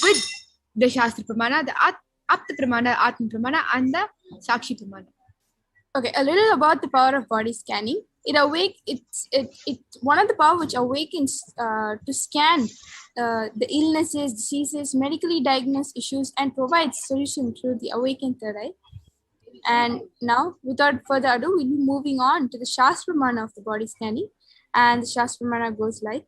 with the Shastra Pramana, the Apta Pramana, Atma Pramana, and the Sakshi Pramana. Okay, a little about the power of body scanning. It's one of the power which awakens to scan the illnesses, diseases, medically diagnosed issues, and provides solution through the awakened third eye. And now, without further ado, we'll be moving on to the Shastra Pramana of the body scanning. And the Shastra Pramana goes like,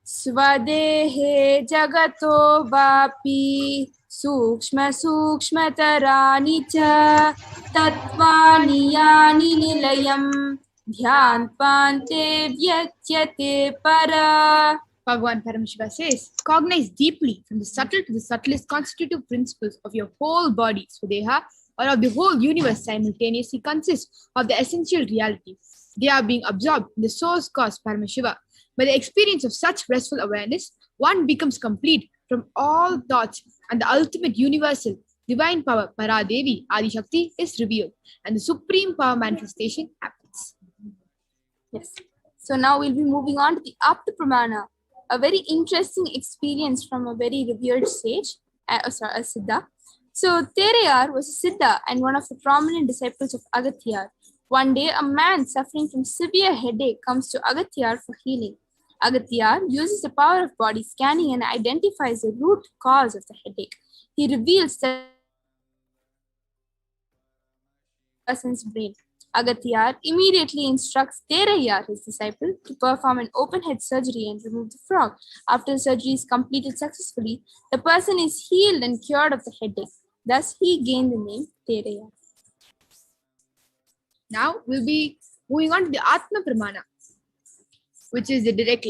Svadehe jagato vapi Sukshma Sukshmatarani cha Tatvani yani nilayam Dhyanpante Vyatyate para. Bhagavan Paramashiva says, cognize deeply from the subtle to the subtlest constitutive principles of your whole body, Svadeha, or of the whole universe simultaneously consists of the essential reality. They are being absorbed in the source cause, Paramashiva. By the experience of such restful awareness, one becomes complete from all thoughts, and the ultimate universal divine power, Paradevi, Adi Shakti, is revealed, and the supreme power manifestation happens. Yes. So now we'll be moving on to the Apta Pramana, a very interesting experience from a very revered sage, a Siddha. So Terayar was a Siddha and one of the prominent disciples of Agathiyar. One day, a man suffering from severe headache comes to Agathiyar for healing. Agathiyar uses the power of body scanning and identifies the root cause of the headache. He reveals the person's brain. Agathiyar immediately instructs Terayar, his disciple, to perform an open head surgery and remove the frog. After the surgery is completed successfully, the person is healed and cured of the headache. Thus, he gained the name Terayar. Now we'll be moving on to the Atma Pramana, which is the direct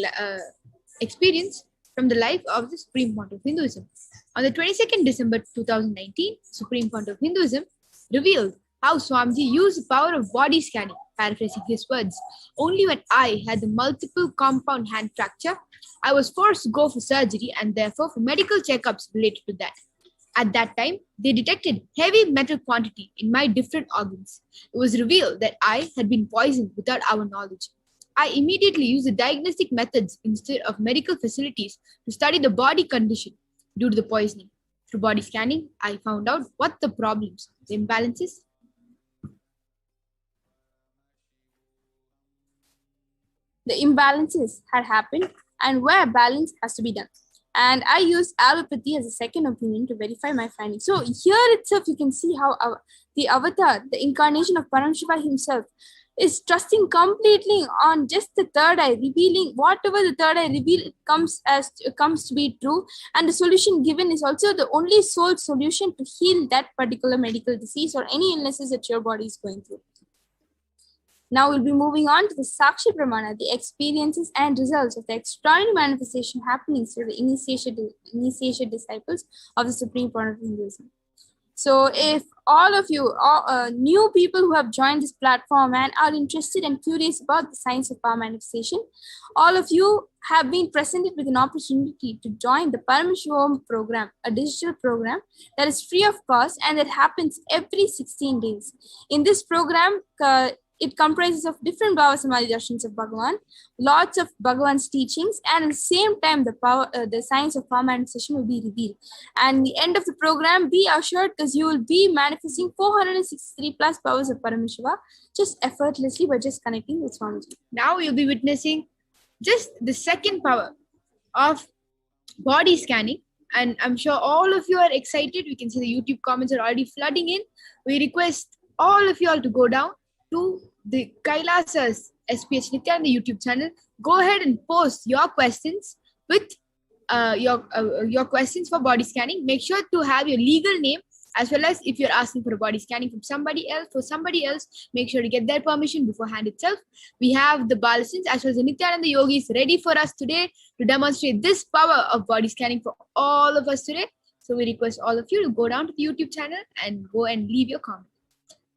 experience from the life of the Supreme Fount of Hinduism. On the 22nd December 2019, Supreme Fount of Hinduism revealed how Swamiji used the power of body scanning, paraphrasing his words. Only when I had the multiple compound hand fracture, I was forced to go for surgery and therefore for medical checkups related to that. At that time, they detected heavy metal quantity in my different organs. It was revealed that I had been poisoned without our knowledge. I immediately used the diagnostic methods instead of medical facilities to study the body condition due to the poisoning. Through body scanning, I found out what the problems, the imbalances. The imbalances had happened and where balance has to be done. And I used allopathy as a second opinion to verify my findings. So here itself, you can see how the avatar, the incarnation of Paramashiva himself, is trusting completely on just the third eye, revealing whatever the third eye reveals comes to be true. And the solution given is also the only sole solution to heal that particular medical disease or any illnesses that your body is going through. Now we'll be moving on to the Sakshi Pramana, the experiences and results of the extraordinary manifestation happening through the initiation disciples of the Supreme Fount of Hinduism. So if all of you are new people who have joined this platform and are interested and curious about the science of power manifestation, all of you have been presented with an opportunity to join the Paramashivoham program, a digital program that is free of cost and that happens every 16 days. In this program, it comprises of different BHAVASAMADHI darshans of Bhagavan, lots of Bhagavan's teachings, and at the same time, the science of power manifestation will be revealed. And the end of the program, be assured, because you will be manifesting 463 plus powers of Paramashiva just effortlessly by just connecting with Swamiji. Now you'll be witnessing just the second power of body scanning. And I'm sure all of you are excited. We can see the YouTube comments are already flooding in. We request all of you all to go down to the Kailasa's HDH Nithyananda YouTube channel. Go ahead and post your questions with your questions for body scanning. Make sure to have your legal name, as well as if you're asking for a body scanning from somebody else, make sure to get their permission beforehand itself. We have the Balasins as well as the Nithyananda Yogis ready for us today to demonstrate this power of body scanning for all of us today. So we request all of you to go down to the YouTube channel and go and leave your comment.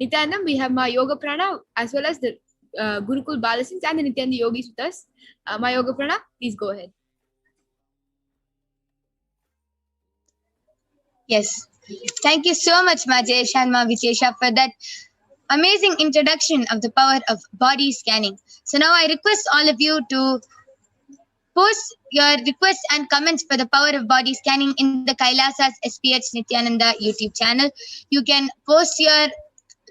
Nithyanandam, we have my Yoga Prana as well as the Gurukul Balasins and the Nithyananda Yogis with us. My Yoga Prana, please go ahead. Yes. Thank you so much, Ma Jayesh and Ma Vitesha, for that amazing introduction of the power of body scanning. So now I request all of you to post your requests and comments for the power of body scanning in the Kailasa's HDH Nithyananda YouTube channel. You can post your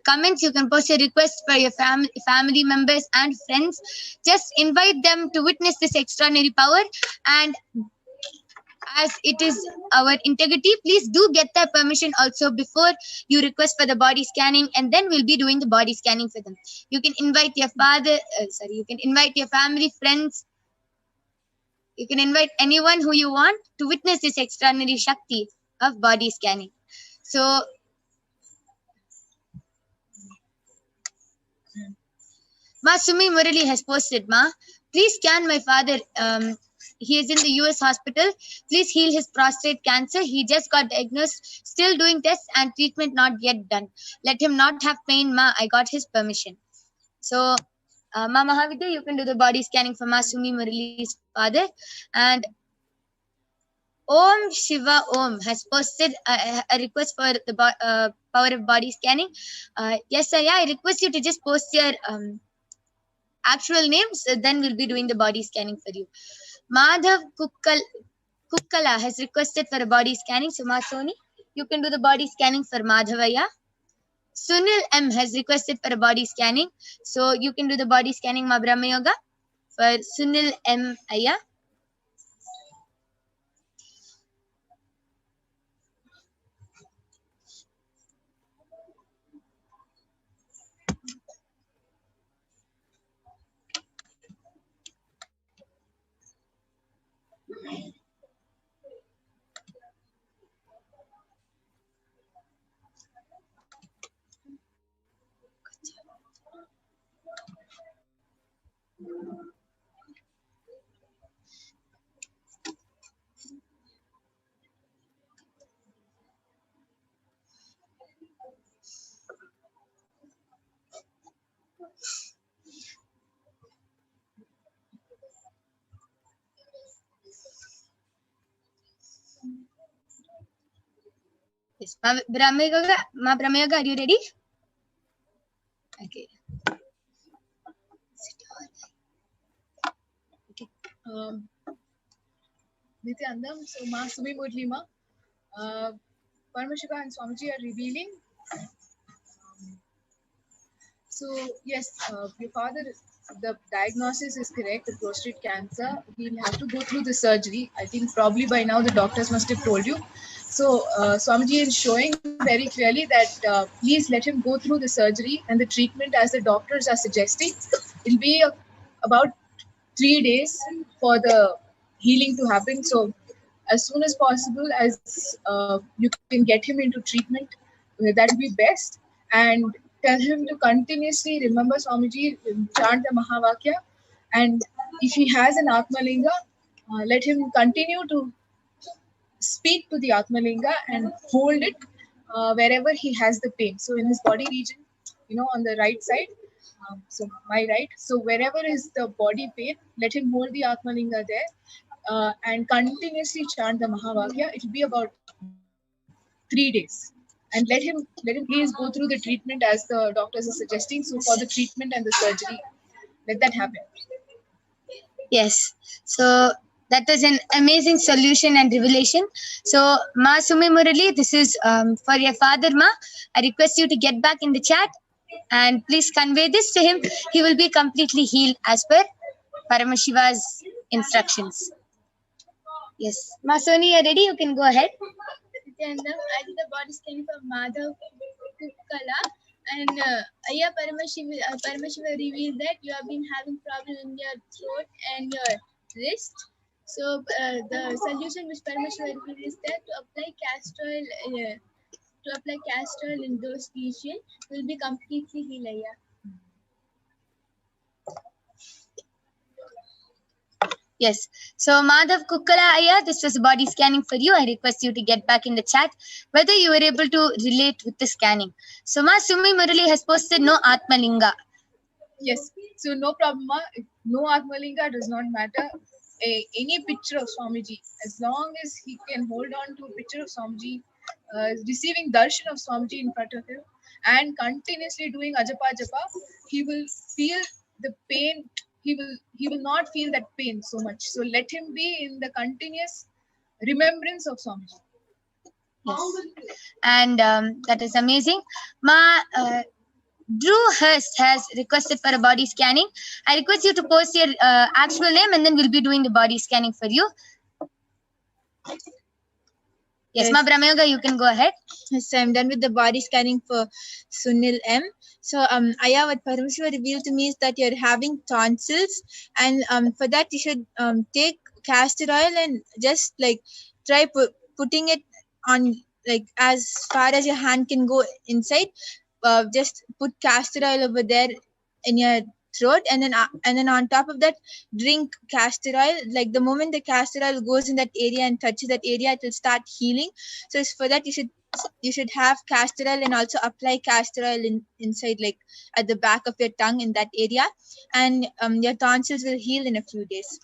comments, you can post your requests for your family members and friends. Just invite them to witness this extraordinary power, and as it is our integrity, please do get their permission also before you request for the body scanning, and then we'll be doing the body scanning for them. You can invite your you can invite your family, friends. You can invite anyone who you want to witness this extraordinary Shakti of body scanning. So, Ma Sumi Murali has posted, Ma, please scan my father. He is in the US hospital. Please heal his prostate cancer. He just got diagnosed, still doing tests and treatment not yet done. Let him not have pain, Ma. I got his permission. So, Ma Mahavidya, you can do the body scanning for Ma Sumi Murali's father. And Om Shiva Om has posted a request for the power of body scanning. Yes, sir, yeah, I request you to just post your actual names, then we'll be doing the body scanning for you. Madhav Kukkala has requested for a body scanning. So, Ma Soni, you can do the body scanning for Madhavaya. Sunil M has requested for a body scanning. So, you can do the body scanning, Ma Brahma Yoga, for Sunil M Aya. Yes, Ma Brahma Yoga, are you ready? Okay. Nithyanandam, so Ma Sumi Murli Ma, Paramashiva and Swamiji are revealing. So yes, your father, the diagnosis is correct, the prostate cancer. He'll have to go through the surgery. I think probably by now the doctors must have told you. So Swamiji is showing very clearly that please let him go through the surgery and the treatment as the doctors are suggesting. It'll be about 3 days for the healing to happen. So as soon as possible, as you can get him into treatment, that will be best. And tell him to continuously remember Swamiji, chant the Mahavakya. And if he has an Atmalinga, let him continue to speak to the Atmalinga and hold it wherever he has the pain. So in his body region, on the right side, so my right. So wherever is the body pain, let him hold the Atmalinga there and continuously chant the Mahavakya. It will be about 3 days. And let him please go through the treatment as the doctors are suggesting. So for the treatment and the surgery, let that happen. Yes. So that was an amazing solution and revelation. So Ma Sumi Murali, this is for your father, Ma. I request you to get back in the chat and please convey this to him. He will be completely healed as per Paramashiva's instructions. Yes. Ma Soni, you're ready? You can go ahead. I did the body scanning for Madhav Kukkala, and Ayya Paramashiva revealed that you have been having problem in your throat and your wrist. So the solution which Paramashiva revealed is that to apply castor oil in those regions will be completely healed, Ayya. Yes. So Madhav Kukkala Ayya, this was body scanning for you. I request you to get back in the chat whether you were able to relate with the scanning. So Ma Sumi Murali has posted no Atmalinga. Yes. So no problem, Ma. No Atmalinga does not matter. Any picture of Swamiji, as long as he can hold on to a picture of Swamiji, receiving darshan of Swamiji in front of him and continuously doing ajapa japa, he will feel the pain he will not feel that pain so much. So let him be in the continuous remembrance of Swamiji. Yes. And that is amazing. Drew Hurst has requested for a body scanning. I request you to post your actual name, and then we'll be doing the body scanning for you. Yes, Ma Brahmayoga, you can go ahead. So I'm done with the body scanning for Sunil M. So Aya, what Paramashiva revealed to me is that you're having tonsils, and for that you should take castor oil and just like try putting it on like as far as your hand can go inside. Just put castor oil over there in your throat, and then on top of that drink castor oil. Like the moment the castor oil goes in that area and touches that area, it will start healing. So for that you should have castor oil and also apply castor oil inside, like at the back of your tongue in that area, and your tonsils will heal in a few days.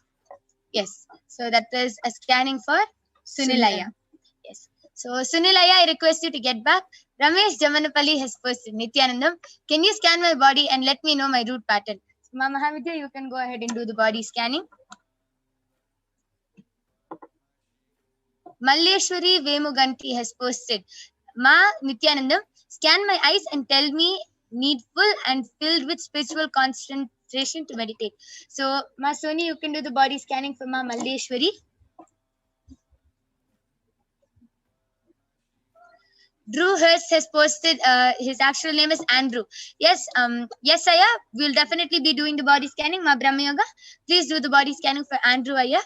Yes, so that is a scanning for Sunilaya. Yes, so Sunilaya, I request you to get back. Ramesh Jamanapalli has posted, Nithyanandam, can you scan my body and let me know my root pattern? So, Ma Mahavidya, you can go ahead and do the body scanning. Malleshwari Vemuganti has posted, Ma Nithyanandam, scan my eyes and tell me needful and filled with spiritual concentration to meditate. So, Ma Soni, you can do the body scanning for Ma Malleshwari. Drew Hurst has posted, his actual name is Andrew. Yes, yes, Aya, we'll definitely be doing the body scanning. Ma Brahmayoga, please do the body scanning for Andrew, Aya.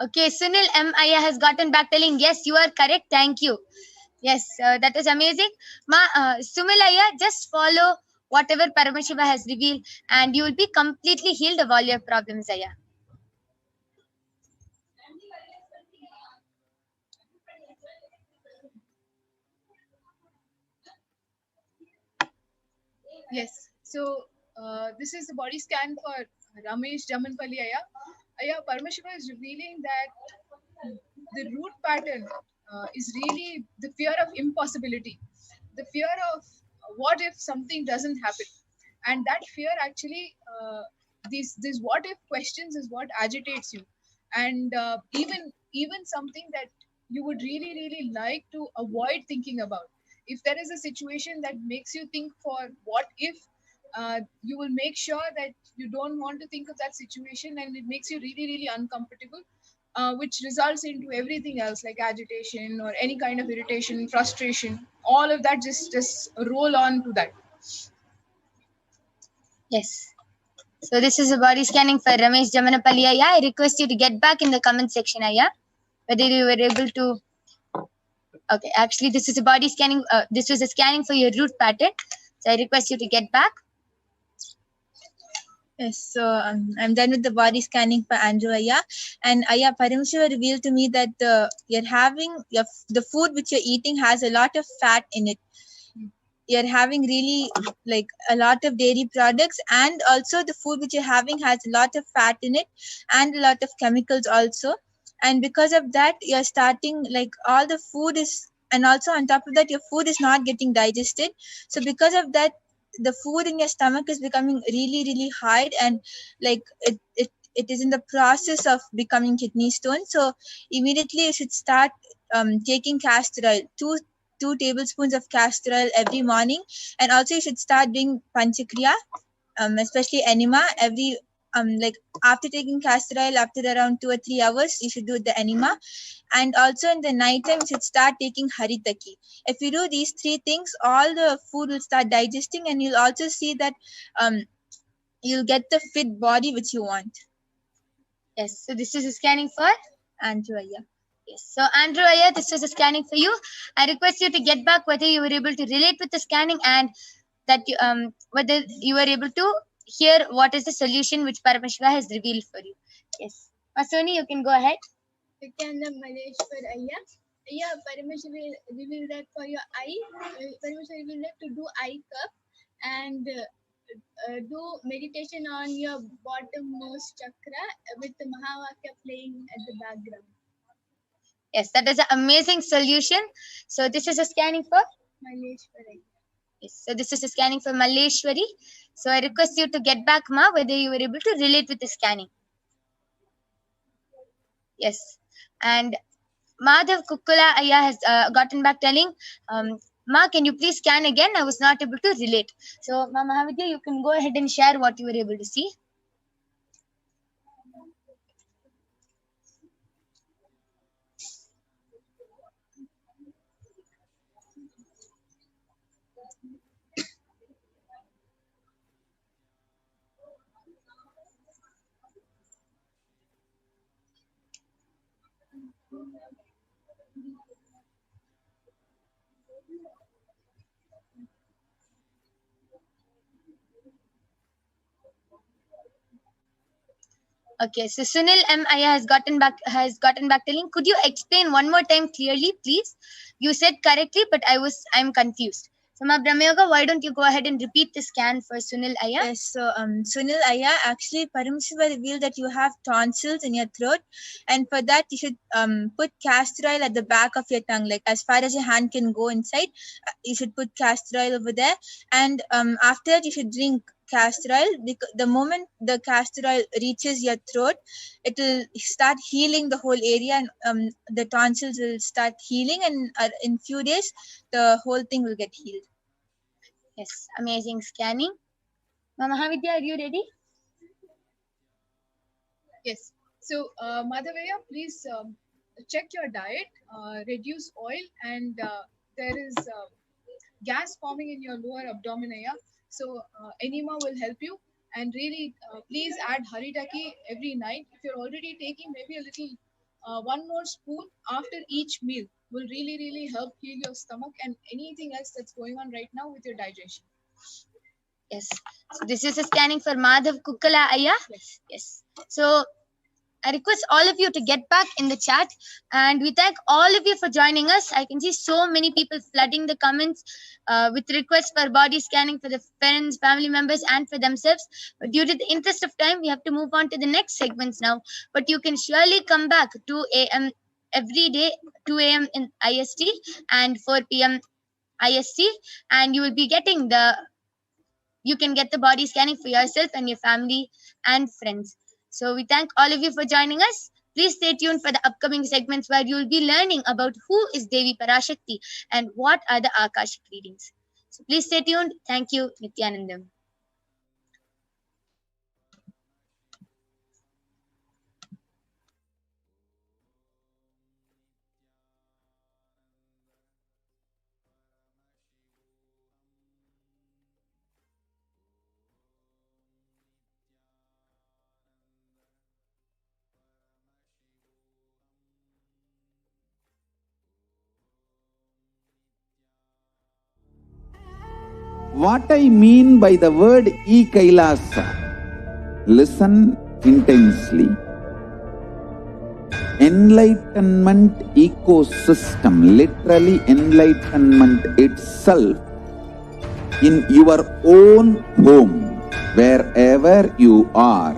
Okay, Sunil M. Aya has gotten back telling, yes, you are correct. Thank you. Yes, that is amazing. Sumil Aya, just follow whatever Paramashiva has revealed and you will be completely healed of all your problems, Aya. Yes. So this is the body scan for Ramesh Jamanpalli Aya. Aya, Paramashiva is revealing that the root pattern is really the fear of impossibility, the fear of what if something doesn't happen, and that fear actually these what if questions is what agitates you, and even something that you would really like to avoid thinking about. If there is a situation that makes you think for what if, you will make sure that you don't want to think of that situation, and it makes you really uncomfortable, which results into everything else like agitation or any kind of irritation, frustration. All of that just roll on to that. Yes. So this is a body scanning for Ramesh Jamanapalli Aya. I request you to get back in the comment section, Aya, whether you were able to. Okay, actually, this is a body scanning. This was a scanning for your root pattern. So I request you to get back. Yes, so I'm done with the body scanning for Andrew Aya. And Aya, Paramashiva revealed to me that the food which you're eating has a lot of fat in it. You're having really like a lot of dairy products, and also the food which you're having has a lot of fat in it and a lot of chemicals also. And because of that, you're starting like all the food is, and also on top of that, your food is not getting digested. So because of that, the food in your stomach is becoming really hard, and like it is in the process of becoming kidney stone. So immediately you should start taking castor oil, 2 tablespoons of castor oil every morning. And also you should start doing panchakriya, especially enema every like after taking castor oil, after around 2 or 3 hours you should do the enema. And also in the night time you should start taking haritaki. If you do these 3 things, all the food will start digesting, and you'll also see that you'll get the fit body which you want. Yes, so this is a scanning for Andrew Aya. Yes, so Andrew Aya, this was a scanning for you. I request you to get back whether you were able to relate with the scanning and that you, whether you were able to hear what is the solution which Paramashiva has revealed for you. Yes. Masoni, you can go ahead. Nithyananda Paramashivam. Yeah, Paramashiva revealed that for your eye, Paramashiva revealed that to do eye cup and do meditation on your bottommost chakra with the Mahavakya playing at the background. Yes, that is an amazing solution. So this is a scanning for Malleshwari. Yes, so this is a scanning for Malleshwari. So I request you to get back, Ma, whether you were able to relate with the scanning. Yes, and Madhav Kukkula Ayya has gotten back telling, Ma, can you please scan again? I was not able to relate. So, Ma Mahavidya, you can go ahead and share what you were able to see. Okay, so Sunil M. Aya has gotten back telling, could you explain one more time clearly, please? You said correctly, but I'm confused. So, Ma Brahmayoga, why don't you go ahead and repeat the scan for Sunil Aya? Yes, so Sunil Aya, actually Paramashiva revealed that you have tonsils in your throat, and for that you should put castor oil at the back of your tongue, like as far as your hand can go inside. You should put castor oil over there, and after that you should drink castor oil. Because the moment the castor oil reaches your throat, it will start healing the whole area, and the tonsils will start healing, and in few days the whole thing will get healed. Yes, amazing scanning. Ma Mahavidya, are you ready? Yes. So, Madhavaya, please check your diet, reduce oil, and there is gas forming in your lower abdomen. So, enema will help you. And really, please add haritaki every night. If you're already taking maybe a little, one more spoon after each meal will really, really help heal your stomach and anything else that's going on right now with your digestion. Yes. So this is a scanning for Madhav Kukkala Ayya. Yes. Yes. So I request all of you to get back in the chat, and we thank all of you for joining us. I can see so many people flooding the comments with requests for body scanning for the friends, family members, and for themselves. But due to the interest of time, we have to move on to the next segments now. But you can surely come back 2 a.m. every day, 2 a.m. in IST and 4 p.m. IST, and you will be getting you can get the body scanning for yourself and your family and friends. So we thank all of you for joining us. Please stay tuned for the upcoming segments where you will be learning about who is Devi Parashakti and what are the Akashic readings. So please stay tuned. Thank you, Nithyanandam. What I mean by the word Kailasa, listen intensely. Enlightenment ecosystem, literally enlightenment itself, in your own home, wherever you are.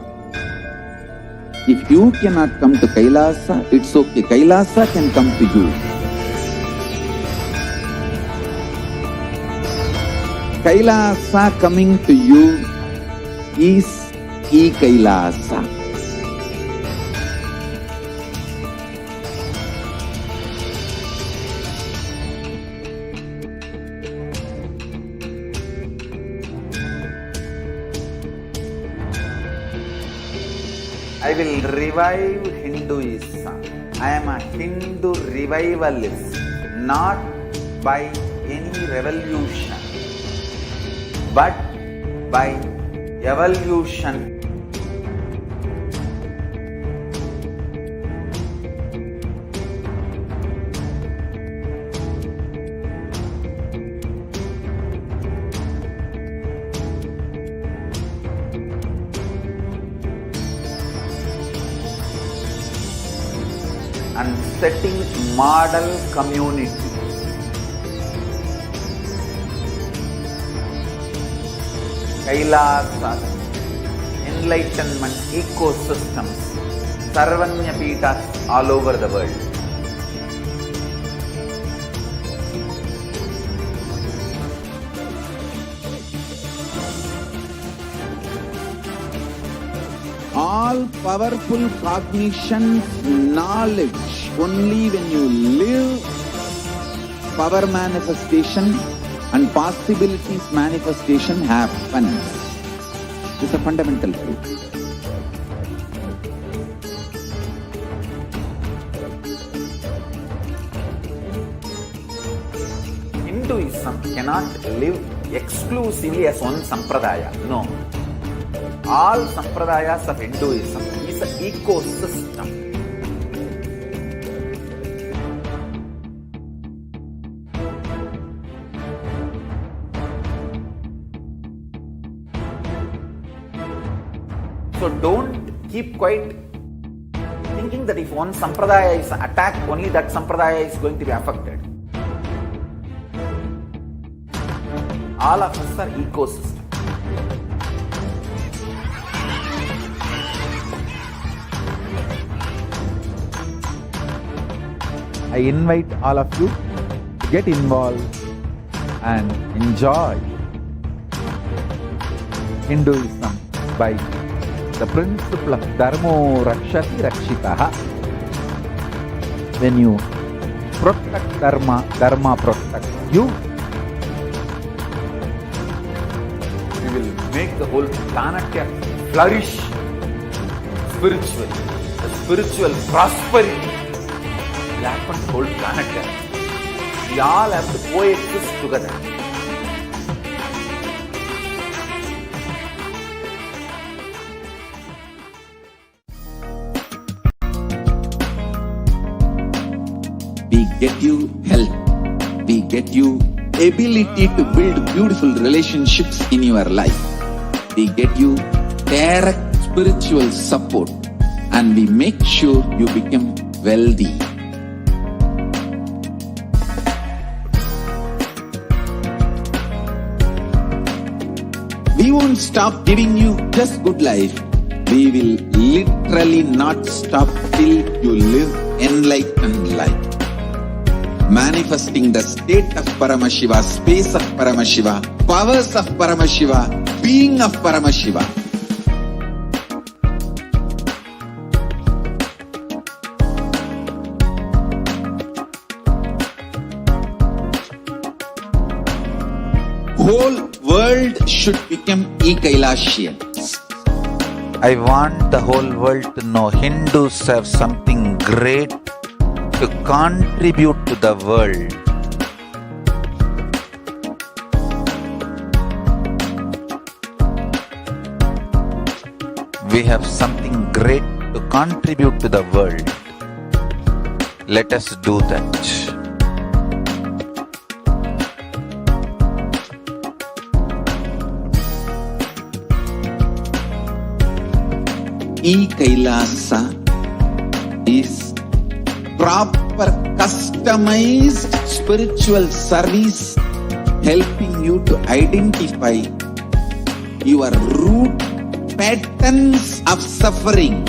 If you cannot come to Kailasa, it's okay. Kailasa can come to you. Kailasa coming to you is Kailasa. I will revive Hinduism. I am a Hindu revivalist, not by any revolution, but by evolution. and setting model community. Kailasa enlightenment ecosystems, Sarvanya Peethas all over the world. All powerful cognition, knowledge, only when you live, power manifestation and possibilities manifestation happens. It's a fundamental truth. Hinduism cannot live exclusively as one sampradaya. No. All sampradayas of Hinduism is an ecosystem. So don't keep quiet thinking that if one sampradaya is attacked, only that sampradaya is going to be affected. All of us are ecosystem. I invite all of you to get involved and enjoy Hinduism by the principle of Dharmo Rakshati Rakshitaha. When you protect Dharma, Dharma protects you. We will make the whole planet flourish spiritually, the spiritual prosperity. Happen to whole planet there. We all have to coexist together. We get you health. We get you ability to build beautiful relationships in your life. We get you direct spiritual support, and we make sure you become wealthy. We won't stop giving you just good life. We will literally not stop till you live enlightened life. Manifesting the state of Paramashiva, space of Paramashiva, powers of Paramashiva, being of Paramashiva. Whole world should become Kailasians. I want the whole world to know Hindus have something great to contribute to the world. We have something great to contribute to the world. Let us do that. Kailasa is proper customized spiritual service helping you to identify your root patterns of suffering.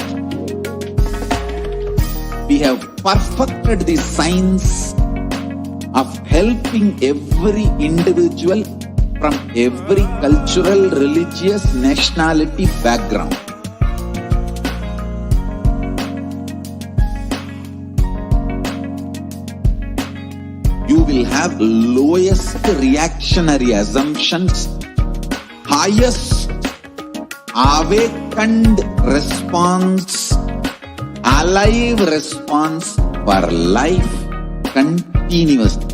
We have perfected the science of helping every individual from every cultural, religious, nationality background. You will have lowest reactionary assumptions, highest awakened response, alive response for life continuously.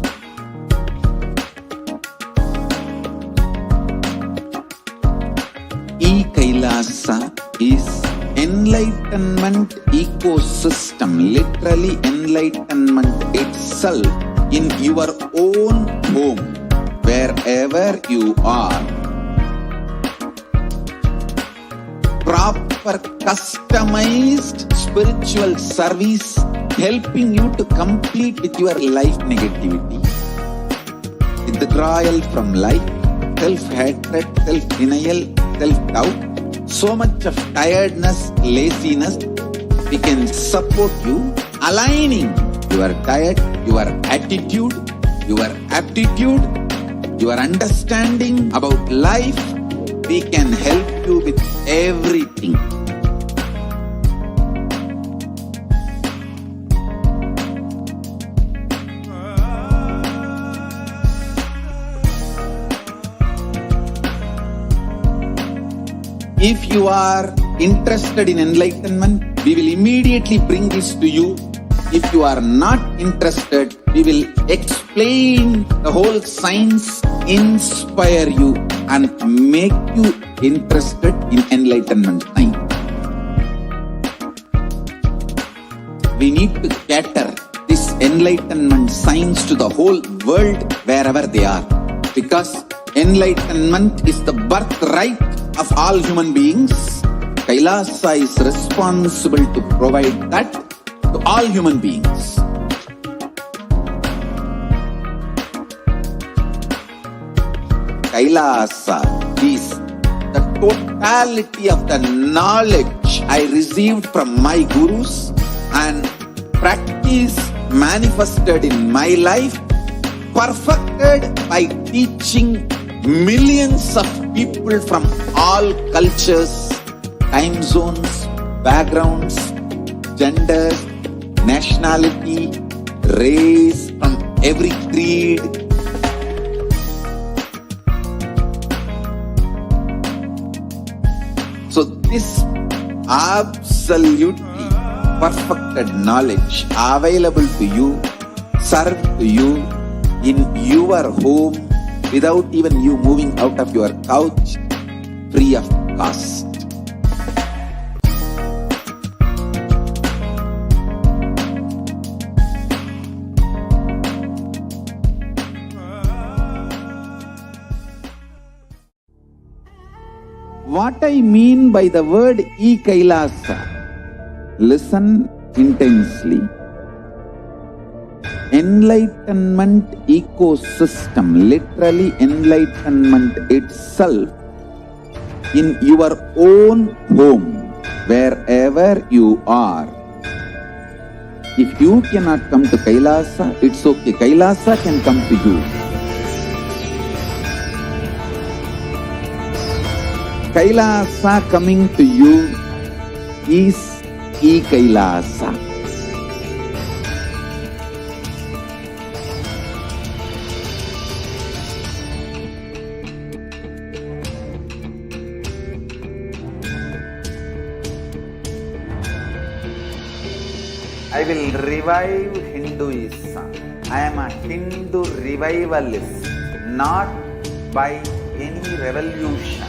Kailasa is enlightenment ecosystem, literally enlightenment itself in your own home, wherever you are. proper customized spiritual service helping you to complete with your life negativity. Withdrawal from life, self-hatred, self-denial, self-doubt, so much of tiredness, laziness. We can support you aligning your diet, your attitude, your aptitude, your understanding about life. We can help you with everything. If you are interested in enlightenment, we will immediately bring this to you. If you are not interested, we will explain the whole science, inspire you and make you interested in enlightenment science. We need to cater this enlightenment science to the whole world wherever they are, because enlightenment is the birthright of all human beings. Kailasa is responsible to provide that to all human beings. Kailasa is the totality of the knowledge I received from my gurus and practice manifested in my life, perfected by teaching millions of people from all cultures, time zones, backgrounds, genders, nationality, race, from every creed. So this absolutely perfected knowledge available to you, served to you in your home without even you moving out of your couch, free of cost. What I mean by the word Kailasa, listen intensely. Enlightenment ecosystem, literally enlightenment itself, in your own home, wherever you are. If you cannot come to Kailasa, it's okay. Kailasa can come to you. Kailasa coming to you is Kailasa. I will revive Hinduism. I am a Hindu revivalist, not by any revolution,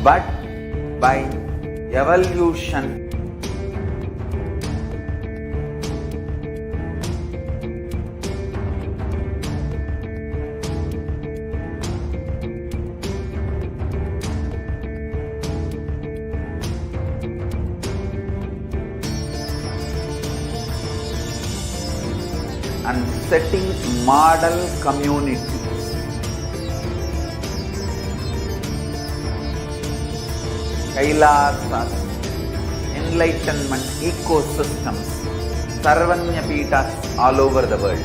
but by evolution. And setting model communities. Kailasas, enlightenment ecosystems, Sarvanya Peethas all over the world.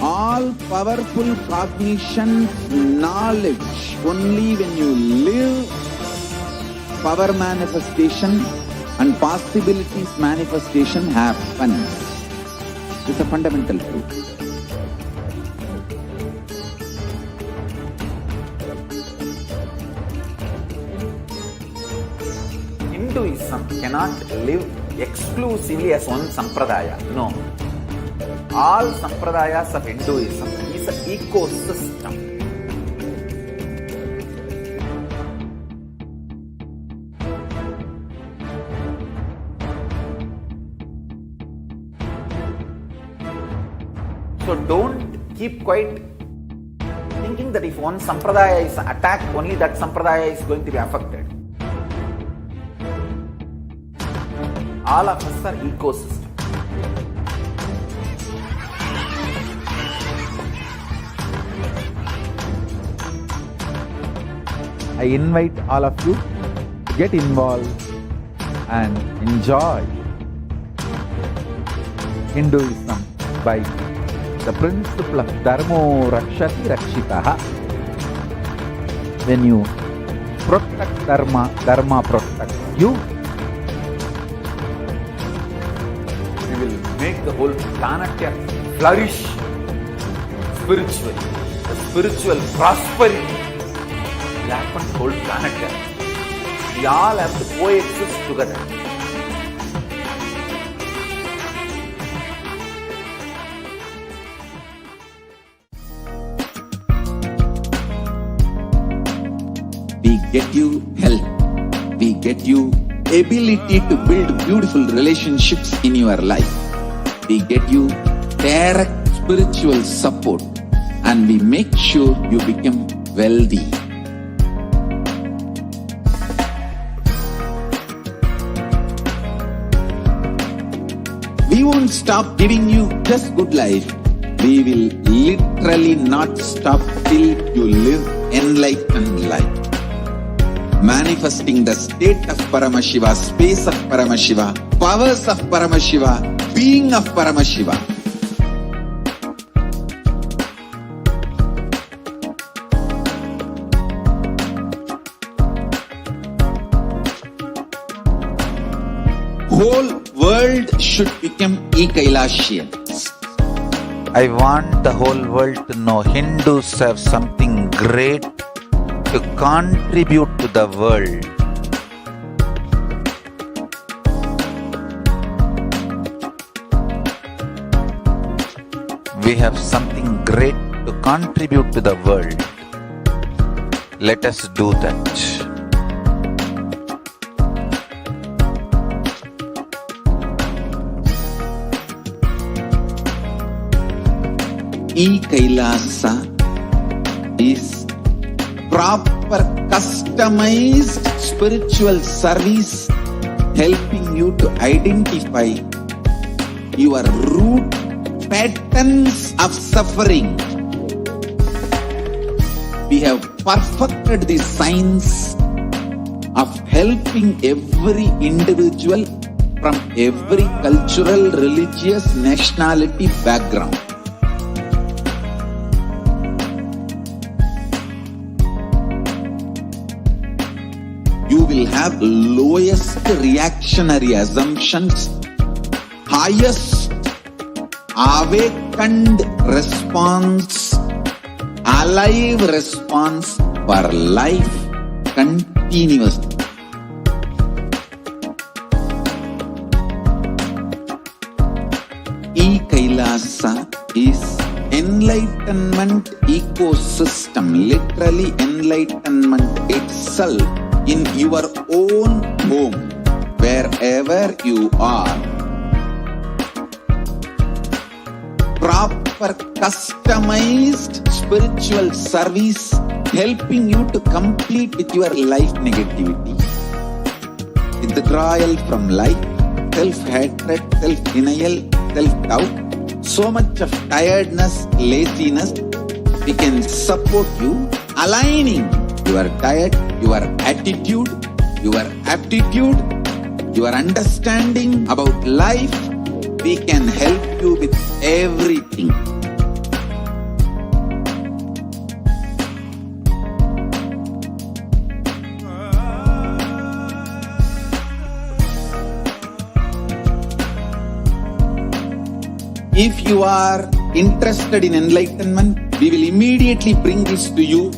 All powerful cognition, knowledge, only when you live, power manifestation and possibilities manifestation happens. It's a fundamental truth. Hinduism cannot live exclusively as one sampradaya. No. All sampradayas of Hinduism is an ecosystem. don't keep quiet thinking that if one sampradaya is attacked, only that sampradaya is going to be affected. All of us are ecosystem. I invite all of you to get involved and enjoy Hinduism by the principle of Dharmo Rakshati Rakshitaha. When you protect Dharma, Dharma protects you. We will make the whole planet flourish spiritually. The spiritual prosperity will happen to the whole planet. We all have to coexist together. We get you health. We get you ability to build beautiful relationships in your life. We get you direct spiritual support, and we make sure you become wealthy. We won't stop giving you just good life. We will literally not stop till you live enlightened life. Manifesting the state of Paramashiva, space of Paramashiva, powers of Paramashiva, being of Paramashiva. Whole world should become Kailasians. I want the whole world to know Hindus have something great to contribute to the world. We have something great to contribute to the world. Let us do that. Kailasa is proper customized spiritual service helping you to identify your root patterns of suffering. We have perfected the science of helping every individual from every cultural, religious, nationality background. You will have lowest reactionary assumptions, highest awakened response, alive response for life continuously. Kailasa is enlightenment ecosystem, literally enlightenment itself in your own home, wherever you are. Proper customized spiritual service helping you to complete with your life negativity, withdrawal from life, self-hatred, self-denial, self-doubt, so much of tiredness, laziness. We can support you aligning your diet, your attitude, your aptitude, your understanding about life. We can help you with everything. If you are interested in enlightenment, we will immediately bring this to you.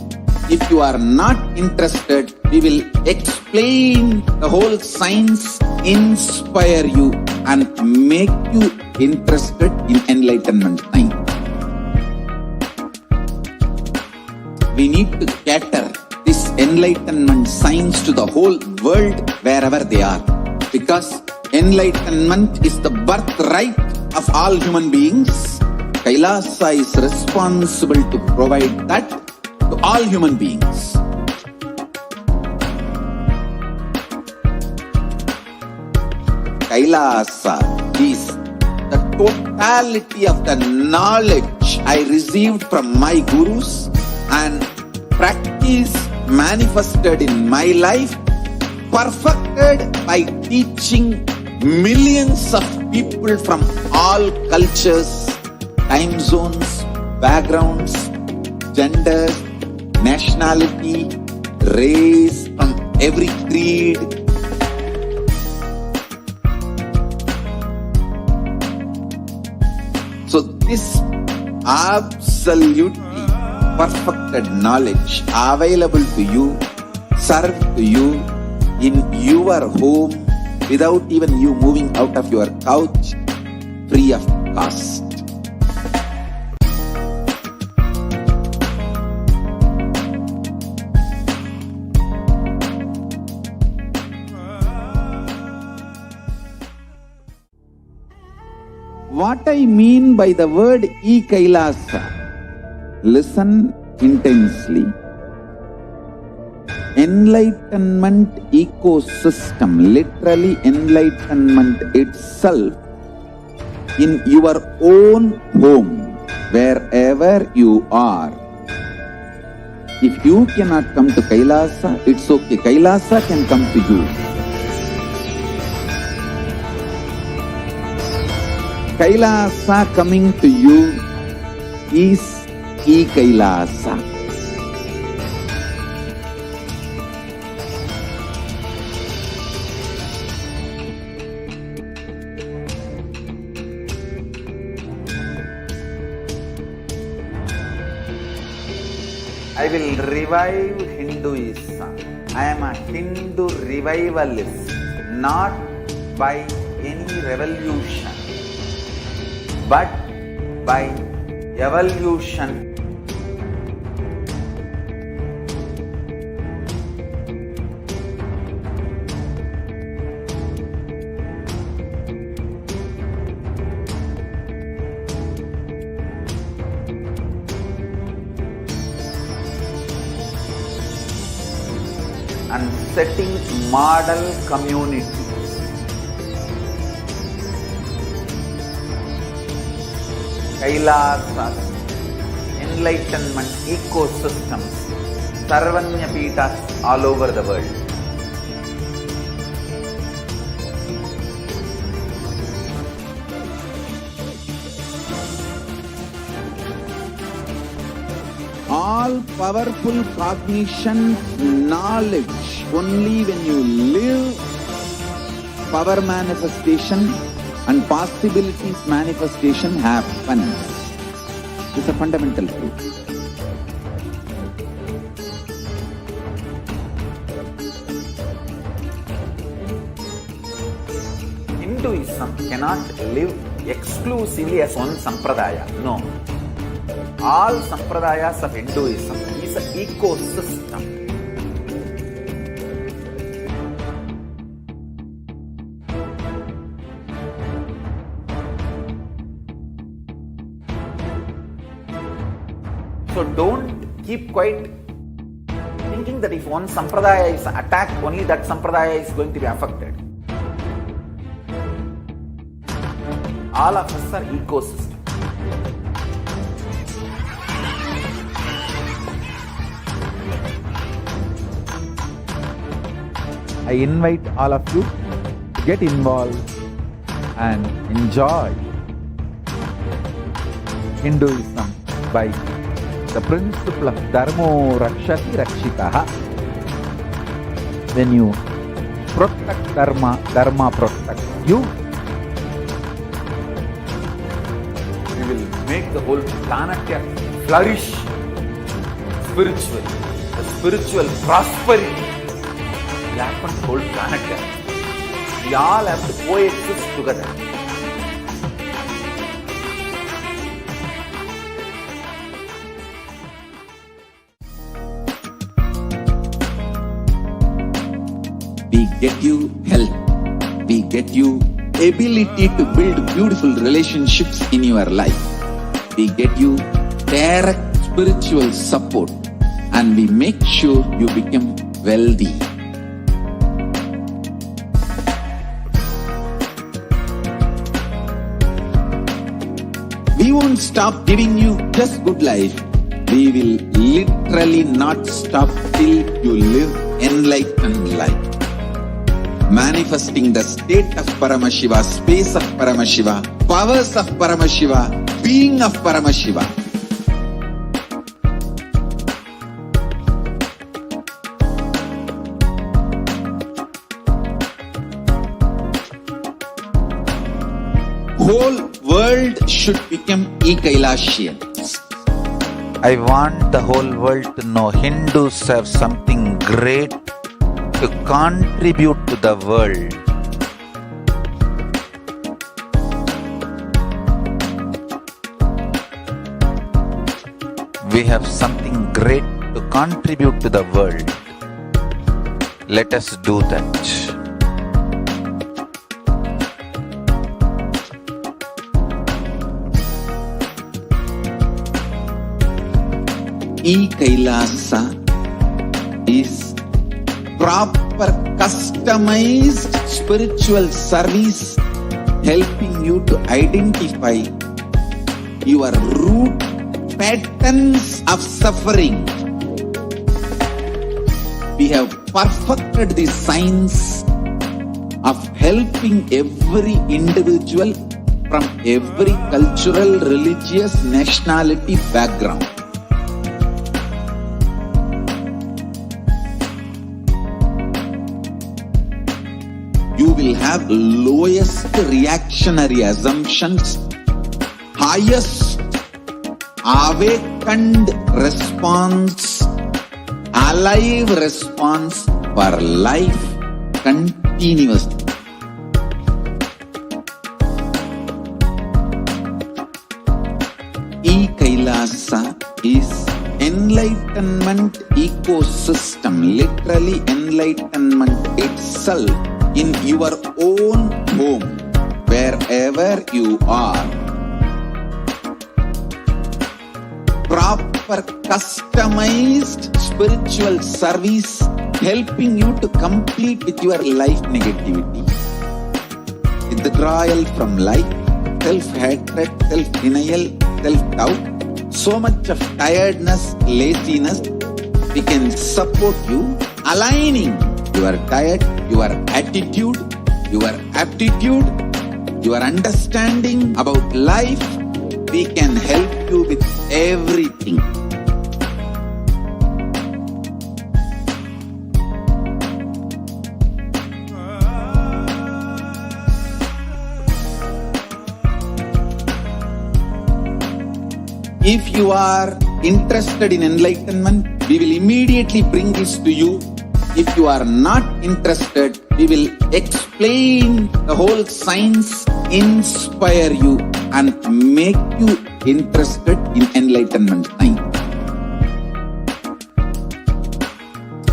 If you are not interested, we will explain the whole science, inspire you and make you interested in enlightenment time. We need to cater this enlightenment science to the whole world wherever they are, because enlightenment is the birthright of all human beings. Kailasa is responsible to provide that to all human beings. Kailasa is the totality of the knowledge I received from my gurus and practice manifested in my life, perfected by teaching millions of people from all cultures, time zones, backgrounds, genders, nationality, race, from every creed. So this absolutely perfected knowledge available to you, served to you in your home without even you moving out of your couch, free of cost. What I mean by the word Kailasa, listen intensely. Enlightenment ecosystem, literally enlightenment itself, in your own home, wherever you are. If you cannot come to Kailasa, it's okay. Kailasa can come to you. Kailasa coming to you is Kailasa. I will revive Hinduism. I am a Hindu revivalist, not by any revolution, but by evolution. And setting model communities. Kailasas, enlightenment ecosystems, Sarvanya Pitas all over the world. All powerful cognition, knowledge, only when you live, power manifestation and possibilities manifestation happens. It's a fundamental truth. Hinduism cannot live exclusively as one sampradaya. No. All sampradayas of Hinduism is an ecosystem. So don't keep quiet thinking that if one sampradaya is attacked, only that sampradaya is going to be affected. All of us are ecosystems. I invite all of you to get involved and enjoy Hinduism by the principle of Dharmo Rakshati Rakshitaha. When you protect Dharma, Dharma protects you. We will make the whole planet flourish spiritually. The spiritual prosperity will happen to the whole planet. We all have to coexist together. We get you health. We get you ability to build beautiful relationships in your life. we get you direct spiritual support, and we make sure you become wealthy. We won't stop giving you just good life. We will literally not stop till you live enlightened life. Manifesting the state of Paramashiva, space of Paramashiva, powers of Paramashiva, being of Paramashiva. Whole world should become Kailasians. I want the whole world to know Hindus have something great to contribute to the world. We have something great to contribute to the world. Let us do that. Kailasa is proper customized spiritual service helping you to identify your root patterns of suffering. We have perfected the science of helping every individual from every cultural, religious, nationality background. You will have lowest reactionary assumptions, highest awakened response, alive response for life continuously. Kailasa is enlightenment ecosystem, literally enlightenment itself in your own home, wherever you are. Proper customized spiritual service helping you to complete with your life negativity, withdrawal from life, self-hatred, self-denial, self-doubt, so much of tiredness, laziness. We can support you aligning your diet, your attitude, your aptitude, your understanding about life. We can help you with everything. If you are interested in enlightenment, we will immediately bring this to you. If you are not interested, we will explain the whole science, inspire you and make you interested in enlightenment science.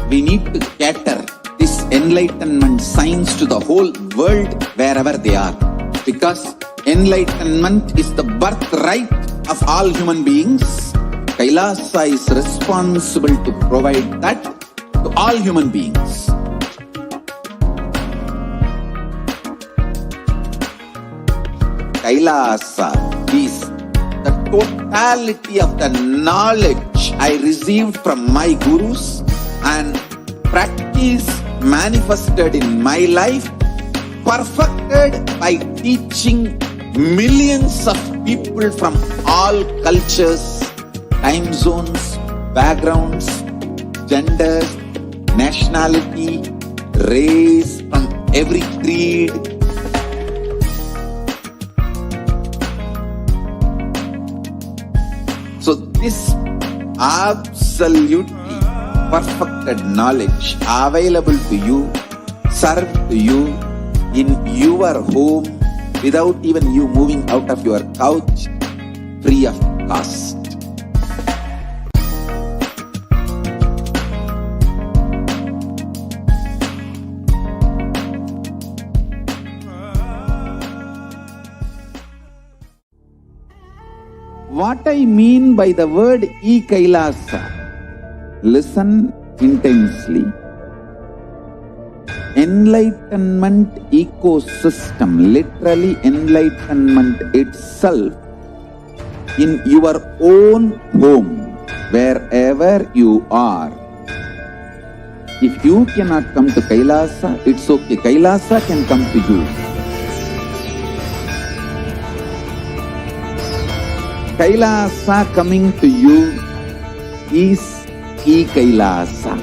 We need to cater this enlightenment science to the whole world wherever they are, because enlightenment is the birthright of all human beings. Kailasa is responsible to provide that to all human beings. Kailasa is the totality of the knowledge I received from my gurus and practice manifested in my life, perfected by teaching millions of people from all cultures, time zones, backgrounds, genders, nationality, race, from every creed. So this absolutely perfected knowledge available to you, served to you in your home without even you moving out of your couch, free of cost. What I mean by the word Kailasa, listen intensely. Enlightenment ecosystem, literally enlightenment itself, in your own home, wherever you are. If you cannot come to Kailasa, it's okay. Kailasa can come to you. Kailasa coming to you is Kailasa.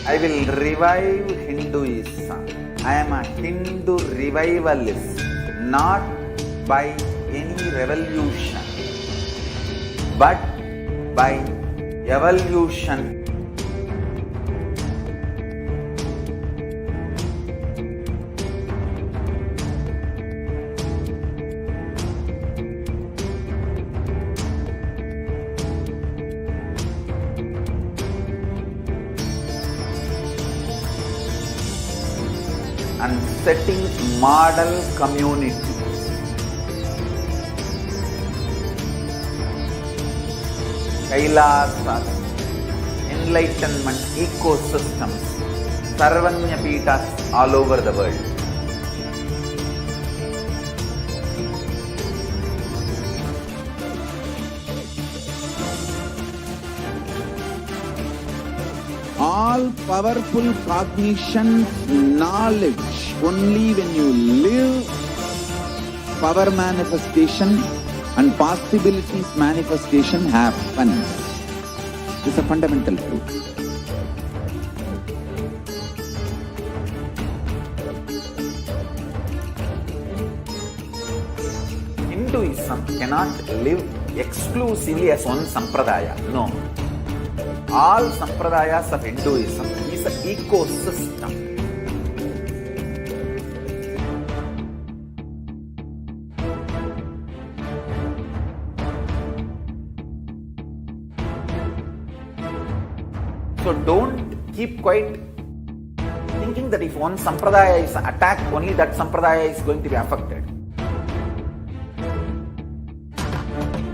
I will revive Hinduism. I am a Hindu revivalist, not by any revolution, but by evolution. And setting model community. Kailasa, enlightenment ecosystems, Sarvanya Pitas all over the world. All powerful cognition, knowledge, only when you live, power manifestation and possibilities manifestation happens. This is a fundamental truth. Hinduism cannot live exclusively as one sampradaya. No. All sampradayas of Hinduism is an ecosystem. So don't keep quiet thinking that if one sampradaya is attacked, only that sampradaya is going to be affected.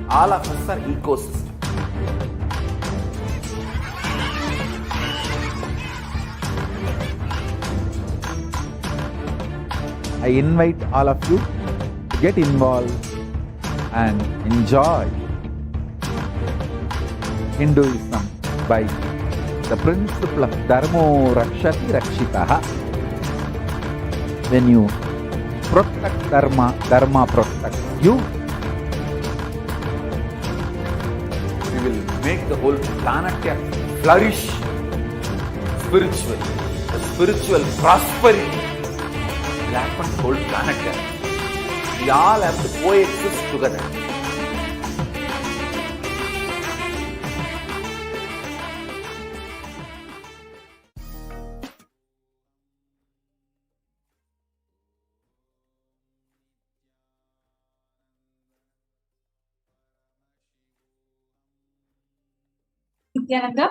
All of us are ecosystems. I invite all of you to get involved and enjoy Hinduism by the principle of Dharmo Rakshati Rakshitaha. When you protect Dharma, Dharma protects you. We will make the whole planet flourish spiritually. The spiritual prosperity will happen to the whole planet. We all have to coexist together. Nithyananda?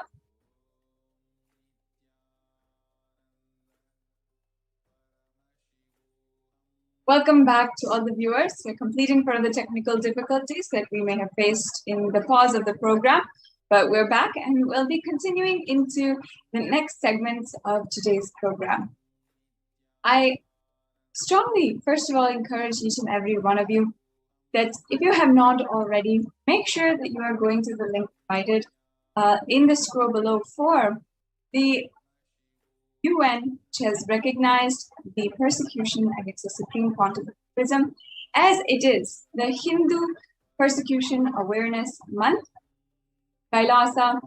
Welcome back to all the viewers. We're completing further technical difficulties that we may have faced in the pause of the program, but we're back and we'll be continuing into the next segments of today's program. I strongly, first of all, encourage each and every one of you that if you have not already, make sure that you are going to the link provided in the scroll below for the UN, which has recognized the persecution against the Supreme Pontiffism as it is the Hindu Persecution Awareness Month. Kailasa,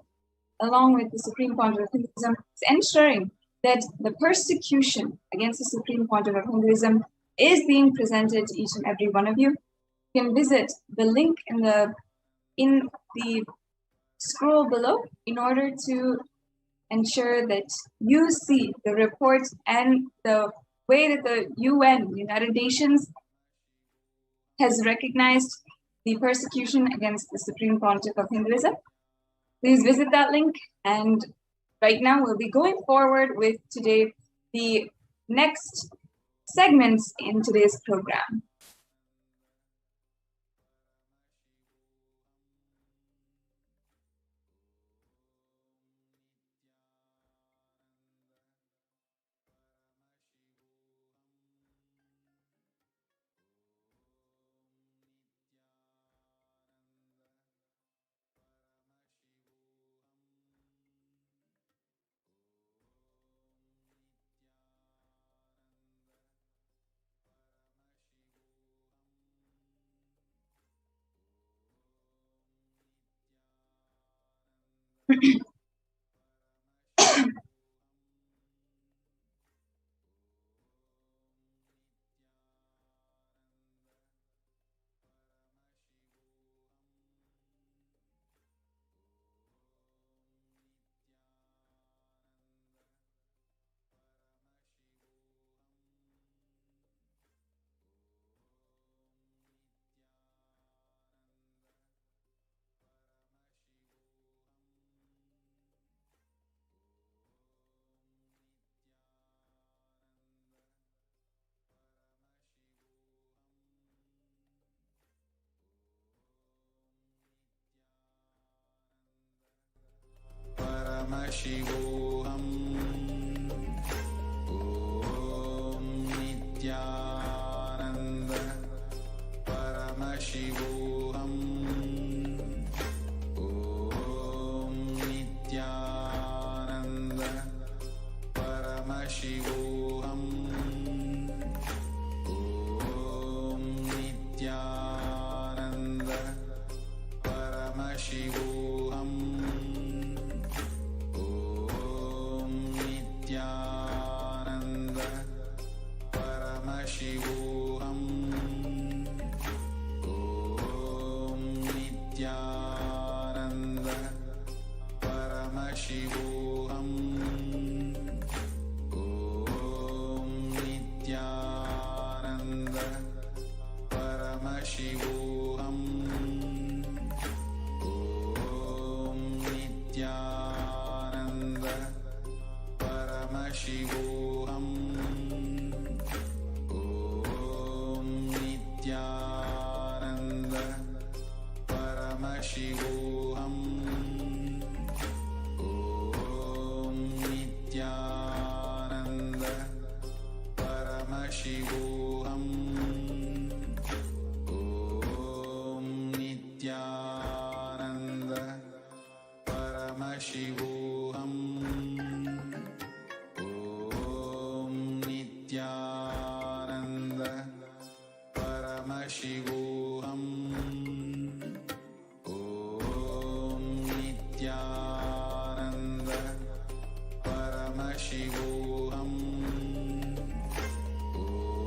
along with the Supreme Pontiff of Hinduism, is ensuring that the persecution against the Supreme Pontiff of Hinduism is being presented to each and every one of you. You can visit the link in the scroll below in order to ensure that you see the report and the way that the UN, the United Nations, has recognized the persecution against the supreme pontiff of Hinduism. Please visit that link. And right now we'll be going forward with today the next segments in today's program. Paramashivoham. Om Nithyananda Paramashivoham. Om Nithyananda Paramashivoham. Om Nithyananda Paramashivoham. Nithyananda Paramashivoham. Om Nithyananda Paramashivoham. Om Nithyananda Paramashivoham. Om Nithyananda Paramashivoham. Om Nithyananda Paramashivoham. Om Nithyananda Paramashivoham. Om Nithyananda Paramashivoham. Nithyananda Paramashivoham. Om Nithyananda Paramashivoham. Om Nithyananda Paramashivoham. Om Nithyananda Paramashivoham.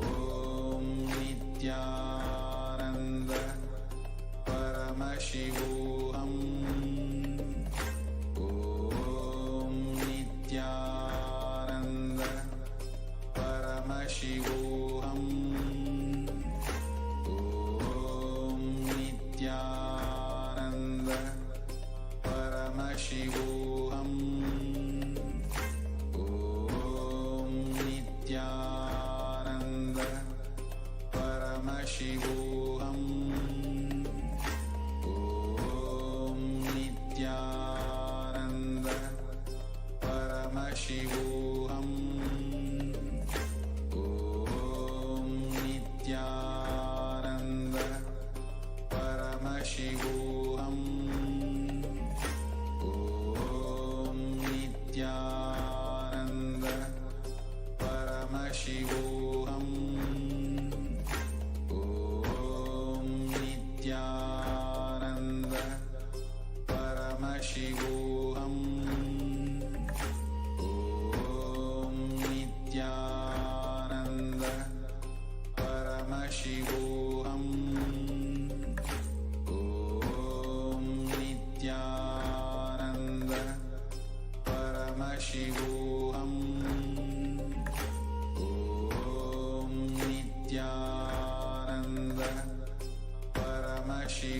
Om Nithyananda Paramashivoham. Om Nithyananda Paramashivoham. Om Nithyananda Paramashivoham. Om Nithyananda Paramashivoham. Om Nithyananda Paramashivoham. Om Nithyananda Paramashivoham. Om Nithyananda Paramashivoham. Om Nithyananda Paramashivoham. Om Nithyananda Paramashivoham.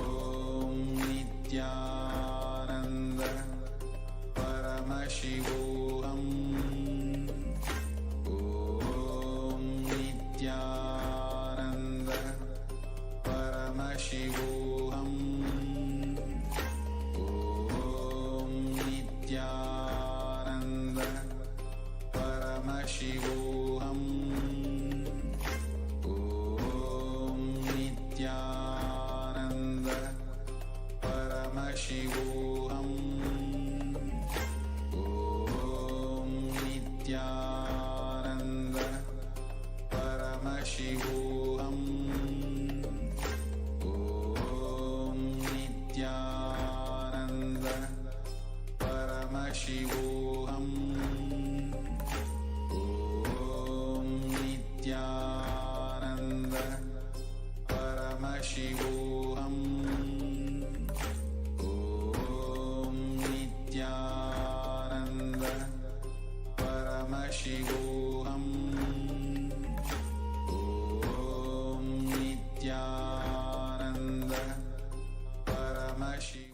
Paramashivoham. Om Nithyananda Paramashivoham. Om Nithyananda Paramashivoham.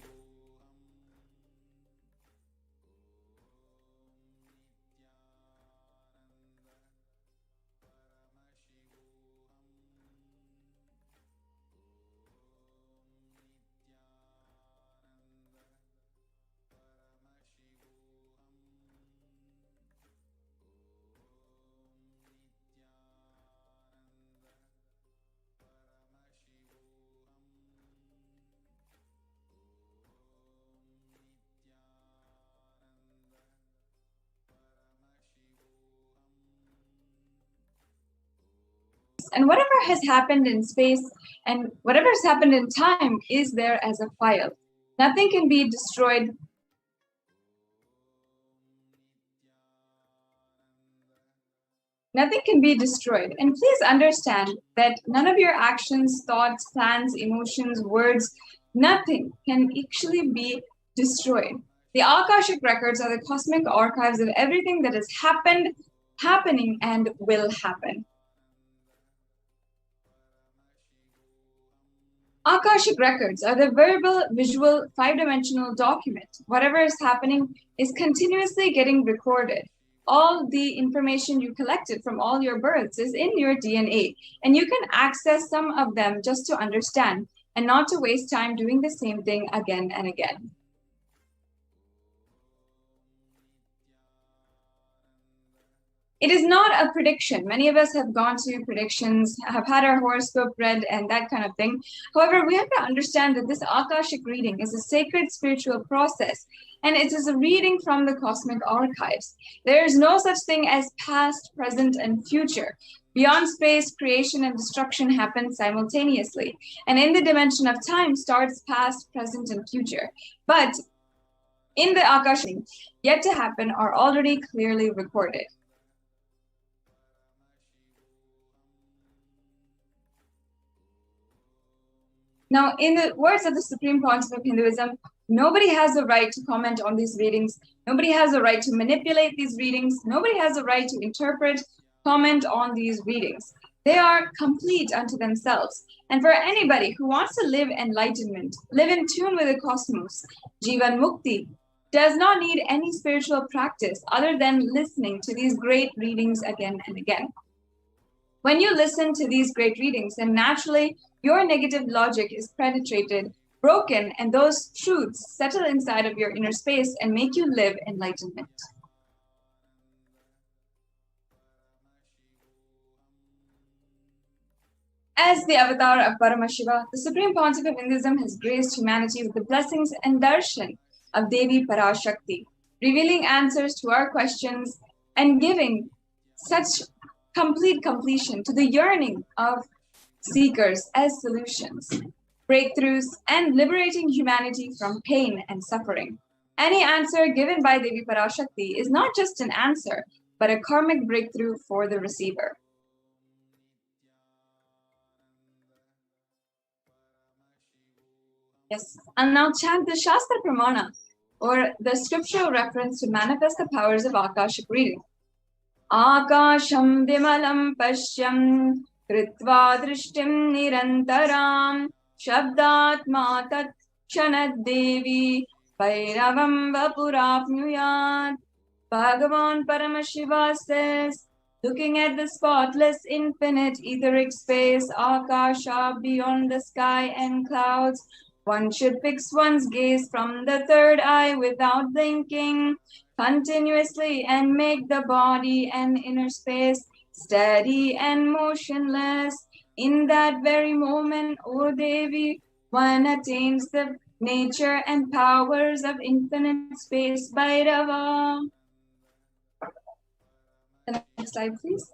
And whatever has happened in space and whatever has happened in time is there as a file. Nothing can be destroyed. Nothing can be destroyed. And please understand that none of your actions, thoughts, plans, emotions, words, nothing can actually be destroyed. The Akashic records are the cosmic archives of everything that has happened, happening, and will happen. Akashic records are the verbal, visual, five-dimensional document. Whatever is happening is continuously getting recorded. All the information you collected from all your births is in your DNA, and you can access some of them just to understand and not to waste time doing the same thing again and again. It is not a prediction. Many of us have gone to predictions, have had our horoscope read and that kind of thing. However, we have to understand that this Akashic reading is a sacred spiritual process, and it is a reading from the cosmic archives. There is no such thing as past, present, and future. Beyond space, creation and destruction happen simultaneously. And in the dimension of time starts past, present, and future. But in the Akashic, yet to happen are already clearly recorded. Now, in the words of the Supreme Pontiff of Hinduism, nobody has the right to comment on these readings. Nobody has the right to manipulate these readings. Nobody has the right to interpret, comment on these readings. They are complete unto themselves. And for anybody who wants to live enlightenment, live in tune with the cosmos, Jivan Mukti does not need any spiritual practice other than listening to these great readings again and again. When you listen to these great readings, then naturally your negative logic is penetrated, broken, and those truths settle inside of your inner space and make you live enlightenment. As the avatar of Paramashiva, the Supreme Pontiff of Hinduism has graced humanity with the blessings and darshan of Devi Parashakti, revealing answers to our questions and giving such complete completion to the yearning of seekers as solutions, breakthroughs, and liberating humanity from pain and suffering. Any answer given by Devi Parashakti is not just an answer, but a karmic breakthrough for the receiver. Yes, and now chant the Shastra Pramana, or the scriptural reference to manifest the powers of Akashic reading. Akasham vimalam pashyam kritva drishtim nirantaram shabdatma tat kshanad devi vairavam vapurapnuyat. Bhagavan Paramashiva says, looking at the spotless infinite etheric space, Akasha beyond the sky and clouds, one should fix one's gaze from the third eye without blinking continuously and make the body and inner space steady and motionless. In that very moment, O Devi, one attains the nature and powers of infinite space Bhairava. The next slide, please.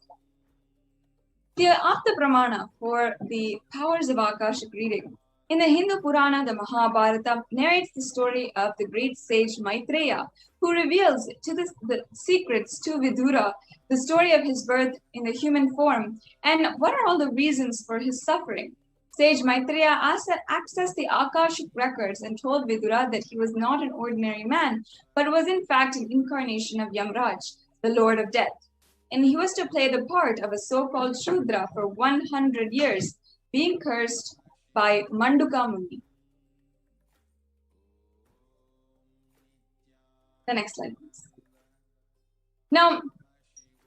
The Apta Pramana for the powers of Akashic reading. In the Hindu Purana, the Mahabharata narrates the story of the great sage Maitreya, who reveals to the secrets to Vidura, the story of his birth in the human form, and what are all the reasons for his suffering. Sage Maitreya accessed the Akashic records and told Vidura that he was not an ordinary man, but was in fact an incarnation of Yamraj, the Lord of Death. And he was to play the part of a so-called Shudra for 100 years, being cursed by Manduka Muni. The next slide, please. Now,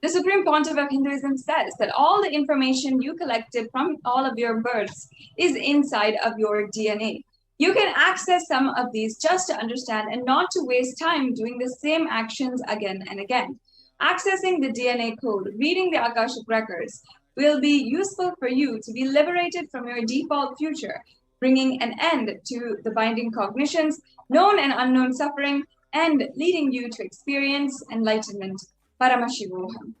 the Supreme Pontiff of Hinduism says that all the information you collected from all of your births is inside of your DNA. You can access some of these just to understand and not to waste time doing the same actions again and again. Accessing the DNA code, reading the Akashic records, will be useful for you to be liberated from your default future, bringing an end to the binding cognitions, known and unknown suffering, and leading you to experience enlightenment. Paramashivoham.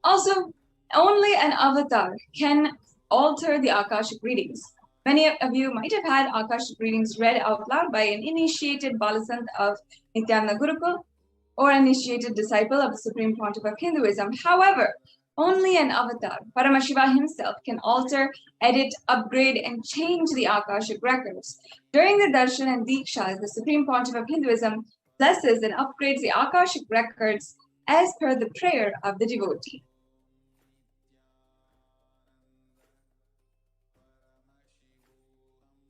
Also, only an avatar can alter the Akashic readings. Many of you might have had Akashic readings read out loud by an initiated Balasant of Nithyananda Gurukul or initiated disciple of the Supreme Pontiff of Hinduism. However, only an avatar, Paramashiva himself, can alter, edit, upgrade, and change the Akashic records. During the Darshan and Dikshas, the Supreme Pontiff of Hinduism blesses and upgrades the Akashic records as per the prayer of the devotee.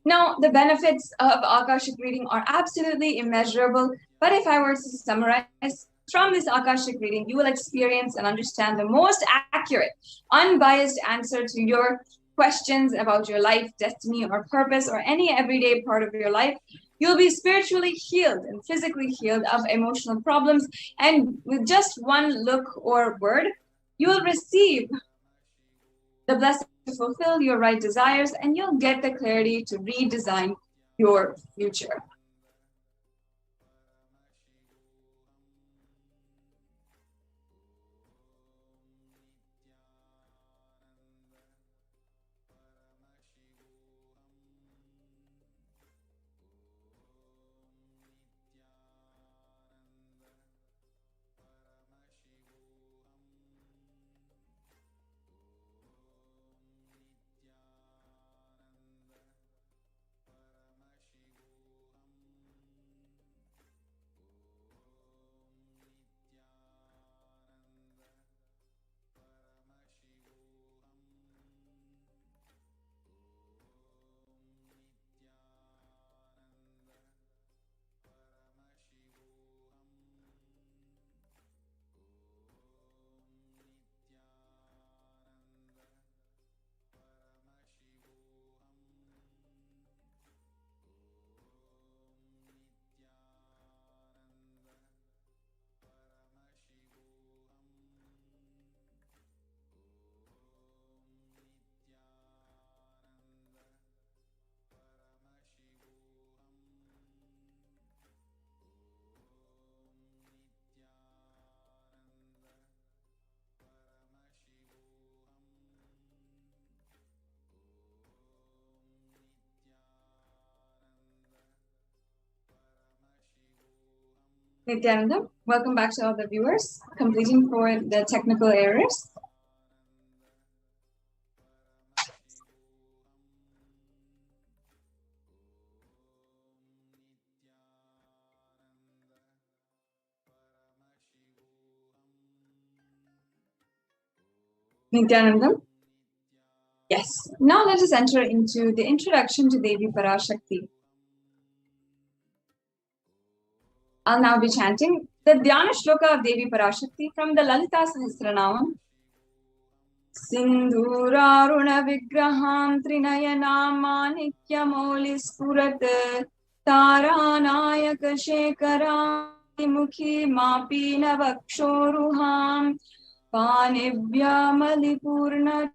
Now, the benefits of Akashic reading are absolutely immeasurable, but if I were to summarize, from this Akashic reading, you will experience and understand the most accurate, unbiased answer to your questions about your life, destiny, or purpose, or any everyday part of your life. You'll be spiritually healed and physically healed of emotional problems, and with just one look or word, you will receive the blessing to fulfill your right desires, and you'll get the clarity to redesign your future. Nithyananda, welcome back to all the viewers, completing for the technical errors. Nithyananda? Yes. Now let us enter into the introduction to Devi Parashakti. I'll now be chanting the Dhyana Shloka of Devi Parashakti from the Lalita Sahasranamam. Sindhuraruna Vigraham Trinayanam Manikyamoli Spurat Taranayaka Shekaram Mukhi Mapina Vakshoruham Panibhya Malipurna.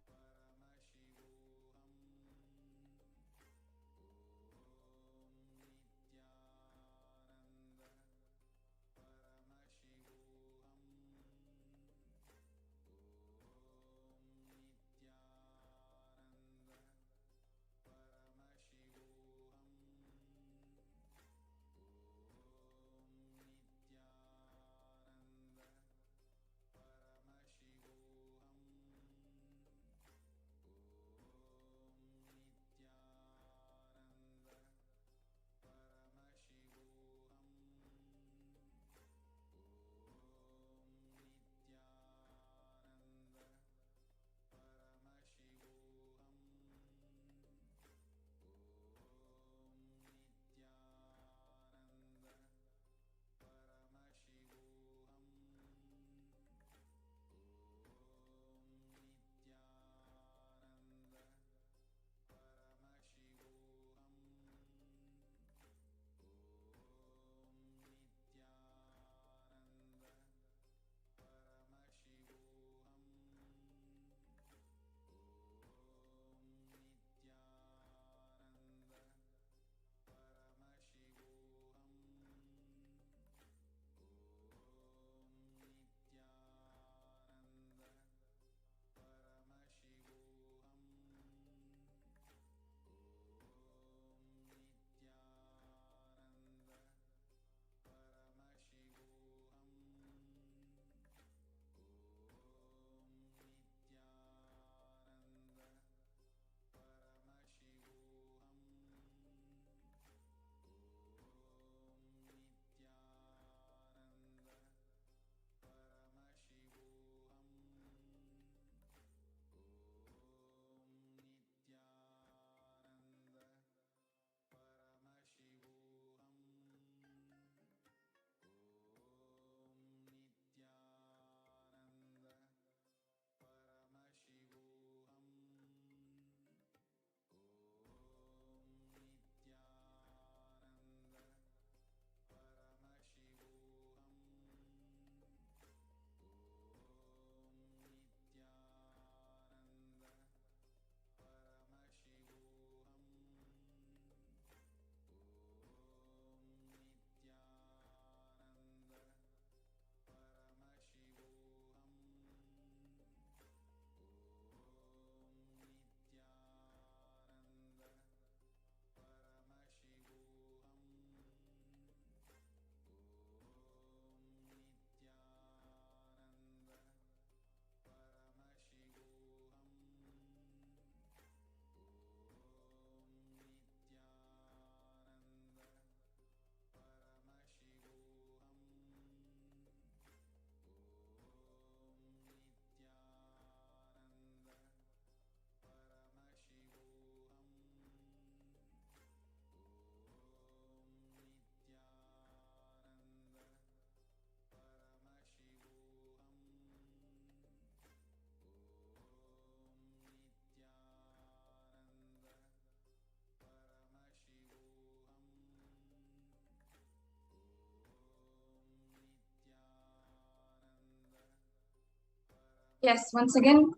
Yes, once again,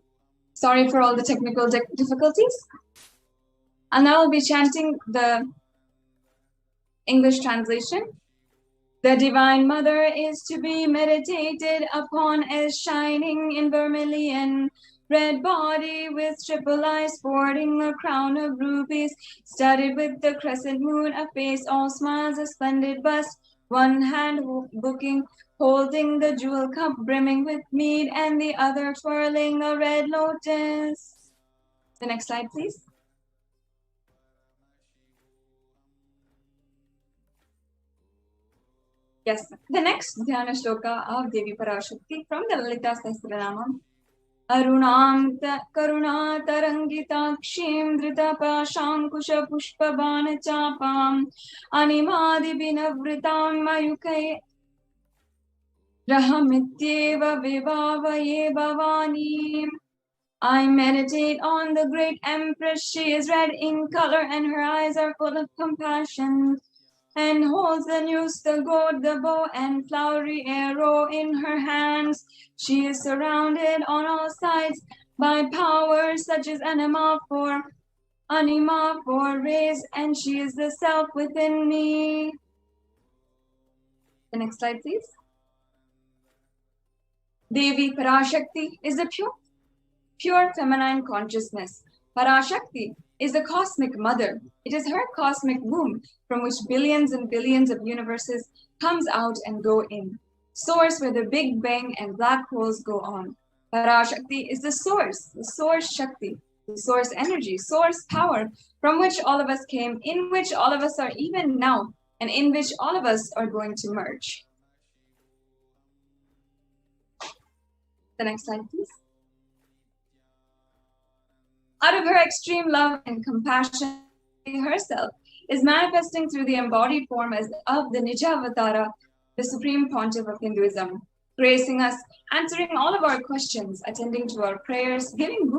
sorry for all the technical difficulties. And now I'll be chanting the English translation. The Divine Mother is to be meditated upon as shining in vermilion, red body with triple eyes, sporting a crown of rubies, studded with the crescent moon, a face all smiles, a splendid bust, one hand holding the jewel cup brimming with mead, and the other twirling a red lotus. The next slide, please. Yes, the next Dhyana Shloka of Devi Parashakti from the Lalita Sahasranamam. Arunam Karunatarangitakshiim Dritapashankusha Pushpabana Chapam Animadi Binavritam Mayukai Rahamityeva Vivavaye Bhavani. I meditate on the great Empress. She is red in color and her eyes are full of compassion, and holds the noose, the gourd, the bow, and flowery arrow in her hands. She is surrounded on all sides by powers such as anima for rays, and she is the self within me. The next slide, please. Devi Parashakti is the pure feminine consciousness. Parashakti is the cosmic mother. It is her cosmic womb from which billions and billions of universes comes out and go in. Source where the Big Bang and black holes go on. Parashakti is the source Shakti, the source energy, source power from which all of us came, in which all of us are even now, and in which all of us are going to merge. The next slide, please. Out of her extreme love and compassion, herself is manifesting through the embodied form of the Nijavatara, the Supreme Pontiff of Hinduism, gracing us, answering all of our questions, attending to our prayers, giving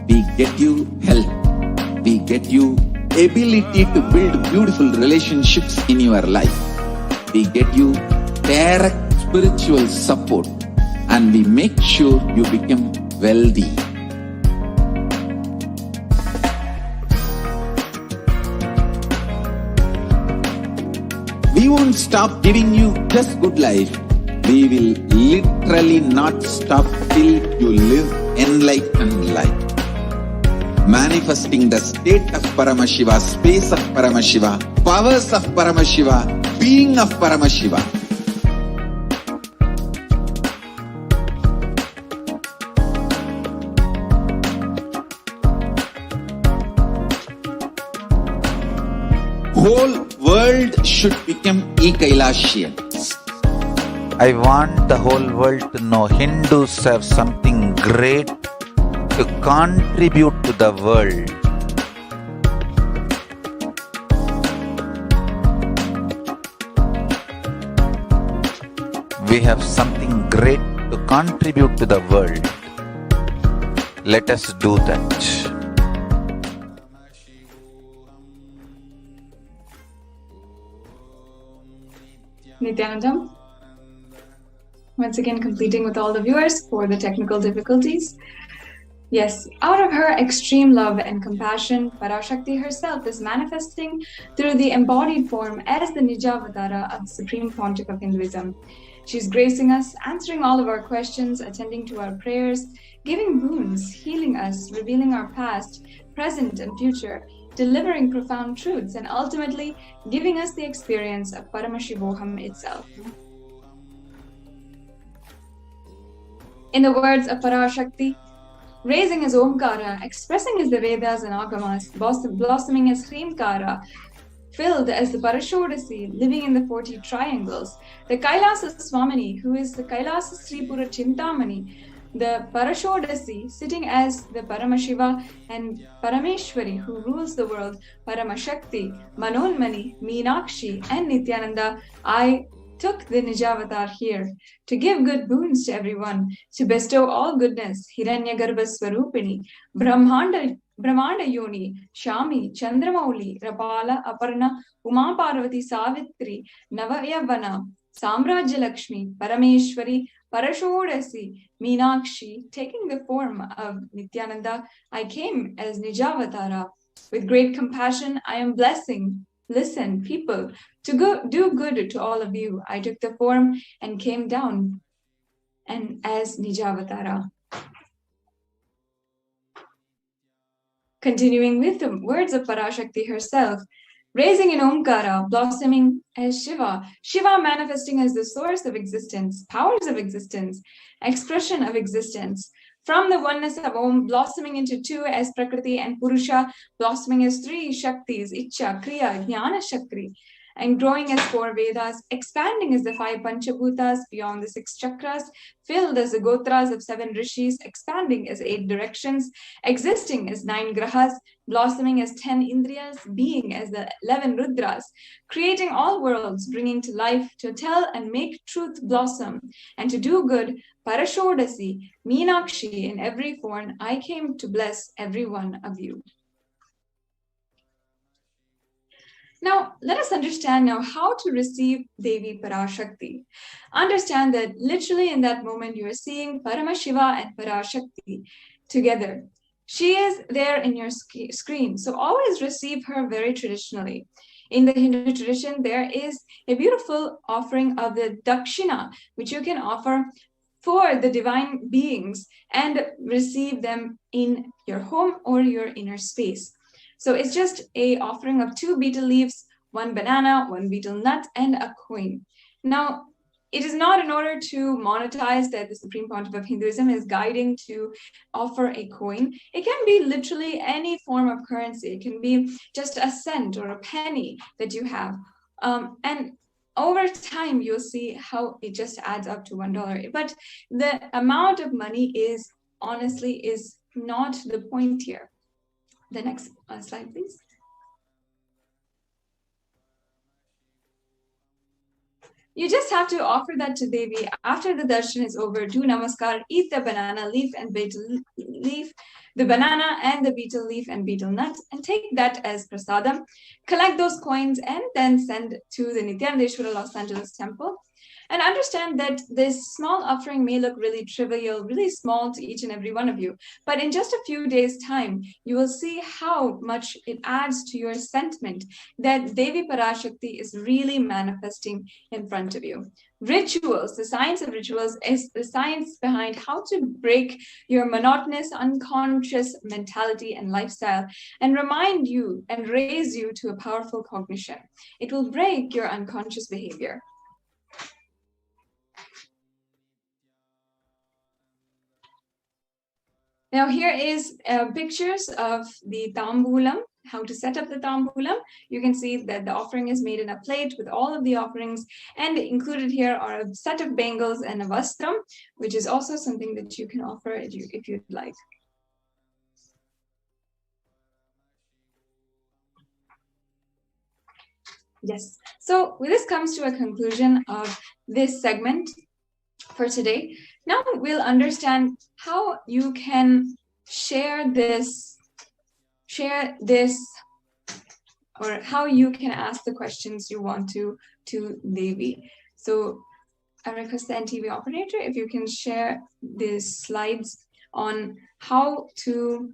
we get you health, we get you ability to build beautiful relationships in your life, we get you direct spiritual support, and we make sure you become wealthy. We won't stop giving you just good life. We will literally not stop till you live enlightened life. Manifesting the state of Paramashiva, space of Paramashiva, powers of Paramashiva, being of Paramashiva. Whole world should become Kailasians. I want the whole world to know Hindus have something great to contribute to the world. We have something great to contribute to the world. Let us do that. Nithyanandam, once again completing with all the viewers for the technical difficulties. Yes, out of her extreme love and compassion, Parashakti herself is manifesting through the embodied form as the Nijavatara of the Supreme Pontiff of Hinduism. She's gracing us, answering all of our questions, attending to our prayers, giving boons, healing us, revealing our past, present and future, delivering profound truths, and ultimately giving us the experience of Paramashivoham itself. In the words of Parashakti, raising as Omkara, expressing as the Vedas and Agamas, blossoming as Hrimkara, filled as the Parashodasi, living in the 40 triangles, the Kailasa Swamini, who is the Kailasa Sripura Chintamani, the Parashodasi, sitting as the Paramashiva, and Parameshwari, who rules the world, Paramashakti, Manonmani, Meenakshi, and Nithyananda, I took the Nijavatar here to give good boons to everyone, to bestow all goodness, Hiranyagarbha Swarupini, Brahmanda Yoni, Shami, Chandramauli, Rapala, Aparna, Uma Parvati, Savitri, Navayavana, Samrajya Lakshmi, Parameshwari, Parashodasi, Meenakshi, taking the form of Nithyananda, I came as Nijavatara. With great compassion, I am blessing. Listen, people, to do good to all of you. I took the form and came down and as Nijavatara. Continuing with the words of Parashakti herself, raising in Omkara, blossoming as Shiva, Shiva manifesting as the source of existence, powers of existence, expression of existence. From the oneness of Om, blossoming into two as Prakriti and Purusha, blossoming as three Shaktis, Icha, Kriya, Jnana Shakti, and growing as 4 Vedas, expanding as the 5 Panchabhutas beyond the 6 chakras, filled as the Gotras of 7 Rishis, expanding as 8 directions, existing as 9 Grahas, blossoming as 10 Indriyas, being as the 11 Rudras, creating all worlds, bringing to life, to tell and make truth blossom, and to do good, Parashodasi, Meenakshi, in every form, I came to bless every one of you. Now, let us understand now how to receive Devi Parashakti. Understand that literally in that moment, you are seeing Paramashiva and Parashakti together. She is there in your screen. So always receive her very traditionally. In the Hindu tradition, there is a beautiful offering of the Dakshina, which you can offer for the divine beings and receive them in your home or your inner space. So it's just a offering of 2 betel leaves, 1 banana, 1 betel nut, and a coin. Now, it is not in order to monetize that the Supreme Pontiff of Hinduism is guiding to offer a coin. It can be literally any form of currency. It can be just a cent or a penny that you have. And over time, you'll see how it just adds up to $1. But the amount of money is honestly not the point here. The next slide, please. You just have to offer that to Devi. After the darshan is over, do namaskar, eat the banana leaf and betel leaf, the banana and the betel leaf and betel nut, and take that as prasadam. Collect those coins and then send to the Nithyanandeshwara Los Angeles temple. And understand that this small offering may look really trivial, really small to each and every one of you. But in just a few days' time, you will see how much it adds to your sentiment that Devi Parashakti is really manifesting in front of you. Rituals, the science of rituals is the science behind how to break your monotonous, unconscious mentality and lifestyle and remind you and raise you to a powerful cognition. It will break your unconscious behavior. Now here is pictures of the tambulam, how to set up the tambulam. You can see that the offering is made in a plate with all of the offerings, and included here are a set of bangles and a vastram, which is also something that you can offer if you'd like. Yes, so this comes to a conclusion of this segment for today. Now we'll understand how you can share this, or how you can ask the questions you want to Devi. So I request the NTV operator if you can share these slides on how to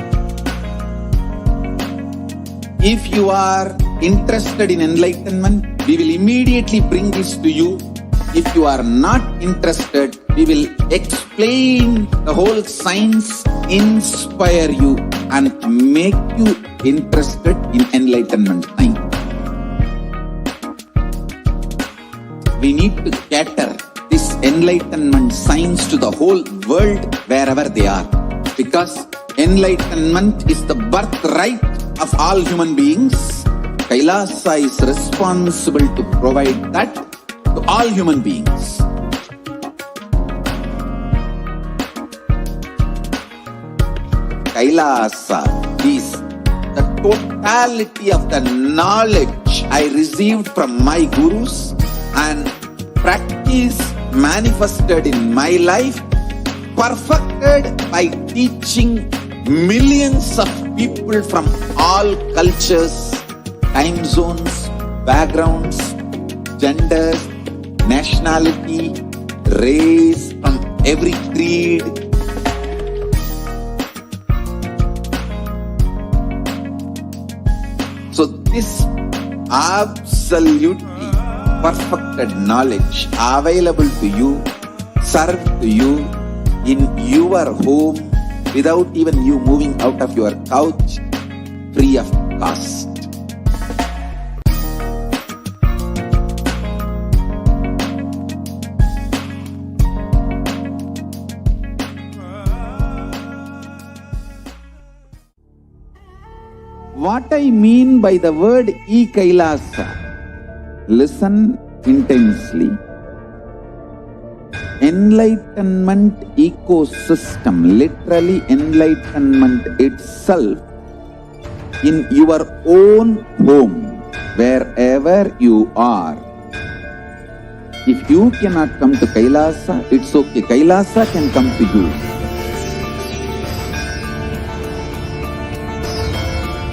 If you are interested in enlightenment, we will immediately bring this to you. If you are not interested, we will explain the whole science, inspire you and make you interested in enlightenment science. We need to cater this enlightenment science to the whole world wherever they are. Because enlightenment is the birthright of all human beings. Kailasa is responsible to provide that to all human beings. Kailasa is the totality of the knowledge I received from my gurus and practice manifested in my life, perfected by teaching millions of people from all cultures, time zones, backgrounds, genders, nationality, race, from every creed. So this absolutely perfected knowledge available to you, served to you in your home without even you moving out of your couch, free of cost. What I mean by the word Kailasa, listen intensely. Enlightenment ecosystem, literally enlightenment itself, in your own home, wherever you are. If you cannot come to Kailasa, it's okay. Kailasa can come to you.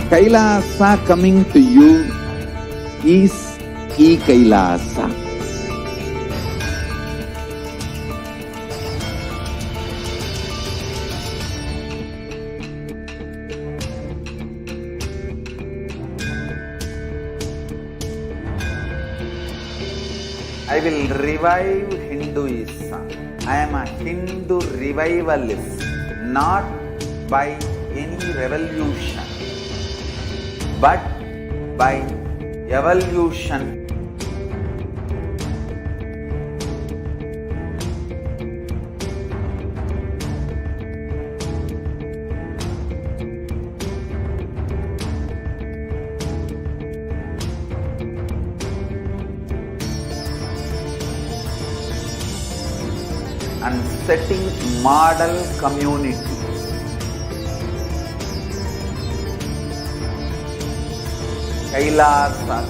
Kailasa coming to you is Kailasa. I will revive Hinduism. I am a Hindu revivalist, not by any revolution, but by evolution. And setting model community. Kailasa,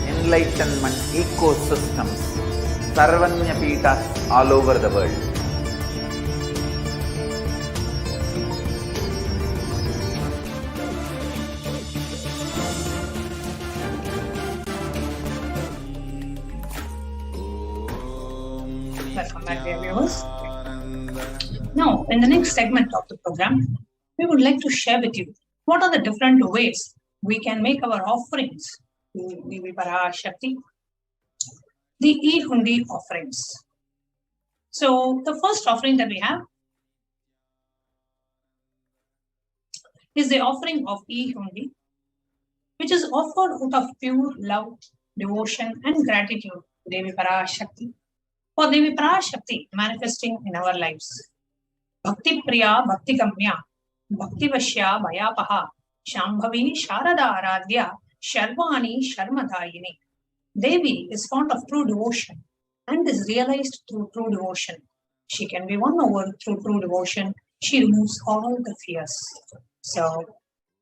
enlightenment ecosystems, Sarvanya Pitas all over the world. Welcome back, dear viewers. Now, in the next segment of the program, we would like to share with you what are the different ways we can make our offerings to Devi Parashakti, the E-Hundi offerings. So, the first offering that we have is the offering of E-Hundi, which is offered out of pure love, devotion, and gratitude to Devi Parashakti. For Devi Parashakti manifesting in our lives. Bhakti Priya, Bhakti Gamya, Bhakti Vashya, Bhayapaha, Shambhavi, Sharada Aradhya, Sharvani, Sharmadayini. Devi is fond of true devotion and is realized through true devotion. She can be won over through true devotion. She removes all the fears. So,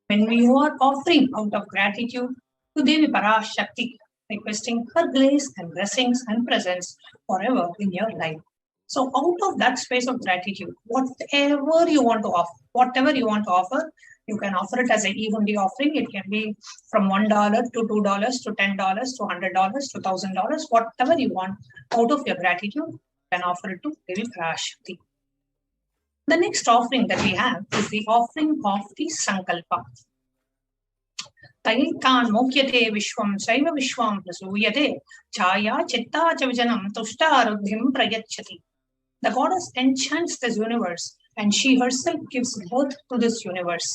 when we are offering out of gratitude to Devi Parashakti, requesting her grace and blessings and presence forever in your life. So out of that space of gratitude, whatever you want to offer, you can offer it as an E-Hundi offering. It can be from $1 to $2 to $10 to $100 to $1,000, whatever you want out of your gratitude, you can offer it to Devi Parashakti. The next offering that we have is the offering of the Sankalpa. Taitan mokyate vishwam saiva vishwam prasuyate chaya chitta chavijanam tushta arudhim prayachati. The goddess enchants this universe and she herself gives birth to this universe.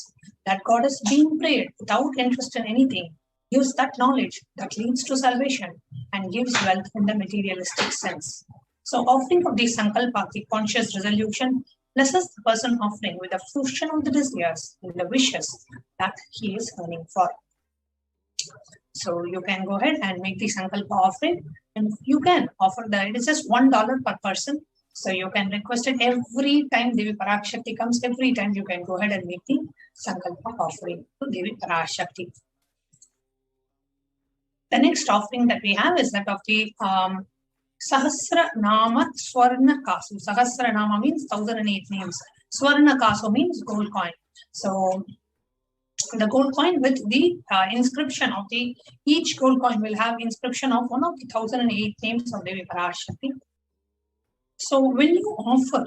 That goddess, being prayed without interest in anything, gives that knowledge that leads to salvation and gives wealth in the materialistic sense. So offering of the sankalpa, the conscious resolution, blesses the person offering with the fruition of the desires and the wishes that he is earning for. So you can go ahead and make the sankalpa offering, and you can offer it is just $1 per person. So you can request it every time Devi Parashakti comes. Every time you can go ahead and make the sankalpa offering to Devi Parashakti. The next offering that we have is that of the Sahasra Nama Swarna Kasu. Sahasra Nama means 1008 names. Swarna Kasu means gold coin. So the gold coin with the inscription of each gold coin will have inscription of one of the 1008 names of Devi Parashakti. So when you offer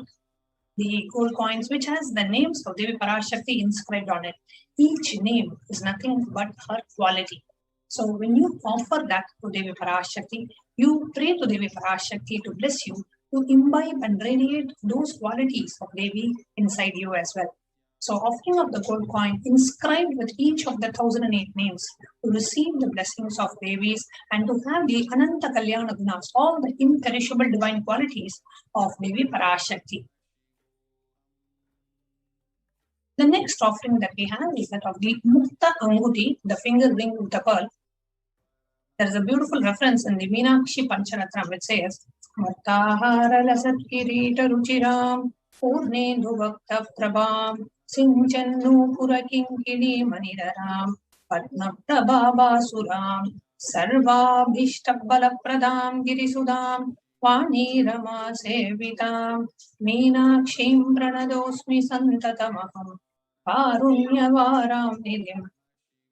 the gold coins which has the names of Devi Parashakti inscribed on it, each name is nothing but her quality. So when you offer that to Devi Parashakti, you pray to Devi Parashakti to bless you, to imbibe and radiate those qualities of Devi inside you as well. So offering of the gold coin inscribed with each of the 1008 names to receive the blessings of Devis and to have the Ananta Kalyana Gunas, all the imperishable divine qualities of Devi Parashakti. The next offering that we have is that of the Mukta Anguti, the finger ring with the pearl. There is a beautiful reference in the Meenakshi Pancharatnam which says, Murtahara Lasat Kirita Ruchiram Purnendu Bhakta Prabham Sinchannu Puraking Kili Manidaram Padma Prabhava Suram Sarva Bhishtabala Pradam Girisudam Vani Rama Sevitam Meenakshim Pranadosmi Santatamaham Karunyavaram Nidim.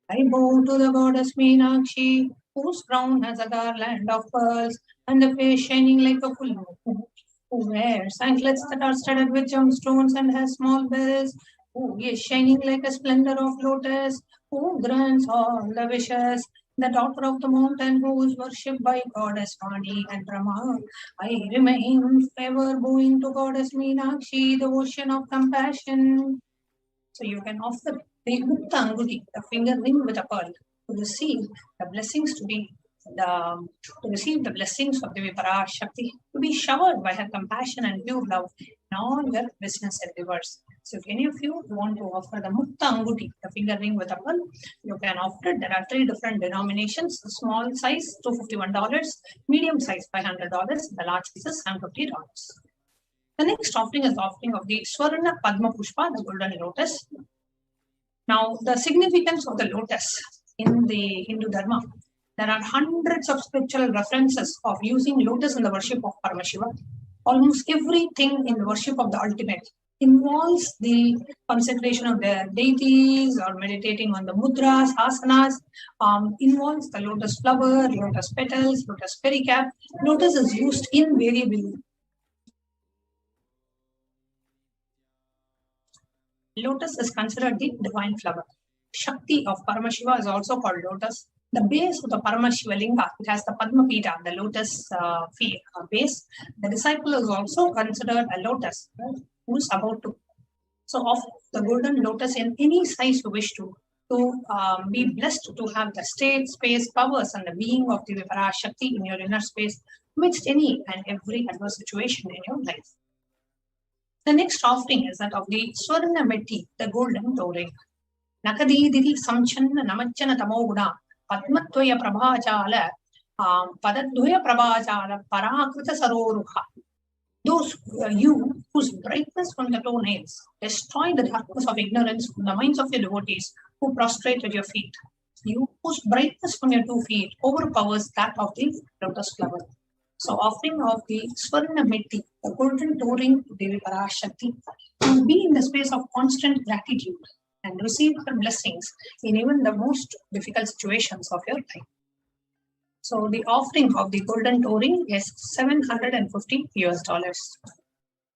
I bow to the goddess Meenakshi, whose crown has a garland of pearls and the face shining like a full moon, who wears anklets that are studded with gemstones and has small bells, who is shining like a splendor of lotus, who grants all the wishes, the daughter of the mountain, who is worshipped by goddess Vani and Brahma. I remain ever bowing to goddess Meenakshi, the ocean of compassion. So you can offer the Mukta Anguti, the finger ring with a pearl, to receive the blessings to receive the blessings of Devi Parashakti, to be showered by her compassion and pure love in all your business endeavors. So if any of you want to offer the Mukta Anguti, the finger ring with a pearl, you can offer it. There are 3 different denominations: the small size $251, medium size $500, the large size is $750. The next offering is the offering of the Swarna Padma Pushpa, the golden lotus. Now, the significance of the lotus in the Hindu Dharma, there are hundreds of scriptural references of using lotus in the worship of Paramashiva. Almost everything in the worship of the ultimate involves the consecration of the deities or meditating on the mudras, asanas, involves the lotus flower, lotus petals, lotus pericap. Lotus is used invariably. Lotus is considered the divine flower. Shakti of Paramashiva is also called lotus. The base of the Paramashiva Linga, it has the Padma Pita, the lotus base. The disciple is also considered a lotus, who is about to. So offer the golden lotus in any size you wish to be blessed to have the state, space, powers, and the being of Devi Parashakti in your inner space amidst any and every adverse situation in your life. The next offering is that of the Swarna Metti, the golden toe ring. Nakadidiri Samchanna Namachana Tamoguna Padmatwaya Prabhachala Padadvaya Prabhachala Parakrita Saroruha. Those you whose brightness from the toenails destroy the darkness of ignorance from the minds of your devotees who prostrate at your feet. You whose brightness from your 2 feet overpowers that of the lotus flower. So offering of the Swarna Metti, the golden toe ring to Devi Parashakti, to be in the space of constant gratitude and receive her blessings in even the most difficult situations of your life. So the offering of the golden toe ring is $750.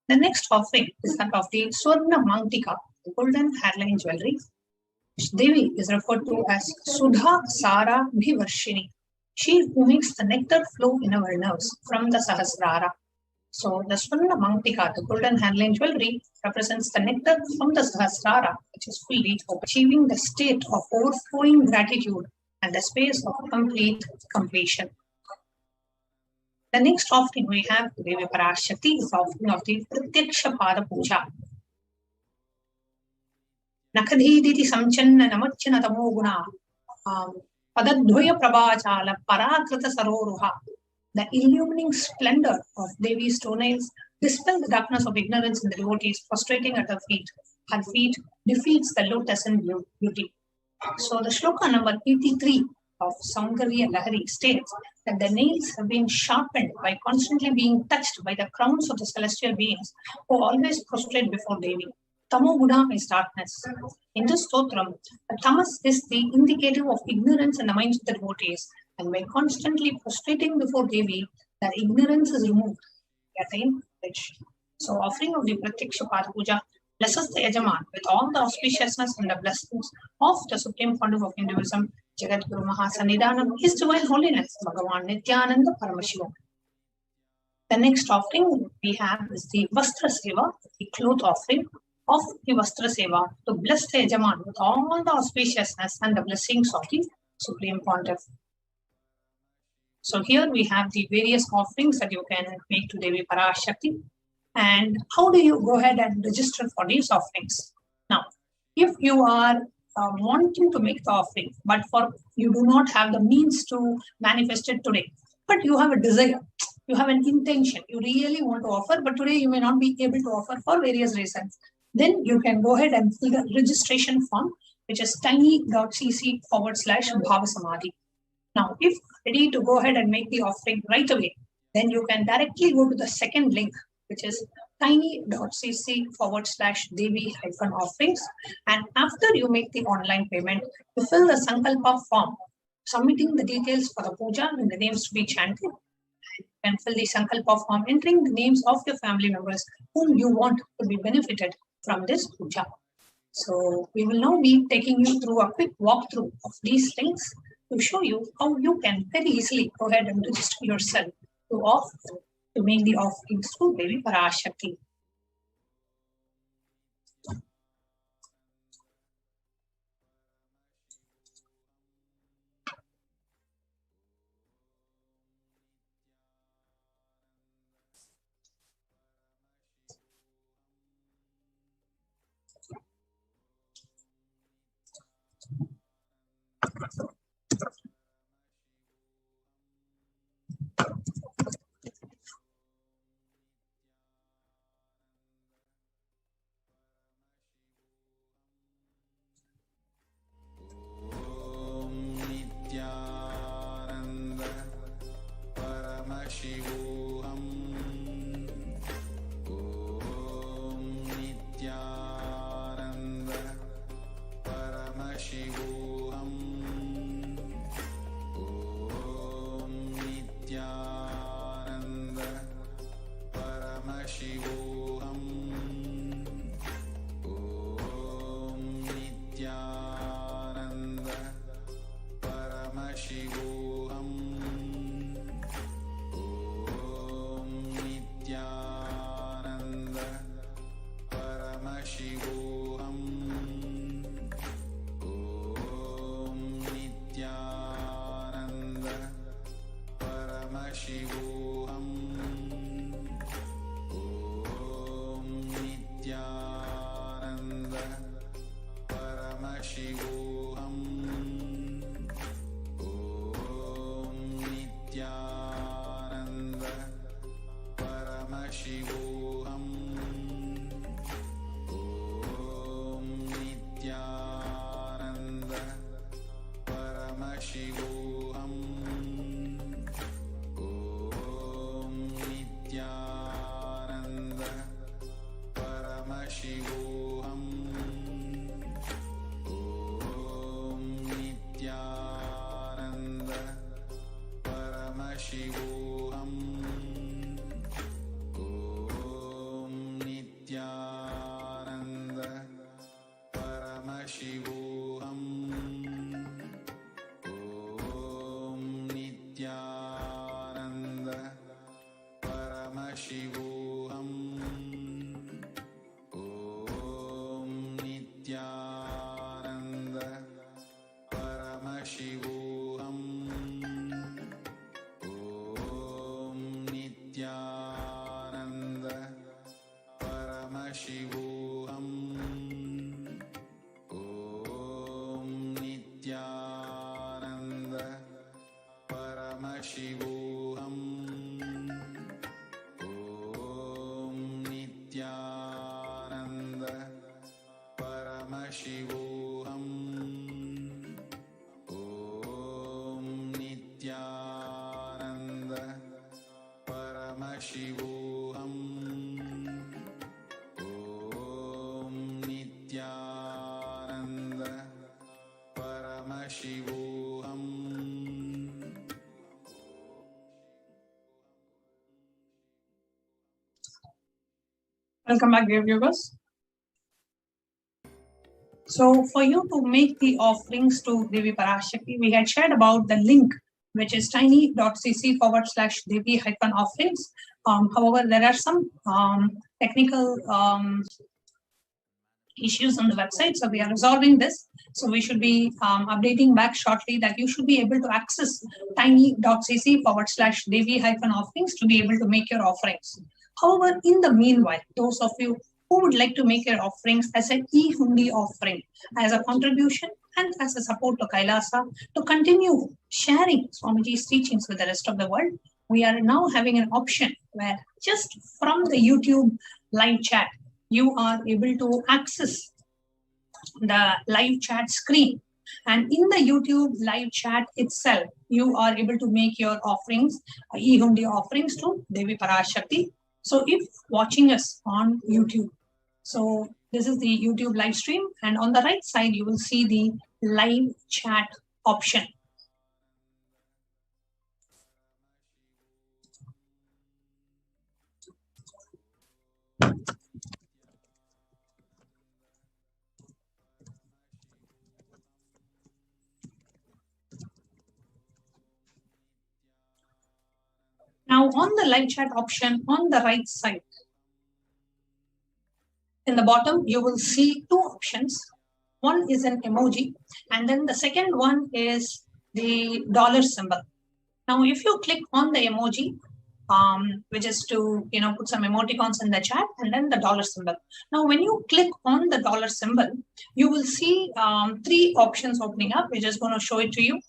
The next offering is that of the Swarna Mangtika, the golden hairline jewelry. Devi is referred to as Sudha Sara Bhivarshini, she who makes the nectar flow in our nerves from the Sahasrara. So the Swarna Mangtika, the golden handling jewelry, represents the nectar from the Sahasrara, which is fully achieving the state of overflowing gratitude and the space of complete completion. The next offering we have Devi Parashakti is offering of the Pratyaksha Pada Puja. Nakadhiditi Samchanna Namachana Tamoguna Padadhoya Prabhachala Parakrita Saroruha. The illumining splendor of Devi's toenails dispel the darkness of ignorance in the devotees prostrating at her feet. Her feet defeats the lotus in beauty. So the shloka number 83 of Saundarya Lahari states that the nails have been sharpened by constantly being touched by the crowns of the celestial beings who always prostrate before Devi. Tamoguna is darkness. In this stotram, the tamas is the indicative of ignorance in the minds of the devotees, and by constantly prostrating before Devi, their ignorance is removed. They attain rich. So offering of the Pratyaksha Pada Puja blesses the Yajaman with all the auspiciousness and the blessings of the Supreme Pontiff of Hinduism, Jagat Guru Mahasannidhanam, His Divine Holiness, Bhagavan Nithyananda Paramashivam. The next offering we have is the Vastra Seva, the cloth offering of the Vastra Seva to bless the Yajaman with all the auspiciousness and the blessings of the Supreme Pontiff. So here we have the various offerings that you can make to Devi Parashakti. And how do you go ahead and register for these offerings? Now, if you are wanting to make the offering, but you do not have the means to manifest it today, but you have a desire, you have an intention, you really want to offer, but today you may not be able to offer for various reasons, then you can go ahead and fill the registration form, which is tiny.cc/BHAVASAMADHI. Now, if ready to go ahead and make the offering right away, then you can directly go to the second link, which is tiny.cc/Devi-offerings. And after you make the online payment, you fill the Sankalpa form, submitting the details for the puja and the names to be chanted. You can fill the Sankalpa form, entering the names of your family members whom you want to be benefited from this puja. So we will now be taking you through a quick walkthrough of these links to show you how you can very easily go ahead and register yourself to make the offerings to Devi Parashakti. Nithyananda Paramashivoham. Om Nithyananda Paramashivoham. Om Nithyananda Paramashivoham. Om Nithyananda Paramashivoham. Om Nithyananda Paramashivoham. Om Nithyananda Paramashivoham. Om Nithyananda Paramashivoham. Om Nithyananda Paramashivoham. Om Nithyananda Paramashivoham. Om Nithyananda Paramashivoham. Om Nithyananda Paramashivoham. Om Nithyananda Paramashivoham. Paramashivoham. Om Nithyananda Paramashivoham. Om Nithyananda Paramashivoham. Om Nithyananda Paramashivoham. Om Nithyananda Paramashivoham. Welcome back, dear viewers. So for you to make the offerings to Devi Parashakti, we had shared about the link, which is tiny.cc/Devi-offerings. However, there are some technical issues on the website, so we are resolving this. So we should be updating back shortly that you should be able to access tiny.cc/Devi-offerings to be able to make your offerings. However, in the meanwhile, those of you who would like to make your offerings as an e-hundi offering, as a contribution and as a support to Kailasa, to continue sharing Swamiji's teachings with the rest of the world, we are now having an option where just from the YouTube live chat, you are able to access the live chat screen. And in the YouTube live chat itself, you are able to make your offerings, e-hundi offerings to Devi Parashakti. So if watching us on YouTube, so this is the YouTube live stream, and on the right side, you will see the live chat option. Now on the live chat option on the right side, in the bottom, you will see two options. One is an emoji, and then the second one is the dollar symbol. Now, if you click on the emoji, which is to put some emoticons in the chat, and then the dollar symbol. Now, when you click on the dollar symbol, you will see three options opening up. We're just going to show it to you.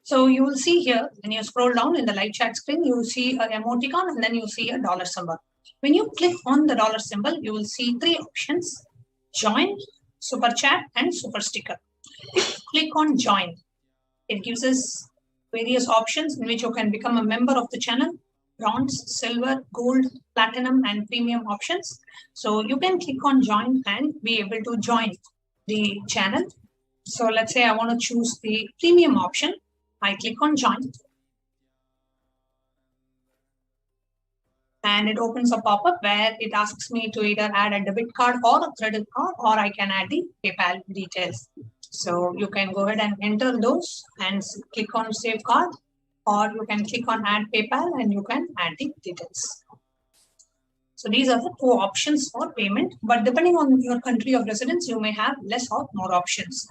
So you will see here, when you scroll down in the live chat screen, you will see an emoticon and then you see a dollar symbol. When you click on the dollar symbol, you will see three options: join, super chat, and super sticker. If you click on join, it gives us various options in which you can become a member of the channel: bronze, silver, gold, platinum, and premium options. So you can click on join and be able to join the channel. So let's say I want to choose the premium option. I click on join, and it opens a pop-up where it asks me to either add a debit card or a credit card, or I can add the PayPal details. So you can go ahead and enter those and click on save card, or you can click on add PayPal and you can add the details. So these are the two options for payment, but depending on your country of residence, you may have less or more options.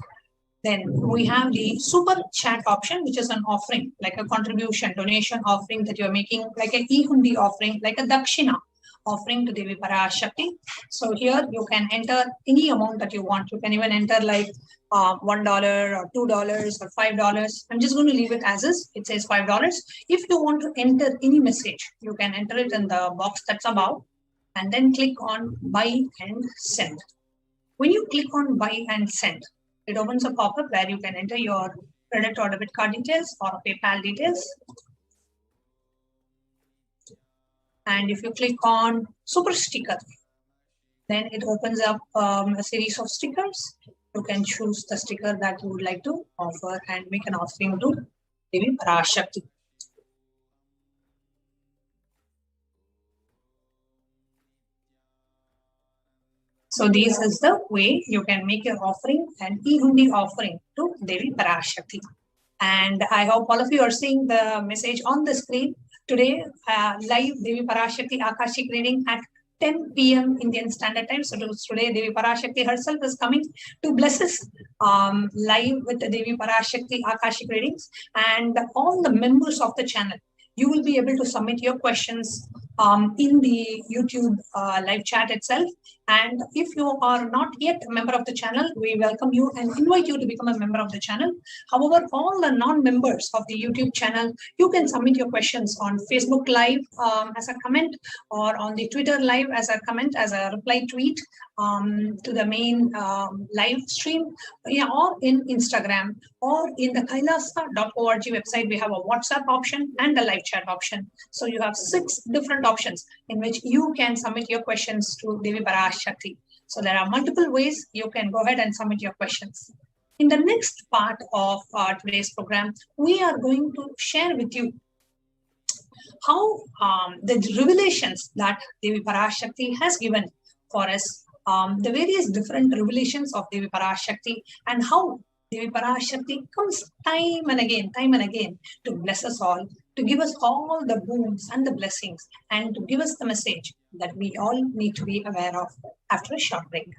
Then we have the super chat option, which is an offering, like a contribution, donation offering that you're making, like an e-hundi offering, like a dakshina, offering to Devi Parashakti. So here you can enter any amount that you want. You can even enter like $1 or $2 or $5. I'm just going to leave it as is. It says $5. If you want to enter any message, you can enter it in the box that's above and then click on buy and send. When you click on buy and send, it opens a pop-up where you can enter your credit or debit card details or PayPal details. And if you click on super sticker, then it opens up a series of stickers. You can choose the sticker that you would like to offer and make an offering to Devi Parashakti. So this is the way you can make your offering and e-hundi offering to Devi Parashakti. And I hope all of you are seeing the message on the screen. Today, live Devi Parashakti Akashic reading at 10 p.m. Indian Standard Time. So today, Devi Parashakti herself is coming to bless us live with the Devi Parashakti Akashic readings. And all the members of the channel, you will be able to submit your questions in the YouTube live chat itself. And if you are not yet a member of the channel, we welcome you and invite you to become a member of the channel. However, all the non-members of the YouTube channel, you can submit your questions on Facebook Live as a comment, or on the Twitter Live as a comment, as a reply tweet to the main live stream, or in Instagram, or in the kailasa.org website. We have a WhatsApp option and a live chat option. So you have 6 different options in which you can submit your questions to Devi Parashakti. So there are multiple ways you can go ahead and submit your questions. In the next part of today's program, we are going to share with you how the revelations that Devi Parashakti has given for us, the various different revelations of Devi Parashakti, and how Devi Parashakti comes time and again to bless us all, to give us all the boons and the blessings, and to give us the message that we all need to be aware of after a short break.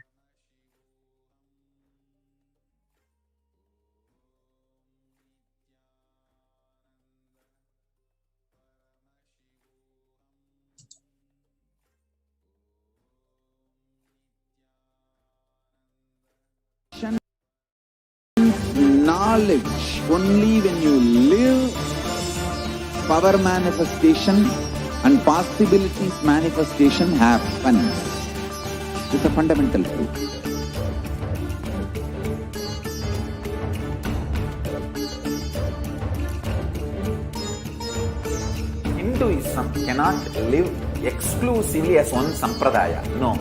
Knowledge, only when you live, power manifestation and possibilities manifestation happens. It's a fundamental truth. Hinduism cannot live exclusively as one sampradaya. No.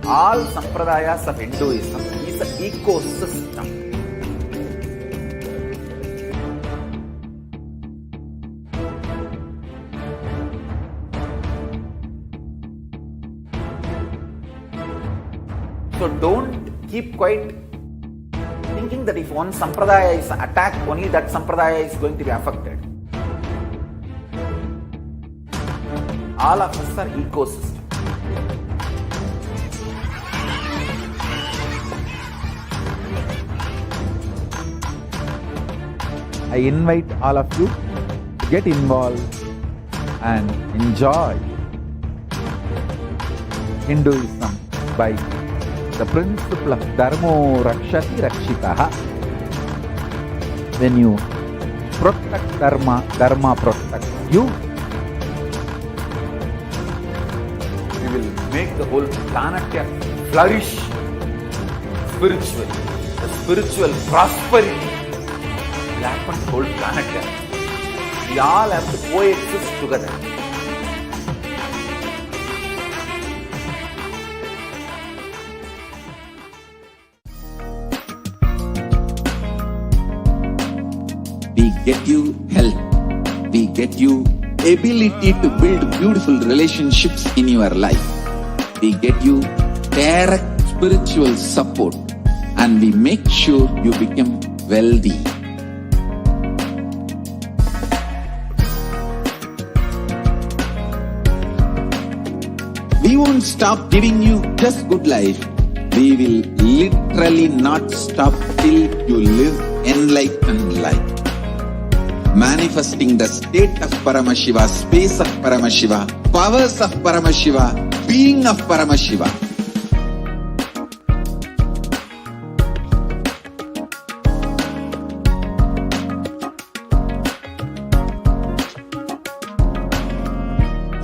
All sampradayas of Hinduism is an ecosystem. So don't keep quiet thinking that if one sampradaya is attacked, only that sampradaya is going to be affected. All of us are ecosystem. I invite all of you to get involved and enjoy Hinduism by the principle of Dharmo Rakshati Rakshitaha. When you protect Dharma, Dharma protects you. We will make the whole planet flourish spiritually. The spiritual prosperity will happen to the whole planet. We all have to coexist together. We get you health. We get you ability to build beautiful relationships in your life. We get you direct spiritual support, and we make sure you become wealthy. We won't stop giving you just good life. We will literally not stop till you live enlightened life. Manifesting the state of Paramashiva, space of Paramashiva, powers of Paramashiva, being of Paramashiva.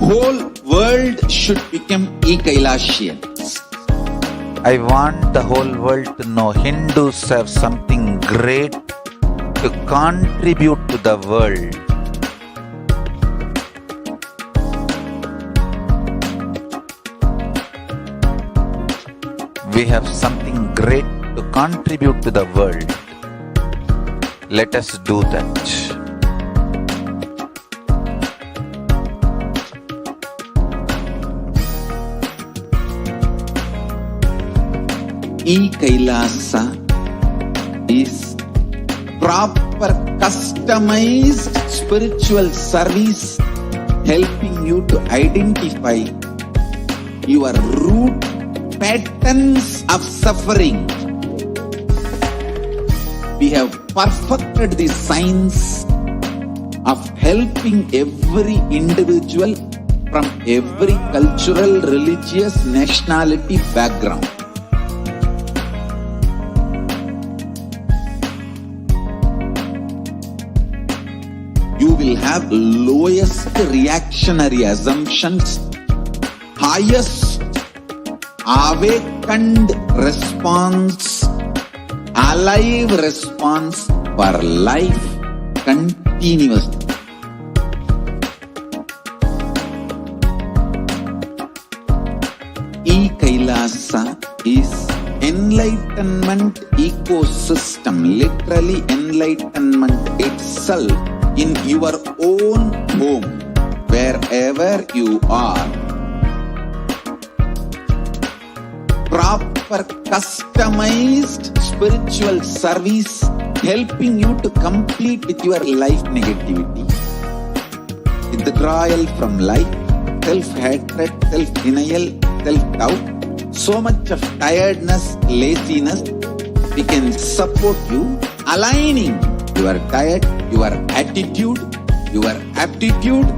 Whole world should become Kailasians. I want the whole world to know Hindus have something great to contribute to the world. We have something great to contribute to the world. Let us do that. Kailasa is proper customized spiritual service helping you to identify your root patterns of suffering. We have perfected the science of helping every individual from every cultural, religious, nationality background. You will have lowest reactionary assumptions, highest awakened response, alive response for life continuously. Kailasa is enlightenment ecosystem, literally enlightenment itself in your own home, wherever you are. Proper customized spiritual service helping you to complete with your life negativity, withdrawal from life, self-hatred, self-denial, self-doubt, so much of tiredness, laziness. We can support you aligning your diet, your attitude, your aptitude,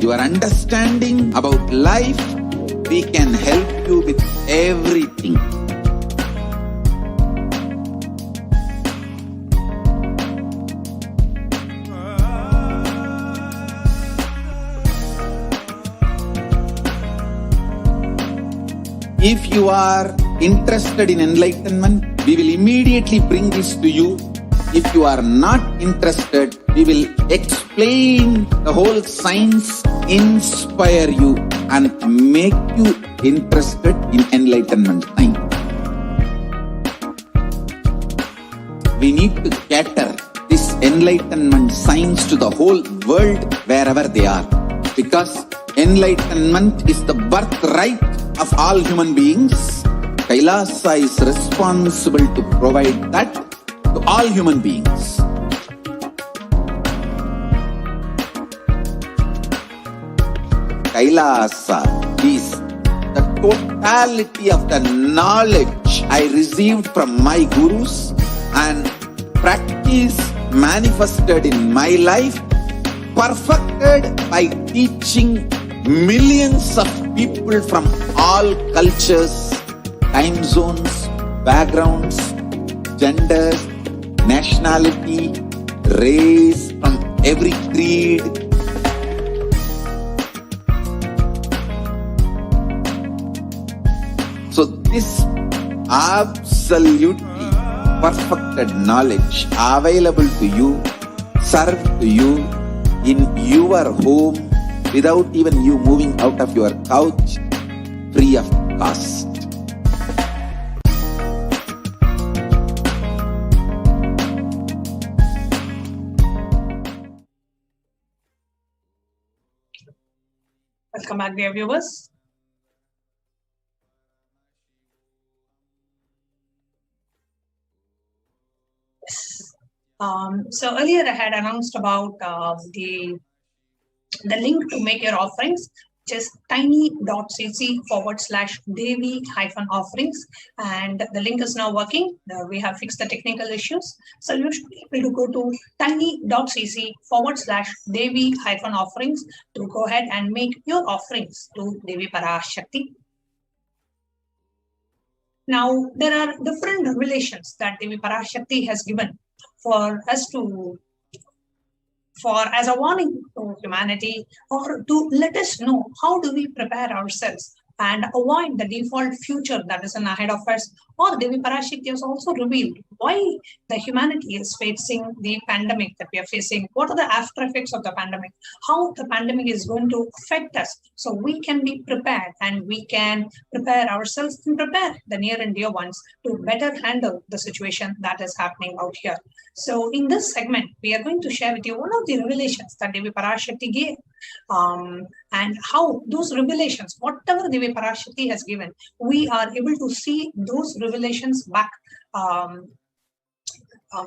your understanding about life. We can help you with everything. If you are interested in enlightenment, we will immediately bring this to you. If you are not interested, we will explain the whole science, inspire you and make you interested in enlightenment time. We need to cater this enlightenment science to the whole world wherever they are, because enlightenment is the birthright of all human beings. Kailasa is responsible to provide that to all human beings. Kailasa is the totality of the knowledge I received from my gurus and practice manifested in my life, perfected by teaching millions of people from all cultures, time zones, backgrounds, genders, nationality, race, from every creed. So this absolutely perfected knowledge available to you, served to you in your home without even you moving out of your couch, free of cost. Welcome back, dear viewers. So earlier I had announced about the link to make your offerings. which is tiny.cc/Devi-offerings. And the link is now working. We have fixed the technical issues. So you should be able to go to tiny.cc/Devi-offerings to go ahead and make your offerings to Devi Parashakti. Now, there are different revelations that Devi Parashakti has given for us to, as a warning to humanity, or to let us know how do we prepare ourselves and avoid the default future that is ahead of us. Or Devi Parashakti has also revealed why the humanity is facing the pandemic that we are facing. What are the after effects of the pandemic? How the pandemic is going to affect us, so we can be prepared and we can prepare ourselves and prepare the near and dear ones to better handle the situation that is happening out here. So in this segment, we are going to share with you one of the revelations that Devi Parashakti gave, and how those revelations, whatever Devi Parashakti has given, we are able to see those revelations back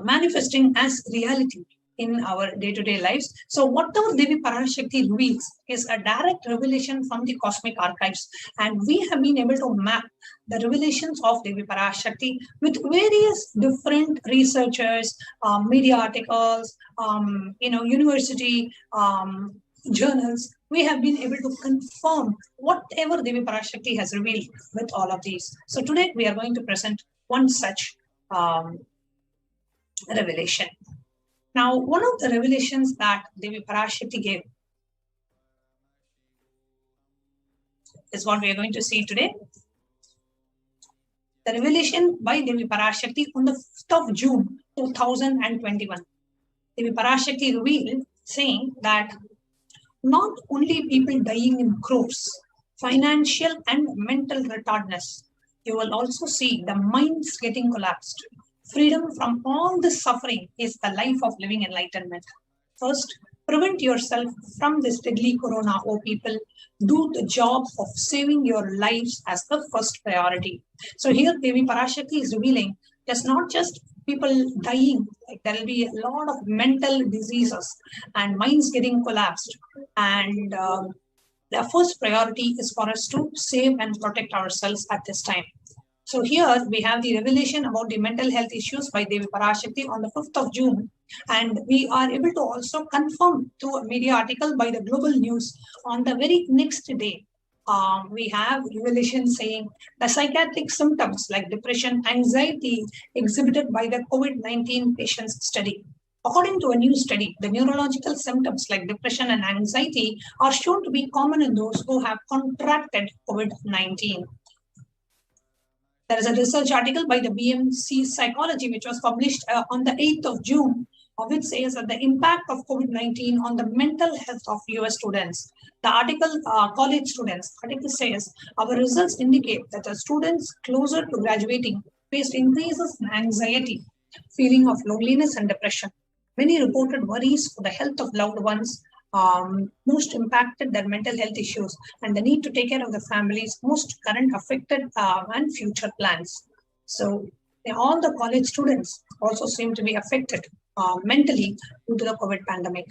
manifesting as reality in our day-to-day lives. So whatever Devi Parashakti reveals is a direct revelation from the cosmic archives, and we have been able to map the revelations of Devi Parashakti with various different researchers, media articles, university journals. We have been able to confirm whatever Devi Parashakti has revealed with all of these. So today we are going to present one such revelation. Now, one of the revelations that Devi Parashakti gave is what we are going to see today. The revelation by Devi Parashakti on the 5th of June 2021. Devi Parashakti revealed, saying that not only people dying in crores, financial and mental retardness, you will also see the minds getting collapsed. Freedom from all this suffering is the life of living enlightenment. First, prevent yourself from this deadly corona, O people. Do the job of saving your lives as the first priority. So here Devi Parashakti is revealing there's not just people dying, like there will be a lot of mental diseases and minds getting collapsed. And the first priority is for us to save and protect ourselves at this time. So here we have the revelation about the mental health issues by Devi Parashakti on the 5th of June. And we are able to also confirm through a media article by the Global News on the very next day. We have revelation saying the psychiatric symptoms like depression, anxiety exhibited by the COVID-19 patients study. According to a new study, the neurological symptoms like depression and anxiety are shown to be common in those who have contracted COVID-19. There is a research article by the BMC Psychology, which was published on the 8th of June, which says that the impact of COVID-19 on the mental health of US students. The article, college students, article says, our results indicate that the students closer to graduating faced increases in anxiety, feeling of loneliness and depression. Many reported worries for the health of loved ones, most impacted their mental health issues and the need to take care of the families, most current affected and future plans. So all the college students also seem to be affected mentally due to the COVID pandemic.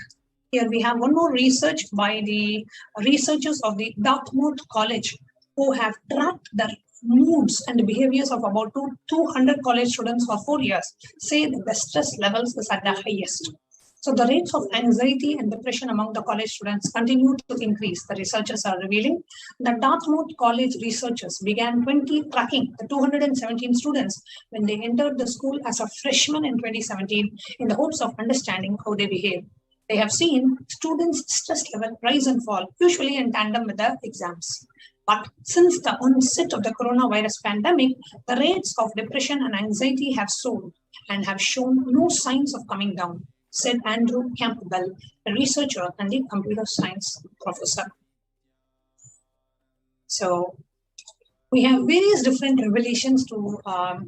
Here we have one more research by the researchers of the Dartmouth College, who have tracked the moods and behaviors of about 200 college students for 4 years, say that the stress levels is at the highest. So the rates of anxiety and depression among the college students continue to increase. The researchers are revealing that Dartmouth College researchers began tracking the 217 students when they entered the school as a freshman in 2017 in the hopes of understanding how they behave. They have seen students' stress level rise and fall, usually in tandem with the exams. But since the onset of the coronavirus pandemic, the rates of depression and anxiety have soared and have shown no signs of coming down, said Andrew Campbell, a researcher and the computer science professor. So we have various different revelations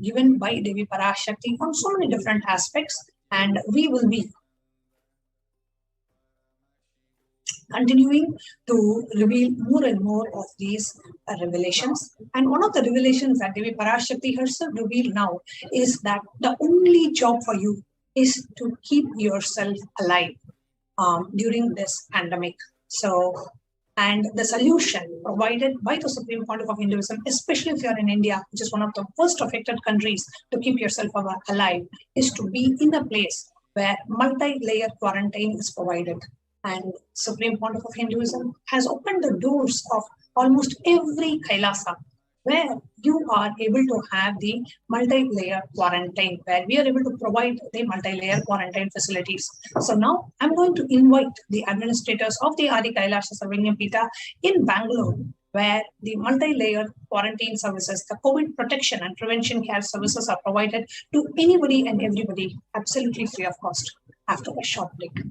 given by Devi Parashakti on so many different aspects, and we will be continuing to reveal more and more of these revelations. And one of the revelations that Devi Parashakti herself revealed now is that the only job for you is to keep yourself alive during this pandemic. So And the solution provided by the Supreme Pontiff of Hinduism, especially if you are in India, which is one of the worst affected countries to keep yourself alive, is to be in a place where multi-layer quarantine is provided. And Supreme Pontiff of Hinduism has opened the doors of almost every Kailasa, where you are able to have the multi-layer quarantine, where we are able to provide the multi-layer quarantine facilities. So now I'm going to invite the administrators of the Adi Kailasa Sarvanya Pita in Bangalore, where the multi-layer quarantine services, the COVID protection and prevention care services are provided to anybody and everybody, absolutely free of cost, after a short break.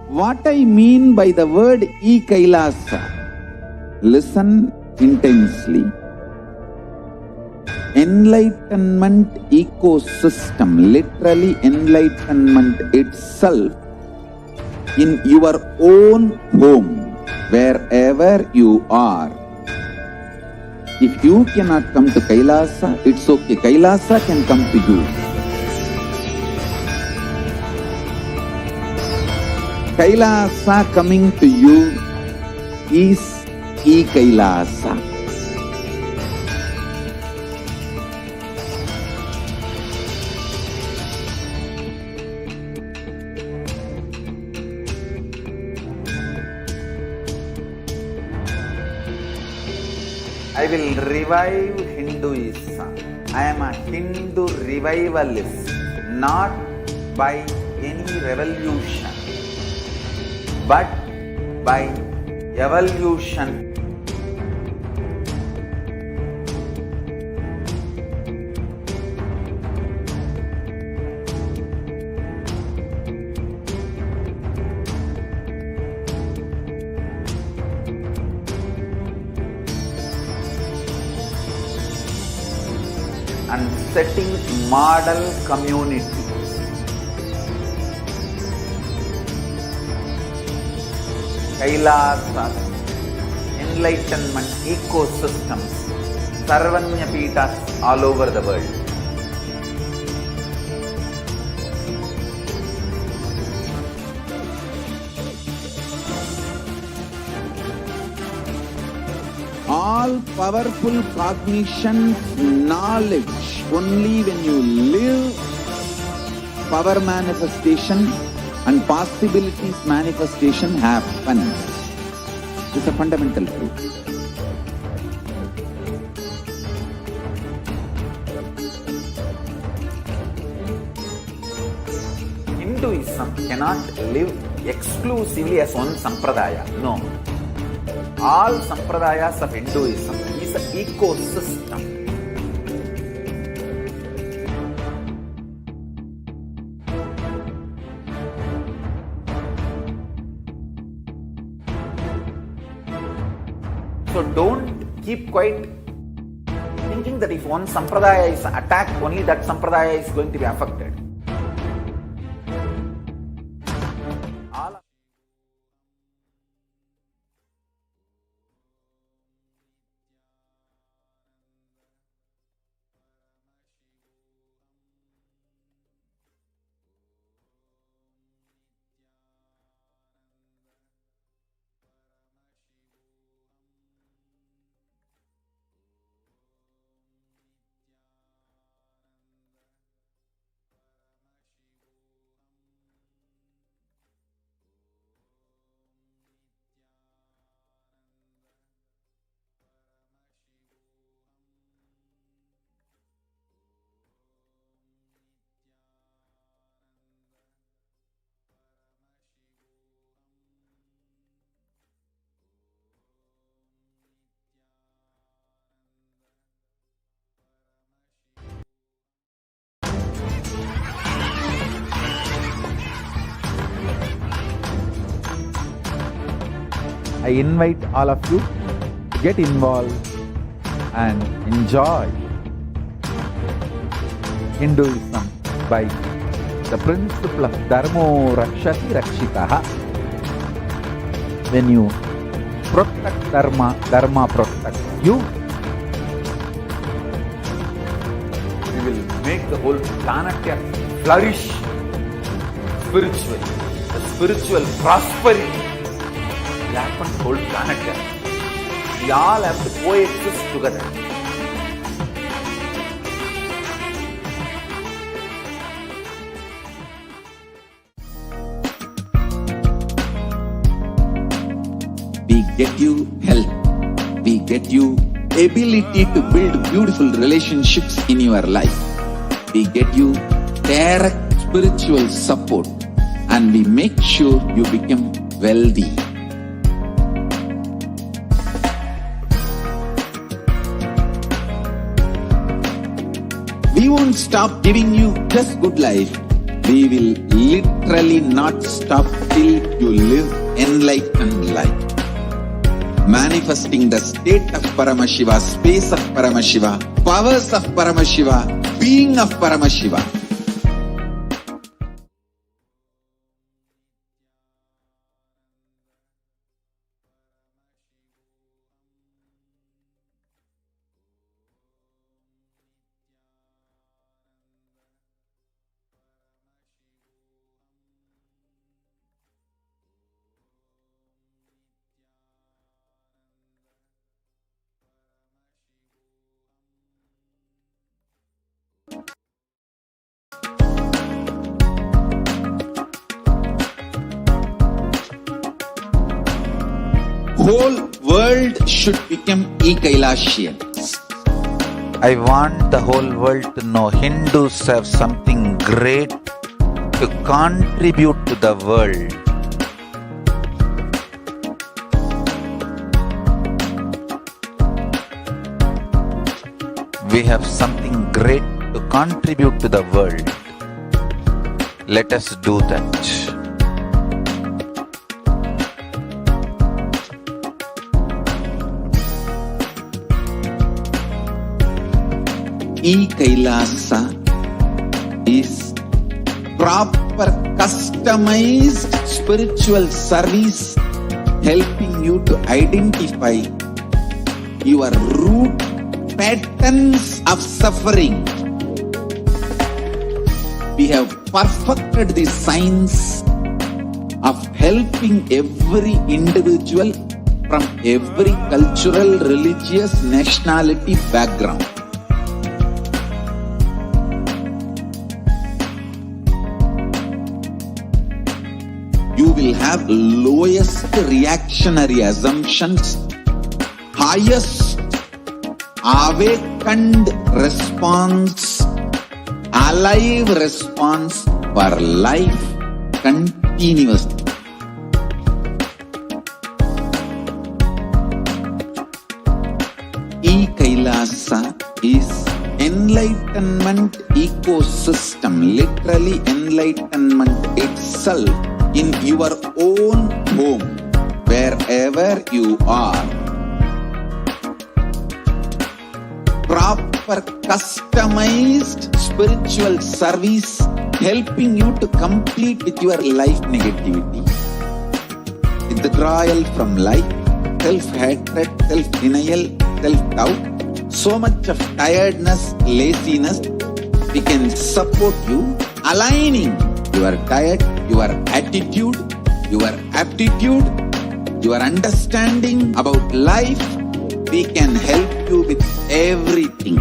What I mean by the word Kailasa, listen intensely. Enlightenment ecosystem, literally enlightenment itself, in your own home, wherever you are. If you cannot come to Kailasa, it's okay. Kailasa can come to you. Kailasa coming to you is Kailasa. I will revive Hinduism. I am a Hindu revivalist, not by any revolution, but by evolution. And setting model community. Kailasa, enlightenment ecosystems, Sarvanya Pitas all over the world. All powerful cognition, knowledge, only when you live, power manifestation and possibilities manifestation happens. It's a fundamental truth. Hinduism cannot live exclusively as one sampradaya. No. All sampradayas of Hinduism is an ecosystem. So don't keep quiet thinking that if one sampradaya is attacked, only that sampradaya is going to be affected. I invite all of you to get involved and enjoy Hinduism by the principle of Dharmo Rakshati Rakshitaha. When you protect Dharma, Dharma protects you. We will make the whole planet flourish spiritually. The spiritual prosperity will happen the whole planet. We all have to coexist together. We get you health. We get you ability to build beautiful relationships in your life. We get you direct spiritual support, and we make sure you become wealthy. We won't stop giving you just good life. We will literally not stop till you live enlightened life. Manifesting the state of Paramashiva, space of Paramashiva, powers of Paramashiva, being of Paramashiva. Whole world should become Kailasians. I want the whole world to know Hindus have something great to contribute to the world. We have something great to contribute to the world. Let us do that. Kailasa is proper customized spiritual service, helping you to identify your root patterns of suffering. We have perfected the science of helping every individual from every cultural, religious, nationality background. You will have lowest reactionary assumptions, highest awakened response, alive response for life continuously. enlightenment ecosystem, literally enlightenment itself in your own home, wherever you are. Proper customized spiritual service helping you to complete with your life negativity, withdrawal from life, self-hatred, self-denial, self-doubt, so much of tiredness, laziness. We can support you, aligning your diet, your attitude, your aptitude, your understanding about life. We can help you with everything.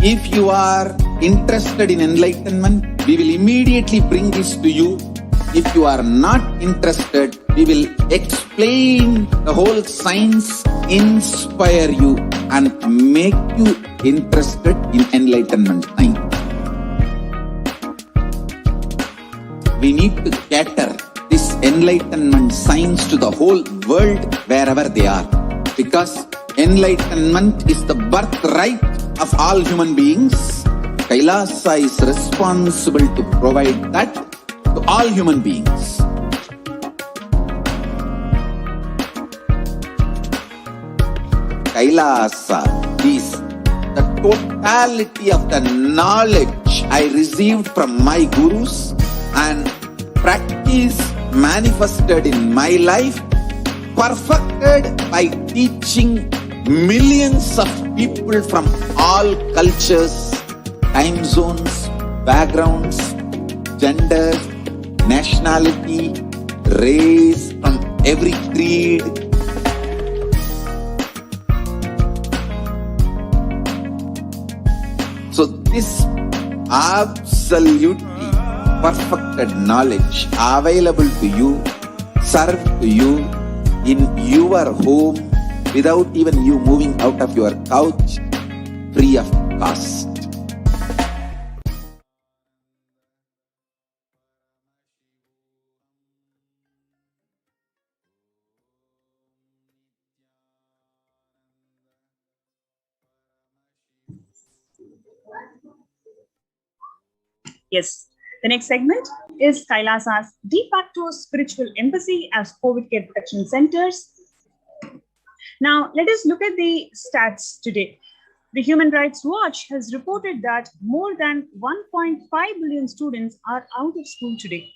If you are interested in enlightenment, we will immediately bring this to you. If you are not interested, we will explain the whole science, inspire you and make you interested in enlightenment science. We need to cater this enlightenment science to the whole world wherever they are, because enlightenment is the birthright of all human beings. Kailasa is responsible to provide that to all human beings. Kailasa is the totality of the knowledge I received from my gurus and practice manifested in my life, perfected by teaching millions of people from all cultures, time zones, backgrounds, gender, nationality, race, from every creed. So this absolutely perfected knowledge available to you, served to you in your home, without even you moving out of your couch, free of cost. Yes. The next segment is Kailasa's de facto spiritual embassy as COVID care protection centers. Now, let us look at the stats today. The Human Rights Watch has reported that more than 1.5 billion students are out of school today.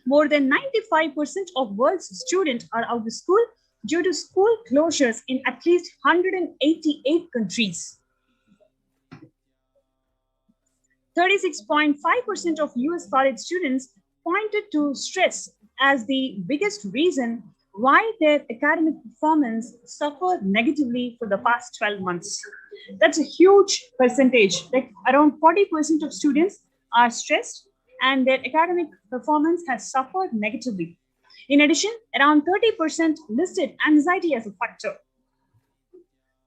More than 95% of world's students are out of school due to school closures in at least 188 countries. 36.5% of US college students pointed to stress as the biggest reason why their academic performance suffered negatively for the past 12 months. That's a huge percentage. Like around 40% of students are stressed and their academic performance has suffered negatively. In addition, around 30% listed anxiety as a factor.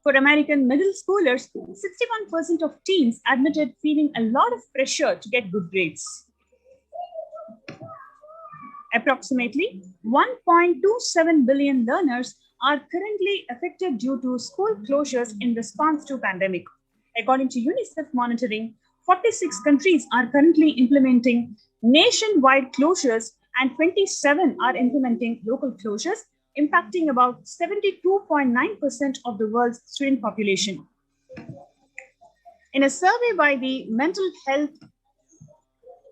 For American middle schoolers, 61% of teens admitted feeling a lot of pressure to get good grades. Approximately 1.27 billion learners are currently affected due to school closures in response to pandemic. According to UNICEF monitoring, 46 countries are currently implementing nationwide closures and 27 are implementing local closures, impacting about 72.9% of the world's student population. In a survey by the mental health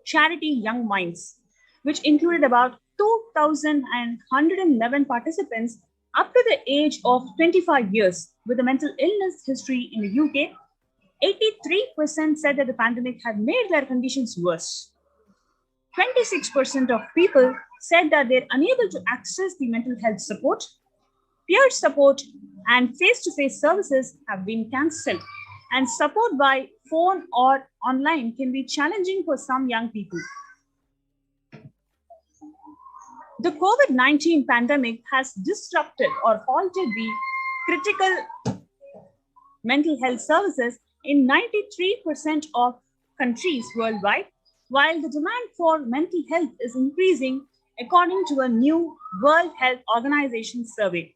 charity Young Minds, which included about 2,111 participants up to the age of 25 years with a mental illness history in the UK, 83% said that the pandemic had made their conditions worse. 26% of people said that they're unable to access the mental health support, peer support, and face-to-face services have been cancelled, and support by phone or online can be challenging for some young people. The COVID-19 pandemic has disrupted or halted the critical mental health services in 93% of countries worldwide, while the demand for mental health is increasing according to a new World Health Organization survey.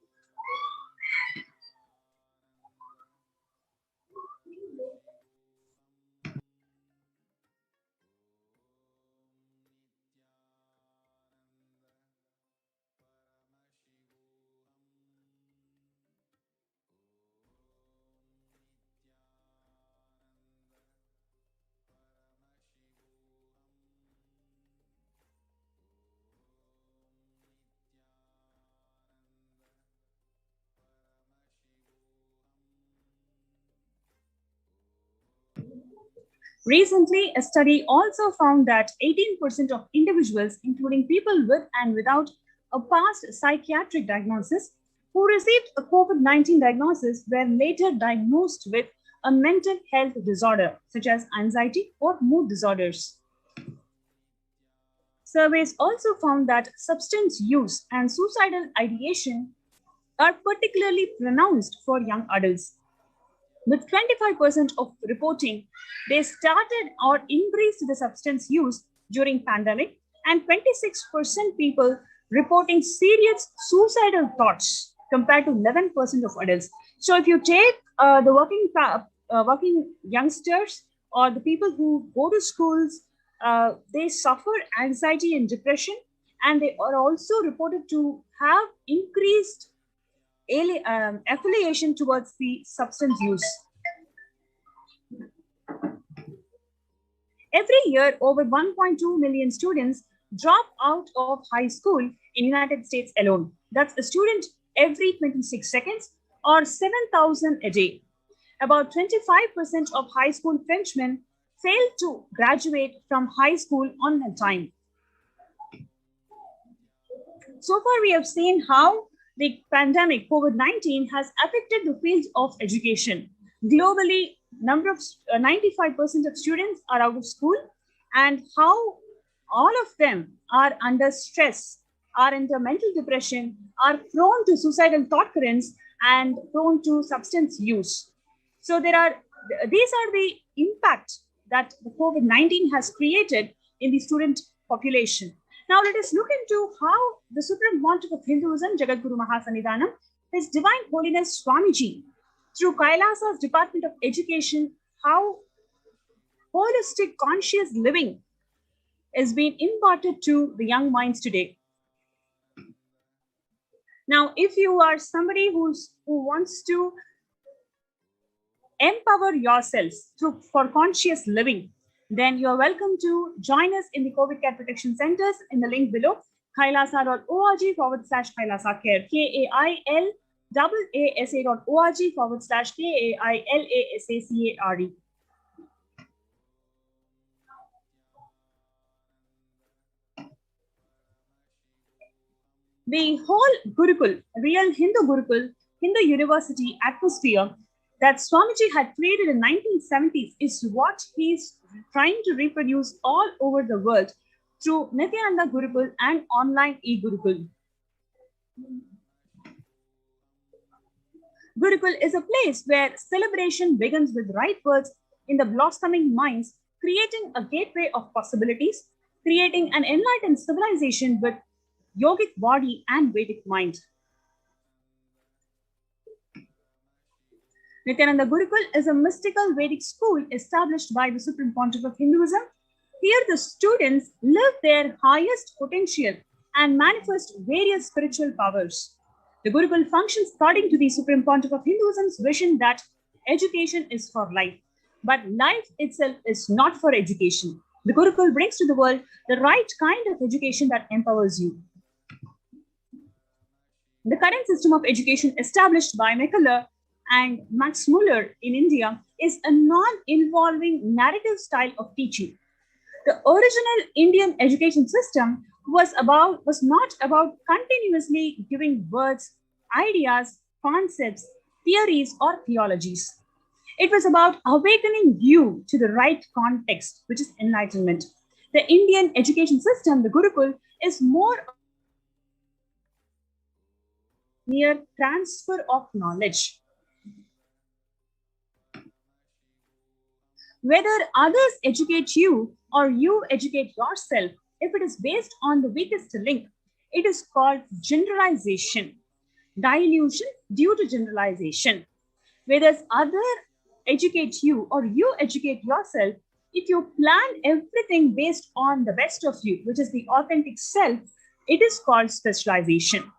Recently, a study also found that 18% of individuals, including people with and without a past psychiatric diagnosis, who received a COVID-19 diagnosis were later diagnosed with a mental health disorder, such as anxiety or mood disorders. Surveys also found that substance use and suicidal ideation are particularly pronounced for young adults, with 25% of reporting they started or increased the substance use during pandemic, and 26% people reporting serious suicidal thoughts compared to 11% of adults. So if you take the working youngsters or the people who go to schools, they suffer anxiety and depression, and they are also reported to have increased affiliation towards the substance use. Every year, over 1.2 million students drop out of high school in United States alone. That's a student every 26 seconds or 7,000 a day. About 25% of high school freshmen fail to graduate from high school on time. So far, we have seen how the pandemic COVID-19 has affected the field of education. Globally, 95% of students are out of school, and how all of them are under stress, are under mental depression, are prone to suicidal thought currents, and prone to substance use. So these are the impact that the COVID-19 has created in the student population. Now let us look into how the Supreme Pontiff of Hinduism, Jagadguru Mahasannidhanam, His Divine Holiness Swamiji, through Kailasa's Department of Education, how holistic conscious living is being imparted to the young minds today. Now, if you are somebody who wants to empower yourselves for conscious living, then you're welcome to join us in the COVID Care Protection Centers in the link below, kailasa.org/Kailasa Care, KAILASA.org/KAILASACARE. The whole Gurukul, real Hindu Gurukul, Hindu University atmosphere that Swamiji had created in 1970s is what he's trying to reproduce all over the world through Nithyananda Gurukul and online e-Gurukul. Gurukul is a place where celebration begins with right words in the blossoming minds, creating a gateway of possibilities, creating an enlightened civilization with yogic body and Vedic mind. Nithyananda Gurukul is a mystical Vedic school established by the Supreme Pontiff of Hinduism. Here the students live their highest potential and manifest various spiritual powers. The Gurukul functions according to the Supreme Pontiff of Hinduism's vision that education is for life, but life itself is not for education. The Gurukul brings to the world the right kind of education that empowers you. The current system of education established by McCullough and Max Muller in India is a non-involving narrative style of teaching. The original Indian education system was not about continuously giving words, ideas, concepts, theories, or theologies. It was about awakening you to the right context, which is enlightenment. The Indian education system, the Gurukul, is more mere transfer of knowledge. Whether others educate you or you educate yourself, if it is based on the weakest link, it is called generalization. Dilution due to generalization. Whether others educate you or you educate yourself, if you plan everything based on the best of you, which is the authentic self, it is called specialization.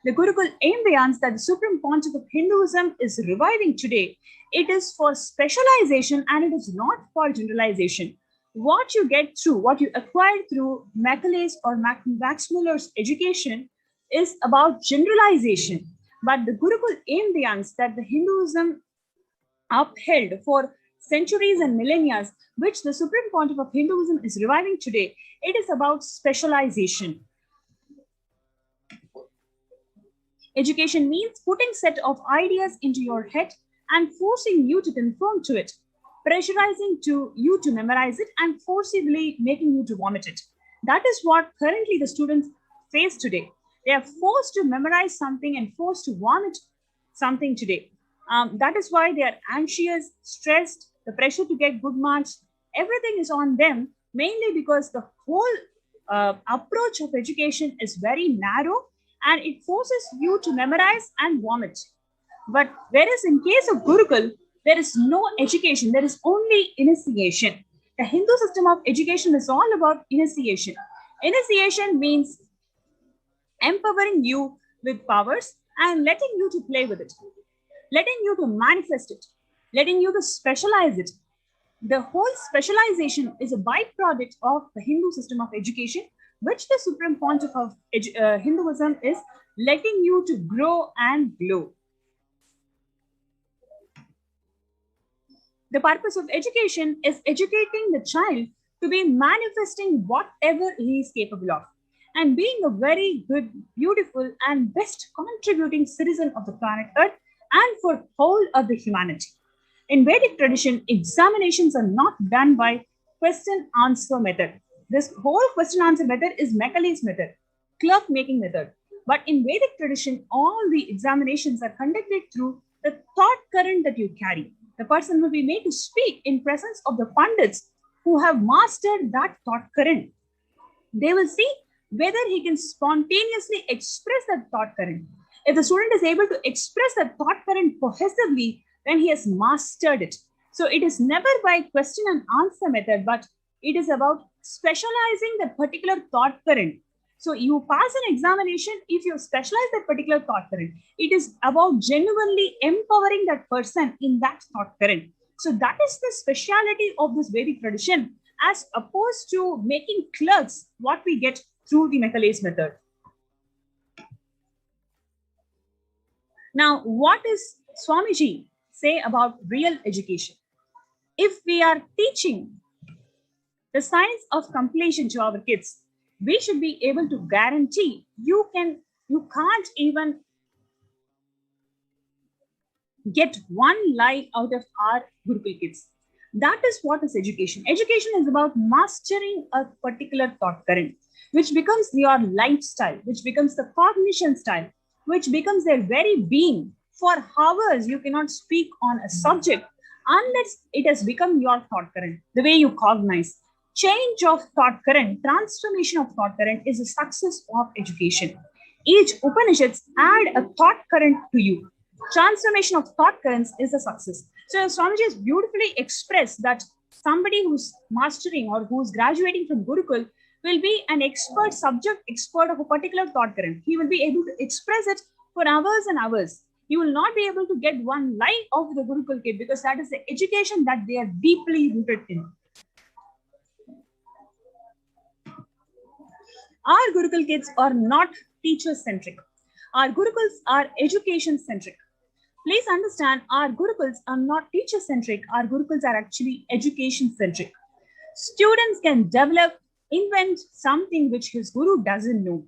The Gurukul ambience that the Supreme Pontiff of Hinduism is reviving today, it is for specialization and it is not for generalization. What you get through, what you acquire through Macaulay's or Max Muller's education is about generalization. But the Gurukul ambience that the Hinduism upheld for centuries and millennia, which the Supreme Pontiff of Hinduism is reviving today, it is about specialization. Education means putting set of ideas into your head and forcing you to conform to it, pressurizing you to memorize it and forcibly making you to vomit it. That is what currently the students face today. They are forced to memorize something and forced to vomit something today. That is why they are anxious, stressed, the pressure to get good marks. Everything is on them, mainly because the whole approach of education is very narrow and it forces you to memorize and vomit. But whereas in case of Gurukul, there is no education, there is only initiation. The Hindu system of education is all about initiation. Initiation means empowering you with powers and letting you to play with it, letting you to manifest it, letting you to specialize it. The whole specialization is a byproduct of the Hindu system of education, which the Supreme Pontiff of Hinduism is letting you to grow and glow. The purpose of education is educating the child to be manifesting whatever he is capable of and being a very good, beautiful, and best contributing citizen of the planet Earth and for whole of the humanity. In Vedic tradition, examinations are not done by question-answer method. This whole question-answer method is Macaulay's method, clerk-making method. But in Vedic tradition, all the examinations are conducted through the thought current that you carry. The person will be made to speak in presence of the Pandits who have mastered that thought current. They will see whether he can spontaneously express that thought current. If the student is able to express that thought current cohesively, then he has mastered it. So it is never by question and answer method, but it is about specializing that particular thought current. So you pass an examination if you specialize that particular thought current. It is about genuinely empowering that person in that thought current. So that is the speciality of this Vedic tradition as opposed to making clerks what we get through the Macaulay's method. Now, what does Swamiji say about real education? If we are teaching the science of completion to our kids, we should be able to guarantee you can't even get one lie out of our Gurukul kids. That is what is education. Education is about mastering a particular thought current, which becomes your lifestyle, which becomes the cognition style, which becomes their very being. For hours, you cannot speak on a subject unless it has become your thought current, the way you cognize. Change of thought current, transformation of thought current is a success of education. Each Upanishads add a thought current to you. Transformation of thought currents is a success. So Swamiji has beautifully expressed that somebody who's mastering or who's graduating from Gurukul will be an expert subject expert of a particular thought current. He will be able to express it for hours and hours. You will not be able to get one line of the Gurukul kid because that is the education that they are deeply rooted in. Our Gurukul kids are not teacher-centric. Our Gurukuls are education-centric. Please understand, our Gurukuls are not teacher-centric. Our Gurukuls are actually education-centric. Students can develop, invent something which his Guru doesn't know.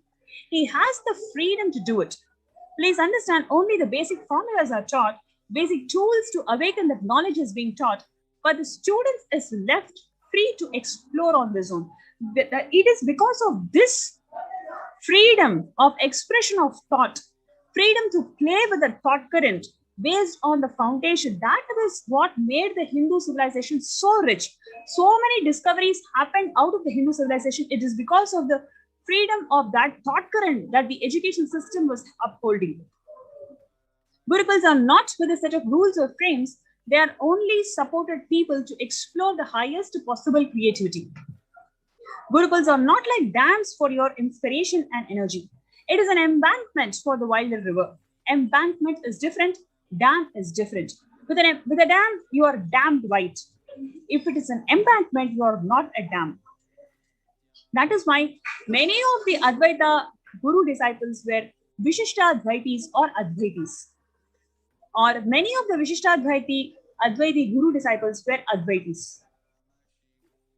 He has the freedom to do it. Please understand, only the basic formulas are taught, basic tools to awaken that knowledge is being taught, but the student is left free to explore on his own. It is because of this freedom of expression of thought, freedom to play with the thought current, based on the foundation. That is what made the Hindu civilization so rich. So many discoveries happened out of the Hindu civilization. It is because of the freedom of that thought current that the education system was upholding. Gurukuls are not with a set of rules or frames. They are only supported people to explore the highest possible creativity. Gurukuls are not like dams for your inspiration and energy. It is an embankment for the wilder river. Embankment is different. Dam is different. With a dam, you are dammed right. If it is an embankment, you are not a dam. That is why many of the Advaita Guru disciples were Vishishtadvaitis or Advaitis. Or many of the Advaiti Guru disciples were Advaitis.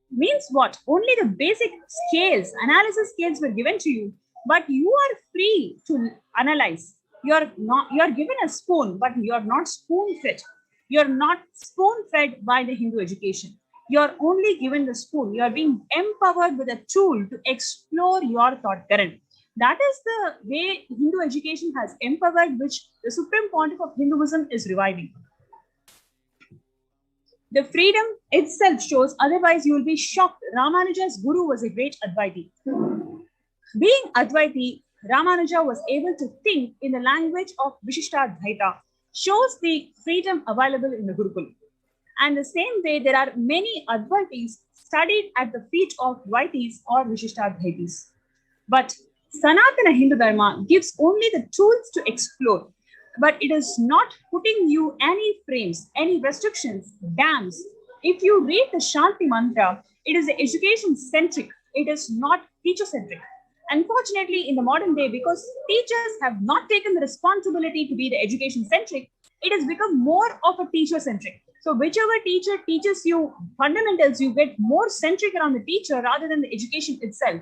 Means what? Only the basic scales, analysis scales were given to you, but you are free to analyze. You are given a spoon, but you are not spoon-fed. You are not spoon-fed by the Hindu education. You are only given the spoon. You are being empowered with a tool to explore your thought current. That is the way Hindu education has empowered, which the Supreme Pontiff of Hinduism is reviving. The freedom itself shows, otherwise you will be shocked. Ramanuja's guru was a great Advaiti. Being Advaiti, Ramanuja was able to think in the language of Vishishtadvaita, shows the freedom available in the Gurukul. And the same way, there are many Advaitis studied at the feet of Dvaitis or Vishishtadvaitis. But Sanatana Hindu Dharma gives only the tools to explore, but it is not putting you any frames, any restrictions, dams. If you read the Shanti Mantra, it is education-centric. It is not teacher-centric. Unfortunately, in the modern day, because teachers have not taken the responsibility to be the education-centric, it has become more of a teacher-centric. So whichever teacher teaches you fundamentals, you get more centric around the teacher rather than the education itself.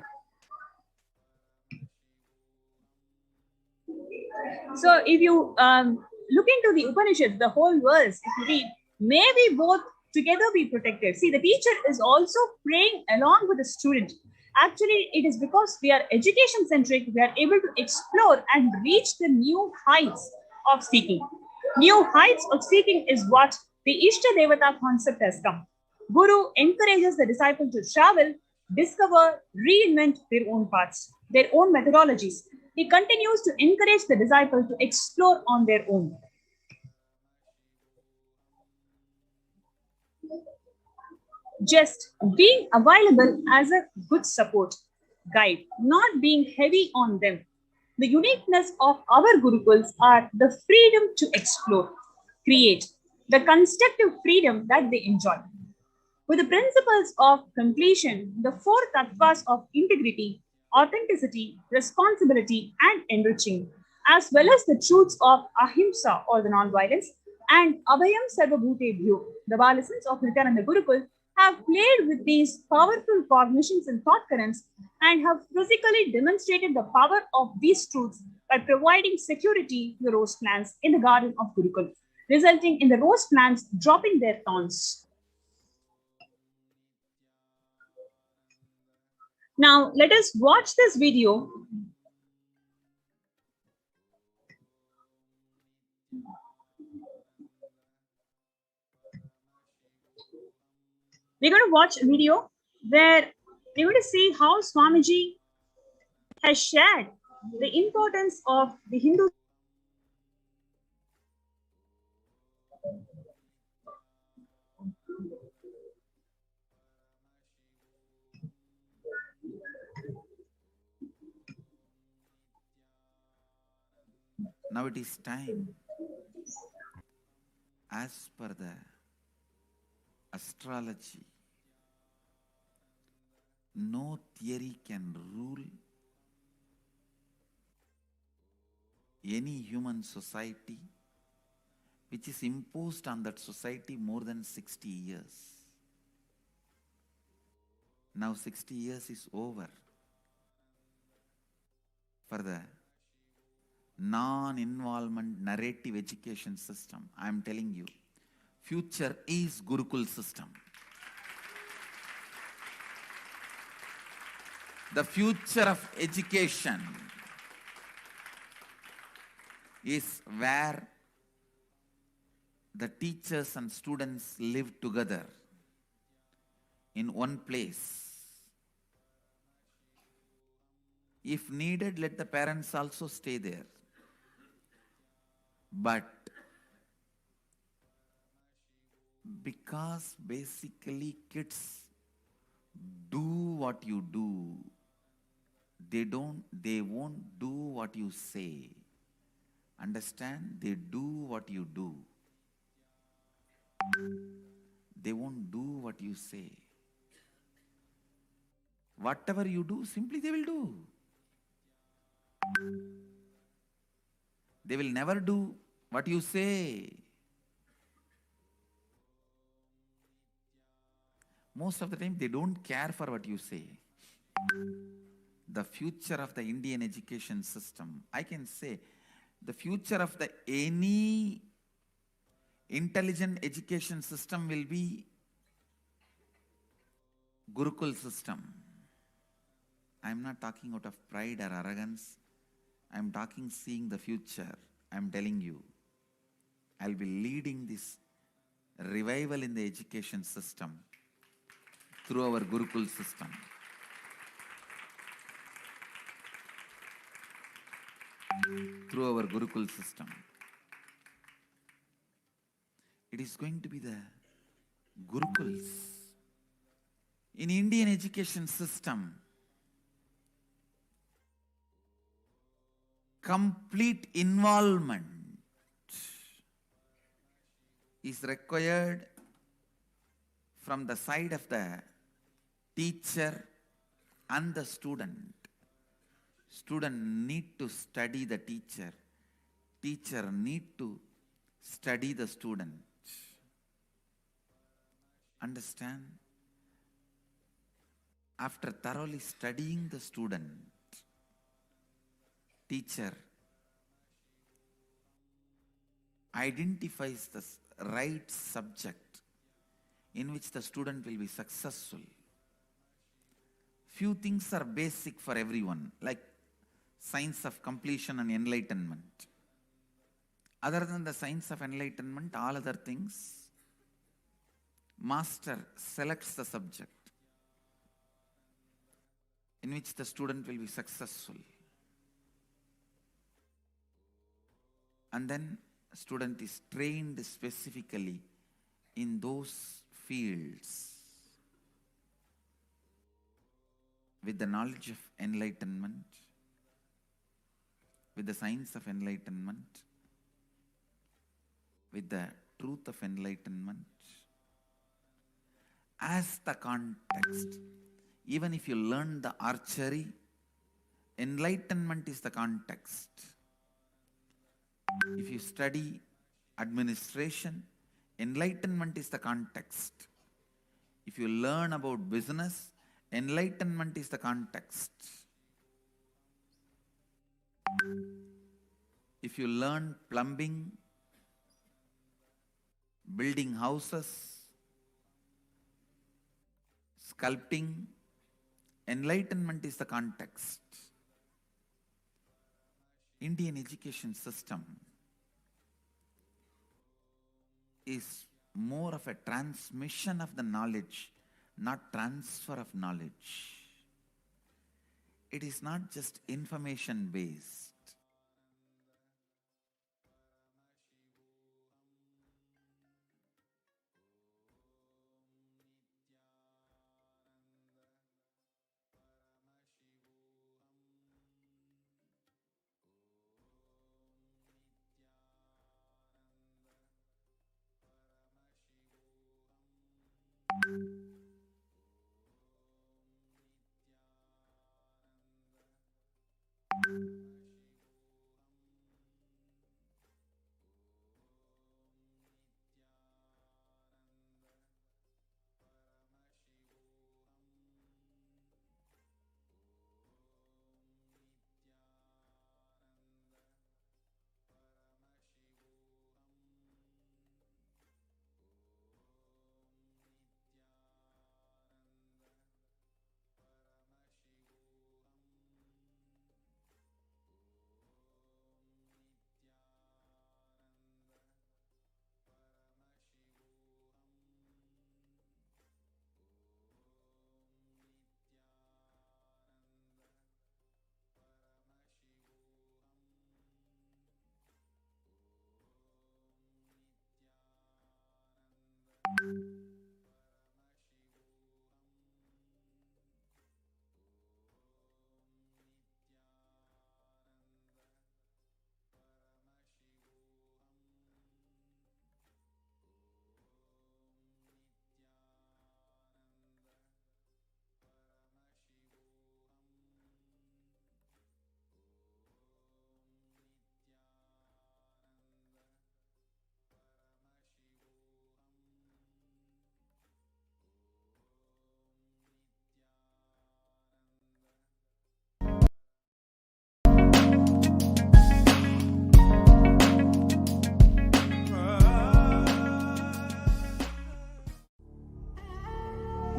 So if you look into the Upanishads, the whole verse, if you read, may we both together be protected. See, the teacher is also praying along with the student. Actually, it is because we are education-centric, we are able to explore and reach the new heights of seeking. New heights of seeking is what the Ishta Devata concept has come. Guru encourages the disciple to travel, discover, reinvent their own paths, their own methodologies. He continues to encourage the disciple to explore on their own. Just being available as a good support guide, not being heavy on them. The uniqueness of our Gurukuls are the freedom to explore, create, the constructive freedom that they enjoy. With the principles of completion, the four tattvas of integrity, authenticity, responsibility, and enriching, as well as the truths of ahimsa or the non-violence, and abhayam sarvabhutebhyo, the lessons of Nithyananda Gurukul, have played with these powerful cognitions and thought currents and have physically demonstrated the power of these truths by providing security to the rose plants in the garden of Gurukul, resulting in the rose plants dropping their thorns. Now, let us watch this video. We're going to watch a video where we're going to see how Swamiji has shared the importance of the Hindu. Now it is time, as per the astrology, no theory can rule any human society which is imposed on that society more than 60 years. Now 60 years is over for the non-involvement narrative education system. I am telling you, future is Gurukul system. The future of education is where the teachers and students live together in one place. If needed, let the parents also stay there. But because basically kids do what you do, they won't do what you say. Understand? They do what you do. They won't do what you say. Whatever you do, simply they will do. They will never do what you say. Most of the time, they don't care for what you say. The future of the Indian education system, I can say, the future of any intelligent education system will be Gurukul system. I am not talking out of pride or arrogance. I am talking seeing the future. I am telling you, I will be leading this revival in the education system through our Gurukul system. Through our Gurukul system. It is going to be the Gurukuls. In Indian education system, complete involvement is required from the side of the teacher and the student. Student need to study the teacher. Teacher need to study the student. Understand? After thoroughly studying the student, teacher identifies the right subject in which the student will be successful. Few things are basic for everyone, like science of completion and enlightenment. Other than the science of enlightenment, all other things, master selects the subject in which the student will be successful. And then student is trained specifically in those fields with the knowledge of enlightenment, with the science of enlightenment, with the truth of enlightenment as the context. Even if you learn the archery, enlightenment is the context. If you study administration, enlightenment is the context. If you learn about business, enlightenment is the context. If you learn plumbing, building houses, sculpting, enlightenment is the context. Indian education system is more of a transmission of the knowledge, not transfer of knowledge. It is not just information based.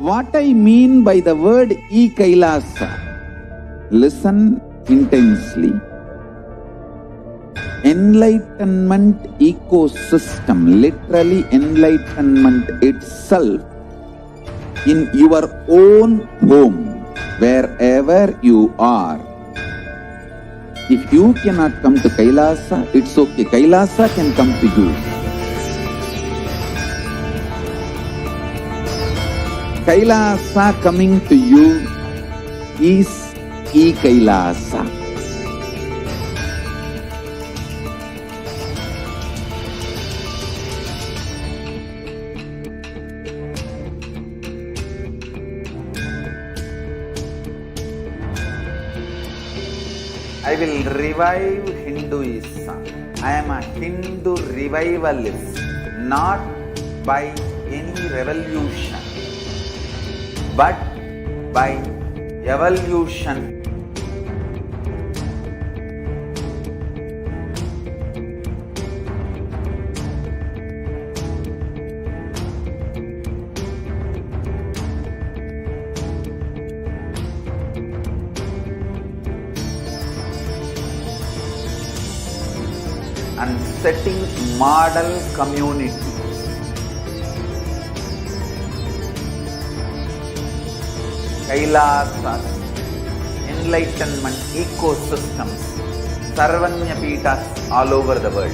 What I mean by the word Kailasa, listen intensely. Enlightenment ecosystem, literally enlightenment itself, in your own home, wherever you are. If you cannot come to Kailasa, it's okay. Kailasa can come to you. Kailasa coming to you is Kailasa. I will revive Hinduism. I am a Hindu revivalist, not by any revolution, but by evolution. And setting model community. Kailasa, enlightenment ecosystems, Sarvanya Peethas all over the world.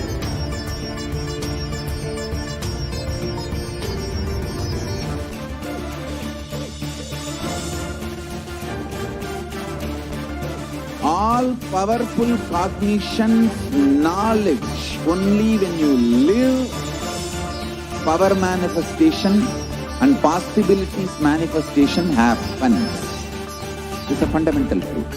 All powerful cognition, knowledge, only when you live, power manifestation and possibilities manifestation happens. It's a fundamental truth.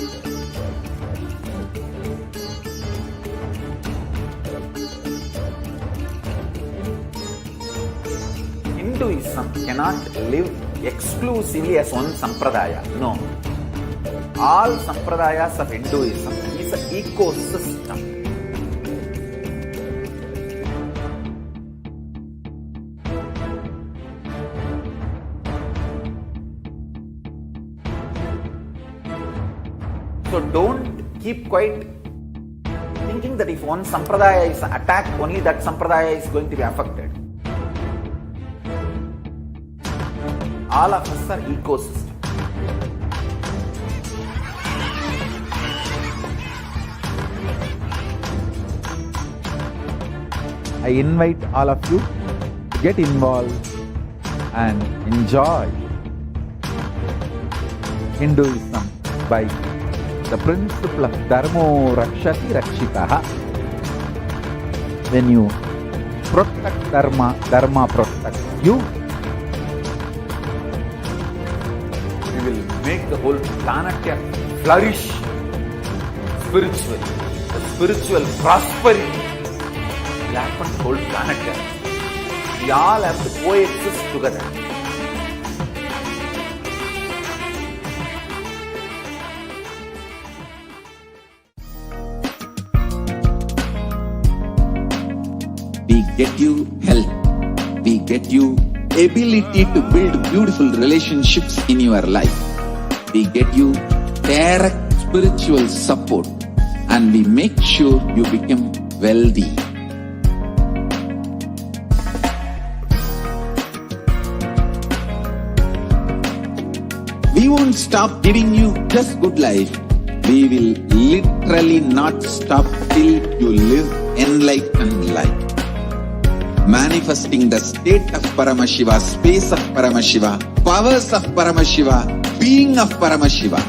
Hinduism cannot live exclusively as one sampradaya. No. All sampradayas of Hinduism is an ecosystem. So don't keep quiet thinking that if one sampradaya is attacked, only that sampradaya is going to be affected. All of us are ecosystems. I invite all of you to get involved and enjoy Hinduism by the principle of Dharmo Rakshati Rakshitaha. When you protect Dharma, Dharma protects you. We will make the whole planet flourish spiritually. The spiritual prosperity will happen to the whole planet. We all have to coexist together. We get you health. We get you ability to build beautiful relationships in your life. We get you direct spiritual support, and we make sure you become wealthy. We won't stop giving you just good life. We will literally not stop till you live enlightened life. Manifesting the state of Paramashiva, space of Paramashiva, powers of Paramashiva, being of Paramashiva.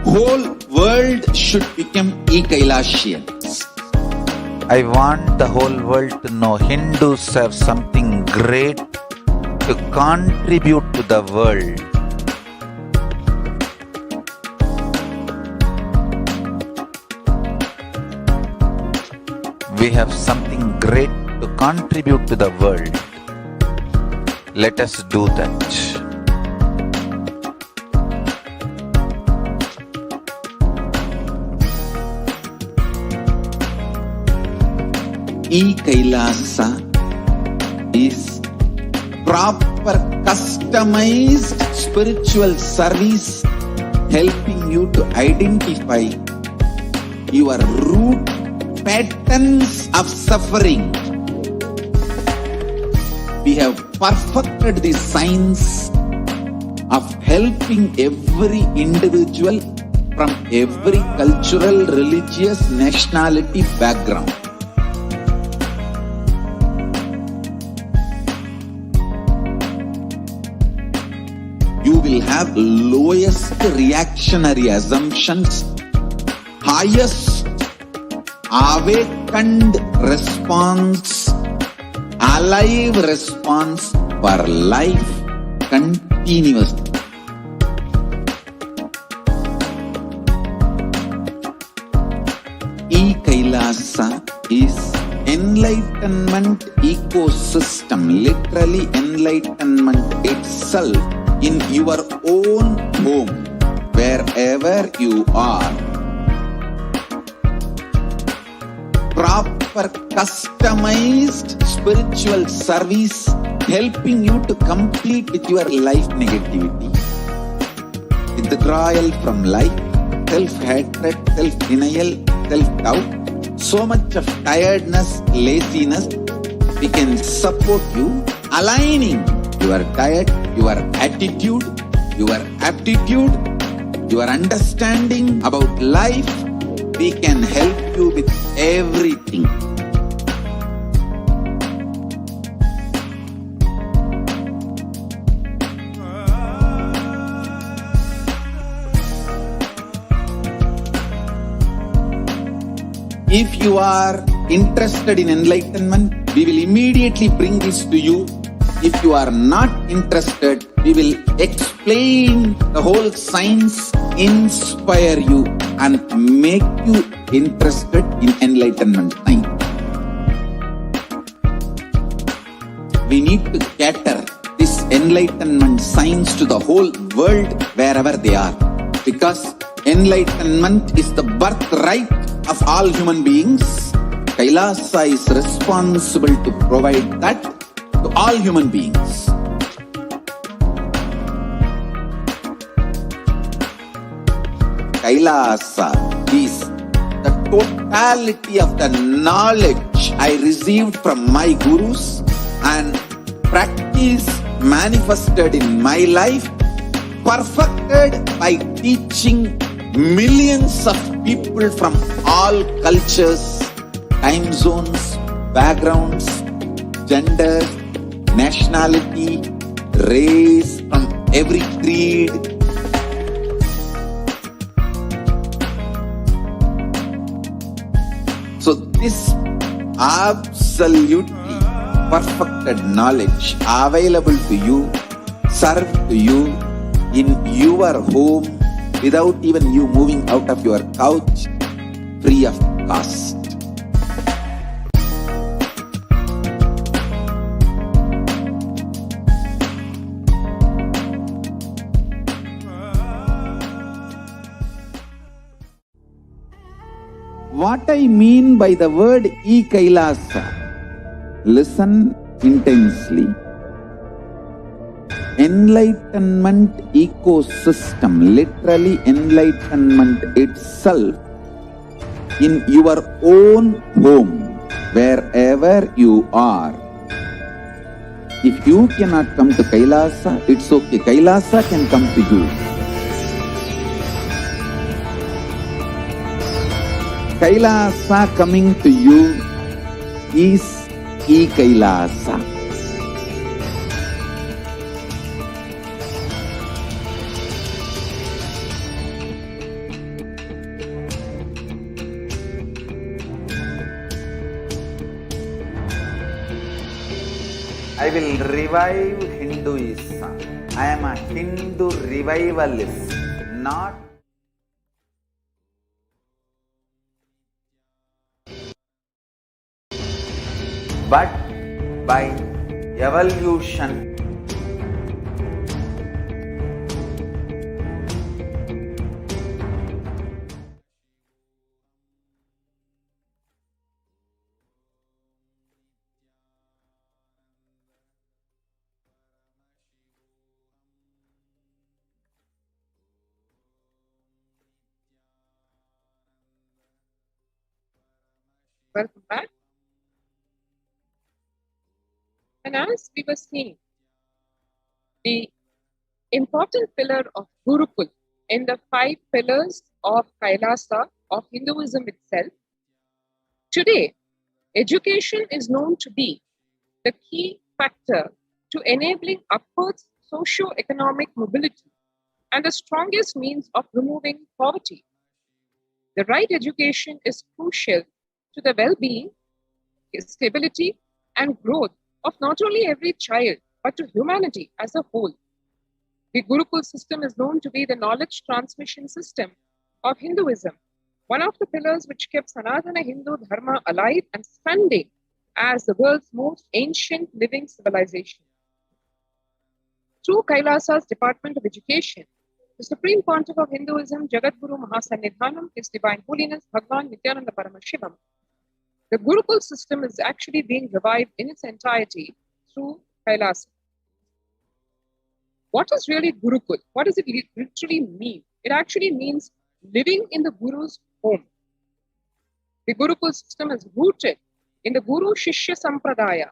Whole world should become Kailasians. I want the whole world to know Hindus have something great to contribute to the world. We have something great to contribute to the world. Let us do that. Kailasa is proper customized spiritual service helping you to identify your root patterns of suffering. We have perfected the science of helping every individual from every cultural, religious, nationality background. You will have lowest reactionary assumptions, highest awakened response, alive response for life continuously. Kailasa is enlightenment ecosystem, literally enlightenment itself in your own home, wherever you are. Proper customized spiritual service helping you to complete with your life negativity, withdrawal from life, self-hatred, self-denial, self-doubt, so much of tiredness, laziness. We can support you aligning your diet, your attitude, your aptitude, your understanding about life. We can help you with everything. If you are interested in enlightenment, we will immediately bring this to you. If you are not interested, we will explain the whole science, inspire you and make you interested in enlightenment science. We need to cater this enlightenment science to the whole world wherever they are, because enlightenment is the birthright of all human beings. Kailasa is responsible to provide that to all human beings. Kailasa is the totality of the knowledge I received from my gurus and practice manifested in my life, perfected by teaching millions of people from all cultures, time zones, backgrounds, gender, nationality, race, from every creed. So this absolutely perfected knowledge available to you, served to you in your home, without even you moving out of your couch, free of cost. What I mean by the word Kailasa, listen intensely. Enlightenment ecosystem, literally enlightenment itself in your own home, wherever you are. If you cannot come to Kailasa, it's okay. Kailasa can come to you. Kailasa coming to you is Kailasa. I will revive Hinduism. I am a Hindu revivalist, not but by evolution. welcome back. And as we were seeing, the important pillar of Gurukul in the 5 pillars of Kailasa of Hinduism itself, today, education is known to be the key factor to enabling upwards socio-economic mobility and the strongest means of removing poverty. The right education is crucial to the well-being, stability, and growth of not only every child, but to humanity as a whole. The Gurukul system is known to be the knowledge transmission system of Hinduism, one of the pillars which kept Sanatana Hindu Dharma alive and standing as the world's most ancient living civilization. Through Kailasa's Department of Education, the Supreme Pontiff of Hinduism, Jagadguru Mahasannidhanam, His Divine Holiness Bhagavan Nithyananda Paramashivam, the Gurukul system is actually being revived in its entirety through Kailasa. What is really Gurukul? What does it literally mean? It actually means living in the Guru's home. The Gurukul system is rooted in the Guru Shishya Sampradaya,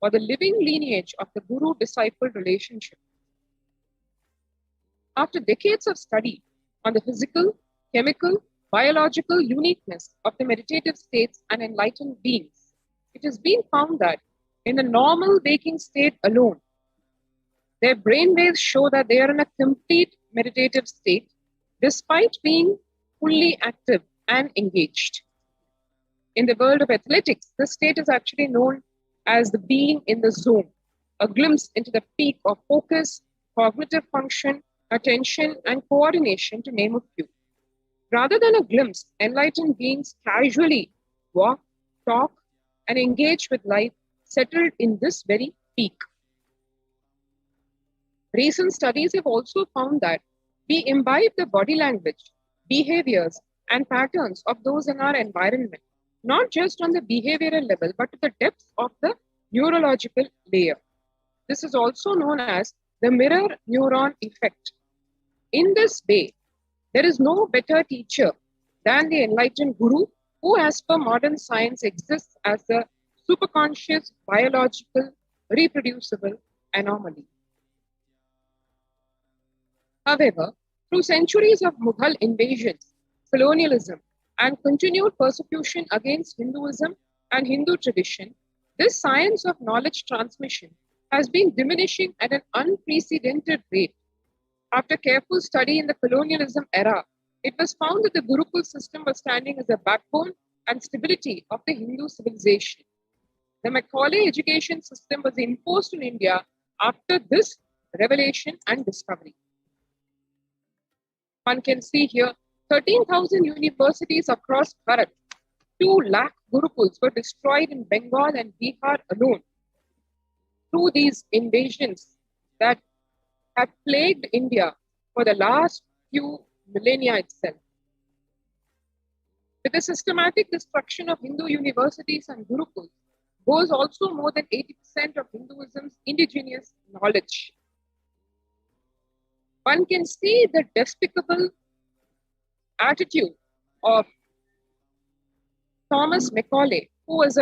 or the living lineage of the Guru-disciple relationship. After decades of study on the physical, chemical, biological uniqueness of the meditative states and enlightened beings, it has been found that in the normal waking state alone, their brainwaves show that they are in a complete meditative state despite being fully active and engaged. In the world of athletics, this state is actually known as the being in the zone, a glimpse into the peak of focus, cognitive function, attention, and coordination, to name a few. Rather than a glimpse, enlightened beings casually walk, talk, and engage with life, settled in this very peak. Recent studies have also found that we imbibe the body language, behaviors, and patterns of those in our environment, not just on the behavioral level, but to the depths of the neurological layer. This is also known as the mirror neuron effect. In this way, there is no better teacher than the enlightened Guru, who, as per modern science, exists as the superconscious, biological, reproducible anomaly. However, through centuries of Mughal invasions, colonialism, and continued persecution against Hinduism and Hindu tradition, this science of knowledge transmission has been diminishing at an unprecedented rate. After careful study in the colonialism era, it was found that the Gurukul system was standing as a backbone and stability of the Hindu civilization. The Macaulay education system was imposed in India after this revelation and discovery. One can see here 13,000 universities across Bharat, 2 lakh Gurukuls were destroyed in Bengal and Bihar alone through these invasions that have plagued India for the last few millennia itself. With the systematic destruction of Hindu universities and Gurukuls goes also more than 80% of Hinduism's indigenous knowledge. One can see the despicable attitude of Thomas Macaulay, who was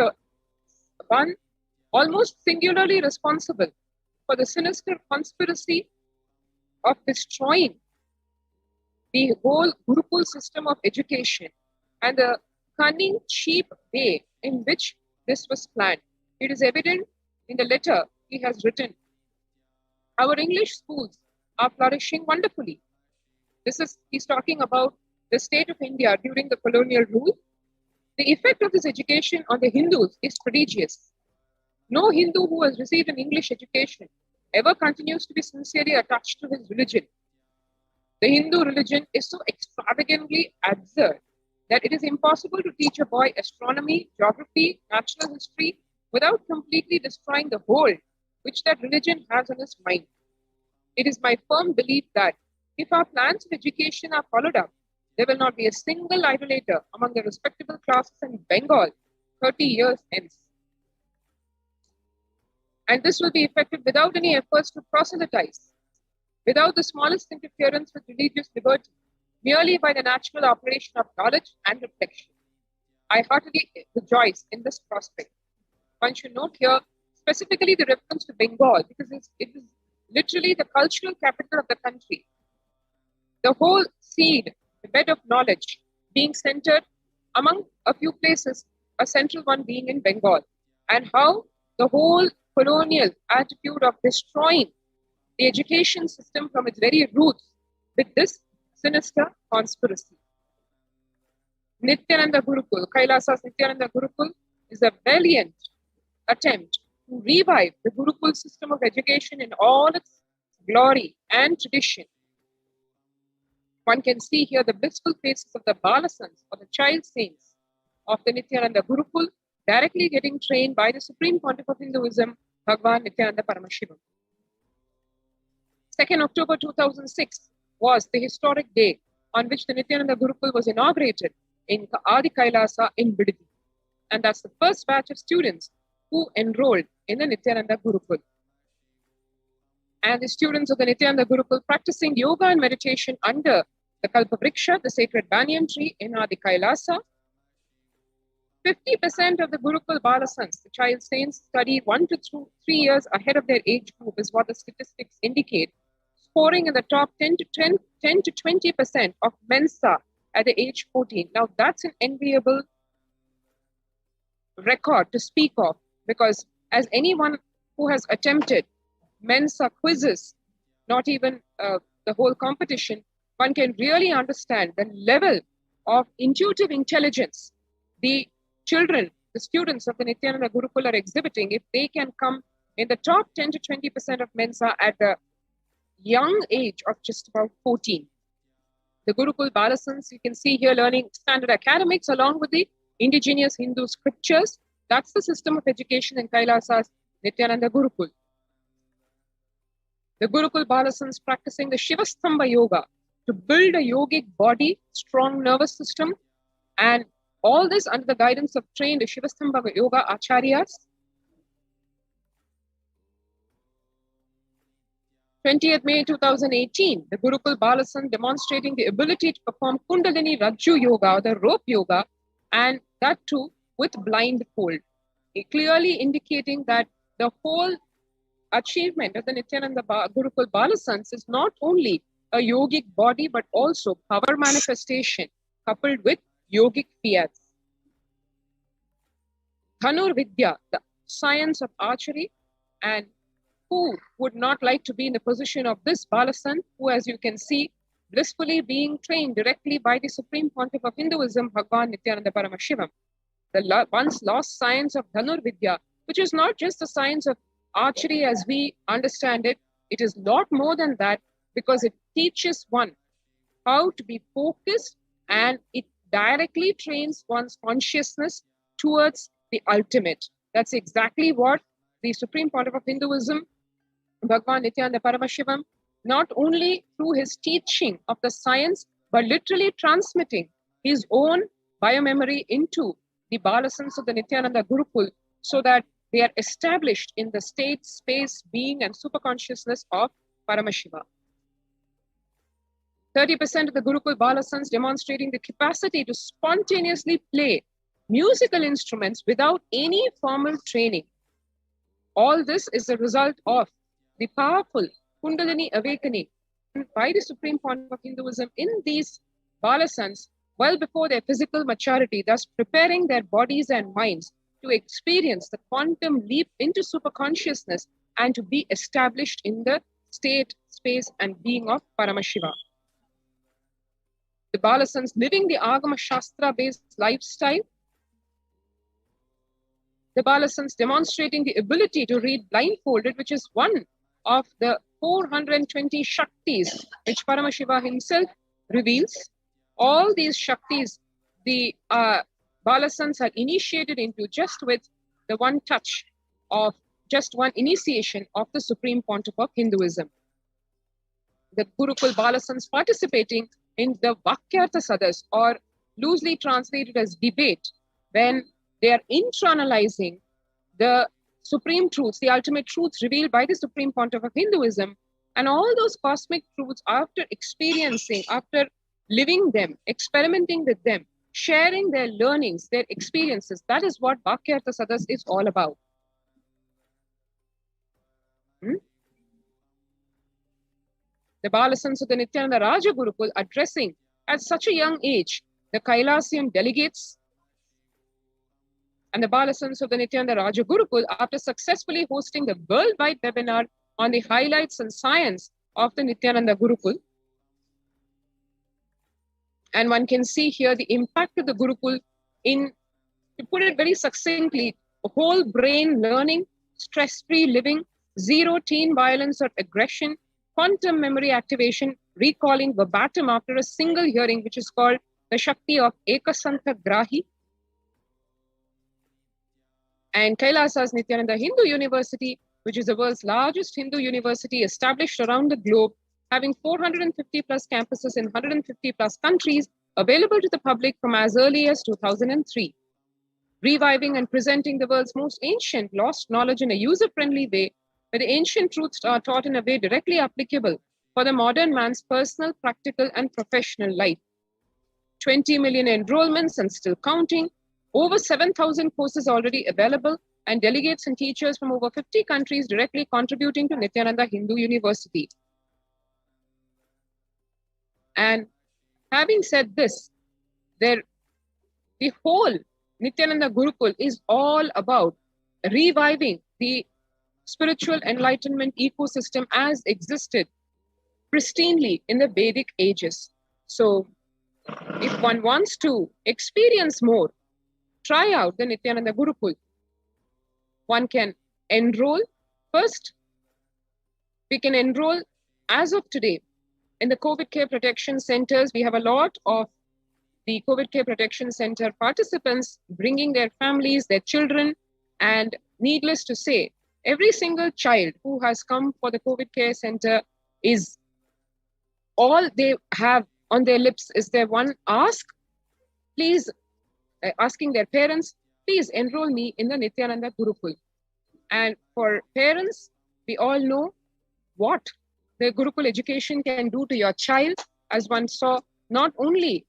one almost singularly responsible for the sinister conspiracy of destroying the whole Gurukul system of education and the cunning, cheap way in which this was planned. It is evident in the letter he has written. Our English schools are flourishing wonderfully. He's talking about the state of India during the colonial rule. The effect of this education on the Hindus is prodigious. No Hindu who has received an English education ever continues to be sincerely attached to his religion. The Hindu religion is so extravagantly absurd that it is impossible to teach a boy astronomy, geography, natural history without completely destroying the whole which that religion has on his mind. It is my firm belief that if our plans of education are followed up, there will not be a single idolater among the respectable classes in Bengal 30 years hence. And this will be effected without any efforts to proselytize, without the smallest interference with religious liberty, merely by the natural operation of knowledge and reflection. I heartily rejoice in this prospect. One should note here specifically the reference to Bengal because it is literally the cultural capital of the country. The whole seed, the bed of knowledge, being centered among a few places, a central one being in Bengal, and how the whole colonial attitude of destroying the education system from its very roots with this sinister conspiracy. Nithyananda Gurukul, Kailasa's Nithyananda Gurukul is a valiant attempt to revive the Gurukul system of education in all its glory and tradition. One can see here the blissful faces of the Balasans or the child saints of the Nithyananda Gurukul directly getting trained by the Supreme Pontiff of Hinduism, Bhagavan Nithyananda Paramashivam. 2nd October 2006 was the historic day on which the Nithyananda Gurukul was inaugurated in Adi Kailasa in Bidadi. And that's the first batch of students who enrolled in the Nithyananda Gurukul. And the students of the Nithyananda Gurukul practicing yoga and meditation under the Kalpavriksha, the sacred banyan tree in Adi Kailasa. 50% of the Gurukul Balasans, the child saints, study 1 to 3 years ahead of their age group is what the statistics indicate, scoring in the top 10 to 20% of Mensa at the age 14. Now that's an enviable record to speak of, because as anyone who has attempted Mensa quizzes, not even the whole competition, one can really understand the level of intuitive intelligence the children, the students of the Nithyananda Gurukul are exhibiting if they can come in the top 10 to 20% of Mensa at the young age of just about 14. The Gurukul Balasans, you can see here, learning standard academics along with the indigenous Hindu scriptures. That's the system of education in Kailasa's Nithyananda Gurukul. The Gurukul Balasans practicing the Shivastamba Yoga to build a yogic body, strong nervous system, and all this under the guidance of trained Shivastamba Yoga Acharyas. 20th May 2018, the Gurukul Balasan demonstrating the ability to perform Kundalini Rajju Yoga, or the rope yoga, and that too with blindfold, clearly indicating that the whole achievement of the Nithyananda Gurukul Balasans is not only a yogic body, but also power manifestation coupled with yogic fiats. Dhanur Vidya, the science of archery, and who would not like to be in the position of this Balasan, who, as you can see, blissfully being trained directly by the Supreme Pontiff of Hinduism, Bhagavan Nithyananda Paramashivam. The once lost science of Dhanur Vidya, which is not just the science of archery as we understand it, it is a lot more than that, because it teaches one how to be focused, and it directly trains one's consciousness towards the ultimate. That's exactly what the Supreme Pontiff of Hinduism, Bhagavan Nithyananda Paramashivam, not only through his teaching of the science, but literally transmitting his own biomemory into the Balasans of the Nithyananda Gurukul, so that they are established in the state, space, being, and superconsciousness of Paramashiva. 30% of the Gurukul Balasans demonstrating the capacity to spontaneously play musical instruments without any formal training. All this is a result of the powerful Kundalini awakening by the Supreme Pontiff of Hinduism in these Balasans well before their physical maturity, thus preparing their bodies and minds to experience the quantum leap into superconsciousness and to be established in the state, space, and being of Paramashiva. The Balasans living the Agama Shastra-based lifestyle. The Balasans demonstrating the ability to read blindfolded, which is one of the 420 Shaktis which Paramashiva himself reveals. All these Shaktis, the Balasans are initiated into just with the one touch of just one initiation of the Supreme Pontiff of Hinduism. The Gurukul Balasans participating in the Vakyartha Sadas, or loosely translated as debate, when they are internalizing the supreme truths, the ultimate truths revealed by the Supreme Pontiff of Hinduism, and all those cosmic truths, after experiencing, after living them, experimenting with them, sharing their learnings, their experiences. That is what Vakyartha Sadas is all about. The Balasans of the Nithyananda Raja Gurukul addressing at such a young age the Kailasian delegates and the Balasans of the Nithyananda Raja Gurukul after successfully hosting the worldwide webinar on the highlights and science of the Nithyananda Gurukul. And one can see here the impact of the Gurukul in, to put it very succinctly, whole brain learning, stress-free living, zero teen violence or aggression, quantum memory activation, recalling verbatim after a single hearing, which is called the Shakti of Ekasantha Grahi. And Kailasa's Nithyananda Hindu University, which is the world's largest Hindu university established around the globe, having 450 plus campuses in 150 plus countries, available to the public from as early as 2003. Reviving and presenting the world's most ancient lost knowledge in a user-friendly way, where the ancient truths are taught in a way directly applicable for the modern man's personal, practical, and professional life. 20 million enrollments and still counting, over 7,000 courses already available, and delegates and teachers from over 50 countries directly contributing to Nithyananda Hindu University. And having said this, the whole Nithyananda Gurukul is all about reviving the spiritual enlightenment ecosystem as existed pristinely in the Vedic ages. So if one wants to experience more, try out the Nithyananda Gurukul. One can enroll. First, we can enroll as of today in the COVID Care Protection Centers. We have a lot of the COVID Care Protection Center participants bringing their families, their children, and needless to say, every single child who has come for the COVID Care Center is all they have on their lips is their one ask, please, asking their parents, please enroll me in the Nithyananda Gurukul. And for parents, we all know what the Gurukul education can do to your child, as one saw, not only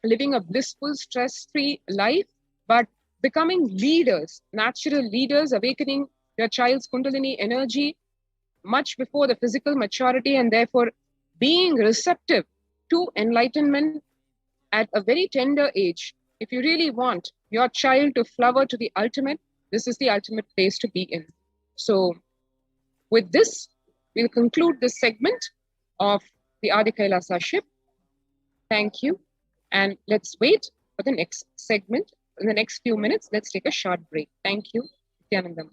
living a blissful, stress-free life, but becoming leaders, natural leaders, awakening your child's Kundalini energy much before the physical maturity, and therefore being receptive to enlightenment at a very tender age. If you really want your child to flower to the ultimate, this is the ultimate place to be in. So with this, we'll conclude this segment of the Adi Kailasa ship. Thank you. And let's wait for the next segment. In the next few minutes, let's take a short break. Thank you. Nithyanandam.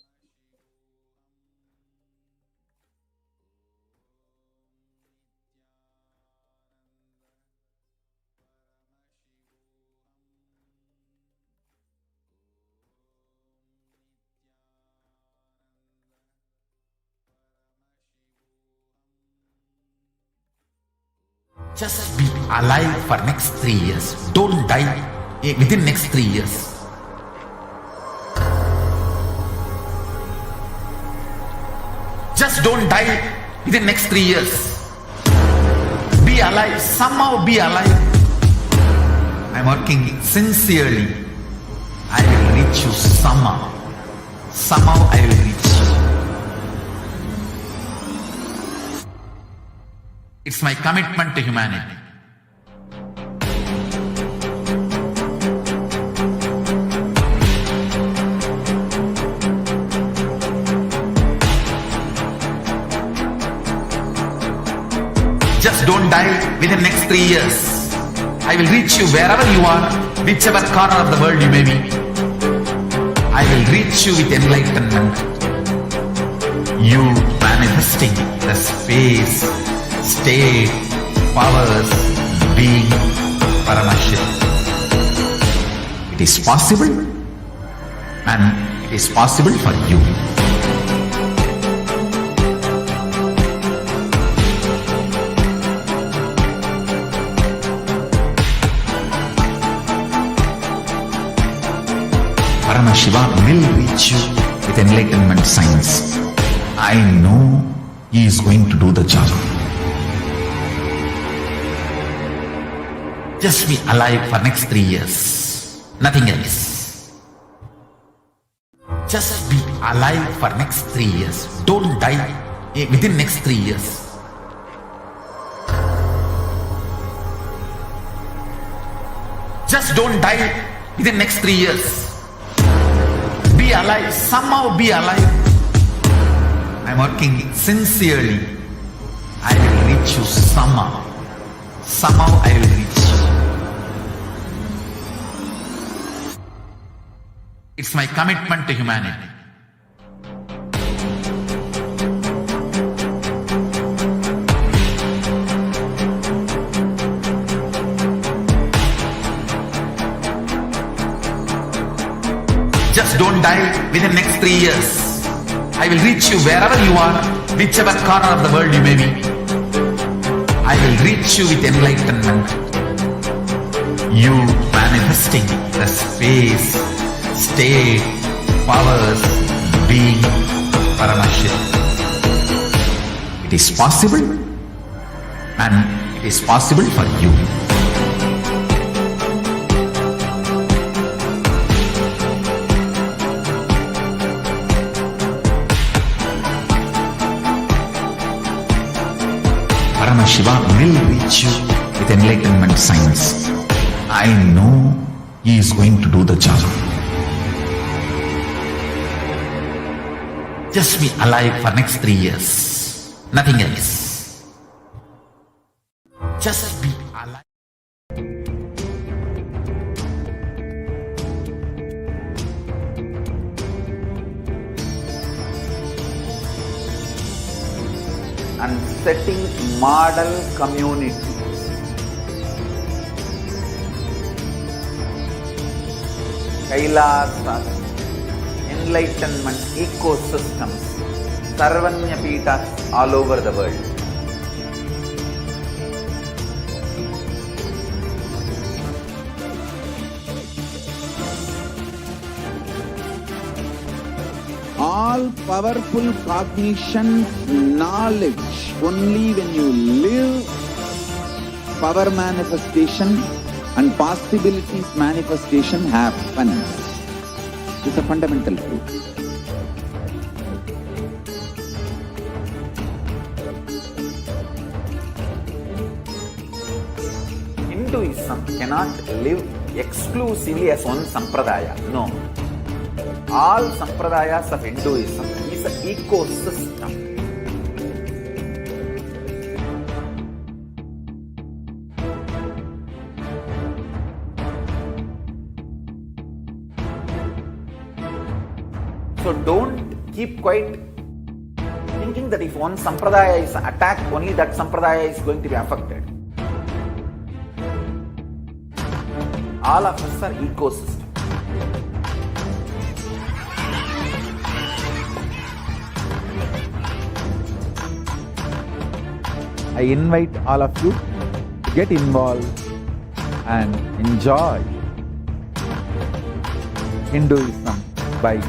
Just be alive for next 3 years. Don't die within next 3 years. Just don't die within next 3 years. Be alive. Somehow be alive. I'm working sincerely. I will reach you somehow. Somehow I will reach you. It's my commitment to humanity. Just don't die within next 3 years. I will reach you wherever you are, whichever corner of the world you may be. I will reach you with enlightenment. You manifesting the space, state, powers, being Paramashivoham. It is possible, and it is possible for you. Paramashivoham will reach you with enlightenment science. I know he is going to do the job. Just be alive for next 3 years. Nothing else. Just be alive for next 3 years. Don't die within next 3 years. Just don't die within next 3 years. Be alive. Somehow be alive. I'm working sincerely. I will reach you somehow. Somehow I will reach you. It's my commitment to humanity. Just don't die within next 3 years. I will reach you wherever you are, whichever corner of the world you may be. I will reach you with enlightenment. You manifesting the space, state, powers, being Paramashivoham. It is possible, and it is possible for you. Paramashiva will reach you with enlightenment science. I know he is going to do the job. Just be alive for next 3 years. Nothing else. Just be alive. And setting model community. Kailasa, enlightenment ecosystems, Sarvanya Peethas all over the world. All powerful cognition, knowledge, only when you live, power manifestation and possibilities manifestation happens. It's a fundamental truth. Hinduism cannot live exclusively as one sampradaya. No. All sampradayas of Hinduism is an ecosystem. So don't keep quiet thinking that if one sampradaya is attacked, only that sampradaya is going to be affected. All of us are ecosystem. I invite all of you to get involved and enjoy Hinduism by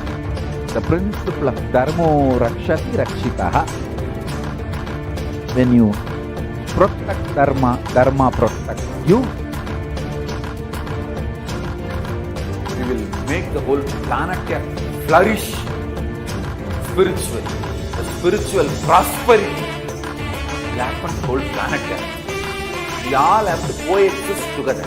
the principle of Dharmo Rakshati Rakshitaha. When you protect Dharma, Dharma protects you. We will make the whole planet flourish spiritually. The spiritual prosperity will happen to the whole planet. We all have to coexist together.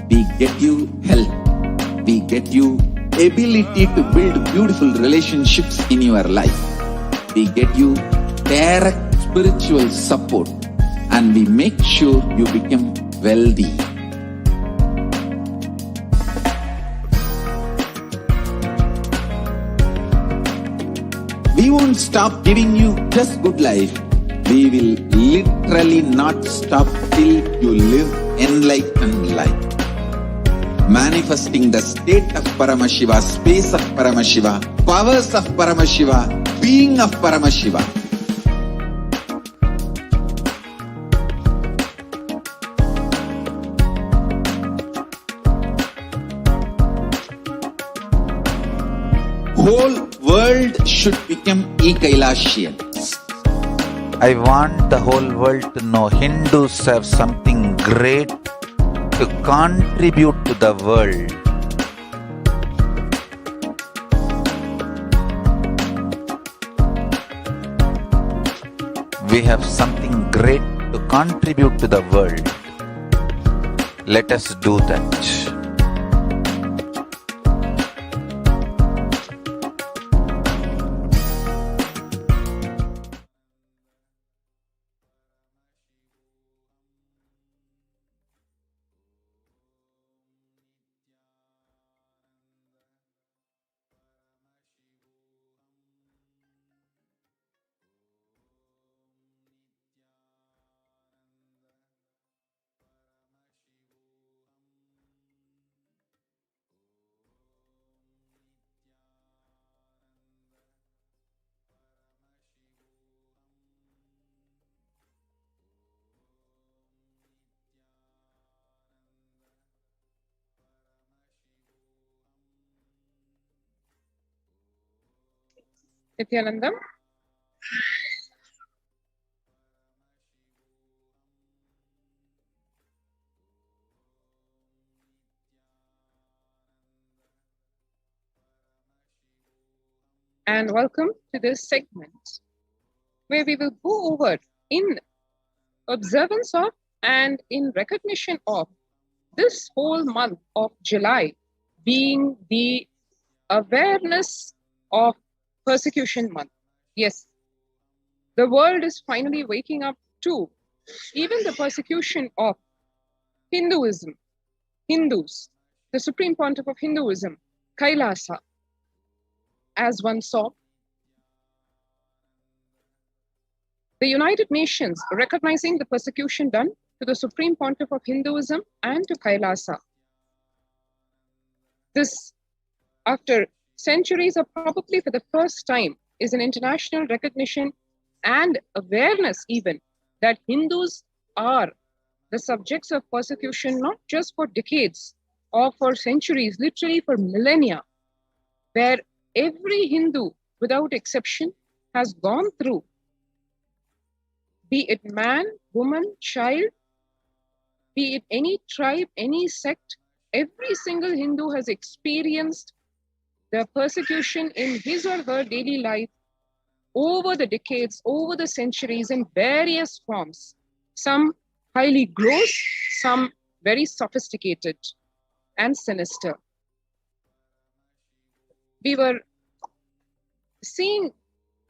We get you health. We get you ability to build beautiful relationships in your life. We get you direct spiritual support, and we make sure you become wealthy. We won't stop giving you just good life. We will literally not stop till you live enlightened life. Manifesting the state of Paramashiva, space of Paramashiva, powers of Paramashiva, being of Paramashiva. whole world should become e-Kailasians. I want the whole world to know Hindus have something great to contribute to the world. We have something great to contribute to the world. Let us do that. Nithyanandam. And welcome to this segment where we will go over in observance of and in recognition of this whole month of July being the awareness of persecution month. Yes, the world is finally waking up to even the persecution of Hinduism, Hindus, the Supreme Pontiff of Hinduism, Kailasa, as one saw. The United Nations recognizing the persecution done to the Supreme Pontiff of Hinduism and to Kailasa. This, after centuries, or probably for the first time, is an international recognition and awareness even that Hindus are the subjects of persecution, not just for decades or for centuries, literally for millennia, where every Hindu, without exception, has gone through, be it man, woman, child, be it any tribe, any sect, every single Hindu has experienced the persecution in his or her daily life over the decades, over the centuries in various forms. Some highly gross, some very sophisticated and sinister. We were seeing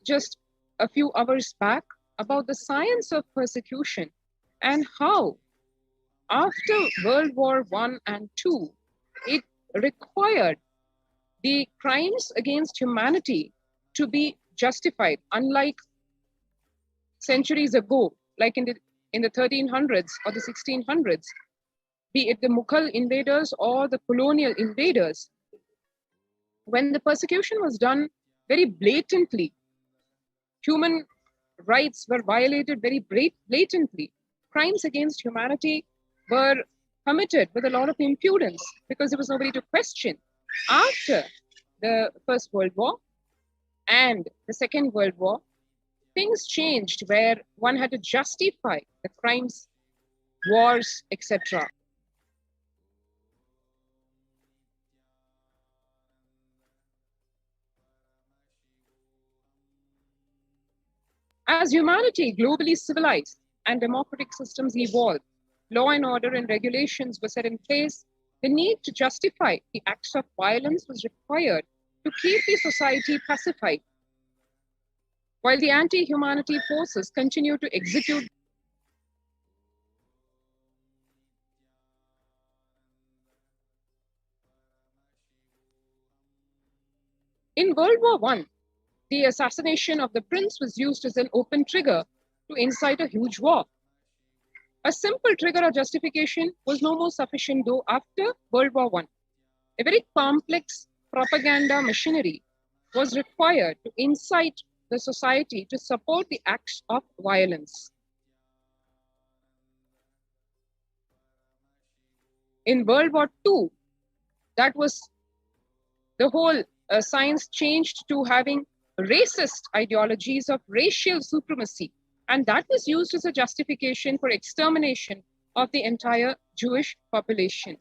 just a few hours back about the science of persecution and how after World War I and II, it required the crimes against humanity to be justified, unlike centuries ago, like in the 1300s or the 1600s, be it the Mughal invaders or the colonial invaders. When the persecution was done very blatantly, human rights were violated very blatantly. Crimes against humanity were committed with a lot of impudence because there was nobody to question. After the First World War and the Second World War, things changed where one had to justify the crimes, wars, etc. As humanity globally civilized and democratic systems evolved, law and order and regulations were set in place, the need to justify the acts of violence was required to keep the society pacified, while the anti-humanity forces continued to execute. In World War I, the assassination of the prince was used as an open trigger to incite a huge war. A simple trigger or justification was no more sufficient, though after World War I, a very complex propaganda machinery was required to incite the society to support the acts of violence. In World War II, that was the whole science changed to having racist ideologies of racial supremacy. And that was used as a justification for extermination of the entire Jewish population.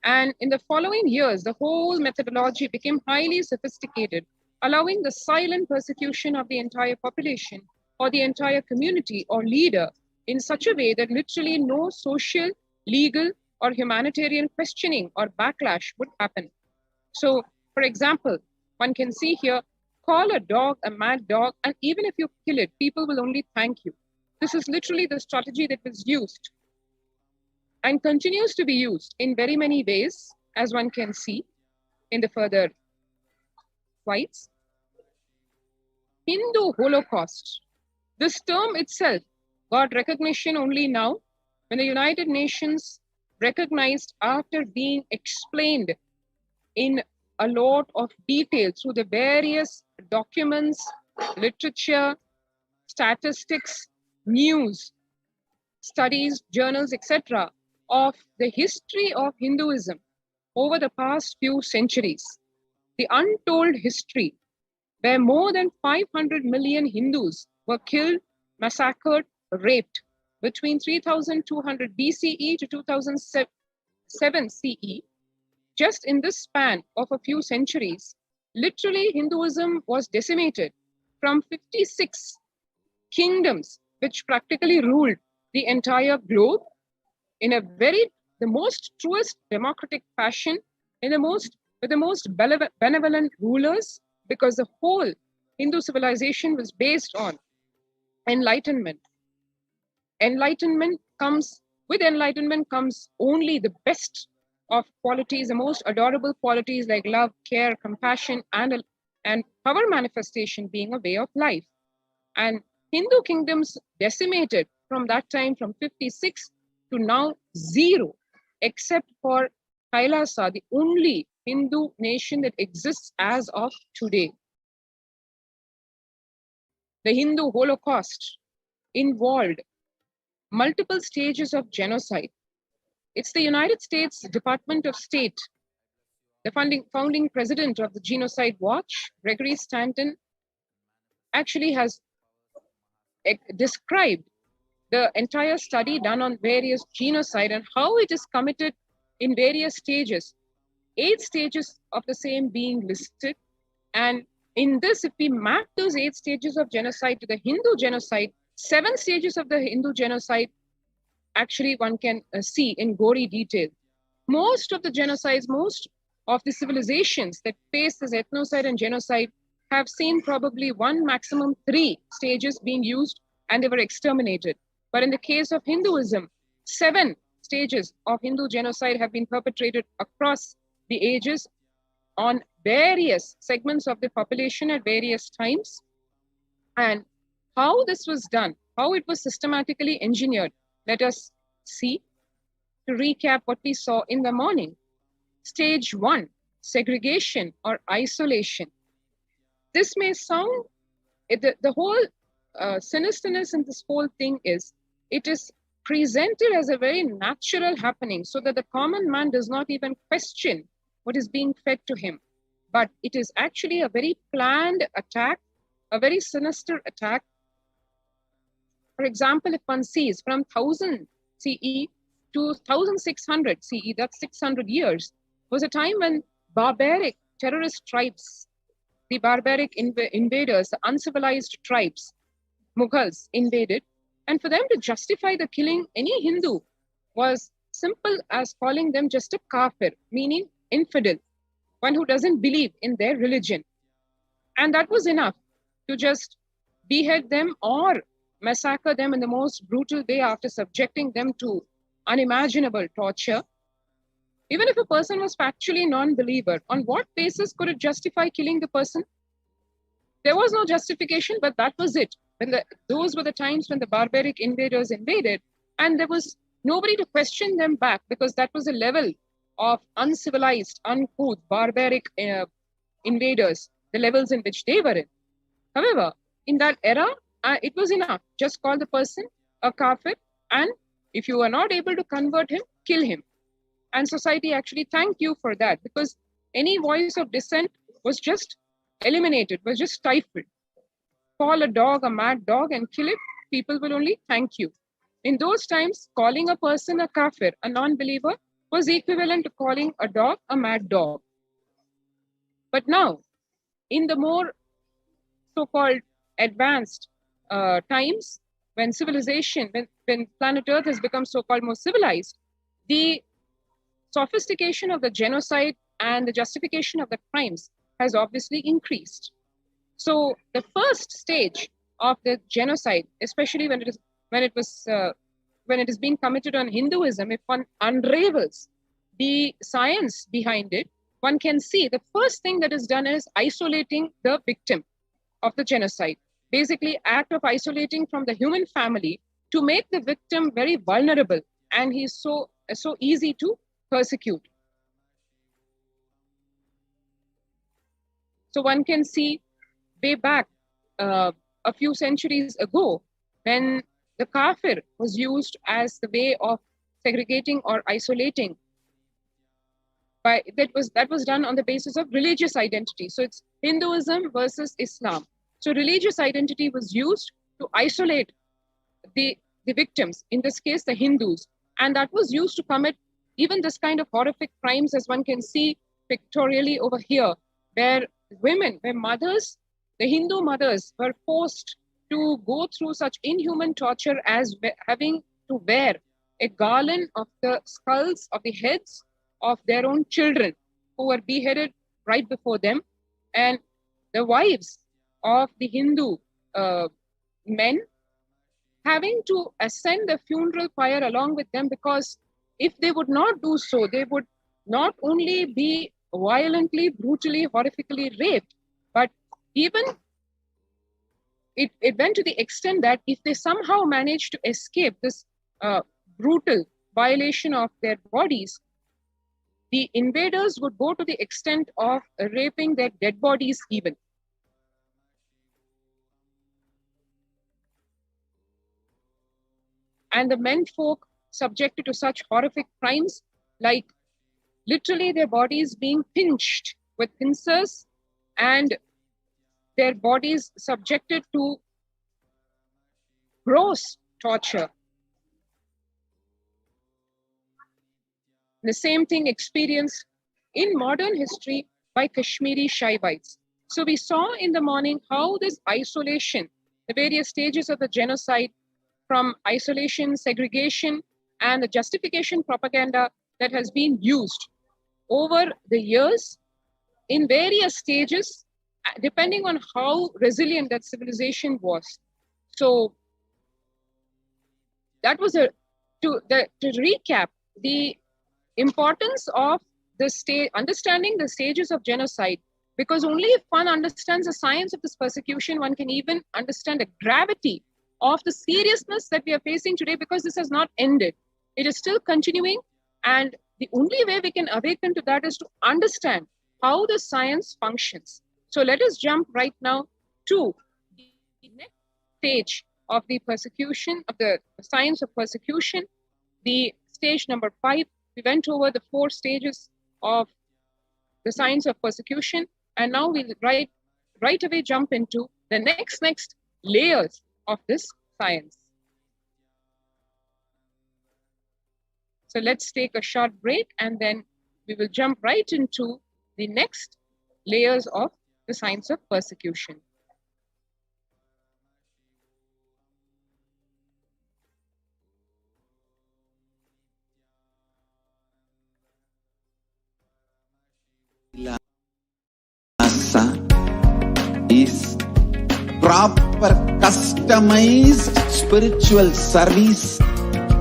And in the following years, the whole methodology became highly sophisticated, allowing the silent persecution of the entire population or the entire community or leader in such a way that literally no social, legal, or humanitarian questioning or backlash would happen. So, for example, one can see here, call a dog a mad dog, and even if you kill it, people will only thank you. This is literally the strategy that was used and continues to be used in very many ways, as one can see in the further slides. Hindu Holocaust. This term itself got recognition only now when the United Nations recognized, after being explained in a lot of detail through the various documents, literature, statistics, news, studies, journals, etc., of the history of Hinduism over the past few centuries. The untold history where more than 500 million Hindus were killed, massacred, raped between 3200 BCE to 2007 CE. Just in this span of a few centuries, literally Hinduism was decimated from 56 kingdoms, which practically ruled the entire globe in a the most truest democratic fashion, with the most benevolent rulers, because the whole Hindu civilization was based on enlightenment. With enlightenment comes only the best of qualities, the most adorable qualities like love, care, compassion, and power manifestation being a way of life. And Hindu kingdoms decimated from that time, from 56 to now 0, except for Kailasa, the only Hindu nation that exists as of today. The Hindu Holocaust involved multiple stages of genocide. It's the United States Department of State, the founding president of the Genocide Watch, Gregory Stanton, actually has described the entire study done on various genocide and how it is committed in various stages, 8 stages of the same being listed. And in this, if we map those 8 stages of genocide to the Hindu genocide, 7 stages of the Hindu genocide, actually one can see in gory detail. Most of the genocides, most of the civilizations that face this ethnocide and genocide have seen probably 1, maximum 3 stages being used, and they were exterminated. But in the case of Hinduism, 7 stages of Hindu genocide have been perpetrated across the ages on various segments of the population at various times. And how this was done, how it was systematically engineered, let us see. To recap what we saw in the morning. Stage 1, segregation or isolation. This may sound, the whole sinisterness in this whole thing is, it is presented as a very natural happening so that the common man does not even question what is being fed to him. But it is actually a very planned attack, a very sinister attack. For example, if one sees from 1000 CE to 1600 CE, that's 600 years, was a time when barbaric terrorist tribes, the barbaric invaders, the uncivilized tribes, Mughals invaded. And for them to justify the killing any Hindu was simple as calling them just a kafir, meaning infidel, one who doesn't believe in their religion. And that was enough to just behead them or massacre them in the most brutal way after subjecting them to unimaginable torture. Even if a person was factually non-believer, on what basis could it justify killing the person? There was no justification, but that was it. Those were the times when the barbaric invaders invaded, and there was nobody to question them back, because that was the level of uncivilized, uncouth, barbaric invaders, the levels in which they were in. However, in that era, it was enough. Just call the person a kafir, and if you are not able to convert him, kill him. And society actually thanked you for that, because any voice of dissent was just eliminated, was just stifled. Call a dog a mad dog and kill it, people will only thank you. In those times, calling a person a kafir, a non-believer, was equivalent to calling a dog a mad dog. But now, in the more so-called advanced times, when civilization, when planet Earth has become so-called more civilized, the sophistication of the genocide and the justification of the crimes has obviously increased. So the first stage of the genocide, especially when it is being committed on Hinduism, if one unravels the science behind it, one can see the first thing that is done is isolating the victim of the genocide. Basically, act of isolating from the human family to make the victim very vulnerable, and he's so easy to persecute. So one can see way back a few centuries ago, when the kafir was used as the way of segregating or isolating, that was done on the basis of religious identity. So it's Hinduism versus Islam. So religious identity was used to isolate the victims, in this case the Hindus, and that was used to commit even this kind of horrific crimes, as one can see pictorially over here, where women, where mothers, the Hindu mothers were forced to go through such inhuman torture as having to wear a garland of the skulls of the heads of their own children who were beheaded right before them, and the wives of the Hindu men having to ascend the funeral pyre along with them, because if they would not do so, they would not only be violently, brutally, horrifically raped, but even it went to the extent that if they somehow managed to escape this brutal violation of their bodies, the invaders would go to the extent of raping their dead bodies even. And the men folk subjected to such horrific crimes, like literally their bodies being pinched with pincers and their bodies subjected to gross torture. The same thing experienced in modern history by Kashmiri Shaivites. So we saw in the morning how this isolation, the various stages of the genocide, from isolation, segregation, and the justification propaganda that has been used over the years in various stages, depending on how resilient that civilization was. So that was to recap the importance of understanding the stages of genocide, because only if one understands the science of this persecution, one can even understand the gravity of the seriousness that we are facing today, because this has not ended. It is still continuing, and the only way we can awaken to that is to understand how the science functions. So let us jump right now to the next stage of the persecution, of the science of persecution, the stage number 5. We went over the 4 stages of the science of persecution, and now we'll right away jump into the next layers of this science. So let's take a short break, and then we will jump right into the next layers of the science of persecution. Kailasa is proper customized spiritual service,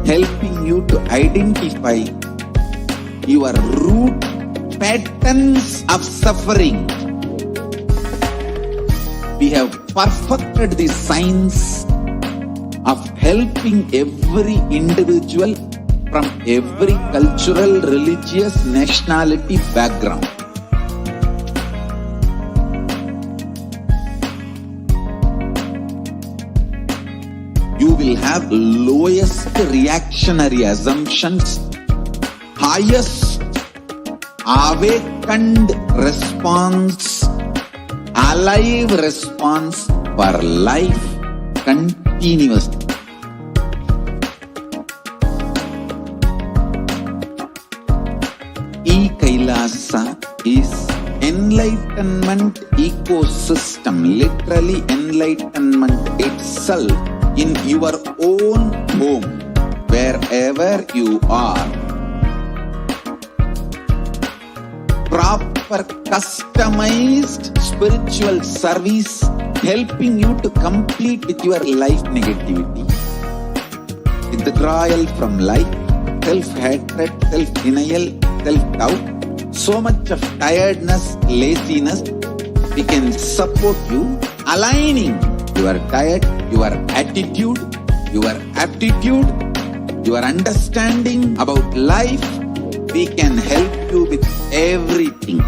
helping you to identify your root patterns of suffering. We have perfected the science of helping every individual from every cultural, religious, nationality background. You will have lowest reactionary assumptions, highest awakened response, alive response for life continuously. Kailasa is enlightenment ecosystem, literally enlightenment itself in your own home, wherever you are. Proper customized spiritual service helping you to complete with your life negativity, withdrawal from life, self-hatred, self-denial, self-doubt, so much of tiredness, laziness. We can support you, aligning your diet, your attitude, your aptitude, your understanding about life. We can help you with everything.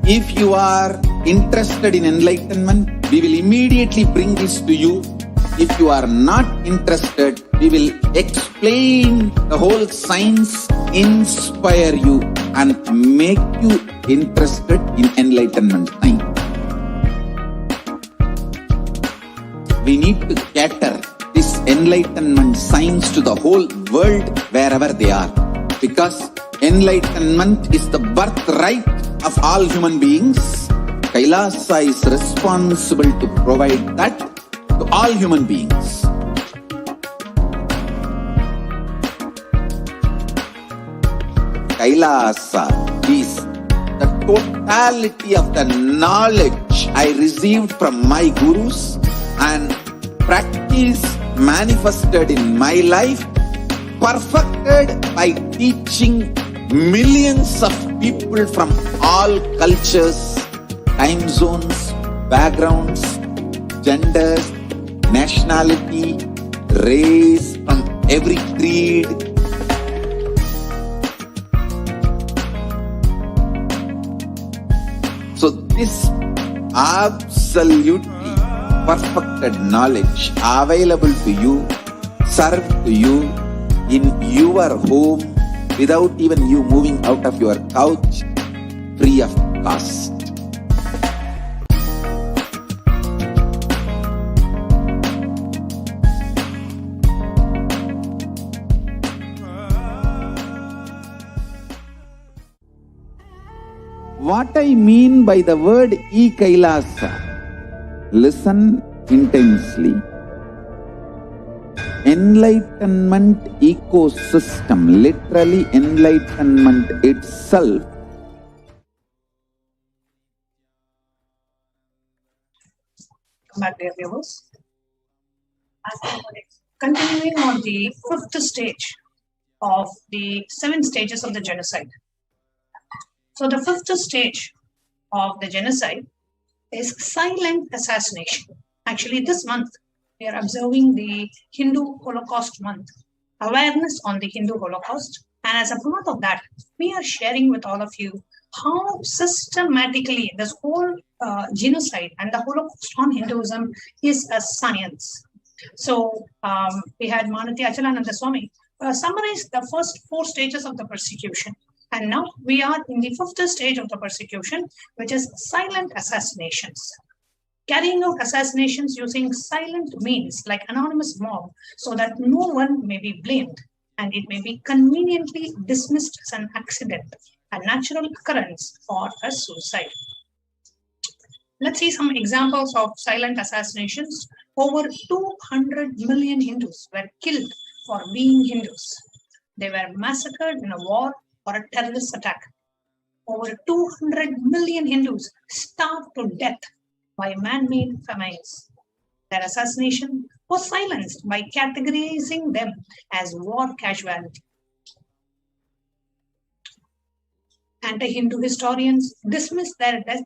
If you are interested in enlightenment, we will immediately bring this to you. If you are not interested, we will explain the whole science, inspire you and make you interested in enlightenment time. We need to cater this enlightenment science to the whole world wherever they are, because enlightenment is the birthright of all human beings. Kailasa is responsible to provide that to all human beings. Kailasa is the totality of the knowledge I received from my gurus and practice manifested in my life, perfected by teaching millions of people from all cultures, time zones, backgrounds, genders, nationality, race, from every creed. So this absolutely perfected knowledge available to you, served to you in your home, without even you moving out of your couch, free of cost. What I mean by the word Kailasa, listen intensely. Enlightenment ecosystem, literally enlightenment itself. Come back, dear viewers. Continuing on the fifth stage of the 7 stages of the genocide. So the fifth stage of the genocide is silent assassination. Actually, this month, we are observing the Hindu Holocaust month, awareness on the Hindu Holocaust. And as a part of that, we are sharing with all of you how systematically this whole genocide and the Holocaust on Hinduism is a science. So we had Manati Achalananda Swami summarize the first 4 stages of the persecution. And now we are in the 5th stage of the persecution, which is silent assassinations. Carrying out assassinations using silent means like anonymous mob, so that no one may be blamed and it may be conveniently dismissed as an accident, a natural occurrence, or a suicide. Let's see some examples of silent assassinations. Over 200 million Hindus were killed for being Hindus. They were massacred in a war or a terrorist attack. Over 200 million Hindus starved to death by man-made famines. Their assassination was silenced by categorizing them as war casualty. Anti-Hindu historians dismiss their death,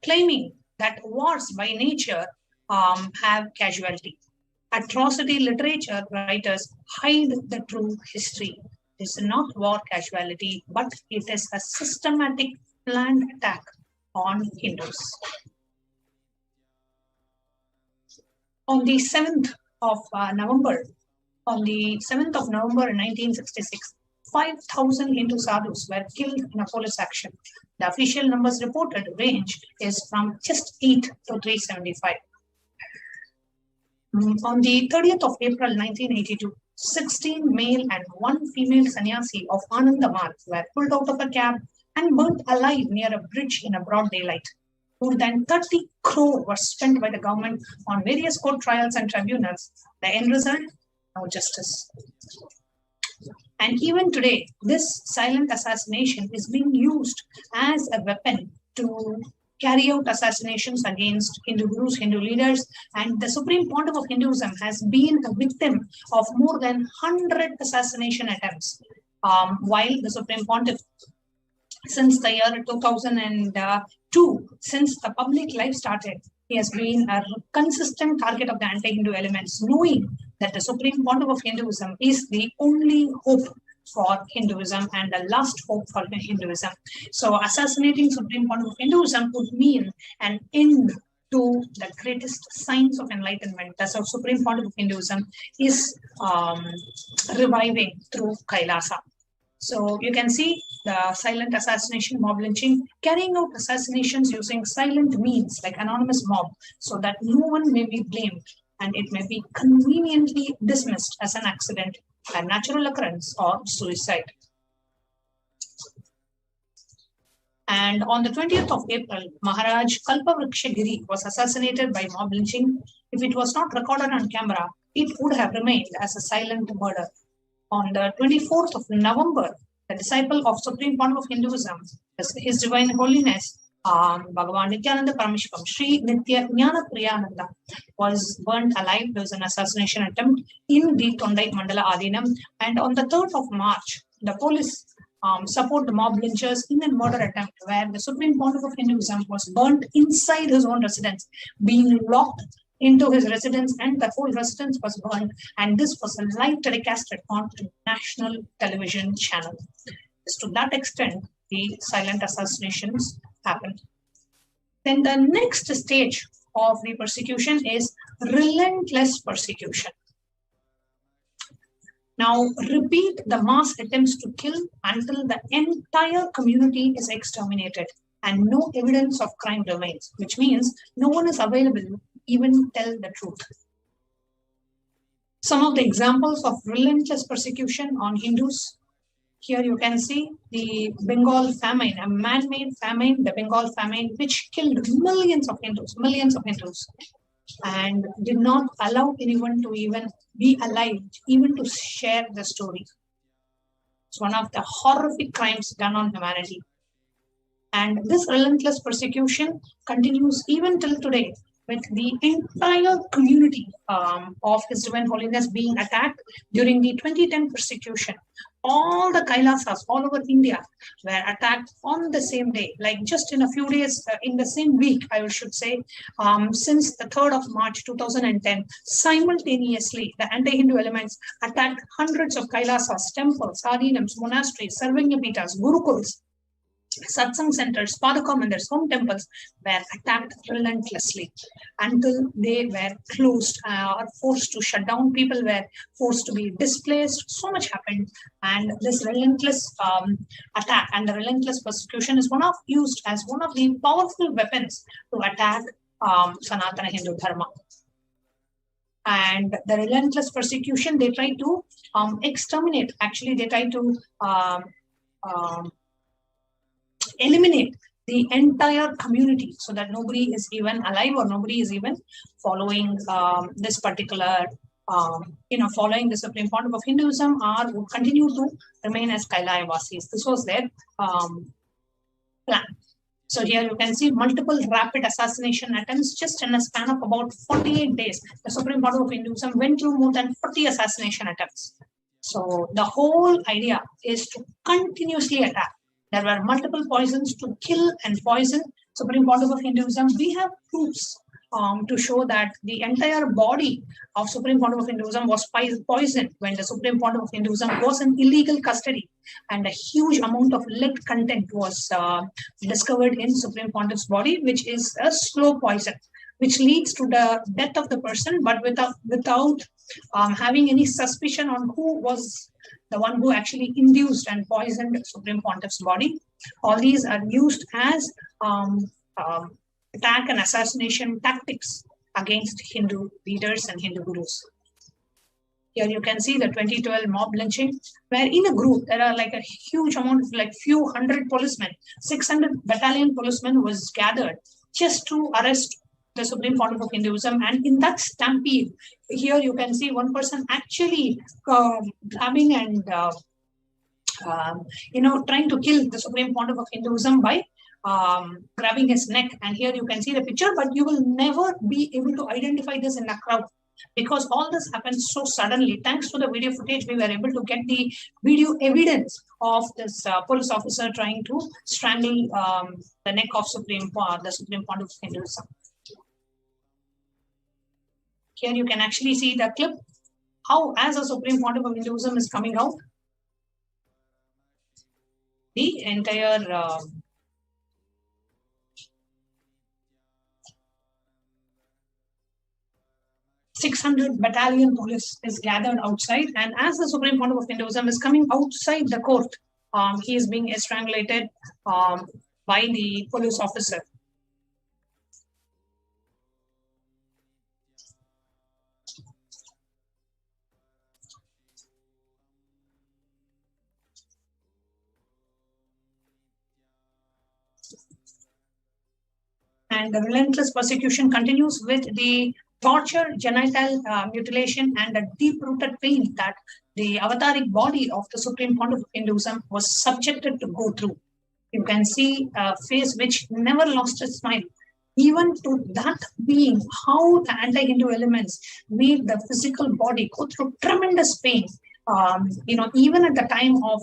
claiming that wars by nature have casualty. Atrocity literature writers hide the true history. It is not war casualty, but it is a systematic planned attack on Hindus. On the 7th of November, 1966, 5,000 Hindu sadhus were killed in a police action. The official numbers reported range is from just 8 to 375. On the 30th of April 1982, 16 male and 1 female sannyasi of Anandamarg were pulled out of a cab and burnt alive near a bridge in a broad daylight. More than 30 crore was spent by the government on various court trials and tribunals. The end result? No justice. And even today, this silent assassination is being used as a weapon to carry out assassinations against Hindu gurus, Hindu leaders, and the Supreme Pontiff of Hinduism has been a victim of more than 100 assassination attempts. While the Supreme Pontiff, since the year 2002, since the public life started, he has been a consistent target of the anti-Hindu elements, knowing that the Supreme Pontiff of Hinduism is the only hope for Hinduism and the last hope for Hinduism. So assassinating Supreme Pontiff of Hinduism would mean an end to the greatest signs of enlightenment. That's how Supreme Pontiff of Hinduism is reviving through Kailasa. So you can see the silent assassination, mob lynching, carrying out assassinations using silent means like anonymous mob, so that no one may be blamed and it may be conveniently dismissed as an accident, a natural occurrence, or suicide. And on the 20th of April, Maharaj Kalpavriksha was assassinated by mob lynching. If it was not recorded on camera, it would have remained as a silent murder. On the 24th of November, the disciple of Supreme Pontiff of Hinduism, His Divine Holiness, Bhagavan Nithyananda Paramashivam, Sri Nithyananda, was burnt alive. There was an assassination attempt in the Tondai Mandala Adinam. And on the 3rd of March, the police support the mob lynchers in a murder attempt where the Supreme Pontiff of Hinduism was burnt inside his own residence, being locked into his residence, and the whole residence was burned. And this was live telecasted on the national television channel. Just to that extent, the silent assassinations happened. Then the next stage of the persecution is relentless persecution. Now, repeat the mass attempts to kill until the entire community is exterminated and no evidence of crime remains, which means no one is available to even tell the truth. Some of the examples of relentless persecution on Hindus. Here you can see the Bengal famine, a man-made famine, the Bengal famine, which killed millions of Hindus, and did not allow anyone to even be alive, even to share the story. It's one of the horrific crimes done on humanity. And this relentless persecution continues even till today, with the entire community of His Divine Holiness being attacked during the 2010 persecution. All the Kailasas all over India were attacked on the same day, like just in a few days, in the same week, I should say, since the 3rd of March 2010, simultaneously, the anti-Hindu elements attacked hundreds of Kailasas, temples, adinams, monasteries, Sarvanyapitas, gurukuls, satsang centers, padaka mandirs, home temples were attacked relentlessly until they were closed or forced to shut down. People were forced to be displaced. So much happened, and this relentless attack and the relentless persecution is used as one of the powerful weapons to attack Sanatana Hindu Dharma. And the relentless persecution, they try to exterminate. Actually, they try to eliminate the entire community so that nobody is even alive or nobody is even following this particular, following the Supreme Pontiff of Hinduism, or would continue to remain as Kailaya-vasis. This was their plan. So here you can see multiple rapid assassination attempts just in a span of about 48 days. The Supreme Pontiff of Hinduism went through more than 40 assassination attempts. So the whole idea is to continuously attack. There were multiple poisons to kill and poison Supreme Pontiff of Hinduism. We have proofs to show that the entire body of Supreme Pontiff of Hinduism was poisoned when the Supreme Pontiff of Hinduism was in illegal custody, and a huge amount of lead content was discovered in Supreme Pontiff's body, which is a slow poison, which leads to the death of the person, but without having any suspicion on who was the one who actually induced and poisoned Supreme Pontiff's body. All these are used as attack and assassination tactics against Hindu leaders and Hindu gurus. Here you can see the 2012 mob lynching, where in a group there are like a huge amount of like few hundred policemen, 600 battalion policemen was gathered just to arrest the Supreme Pontiff of Hinduism. And in that stampede, here you can see one person actually grabbing and trying to kill the Supreme Pontiff of Hinduism by grabbing his neck. And here you can see the picture, but you will never be able to identify this in a crowd because all this happened so suddenly. Thanks to the video footage, we were able to get the video evidence of this police officer trying to strangle the neck of the Supreme Pontiff of Hinduism. Here you can actually see the clip, how as a Supreme Pontiff of Hinduism is coming out, the entire 600 battalion police is gathered outside, and as the Supreme Pontiff of Hinduism is coming outside the court, he is being strangulated by the police officer. And the relentless persecution continues with the torture, genital mutilation, and a deep-rooted pain that the avataric body of the Supreme Pontiff of Hinduism was subjected to go through. You can see a face which never lost its smile. Even to that being, how the anti-Hindu elements made the physical body go through tremendous pain. Even at the time of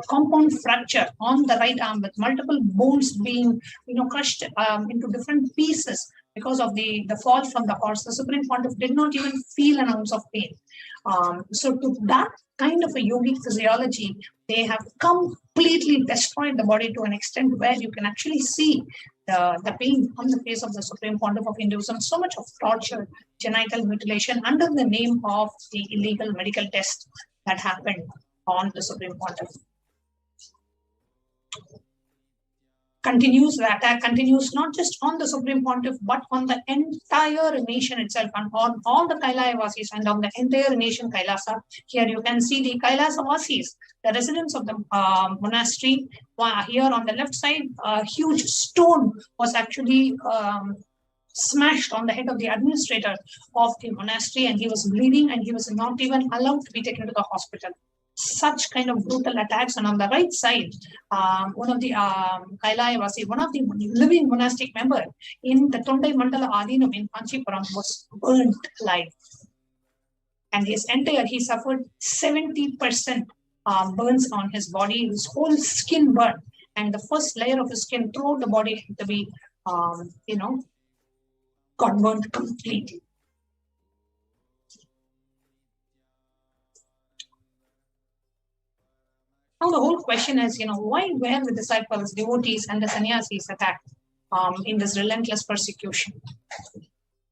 compound fracture on the right arm with multiple bones being, crushed into different pieces because of the fall from the horse, the Supreme Pontiff did not even feel an ounce of pain. So to that kind of a yogic physiology, they have completely destroyed the body to an extent where you can actually see the pain on the face of the Supreme Pontiff of Hinduism, so much of torture, genital mutilation under the name of the illegal medical test that happened on the Supreme Pontiff. The attack continues not just on the Supreme Pontiff, but on the entire nation itself, and on all the Kailaya Vasis and on the entire nation Kailasa. Here you can see the Kailasa Vasis, the residents of the monastery. Here on the left side, a huge stone was actually smashed on the head of the administrator of the monastery, and he was bleeding and he was not even allowed to be taken to the hospital. Such kind of brutal attacks. And on the right side, one of the Kailaya Vasi, one of the living monastic member in the Tondai Mandala Adinam in Kanchipuram was burnt alive. And he suffered 70% burns on his body. His whole skin burned, and the first layer of his skin throughout the body had to be, got burnt completely. Now the whole question is, why were the disciples, devotees, and the sannyasis attacked in this relentless persecution?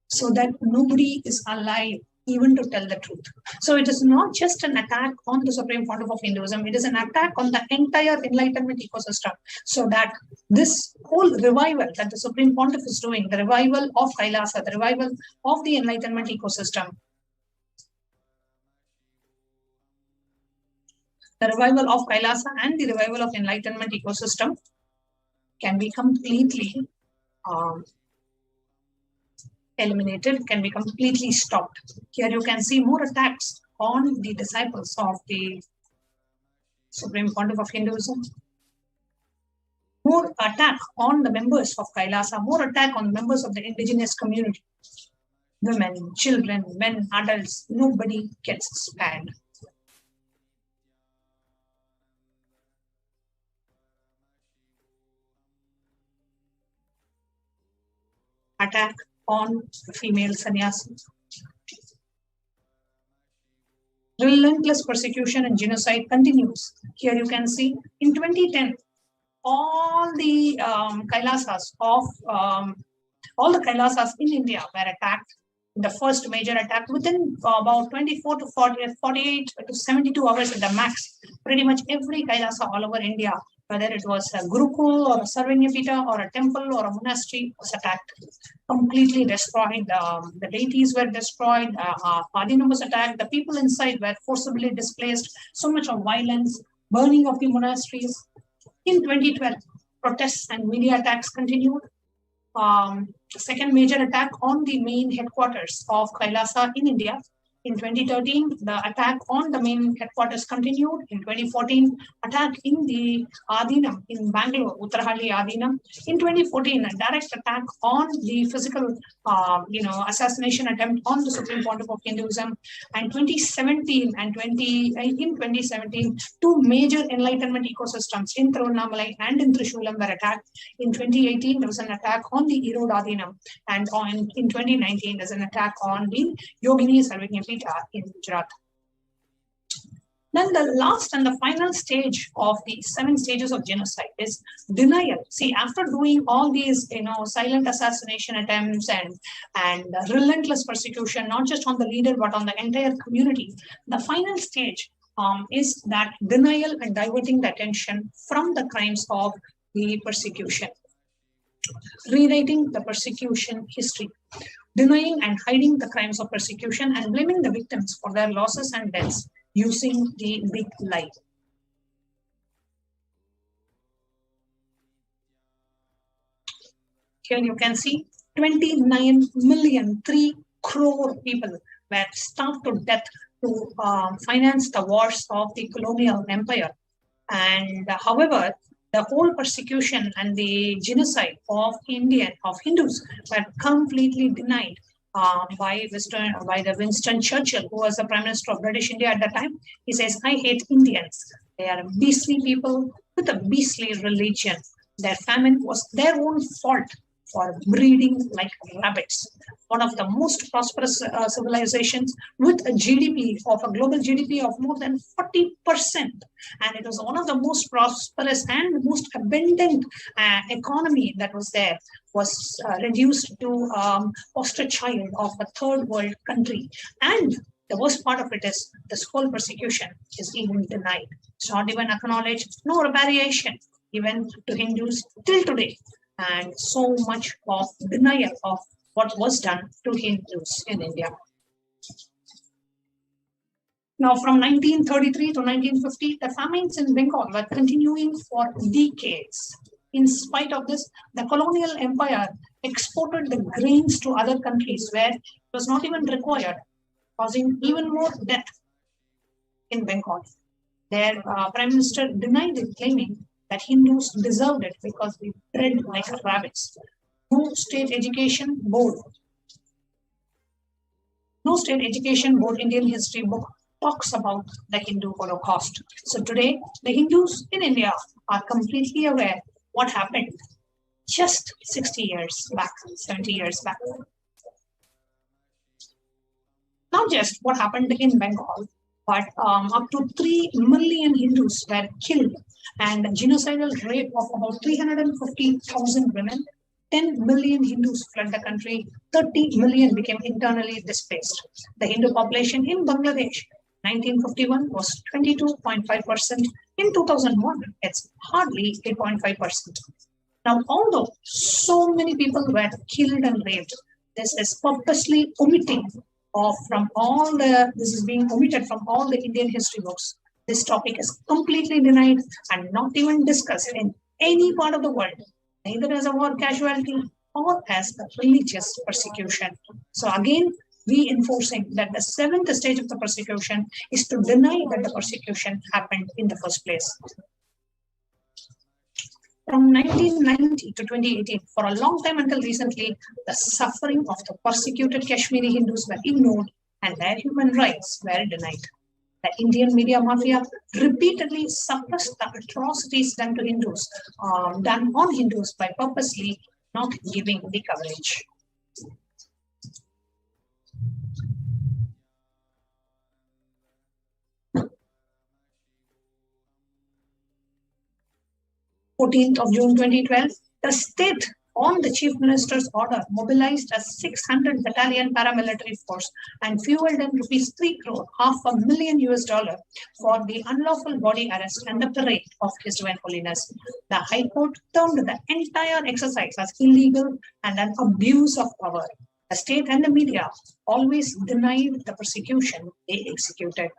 So that nobody is alive even to tell the truth. So it is not just an attack on the Supreme Pontiff of Hinduism, it is an attack on the entire enlightenment ecosystem. So that this whole revival that the Supreme Pontiff is doing, the revival of Kailasa, the revival of the enlightenment ecosystem, the revival of Kailasa and the revival of enlightenment ecosystem can be completely eliminated, can be completely stopped. Here you can see more attacks on the disciples of the Supreme Pontiff of Hinduism, more attack on the members of Kailasa, more attack on members of the indigenous community. Women, children, men, adults, nobody gets spared. attack on female sannyasis. Relentless persecution and genocide continues. Here you can see in 2010, all the Kailasas in India were attacked. The first major attack within about 24 to 48 to 72 hours at the max. Pretty much every Kailasa all over India, whether it was a Gurukul or a Sarvanyapita or a temple or a monastery, was attacked. Completely destroyed. The deities were destroyed. Adinam was attacked. The people inside were forcibly displaced. So much of violence, burning of the monasteries. In 2012, protests and media attacks continued. Second major attack on the main headquarters of Kailasa in India. In 2013, the attack on the main headquarters continued. In 2014, attack in the Adinam in Bangalore, Uttarahalli Adinam. In 2014, a direct attack on the physical, assassination attempt on the Supreme Pontiff of Hinduism. And 2017, two major enlightenment ecosystems in Tiruvannamalai and in Trishulam were attacked. In 2018, there was an attack on the Erode Adinam. And in 2019, there's an attack on the Yogini Sarvanyapita in Gujarat. Then the last and the final stage of the 7 stages of genocide is denial. See, after doing all these, silent assassination attempts and relentless persecution, not just on the leader, but on the entire community, the final stage is that denial and diverting the attention from the crimes of the persecution. Rewriting the persecution history. Denying and hiding the crimes of persecution and blaming the victims for their losses and deaths using the big lie. Here you can see 29 million, 3 crore people were starved to death to finance the wars of the colonial empire. And however, the whole persecution and the genocide of Hindus were completely denied by the Winston Churchill, who was the Prime Minister of British India at that time. He says, "I hate Indians. They are beastly people with a beastly religion. Their famine was their own fault for breeding like rabbits." One of the most prosperous civilizations with a GDP of a global GDP of more than 40%. And it was one of the most prosperous and most abundant economy that was there, was reduced to poster child of a third world country. And the worst part of it is this whole persecution is even denied. It's not even acknowledged, no reparation even to Hindus till today. And so much of denial of what was done to Hindus in India. Now, from 1933 to 1950, the famines in Bengal were continuing for decades. In spite of this, the colonial empire exported the grains to other countries where it was not even required, causing even more death in Bengal. Their Prime Minister denied it, claiming that Hindus deserved it because they bred like rabbits. No state education board Indian history book talks about the Hindu Holocaust. So today, the Hindus in India are completely aware what happened just 60 years back, 70 years back. Not just what happened in Bengal, but up to 3 million Hindus were killed, and a genocidal rape of about 350,000 women. 10 million Hindus fled the country. 30 million became internally displaced. The Hindu population in Bangladesh, 1951, was 22.5%. In 2001, it's hardly 8.5%. Now, although so many people were killed and raped, this is purposely this is being omitted from all the Indian history books. This topic is completely denied and not even discussed in any part of the world, either as a war casualty or as a religious persecution. So again, reinforcing that the 7th stage of the persecution is to deny that the persecution happened in the first place. From 1990 to 2018, for a long time until recently, the suffering of the persecuted Kashmiri Hindus were ignored and their human rights were denied. The Indian media mafia repeatedly suppressed the atrocities done to Hindus, done on Hindus by purposely not giving the coverage. 14th of June 2012, the state, on the Chief Minister's order, mobilized a 600 battalion paramilitary force and fueled in rupees 3 crore, $500,000 for the unlawful body arrest and the parade of His Divine Holiness. The High Court termed the entire exercise as illegal and an abuse of power. The state and the media always denied the persecution they executed.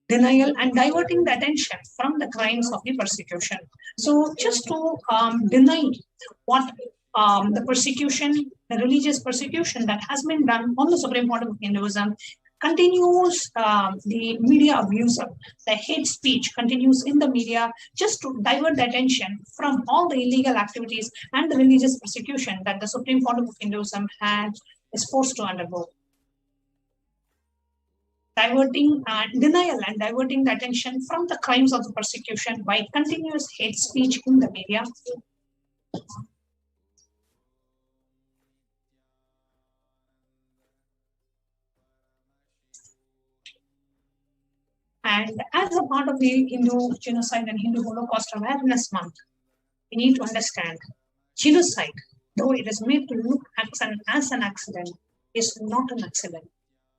Denial and diverting the attention from the crimes of the persecution. So just to deny what the persecution, the religious persecution that has been done on the Supreme Court of Hinduism, continues the media abuse, the hate speech continues in the media, just to divert the attention from all the illegal activities and the religious persecution that the Supreme Court of Hinduism is forced to undergo. Denial and diverting the attention from the crimes of the persecution by continuous hate speech in the media. And as a part of the Hindu Genocide and Hindu Holocaust Awareness Month, we need to understand genocide, though it is made to look as an accident, is not an accident.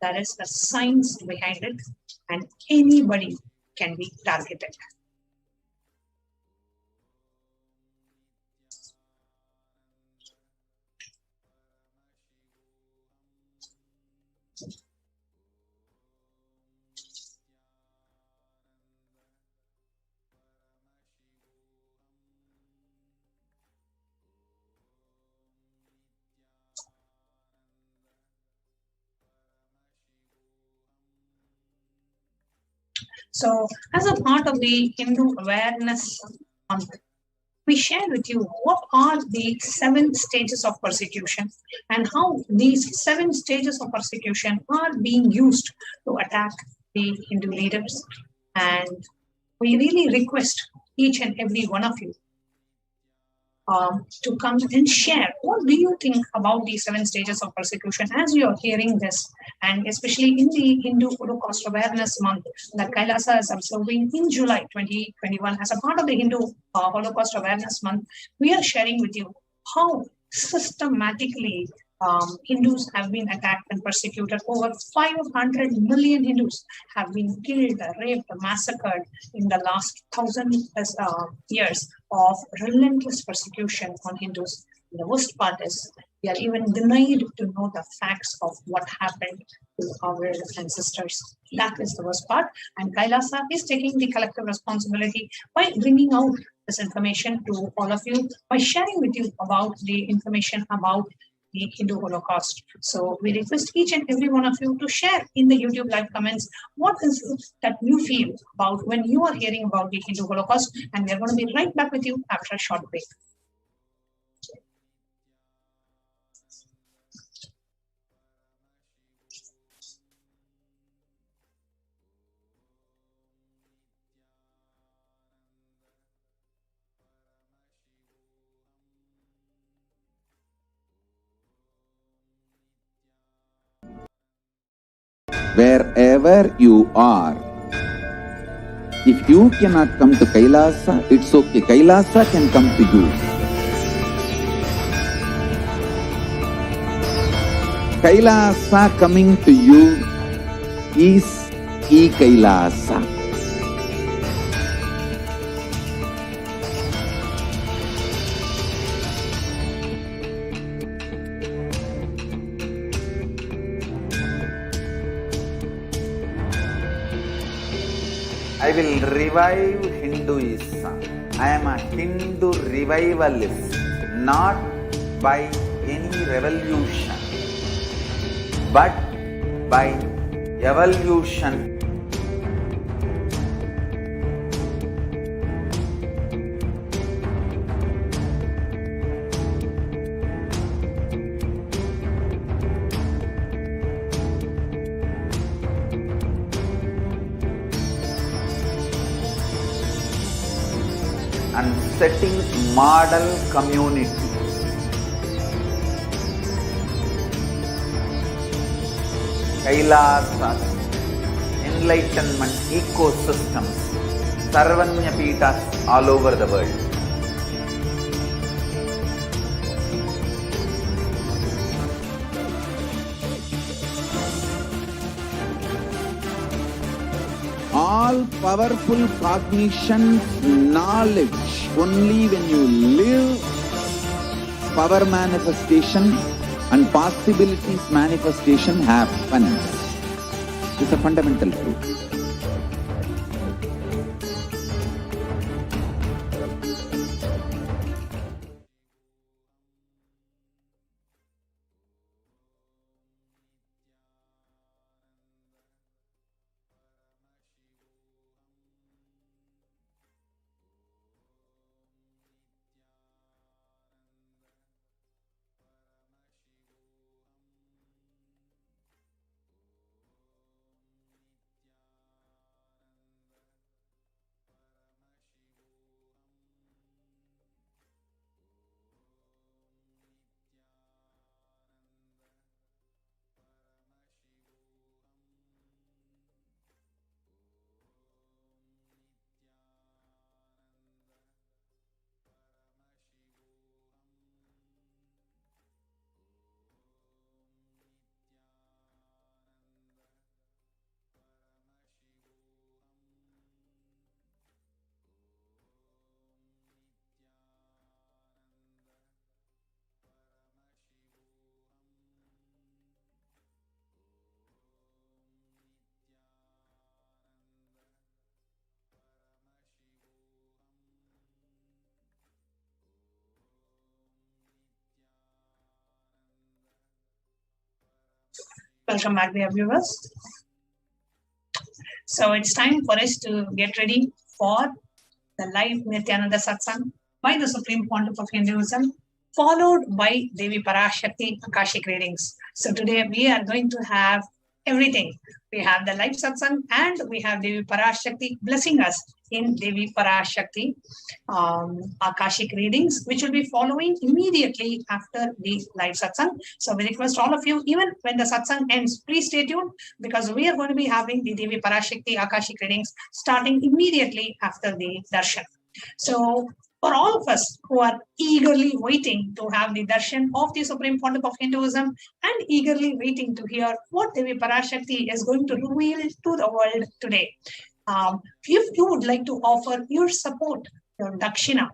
There is the science behind it, and anybody can be targeted. So, as a part of the Hindu Awareness Month, we share with you what are the 7 stages of persecution and how these 7 stages of persecution are being used to attack the Hindu leaders. And we really request each and every one of you to come and share. What do you think about these 7 stages of persecution as you are hearing this? And especially in the Hindu Holocaust Awareness Month that Kailasa is observing in July 2021 as a part of the Hindu Holocaust Awareness Month, we are sharing with you how systematically Hindus have been attacked and persecuted. Over 500 million Hindus have been killed, raped, massacred in the last 1,000 years of relentless persecution on Hindus. And the worst part is we are even denied to know the facts of what happened to our ancestors. That is the worst part. And Kailasa is taking the collective responsibility by bringing out this information to all of you, by sharing with you about the information about the Hindu Holocaust. So we request each and every one of you to share in the YouTube live comments what is it that you feel about when you are hearing about the Hindu Holocaust, and we are going to be right back with you after a short break. Wherever you are, if you cannot come to Kailasa, it's okay. Kailasa can come to you. Kailasa coming to you is e-Kailasa. I will revive Hinduism. I am a Hindu revivalist, not by any revolution, but by evolution. And setting model community. Kailasa, enlightenment ecosystems, Sarvanya Peethas all over the world. All powerful cognition, knowledge, only when you live, power manifestation and possibilities manifestation happens. It's a fundamental truth. Welcome back, dear viewers. So it's time for us to get ready for the live Nithyananda Satsang by the Supreme Pontiff of Hinduism, followed by Devi Parashakti Akashic readings. So today we are going to have everything. We have the live satsang and we have Devi Parashakti blessing us in Devi Parashakti Akashic readings, which will be following immediately after the live satsang. So we request all of you, even when the satsang ends, please stay tuned because we are going to be having the Devi Parashakti Akashic readings starting immediately after the darshan. So for all of us who are eagerly waiting to have the darshan of the Supreme Pontiff of Hinduism and eagerly waiting to hear what Devi Parashakti is going to reveal to the world today. If you would like to offer your support, your dakshina,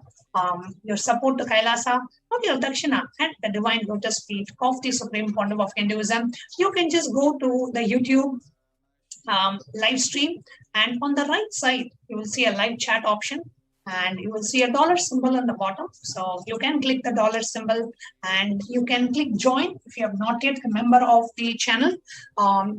your support to Kailasa, or your dakshina at the divine lotus feet of the Supreme Pontiff of Hinduism, you can just go to the YouTube live stream, and on the right side, you will see a live chat option. And you will see a dollar symbol on the bottom. So you can click the dollar symbol and you can click join if you have not yet a member of the channel.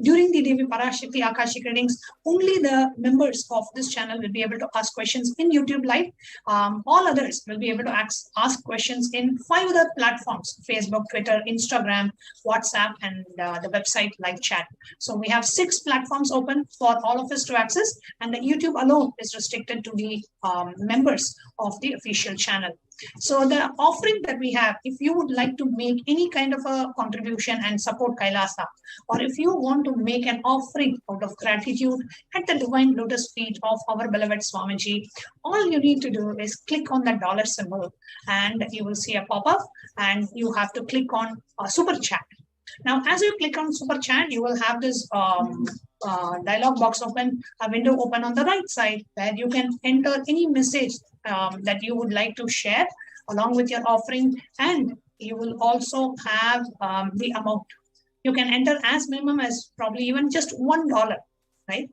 During the Devi Parashakti Akashic readings, only the members of this channel will be able to ask questions in YouTube Live. All others will be able to ask questions in 5 other platforms: Facebook, Twitter, Instagram, WhatsApp, and the website live chat. So we have 6 platforms open for all of us to access, and the YouTube alone is restricted to the members of the official channel. So the offering that we have, if you would like to make any kind of a contribution and support Kailasa, or if you want to make an offering out of gratitude at the divine lotus feet of our beloved Swamiji, all you need to do is click on the dollar symbol and you will see a pop-up and you have to click on super chat. Now, as you click on super chat, you will have this dialog box open, a window open on the right side where you can enter any message that you would like to share along with your offering, and you will also have the amount. You can enter as minimum as probably even just $1, right?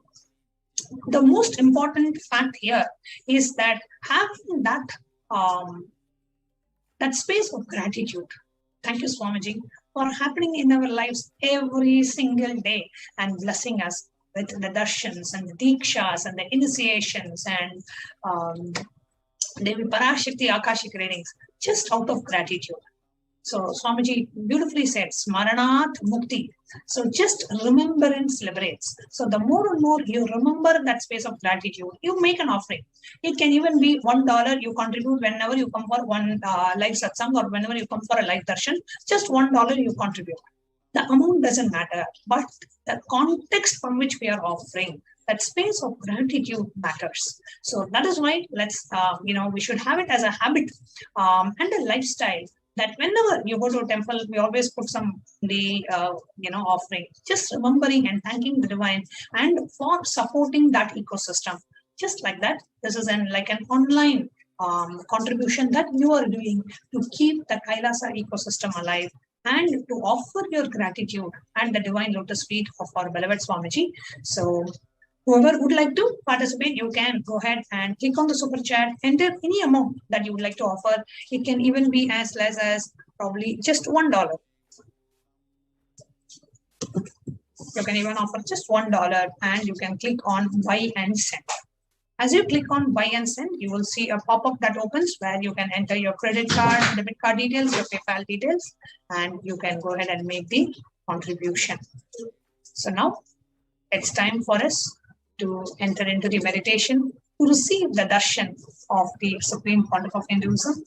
The most important fact here is that having that space of gratitude. Thank you, Swamiji, for happening in our lives every single day and blessing us with the darshans and the dikshas and the initiations and Devi Parashakti Akashic readings, just out of gratitude. So Swamiji beautifully said, Smaranat Mukti. So just remembrance liberates. So the more and more you remember that space of gratitude, you make an offering. It can even be $1 you contribute whenever you come for one live satsang or whenever you come for a live darshan. Just $1 you contribute. The amount doesn't matter, but the context from which we are offering, that space of gratitude matters. So that is why we should have it as a habit and a lifestyle, that whenever you go to a temple, we always put some offering, just remembering and thanking the divine and for supporting that ecosystem. Just like that, this is an online contribution that you are doing to keep the Kailasa ecosystem alive and to offer your gratitude and the divine lotus feet of our beloved Swamiji. So whoever would like to participate, you can go ahead and click on the super chat, enter any amount that you would like to offer. It can even be as less as probably just $1. You can even offer just $1 and you can click on buy and send. As you click on buy and send, you will see a pop-up that opens where you can enter your credit card, debit card details, your PayPal details, and you can go ahead and make the contribution. So now it's time for us to enter into the meditation to receive the darshan of the Supreme Pontiff of Hinduism.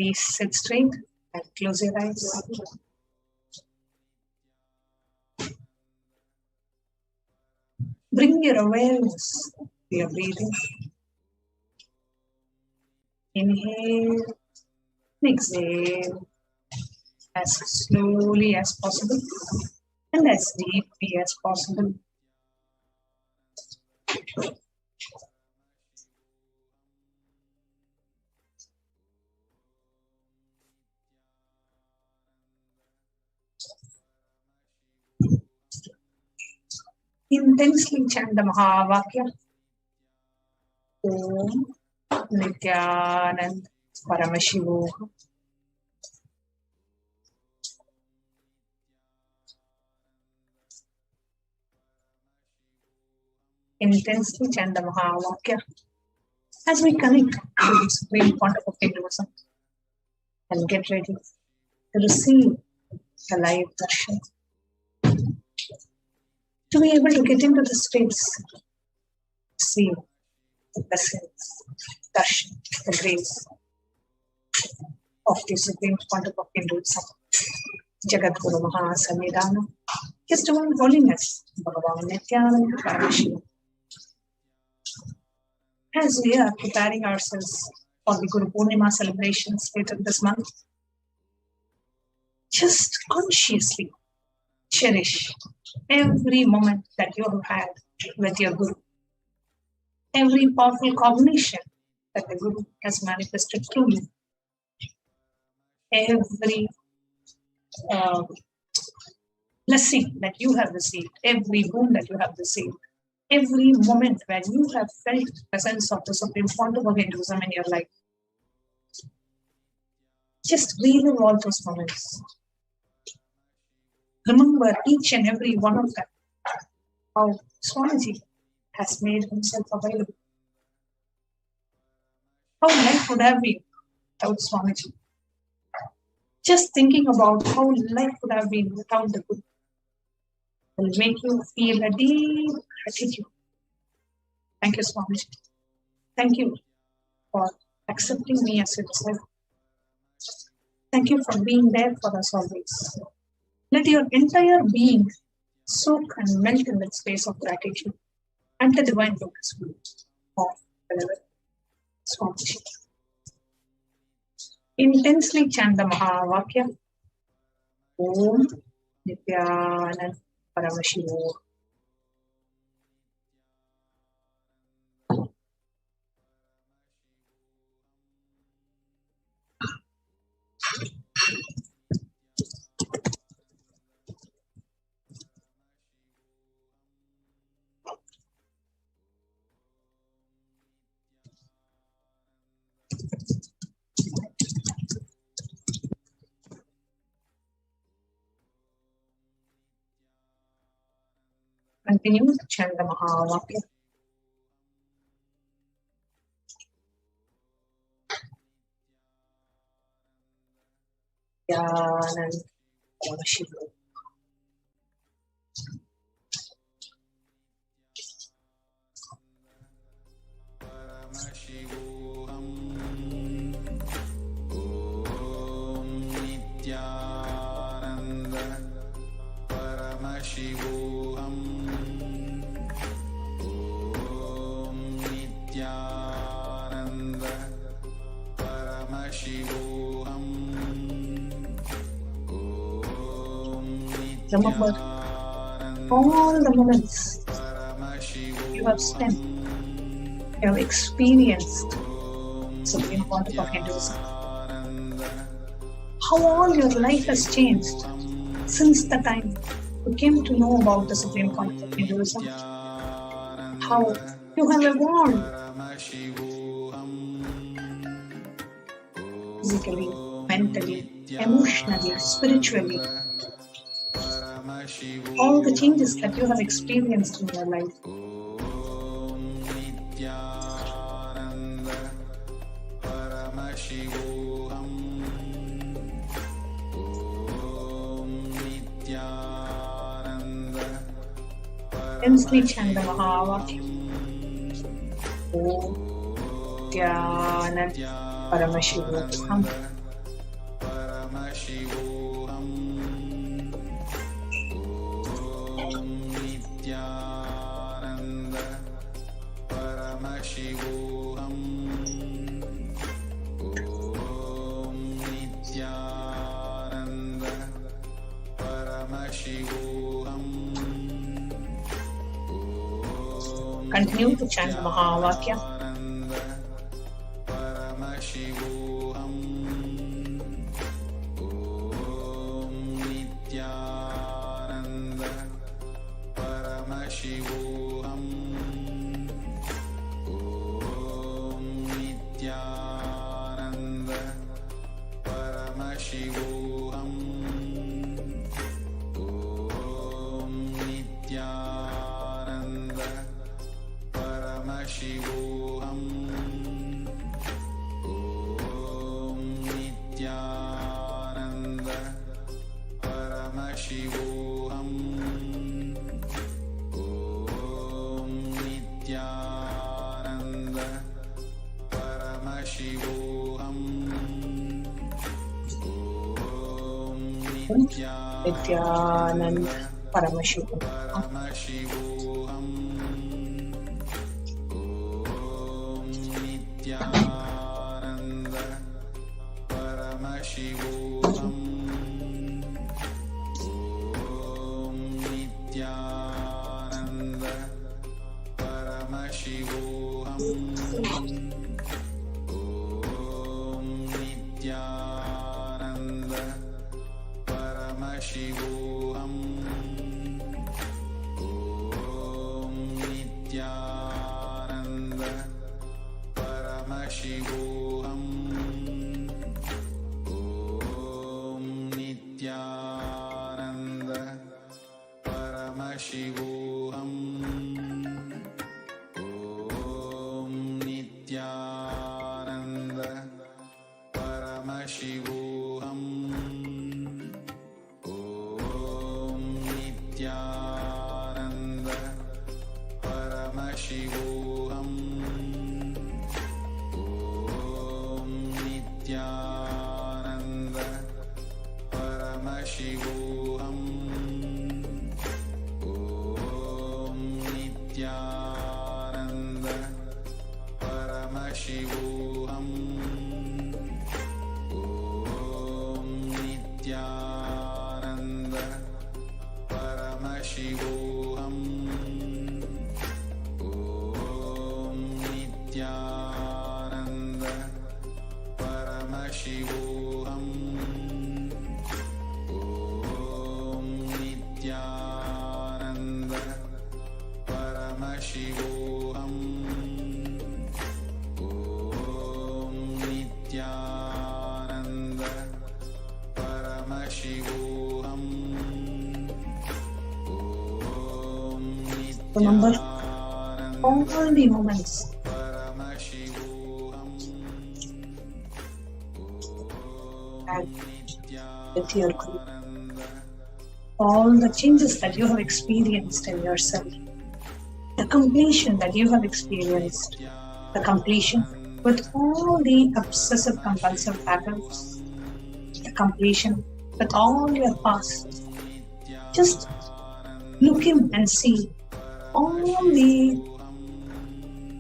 Please sit straight and close your eyes. Bring your awareness to your breathing. Inhale and exhale as slowly as possible and as deeply as possible. Intensely chant the Mahavakya. Om Nithyananda Paramashivoham. Intensely chant the Mahavakya as we connect to the Supreme Pontiff of Hinduism and get ready to receive the live darshan. To be able to get into the space, see the blessings, darshan, the grace of the Supreme Pontiff of Hinduism, Jagat Guru Mahasamidana, His Divine Holiness, Bhagavan Nithyananda Paramashivam. As we are preparing ourselves for the Guru Purnima celebrations later this month, just consciously cherish every moment that you have had with your Guru, every powerful cognition that the Guru has manifested through you, every blessing that you have received, every boon that you have received, every moment where you have felt the presence of the Supreme Pontiff of Hinduism in your life. Just relive all those moments. Remember each and every one of them, how Swamiji has made himself available. How life would have been without Swamiji. Just thinking about how life would have been without the Guru will make you feel a deep gratitude. Thank you, Swamiji. Thank you for accepting me as your disciple. Thank you for being there for us always. Let your entire being soak and melt in that space of gratitude and the divine lotus feet of beloved Swamiji. Intensely chant the Mahavakya. Om Nithyananda Paramashivoham. Continue to chant the Mahavakya. Nithyananda Paramashivam. Paramashivoham. Om Nithyananda Remember all the moments you have spent, you have experienced Supreme Concept of Hinduism. How all your life has changed since the time you came to know about the Supreme Concept of Hinduism. How you have evolved physically, mentally, emotionally, spiritually. All the changes that you have experienced in your life. Densely chant the Mahavakya. Om Nithyananda Paramashivoham. Continue to chant the Mahavakya. Nithyananda Paramashivoham. Remember all the moments with your group, all the changes that you have experienced in yourself, the completion that you have experienced, the completion with all the obsessive compulsive patterns, the completion with all your past. Just look in and see all the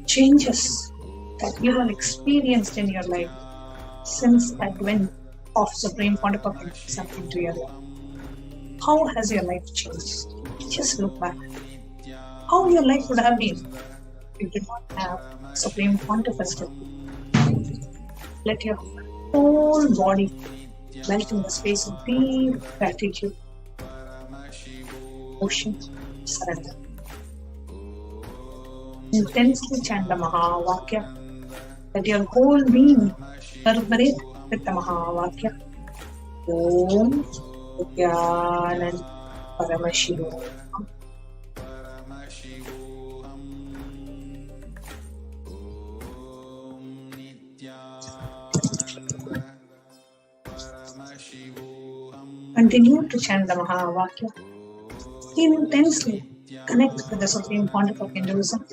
changes that you have experienced in your life since that advent of Supreme Pontifical into your life. How has your life changed? Just look back. How your life would have been if you did not have Supreme Pontific's step. Let your whole body melt in the space of deep gratitude. Ocean, surrender. Intensely chant the Mahavakya. Let your whole being reverberate with the Mahavakya. Om Nithyananda Paramashivoham. Continue to chant the Mahavakya. Intensely connect with the Supreme Pontiff of Hinduism.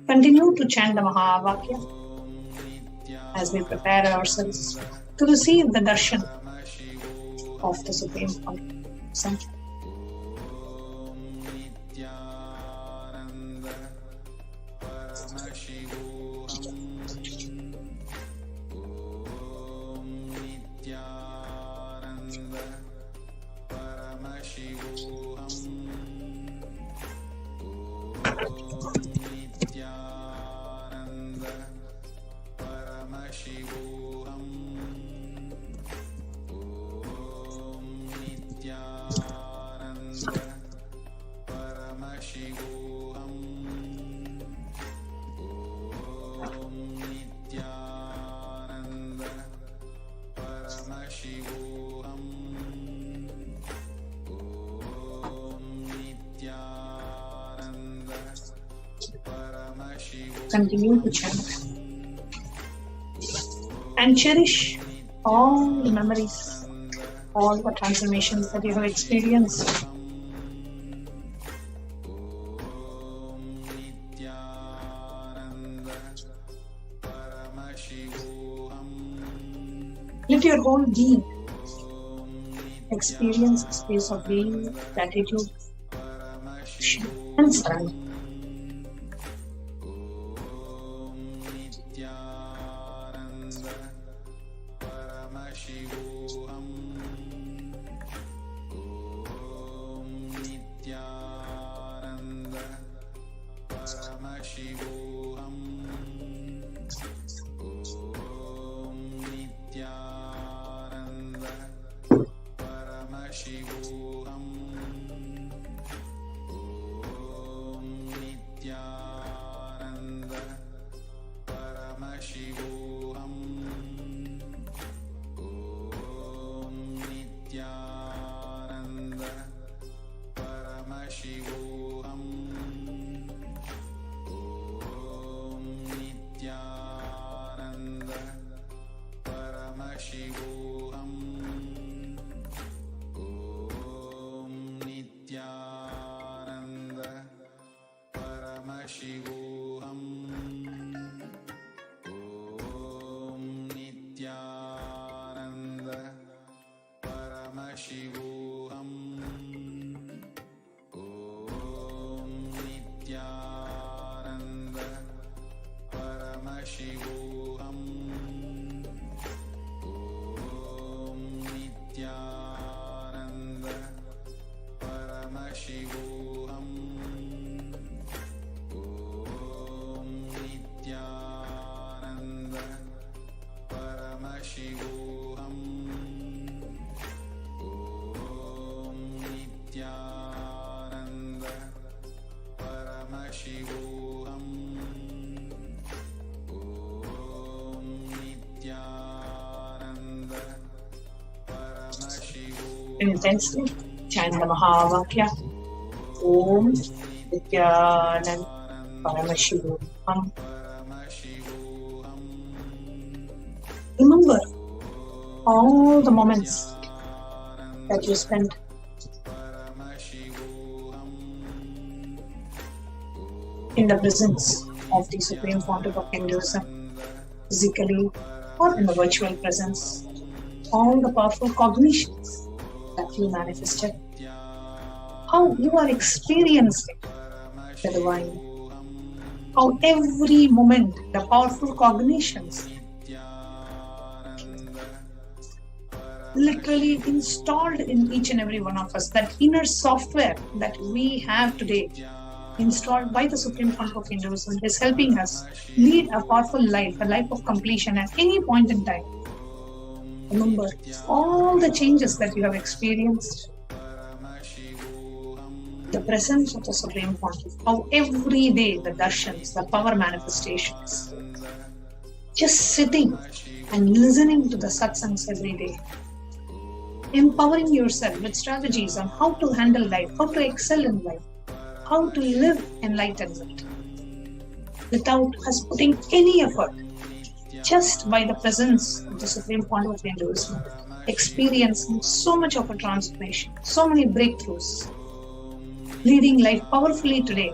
Continue to chant the Mahavakya as we prepare ourselves to receive the darshan of the Supreme Pontiff. Continue to chant and cherish all the memories, all the transformations that you have experienced. Let your whole being experience a space of being, gratitude, and surrender. Intensely chant the Mahavakya. Om Nithyananda Paramashivoham. Remember all the moments that you spent in the presence of the Supreme Pontiff of Hinduism, physically or in the virtual presence. All the powerful cognitions that you manifested, how you are experiencing the divine, how every moment the powerful cognitions literally installed in each and every one of us. That inner software that we have today, installed by the Supreme Council of Hinduism, is helping us lead a powerful life, a life of completion at any point in time. Remember all the changes that you have experienced, the presence of the Supreme Council, how every day the darshans, the power manifestations, just sitting and listening to the satsangs every day, empowering yourself with strategies on how to handle life, how to excel in life, how to live enlightenment without us putting any effort, just by the presence of the Supreme Council of Hinduism, experiencing so much of a transformation, so many breakthroughs, leading life powerfully today.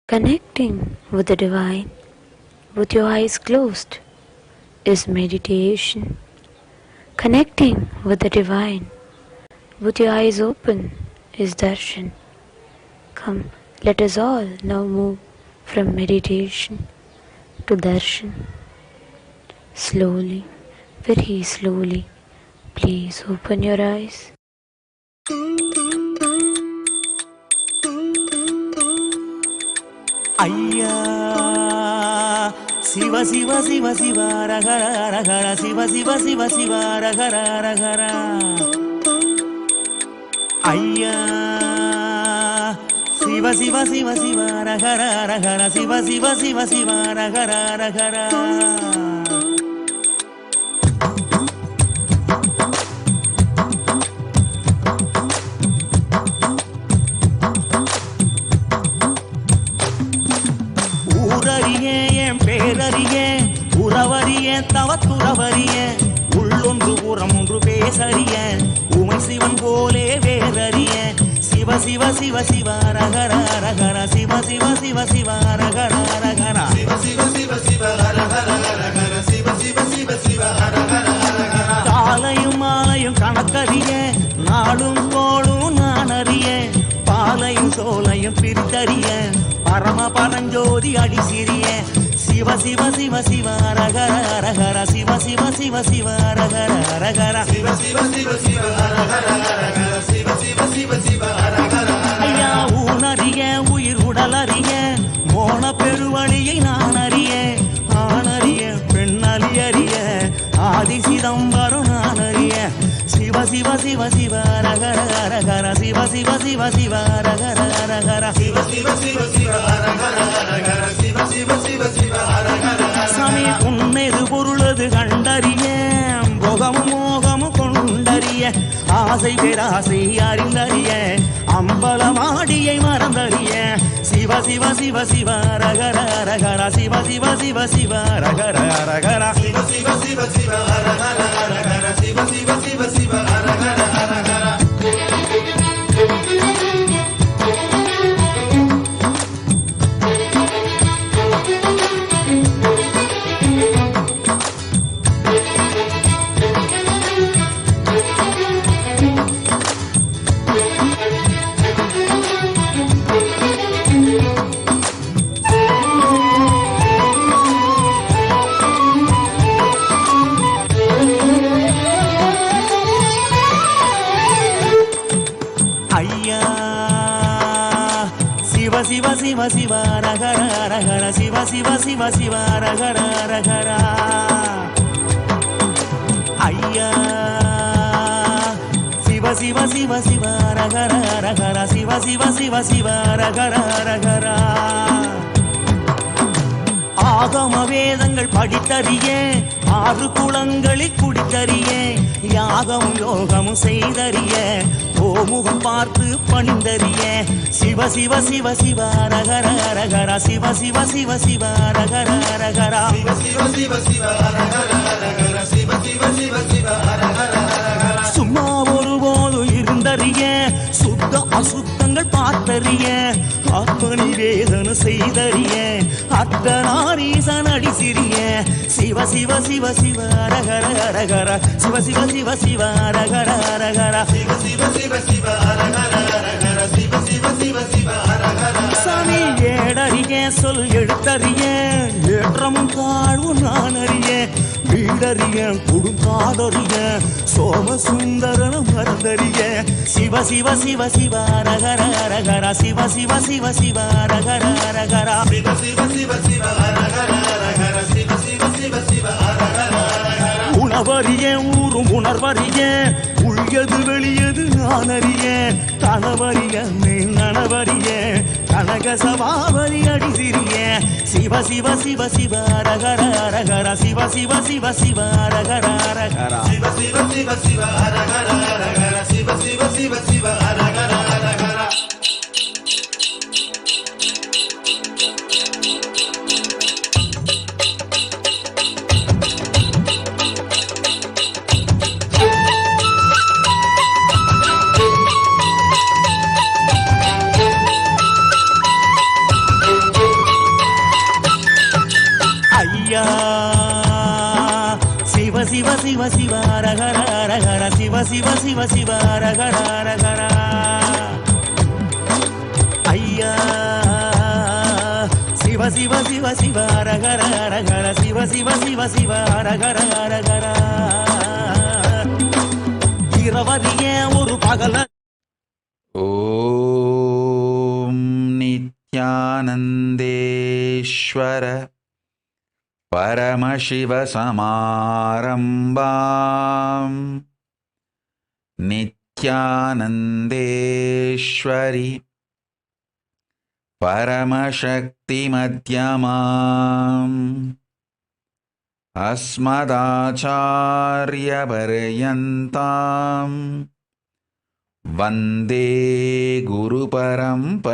Connecting with the divine with your eyes closed is meditation. Connecting with the divine with your eyes open is darshan. Come, let us all now move from meditation to darshan. Slowly, very slowly, please open your eyes. Ayya Siva Siva Siva Siva Ragara Ragara Siva Siva Siva Siva Ragara Ragara Ayya Siva Siva Siva Siva Ragara Ragara Siva Siva Siva Siva Ragara Ragara உறவறிய தவத்துறவறிய உள்ளொன்று புறமொன்று பேசறிய உமை சிவன் போலே வேறறிய சிவ சிவ சிவ சிவ ரகர ரகர சிவ சிவ சிவ சிவ ரகர ரகர சிவ சிவ சிவ சிவ ரகர ரகர சிவ சிவ சிவ சிவ ரகர ரகர காலையும் மாலையும் கணக்கறிய நாளும் கோளும் நான் அறிய பாலையும் சோலையும் பிரித்தறிய பரம பரஞ்சோதி அடி சிறிய சிவ சிவ சிவ சிவ ரகர ரகர சிவ சிவ சிவ சிவ ரகர ரகர சிவ சிவ சிவ சிவ ரகர ரகர சிவ சிவ சிவ சிவ ரகர ஐயா ஊனறிய உயிர் உடலறிய மோன பெருவழியை நான் அறிய ஆணறிய பெண்ணறிய ஆதி சிதம்பரம் நான் அறிய சிவ சிவ சிவ சிவ ரகர ரகர சிவ சிவ சிவ சிவ ரகர ரகர சிவ சிவ சிவ சிவ ரகர ரகர சிவ சிவ சிவ சிவ ரகர சாமி உன்னது பொருளது கண்டறிய போகமும் மோகமும் கொண்டறிய ஆசை பேராசை அறிந்தறிய அம்பலமாடியை மறந்தறிய சிவ சிவ சிவ சிவ ரகர ரகர சிவ சிவ சிவ சிவ ரகர ரகர சிவ சிவ சிவ சிவ ரகர ரகர சிவ சிவ சிவ சிவ ரகர ரகர சிவ ரகர ரகர சிவ சிவ சிவ சிவ ரகர ரகர ஐயா சிவ சிவ சிவ சிவ ரகர ரகர சிவ சிவ சிவ சிவ ரகர ரகர ஆகம வேதங்கள் படித்தறிய 6 குளங்களில் குடித்தறிய யாகமும் யோகமும் செய்தறிய ஓமுகம் பார்த்து பணிந்தறிய சிவ சிவ சிவ சிவ ரகர ரகர சிவ சிவ சிவ சிவ ரகர ரகர சிவ சிவ சிவ சிவ ரகர ரகர சிவ சிவ சிவ சிவ ரகர ரகர சும்மா ஒருபோது இருந்தறிய சுத்த அசுத்தங்கள் பார்த்தறிய ஆத்ம நிவேதன செய்தறிய அர்த்தநாரீசன் அடி சிறிய சிவ சிவ சிவ சிவ ரகர ரகர சிவ சிவ சிவ சிவ ரகர ரகர சிவ சிவ சிவ சிவ ரகர ரகர சிவ சிவ சிவ சிவ ரகர சாமி ஏடறிய சொல் எழுத்தறிய ஏற்றமும் தாழ்வும் நான் அறிய வீடறிய குடுங்காடறிய சோமசுந்தரன மறந்தறிய சிவ சிவ சிவ சிவ ரகர ரகர சிவ சிவ சிவ சிவ ரகர ரகர சிவ சிவ சிவ சிவ ரகர ரகர சிவ சிவ சிவ சிவ ரகர ரகர உணவறிய ஊரும் உணர்வறிய உள்யது வெளியது நான் அறிய கணவறிய நனவறிய கனக சபாவரி அடி சிறிய சிவ சிவ சிவ சிவ ரகர ரகர சிவ சிவ சிவ சிவ ரகர ரகர சிவ சிவ சிவ சிவ ரகர ரகர சிவ சிவ சிவ சிவ ரகர ரகர ஐயா சிவ சிவ சிவ சிவ ரகர ரகர சிவ சிவ சிவ சிவ ரகர ரகர ஐயா சிவ சிவ சிவ சிவ ரகர ரகர சிவ சிவ சிவ சிவ ரகர ரகர இரவறிய ஒரு பகல ஓம் நித்யானந்தேஸ்வர परमशिवसमारम्भाम् नित्यानन्देश्वरि परमशक्तिमध्यमाम् अस्मदाचार्यपर्यन्ताम् वन्दे गुरुपरम्पराम्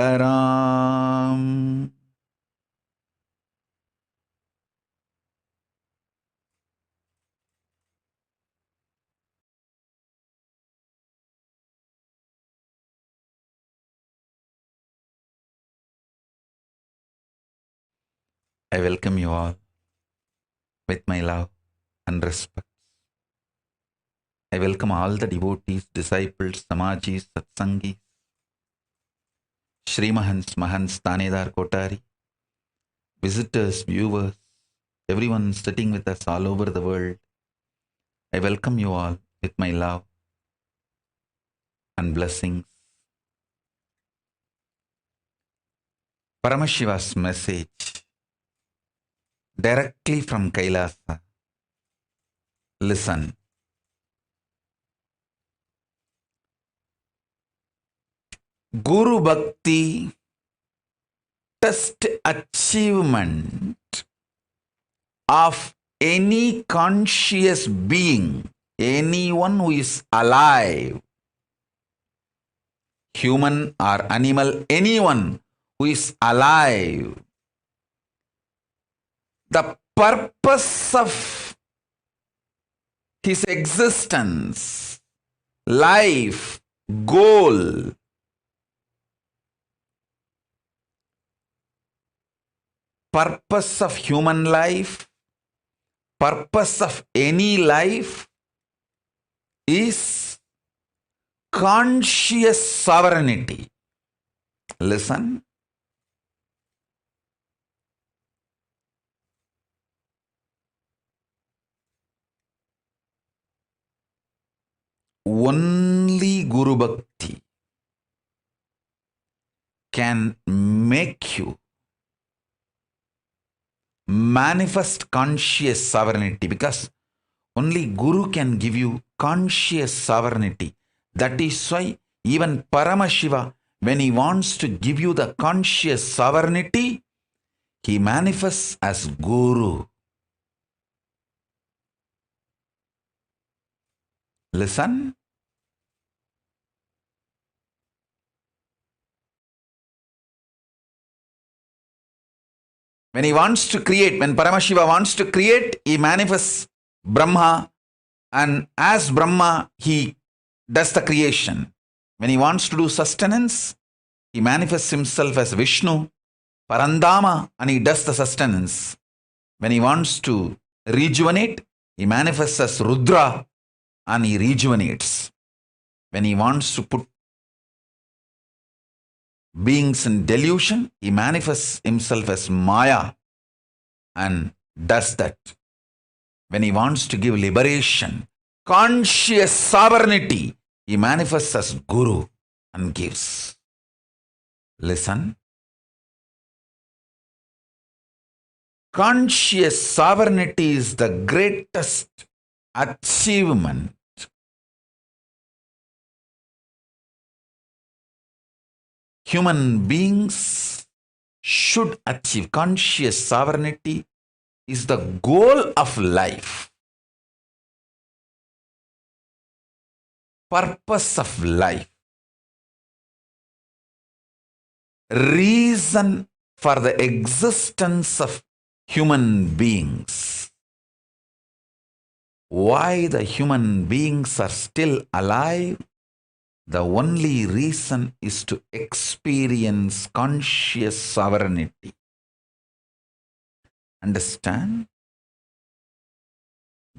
I welcome you all with my love and respect. I welcome all the devotees, disciples, samajis, satsangis, Shrimahans, Mahans, Tanedar, Kotari, visitors, viewers, everyone sitting with us all over the world. I welcome you all with my love and blessings. Paramashiva's message directly from Kailasa. Listen. Guru Bhakti test achievement of any conscious being, anyone who is alive, human or animal, anyone who is alive. The purpose of his existence, life, goal, purpose of human life, purpose of any life is conscious sovereignty. Listen. Only Guru Bhakti can make you manifest conscious sovereignty, because only Guru can give you conscious sovereignty. That is why even Paramashiva, when he wants to give you the conscious sovereignty, he manifests as Guru. Listen. When he wants to create, when Paramashiva wants to create, he manifests Brahma, and as Brahma, he does the creation. When he wants to do sustenance, he manifests himself as Vishnu, Parandama, and he does the sustenance. When he wants to rejuvenate, he manifests as Rudra, and he rejuvenates. When he wants to put beings in delusion, he manifests himself as Maya and does that. When he wants to give liberation, conscious sovereignty, he manifests as Guru and gives. Listen. Conscious sovereignty is the greatest achievement. Human beings should achieve. Conscious sovereignty is the goal of life, purpose of life, reason for the existence of human beings. Why the human beings are still alive? The only reason is to experience conscious sovereignty. Understand?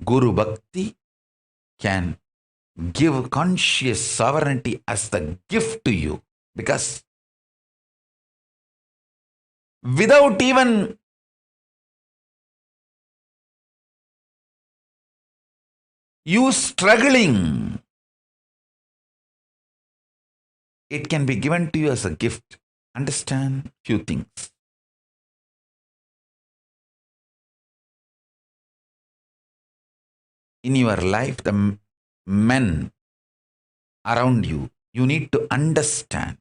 Guru Bhakti can give conscious sovereignty as the gift to you, because without even you struggling, it can be given to you as a gift. Understand few things. In your life, the men around you, you need to understand.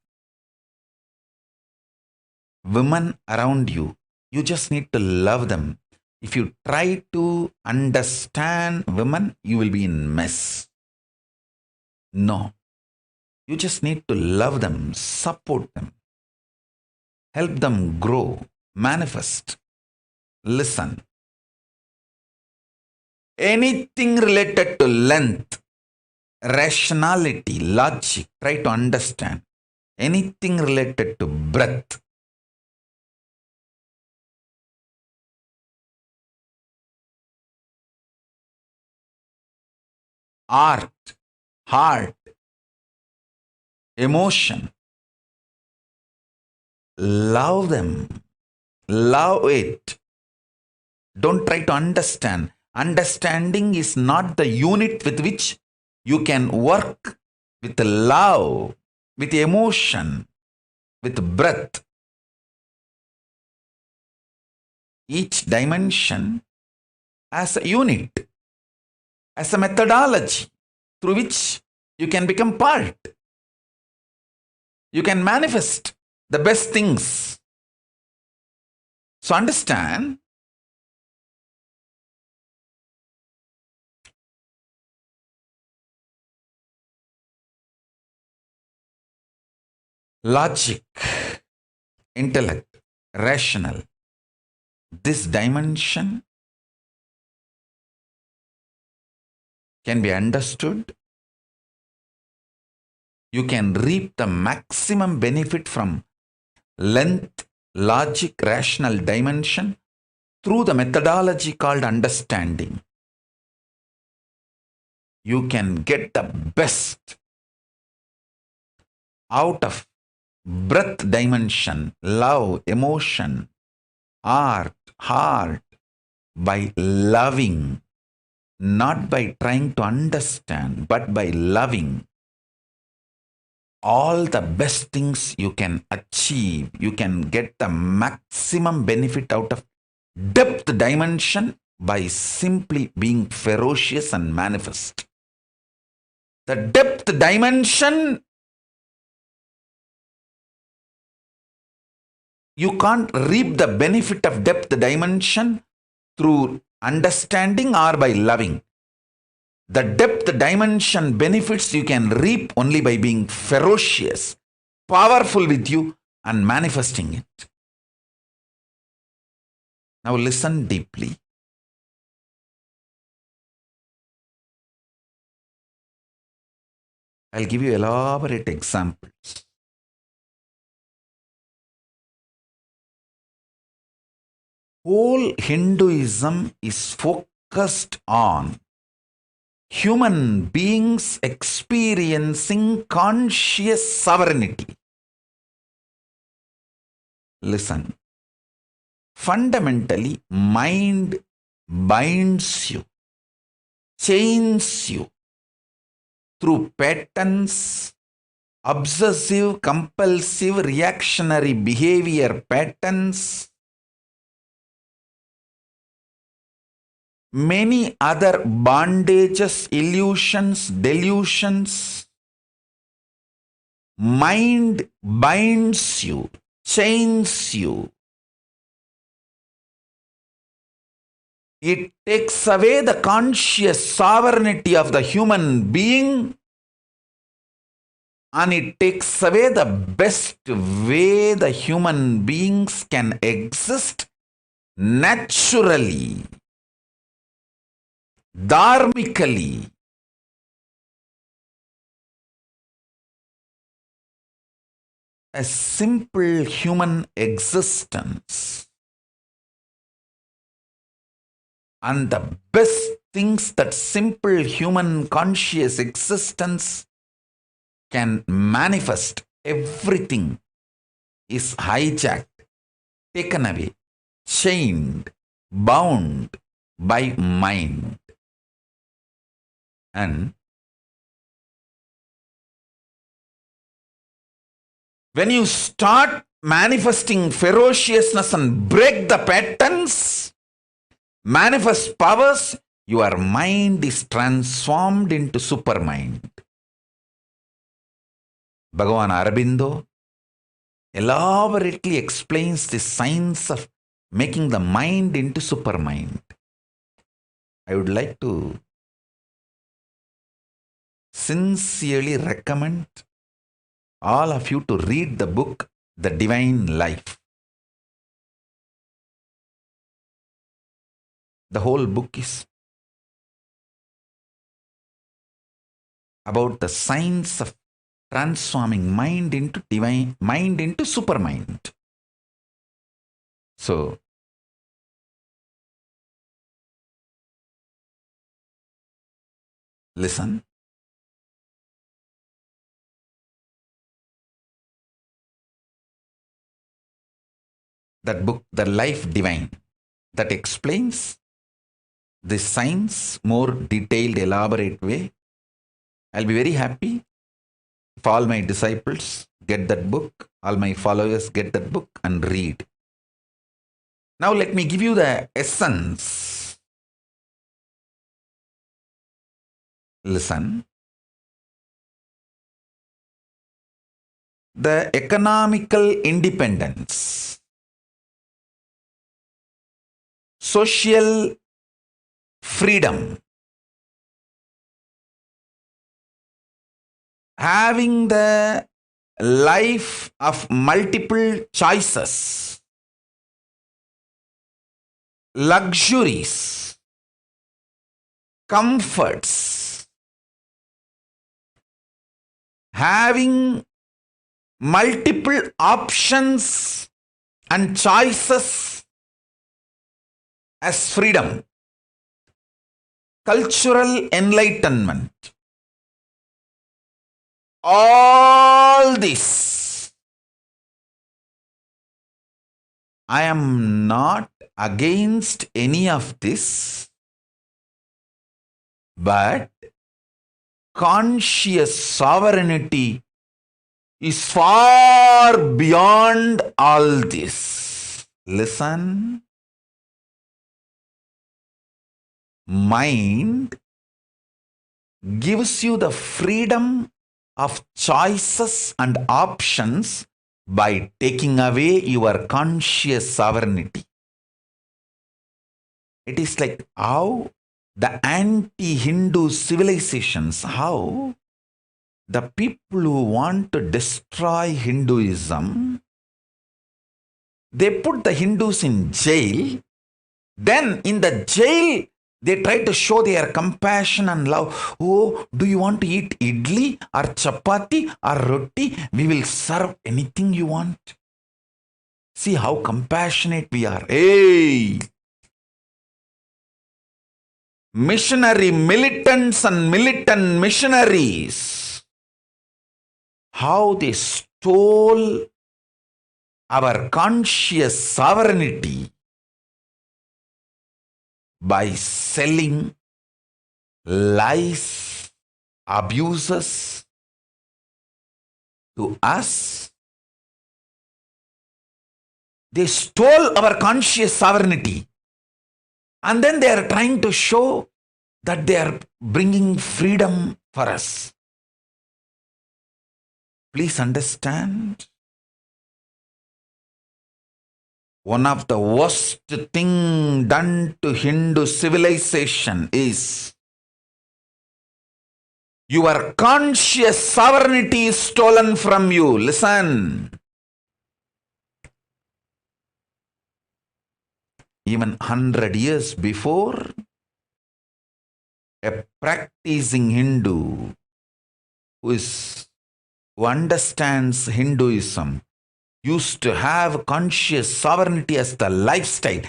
Women around you, you just need to love them. If you try to understand women, you will be in mess. No. You just need to love them, support them, help them grow, manifest. Listen. Anything related to length, rationality, logic, try to understand. Anything related to breadth, art, heart, emotion, love them, love it. Don't try to understand. Understanding is not the unit with which you can work with love, with emotion, with breath. Each dimension as a unit, as a methodology through which you can become part. You can manifest the best things. So understand, logic, intellect, rational, this dimension can be understood. You can reap the maximum benefit from length, logic, rational dimension through the methodology called understanding. You can get the best out of breadth dimension, love, emotion, art, heart, by loving, not by trying to understand, but by loving. All the best things you can achieve, you can get the maximum benefit out of depth dimension by simply being ferocious and manifest. The depth dimension, you can't reap the benefit of depth dimension through understanding or by loving. The depth dimension benefits you can reap only by being ferocious, powerful with you, and manifesting it. Now listen deeply. I'll give you elaborate examples. Whole Hinduism is focused on human beings experiencing conscious sovereignty. Listen. Fundamentally, mind binds you, chains you through patterns, obsessive, compulsive, reactionary behavior patterns, many other bondages, illusions, delusions. Mind binds you, chains you. It takes away the conscious sovereignty of the human being, and it takes away the best way the human beings can exist naturally, dharmically. A simple human existence. And the best things that simple human conscious existence can manifest, everything is hijacked, taken away, chained, bound by mind. And when you start manifesting ferociousness and break the patterns, manifest powers, your mind is transformed into supermind. Bhagavan Aurobindo elaborately explains the science of making the mind into supermind. I would like to sincerely recommend all of you to read the book, The Divine Life. The whole book is about the science of transforming mind into divine, mind into supermind. So, listen. That book, The Life Divine, that explains the science more detailed, elaborate way. I'll be very happy if all my disciples get that book, all my followers get that book and read. Now let me give you the essence. Listen. The economical independence, social freedom, having the life of multiple choices, luxuries, comforts, having multiple options and choices as freedom, cultural enlightenment. All this, I am not against any of this, but conscious sovereignty is far beyond all this. Listen. mind gives you the freedom of choices and options by taking away your conscious sovereignty. It is like how the anti-Hindu civilizations, how the people who want to destroy Hinduism, they put the Hindus in jail. Then in the jail, they try to show their compassion and love. Oh, do you want to eat idli or chapati or roti? We will serve anything you want. See how compassionate we are. Hey! Missionary militants and militant missionaries, how they stole our conscious sovereignty by selling lies, abuses to us. They stole our conscious sovereignty. And then they are trying to show that they are bringing freedom for us. Please understand. One of the worst thing done to Hindu civilization is your conscious sovereignty is stolen from you. Listen. Even 100 years before, a practicing Hindu who understands Hinduism used to have conscious sovereignty as the lifestyle,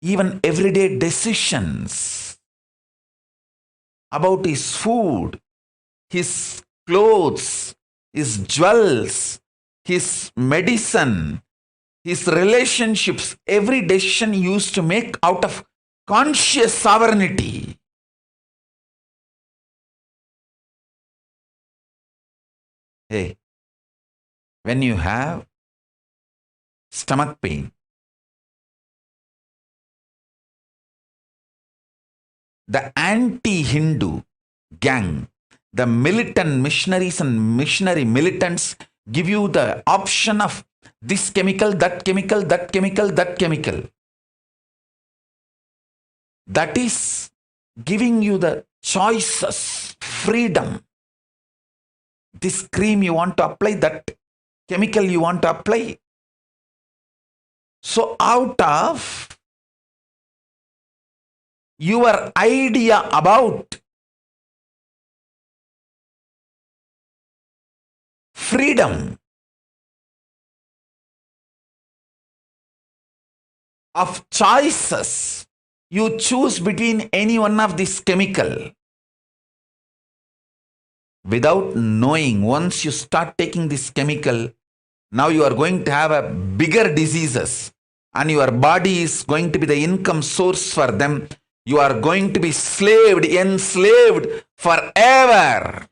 even everyday decisions about his food, his clothes, his jewels, his medicine, his relationships, every decision he used to make out of conscious sovereignty. Hey, when you have stomach pain, the anti-Hindu gang, the militant missionaries and missionary militants give you the option of this chemical, that chemical, that chemical, that chemical. That is giving you the choices, freedom. This cream you want to apply, that chemical you want to apply. So out of your idea about freedom of choices, you choose between any one of this chemical. Without knowing, once you start taking this chemical, now you are going to have a bigger diseases and your body is going to be the income source for them. You are going to be enslaved forever.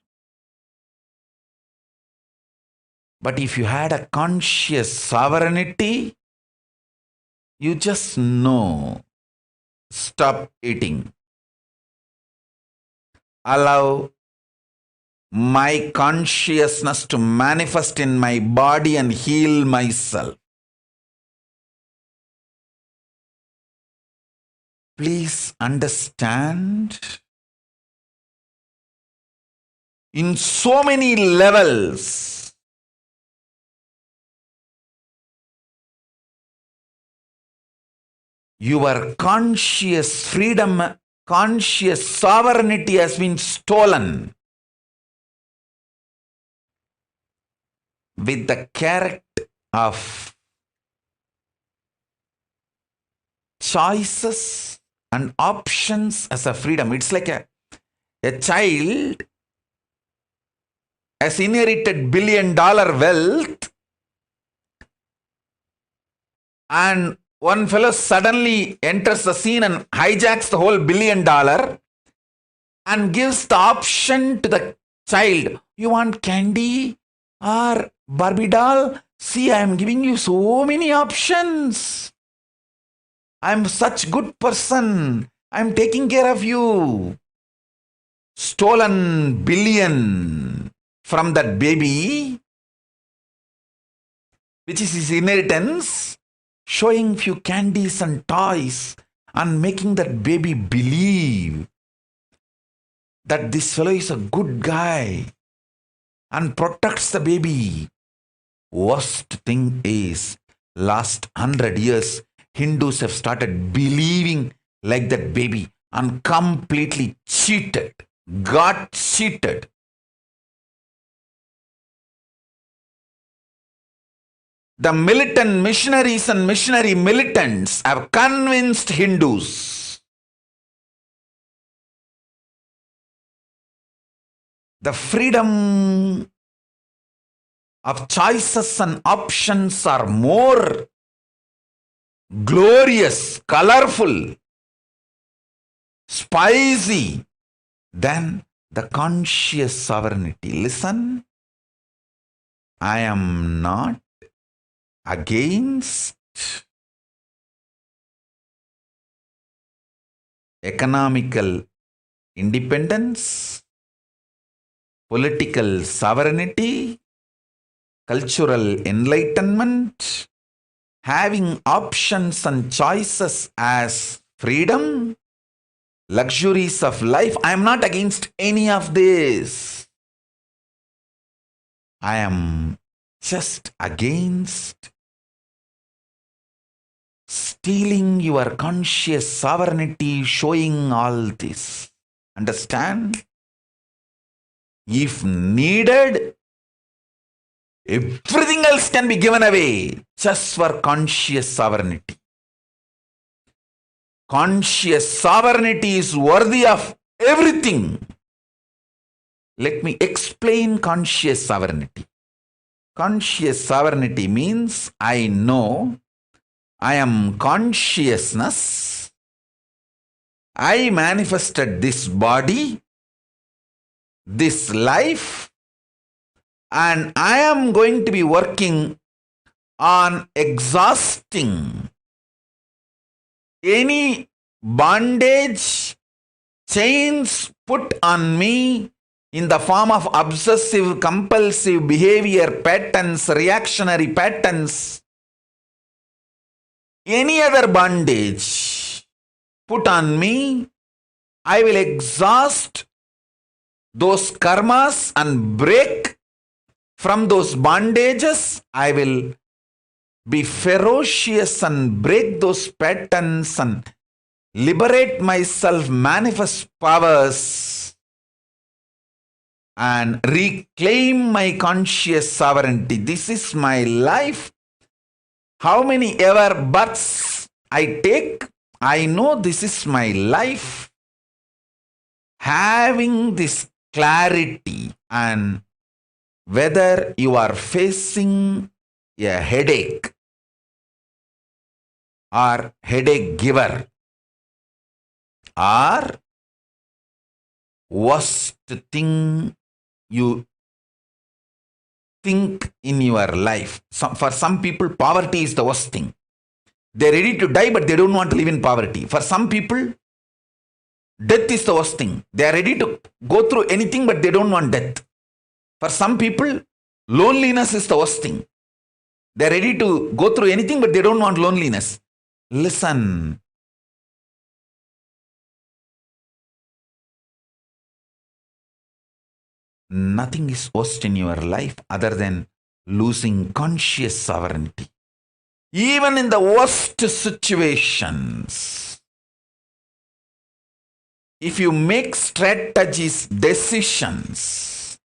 But if you had a conscious sovereignty, you just know, stop eating. Allow my consciousness to manifest in my body and heal myself. Please understand, in so many levels, your conscious freedom, conscious sovereignty has been stolen with the character of choices and options as a freedom. It's like a child has inherited $1 billion wealth, and one fellow suddenly enters the scene and hijacks the whole $1 billion and gives the option to the child. You want candy or Barbie doll? See, I am giving you so many options. I am such good person. I'm taking care of you. Stolen billion from that baby, which is his inheritance, showing few candies and toys and making that baby believe that this fellow is a good guy and protects the baby. Worst thing is, last 100 years, Hindus have started believing like that baby and completely cheated, got cheated. The militant missionaries and missionary militants have convinced Hindus. The freedom of choices and options are more glorious, colorful, spicy than the conscious sovereignty. Listen, I am not against economical independence, political sovereignty, cultural enlightenment, having options and choices as freedom, luxuries of life. I am not against any of this. I am just against stealing your conscious sovereignty, showing all this. Understand? If needed, everything else can be given away just for conscious sovereignty. Conscious sovereignty is worthy of everything. Let me explain conscious sovereignty. Conscious sovereignty means I know I am consciousness. I manifested this body, this life, and I am going to be working on exhausting any bondage, chains put on me in the form of obsessive, compulsive behavior patterns, reactionary patterns, any other bondage put on me. I will exhaust those karmas and break from those bondages. I will be ferocious and break those patterns and liberate myself, manifest powers, and reclaim my conscious sovereignty. This is my life. How many ever births I take, I know this is my life. Having this clarity, and whether you are facing a headache or headache giver or worst thing you think in your life. For some people, poverty is the worst thing. They're ready to die, but they don't want to live in poverty. For some people, death is the worst thing. They are ready to go through anything, but they don't want death. For some people, loneliness is the worst thing. They are ready to go through anything, but they don't want loneliness. Listen. Nothing is worst in your life other than losing conscious sovereignty. Even in the worst situations, if you make strategies, decisions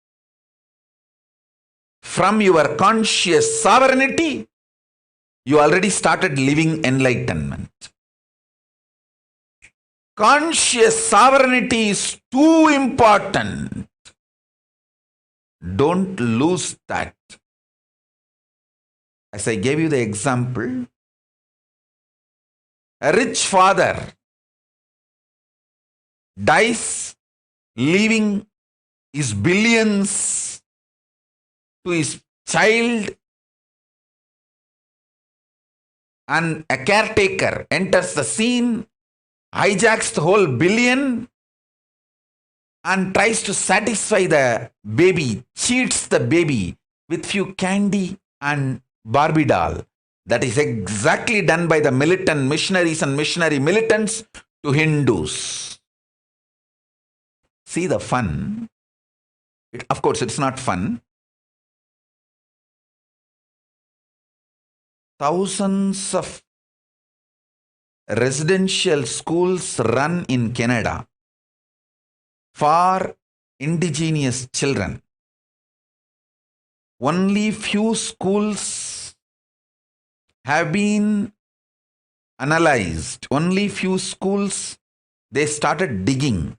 from your conscious sovereignty, you already started living enlightenment. Conscious sovereignty is too important. Don't lose that. As I gave you the example, a rich father dies leaving his billions to his child, and a caretaker enters the scene hijacks the whole billion and tries to satisfy the baby, cheats the baby with few candy and Barbie doll. That is exactly done by the militant missionaries and missionary militants to Hindus. See the fun. Of course, it's not fun. Thousands of residential schools run in Canada for indigenous children. Only few schools have been analyzed. Only few schools, they started digging.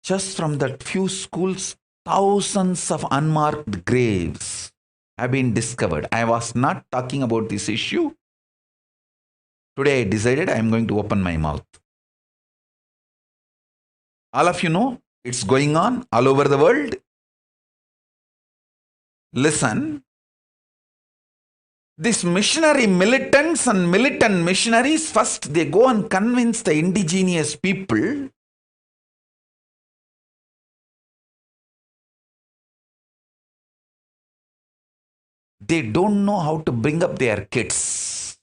Just from that few schools, thousands of unmarked graves have been discovered. I was not talking about this issue. Today I decided I am going to open my mouth. All of you know it's going on all over the world. Listen, these missionary militants and militant missionaries, first they go and convince the indigenous people they don't know how to bring up their kids.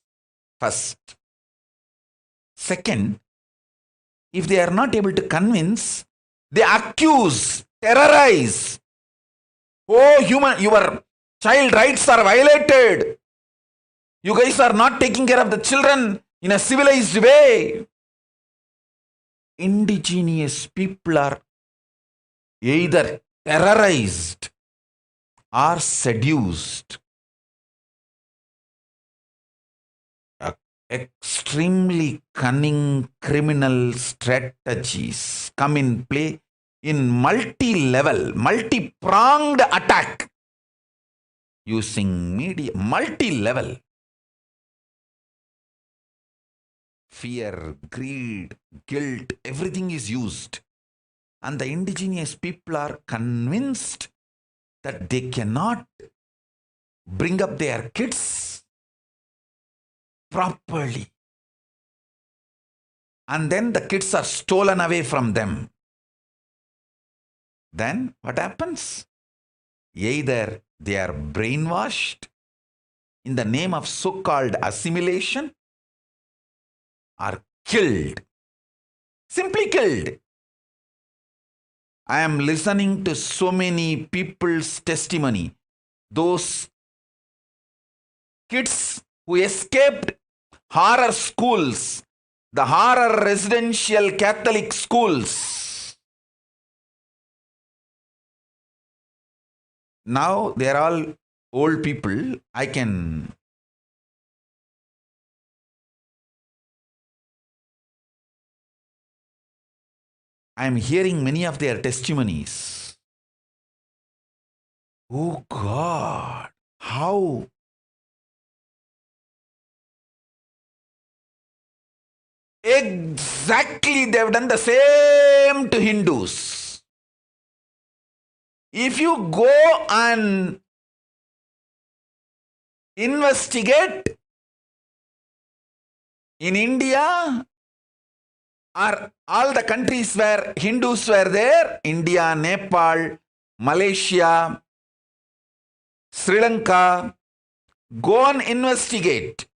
First. Second, if they are not able to convince, they accuse, terrorize. Oh, your child rights are violated. You guys are not taking care of the children in a civilized way. Indigenous people are either terrorized or seduced. Extremely cunning criminal strategies come in play in multi-level, multi-pronged attack using media, multi-level. Fear, greed, guilt, everything is used. And the indigenous people are convinced that they cannot bring up their kids properly. And then the kids are stolen away from them. Then what happens? Either they are brainwashed in the name of so-called assimilation or killed. Simply killed. I am listening to so many people's testimony. Those kids who escaped horror schools, the horror residential Catholic schools. Now they are all old people. I am hearing many of their testimonies. Oh God, how? Exactly, they have done the same to Hindus. If you go and investigate in India or all the countries where Hindus were there, India, Nepal, Malaysia, Sri Lanka, go and investigate.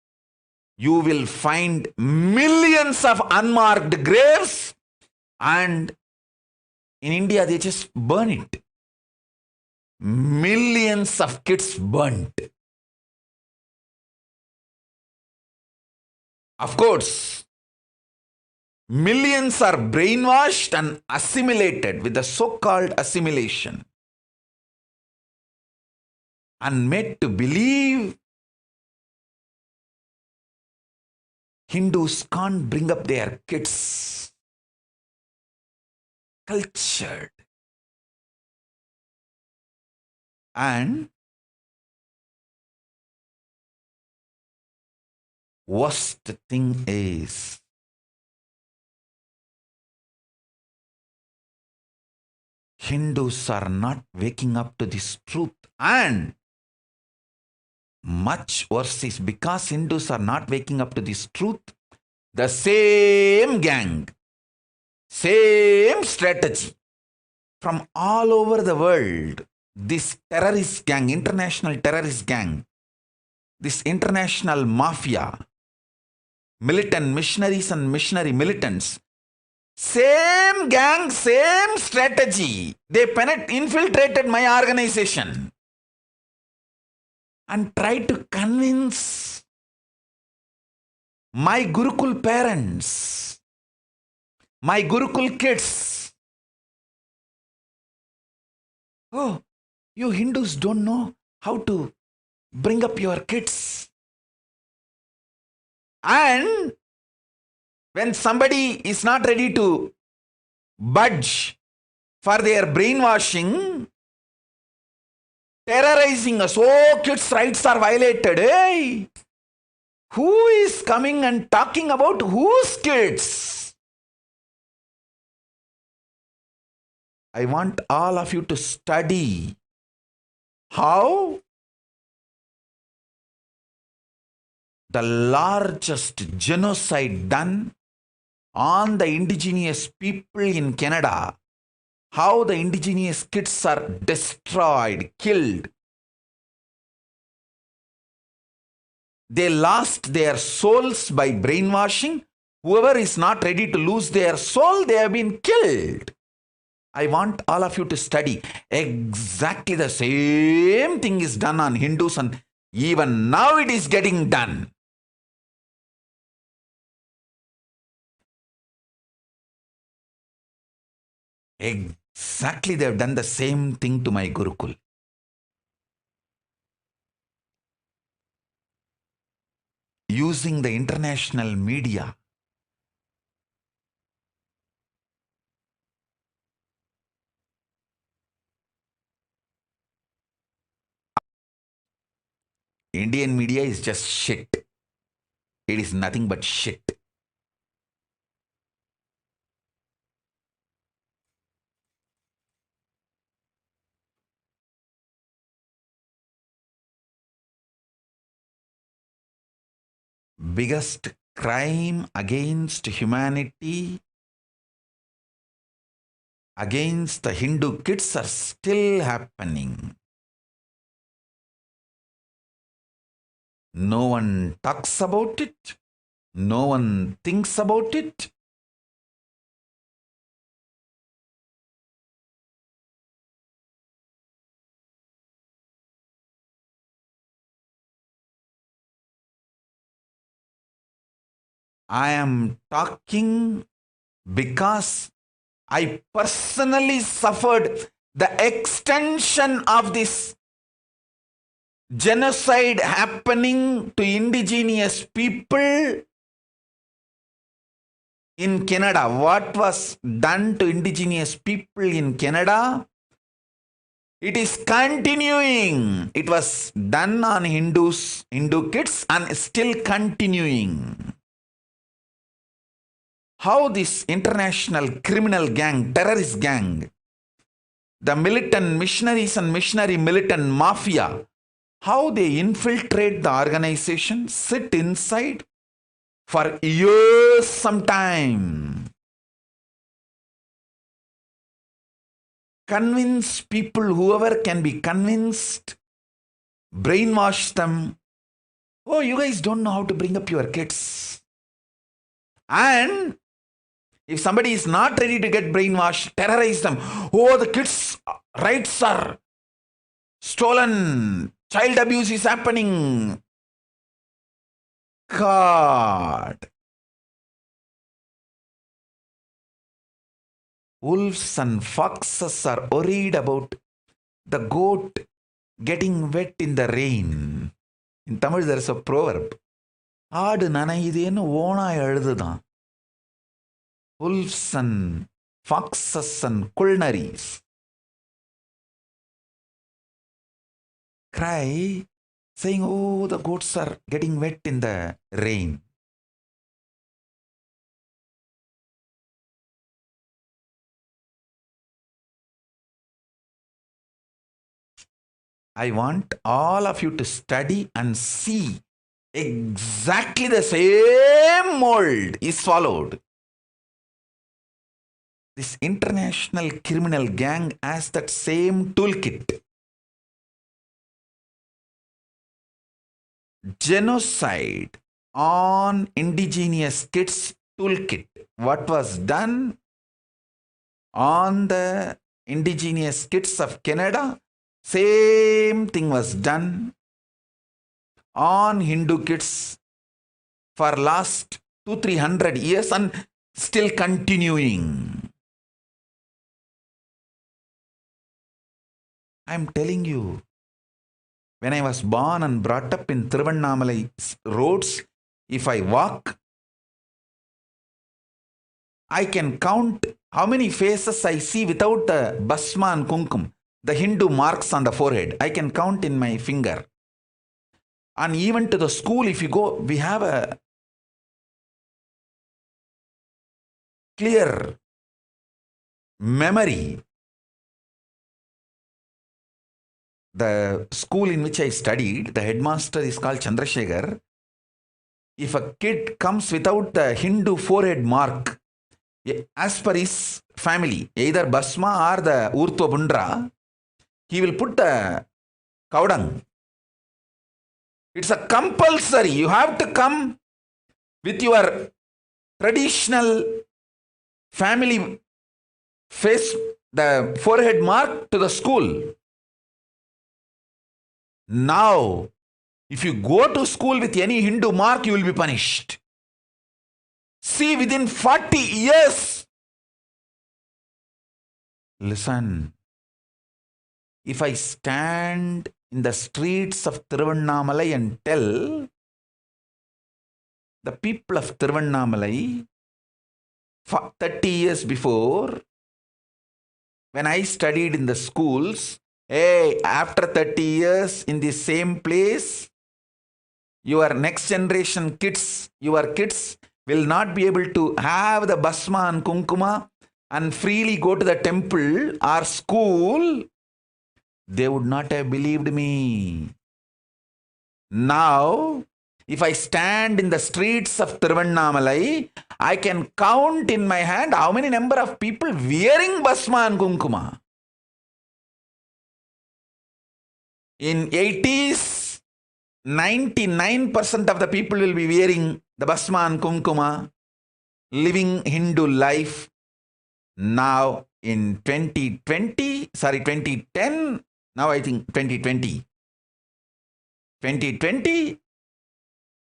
You will find millions of unmarked graves, and in India they just burn it. Millions of kids burnt. Of course, millions are brainwashed and assimilated with the so-called assimilation and made to believe Hindus can't bring up their kids. Cultured. And worst thing is, Hindus are not waking up to this truth. And much worse is because Hindus are not waking up to this truth, The same gang, same strategy from all over the world. This terrorist gang, international terrorist gang, this international mafia, militant missionaries and missionary militants, same gang, same strategy. They infiltrated my organization and tried to convince my Gurukul parents, my Gurukul kids. Oh, you Hindus don't know how to bring up your kids. And when somebody is not ready to budge for their brainwashing, terrorizing us, oh, kids' rights are violated. Hey, who is coming and talking about whose kids? I want all of you to study how the largest genocide done on the indigenous people in Canada, how the indigenous kids are destroyed, killed. They lost their souls by brainwashing. Whoever is not ready to lose their soul, they have been killed. I want all of you to study. Exactly the same thing is done on Hindus, and even now it is getting done. Exactly, they have done the same thing to my Gurukul. Using the international media. Indian media is just shit. It is nothing but shit. Biggest crime against humanity, against the Hindu kids are still happening. No one talks about it. No one thinks about it. I am talking because I personally suffered the extension of this genocide happening to indigenous people in Canada. What was done to indigenous people in Canada? It is continuing. It was done on Hindu kids and still continuing. How this international criminal gang, terrorist gang, the militant missionaries and missionary militant mafia, how they infiltrate the organization, sit inside for years sometime, convince people, whoever can be convinced, brainwash them. Oh, you guys don't know how to bring up your kids. And if somebody is not ready to get brainwashed, terrorize them. Oh, the kids' rights are stolen. Child abuse is happening. God. Wolves and foxes are worried about the goat getting wet in the rain. In Tamil, there is a proverb. ஆடு நனையுதேன்னு ஓனாய் அழுதுதான். Wolves and foxes and culnaries cry, saying, oh, the goats are getting wet in the rain. I want all of you to study and see Exactly the same mold is followed. This international criminal gang has that same toolkit. Genocide on indigenous kids toolkit. What was done on the indigenous kids of Canada, same thing was done on Hindu kids for last 200-300 years and still continuing. I'm telling you, when I was born and brought up in Tiruvannamalai roads, if I walk, I can count how many faces I see without the basma and kumkum, the Hindu marks on the forehead. I can count in my finger. And even to the school, if you go, we have a clear memory. The school in which I studied, the headmaster is called Chandrasekhar. If a kid comes without the Hindu forehead mark, as per his family, either Basma or the Urtva Bundra, he will put the Kaudang. It's a compulsory. You have to come with your traditional family face, the forehead mark to the school. Now, if you go to school with any Hindu mark, you will be punished. See, within 40 years, listen, if I stand in the streets of Tiruvannamalai and tell the people of Tiruvannamalai, 30 years before, when I studied in the schools, hey, after 30 years in the same place, your next generation kids, your kids will not be able to have the basma and kunkuma and freely go to the temple or school, they would not have believed me. Now, if I stand in the streets of Tiruvannamalai, I can count in my hand how many number of people wearing basma and kunkuma. In 80s, 99% of the people will be wearing the basma and kumkuma, living Hindu life. Now in 2010, now I think 2020,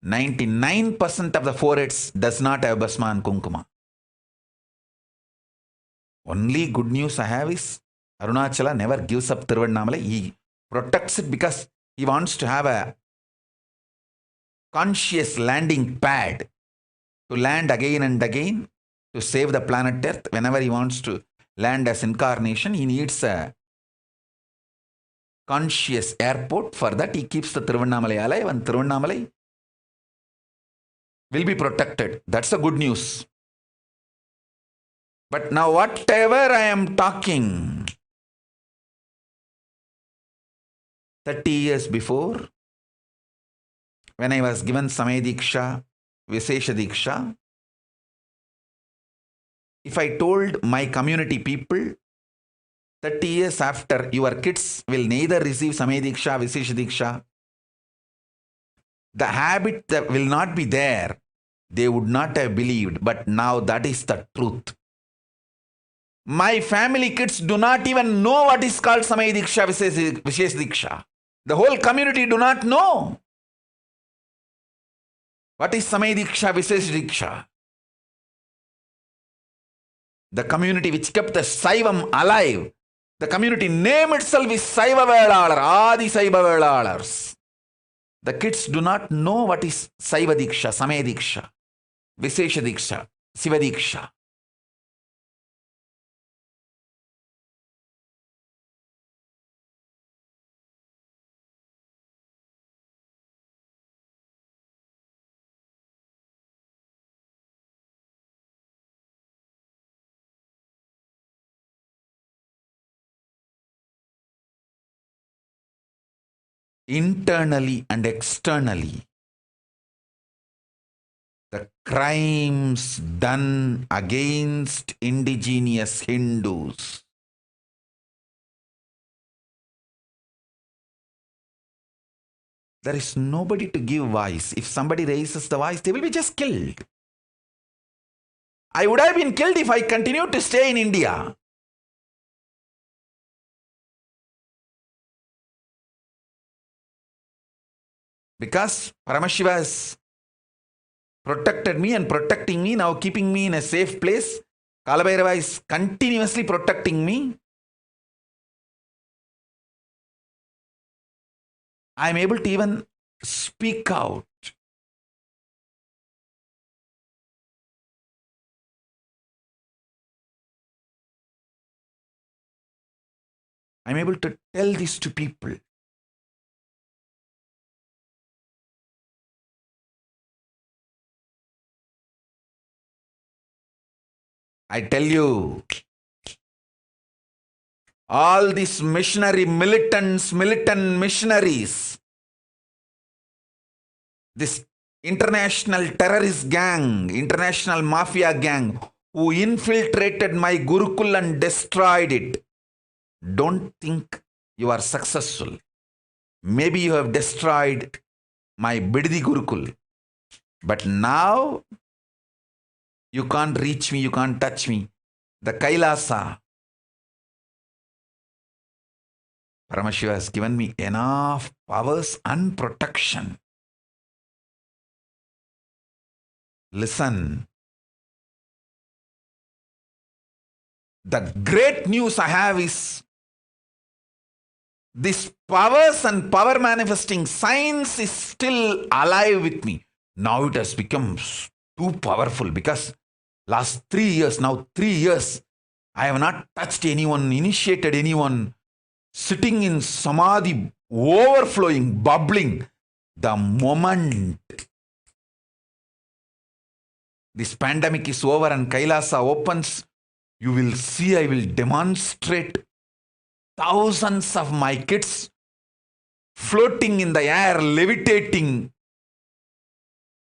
99% of the foreheads does not have basma and kumkuma. Only good news I have is Arunachala never gives up Tiruvannamalai. He protects it because he wants to have a conscious landing pad to land again and again to save the planet Earth. Whenever he wants to land as incarnation, he needs a conscious airport. For that, he keeps the Tiruvannamalai alive, and Tiruvannamalai will be protected. That's the good news. But now, whatever I am talking, 30 years before, when I was given Samaya Diksha, Vishesha Diksha, if I told my community people, 30 years after, your kids will neither receive Samaya Diksha, Vishesha Diksha, the habit that will not be there, they would not have believed. But now that is the truth. My family kids do not even know what is called Samaya Diksha, Vishesha Diksha. The whole community do not know. What is Samaya Diksha, Vishesha Diksha? The community which kept the Saivam alive, the community name itself is Saiva Velalar, Adi Saiva Velalars. The kids do not know what is Saiva Diksha, Samaya Diksha, Vishesha Diksha, Siva Diksha. Internally and externally, the crimes done against indigenous Hindus. There is nobody to give voice. If somebody raises the voice, they will be just killed. I would have been killed if I continued to stay in India. Because Paramashiva has protected me and protecting me, now keeping me in a safe place. Kalabhairava is continuously protecting me. I am able to even speak out. I am able to tell this to people. I tell you, all these missionary militants, militant missionaries, this international terrorist gang, international mafia gang, who infiltrated my Gurukul and destroyed it, don't think you are successful. Maybe you have destroyed my Bididi Gurukul, but now you can't reach me, you can't touch me. The Kailasa, Paramashiva has given me enough powers and protection. Listen. The great news I have is this powers and power manifesting science is still alive with me. Now it has become too powerful because last 3 years, I have not touched anyone, initiated anyone, sitting in samadhi, overflowing, bubbling. The moment this pandemic is over and Kailasa opens, you will see I will demonstrate thousands of my kids floating in the air, levitating,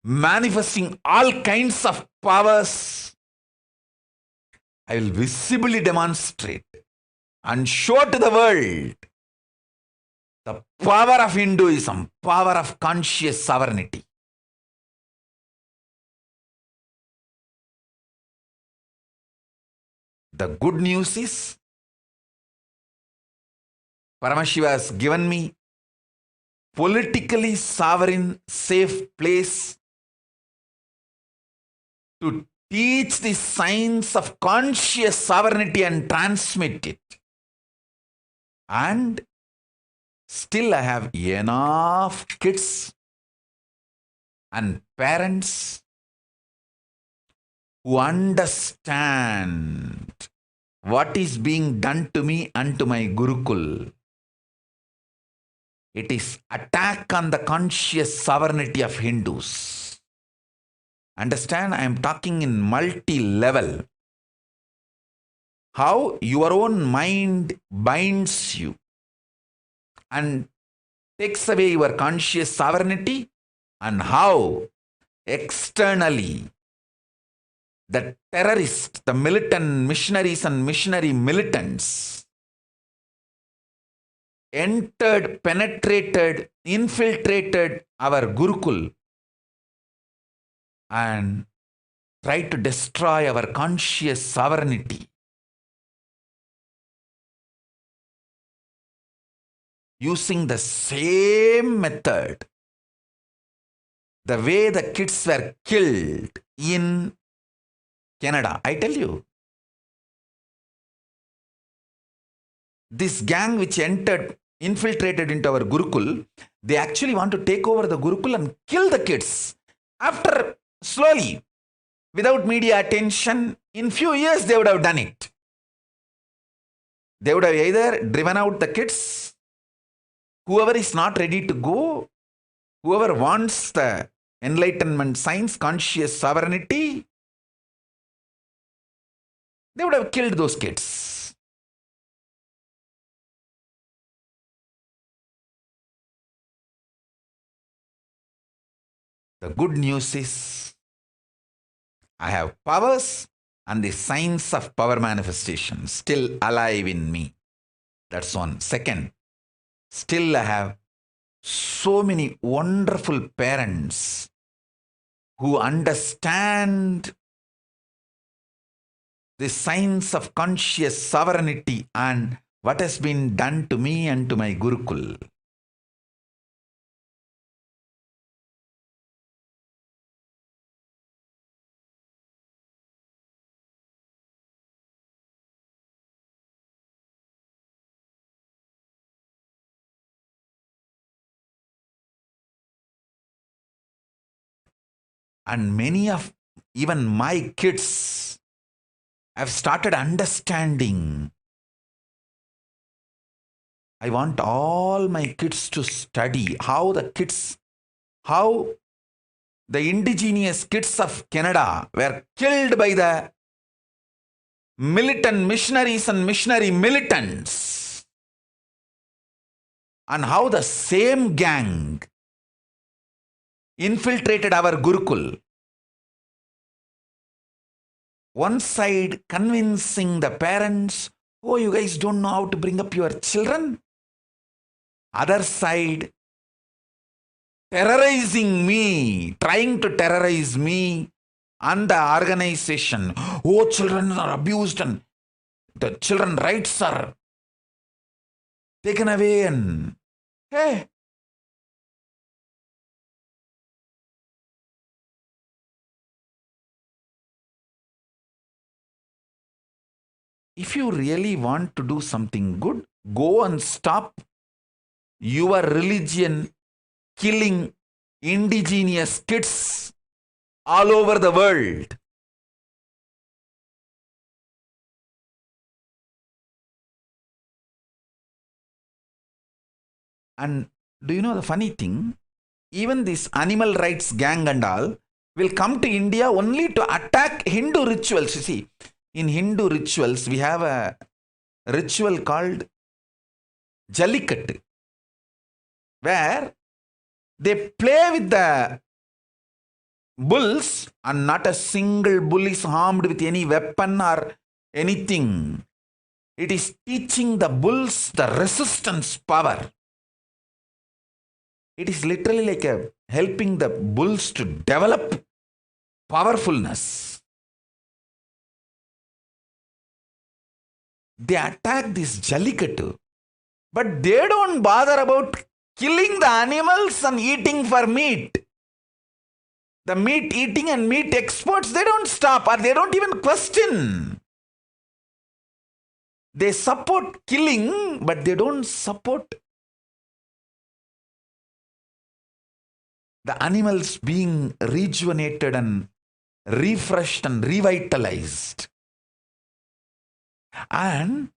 manifesting all kinds of powers. I will visibly demonstrate and show to the world the power of Hinduism, power of conscious sovereignty. The good news is, Paramashiva has given me politically sovereign, safe place to teach the science of conscious sovereignty and transmit it. And still I have enough kids and parents who understand what is being done to me and to my Gurukul. It is attack on the conscious sovereignty of Hindus. Understand, I am talking in multi-level. How your own mind binds you and takes away your conscious sovereignty, and how externally the terrorists, the militant missionaries and missionary militants entered, penetrated, infiltrated our Gurukul and tried to destroy our conscious sovereignty. Using the same method, the way the kids were killed in Canada. I tell you, this gang which infiltrated into our Gurukul, they actually want to take over the Gurukul and kill the kids. After slowly, without media attention, in few years they would have done it. They would have either driven out the kids, whoever is not ready to go, whoever wants the enlightenment science, conscious sovereignty, they would have killed those kids. The good news is, I have powers and the signs of power manifestation still alive in me. That's one. Second, still I have so many wonderful parents who understand the signs of conscious sovereignty and what has been done to me and to my Gurukul. And many of even my kids have started understanding. I want all my kids to study how the indigenous kids of Canada were killed by the militant missionaries and missionary militants, and how the same gang infiltrated our Gurukul. One side convincing the parents, oh, you guys don't know how to bring up your children. Other side terrorizing me, trying to terrorize me and the organization. Oh, children are abused and the children rights are taken away, and hey, if you really want to do something good, go and stop your religion killing indigenous kids all over the world. And do you know the funny thing? Even this animal rights gang and all will come to India only to attack Hindu rituals. You see, in Hindu rituals, we have a ritual called Jallikattu, where they play with the bulls and not a single bull is harmed with any weapon or anything. It is teaching the bulls the resistance power. It is literally like helping the bulls to develop powerfulness. They attack this Jallikattu, but they don't bother about killing the animals and eating for meat. The meat eating and meat exports, they don't stop, or they don't even question. They support killing, but they don't support the animals being rejuvenated and refreshed and revitalized. And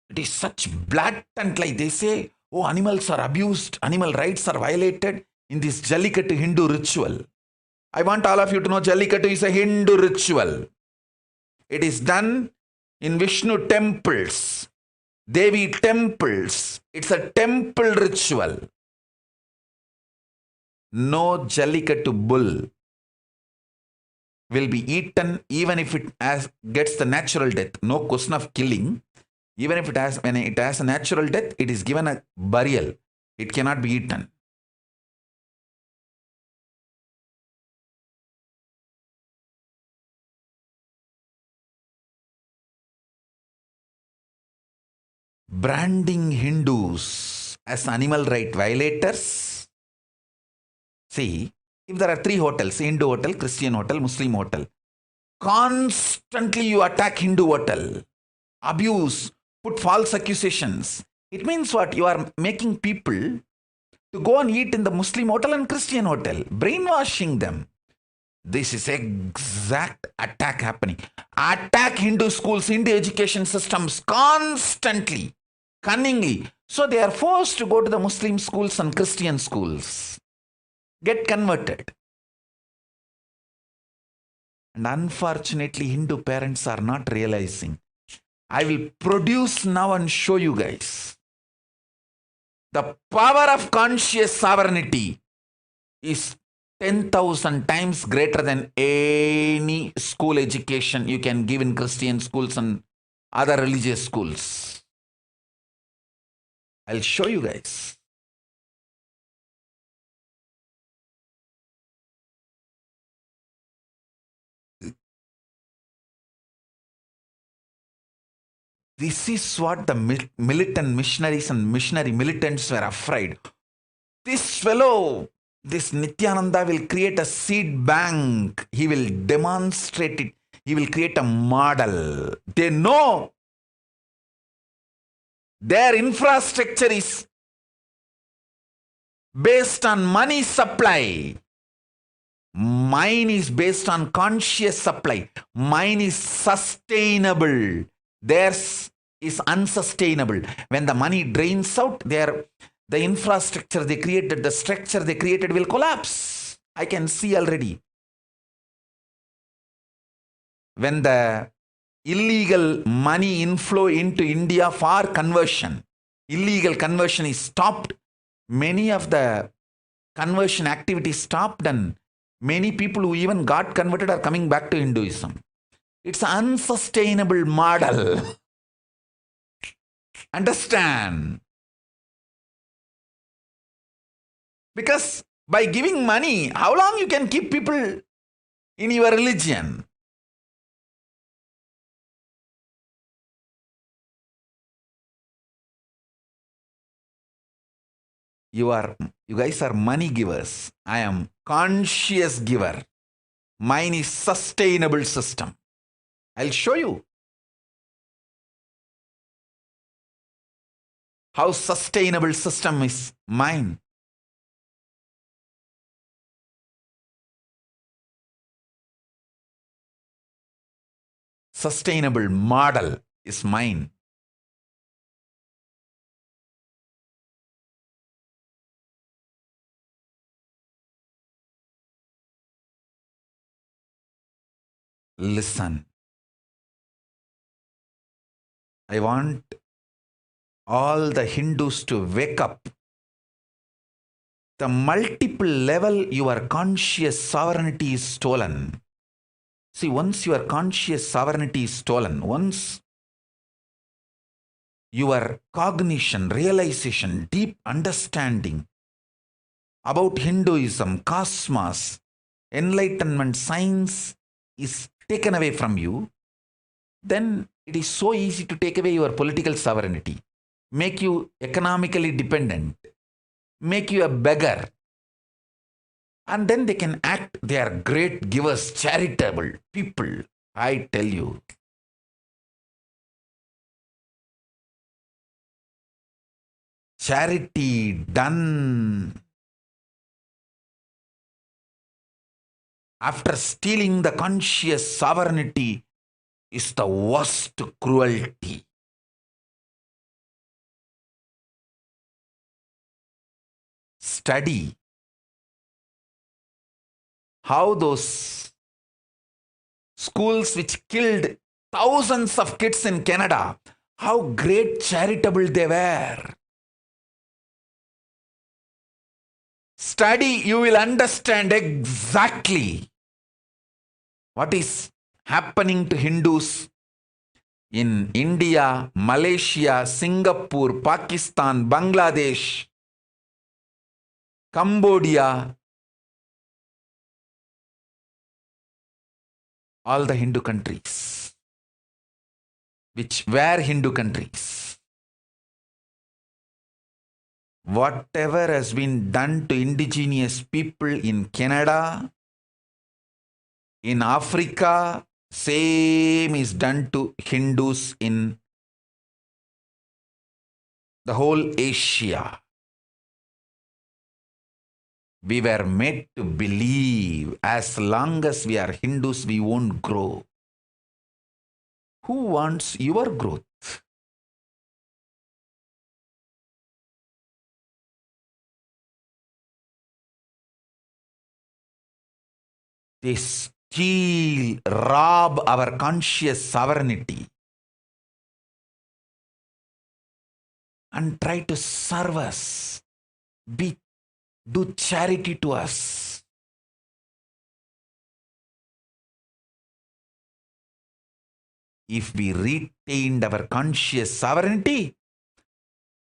it is such blatant, like they say, oh, animals are abused, animal rights are violated in this Jallikattu Hindu ritual. I want all of you to know Jallikattu is a Hindu ritual. It is done in Vishnu temples, Devi temples. It's a temple ritual. No Jallikattu bull will be eaten even if it gets the natural death. No question of killing. Even if when it has a natural death, it is given a burial. It cannot be eaten. Branding Hindus as animal right violators. See, if there are 3 hotels, Hindu hotel, Christian hotel, Muslim hotel, constantly you attack Hindu hotel, abuse, put false accusations. It means what? You are making people to go and eat in the Muslim hotel and Christian hotel, brainwashing them. This is exact attack happening. Attack Hindu schools, Hindu education systems constantly, cunningly. So they are forced to go to the Muslim schools and Christian schools, get converted. And unfortunately, Hindu parents are not realizing. I will produce now and show you guys. The power of conscious sovereignty is 10,000 times greater than any school education you can give in Christian schools and other religious schools. I'll show you guys. This is what the militant missionaries and missionary militants were afraid. This fellow, this Nithyananda, will create a seed bank. He will demonstrate it. He will create a model. They know their infrastructure is based on money supply. Mine is based on conscious supply. Mine is sustainable. Theirs is unsustainable. When the money drains out, the infrastructure they created, the structure they created will collapse. I can see already. When the illegal money inflow into India for conversion, illegal conversion is stopped, many of the conversion activities stopped, and many people who even got converted are coming back to Hinduism. It's an unsustainable model. Understand? Because by giving money, how long you can keep people in your religion? You guys are money givers. I am conscious giver. Mine is sustainable system. I'll show you how sustainable system is mine. Sustainable model is mine. Listen. I want all the Hindus to wake up. The multiple level your conscious sovereignty is stolen. See, once your conscious sovereignty is stolen, once your cognition, realization, deep understanding about Hinduism, cosmos, enlightenment, science is taken away from you, then it is so easy to take away your political sovereignty, make you economically dependent, make you a beggar. And then they can act, they are great givers, charitable people. I tell you. Charity done after stealing the conscious sovereignty is the worst cruelty. Study how those schools which killed thousands of kids in Canada, how great charitable they were. Study, you will understand exactly what is happening to Hindus in India, Malaysia, Singapore, Pakistan, Bangladesh, Cambodia, all the Hindu countries, which were Hindu countries. Whatever has been done to indigenous people in Canada, in Africa, same is done to Hindus in the whole Asia. We were made to believe as long as we are Hindus, we won't grow. Who wants your growth? They steal, rob our conscious sovereignty and try to serve us, do charity to us. if we retained our conscious sovereignty,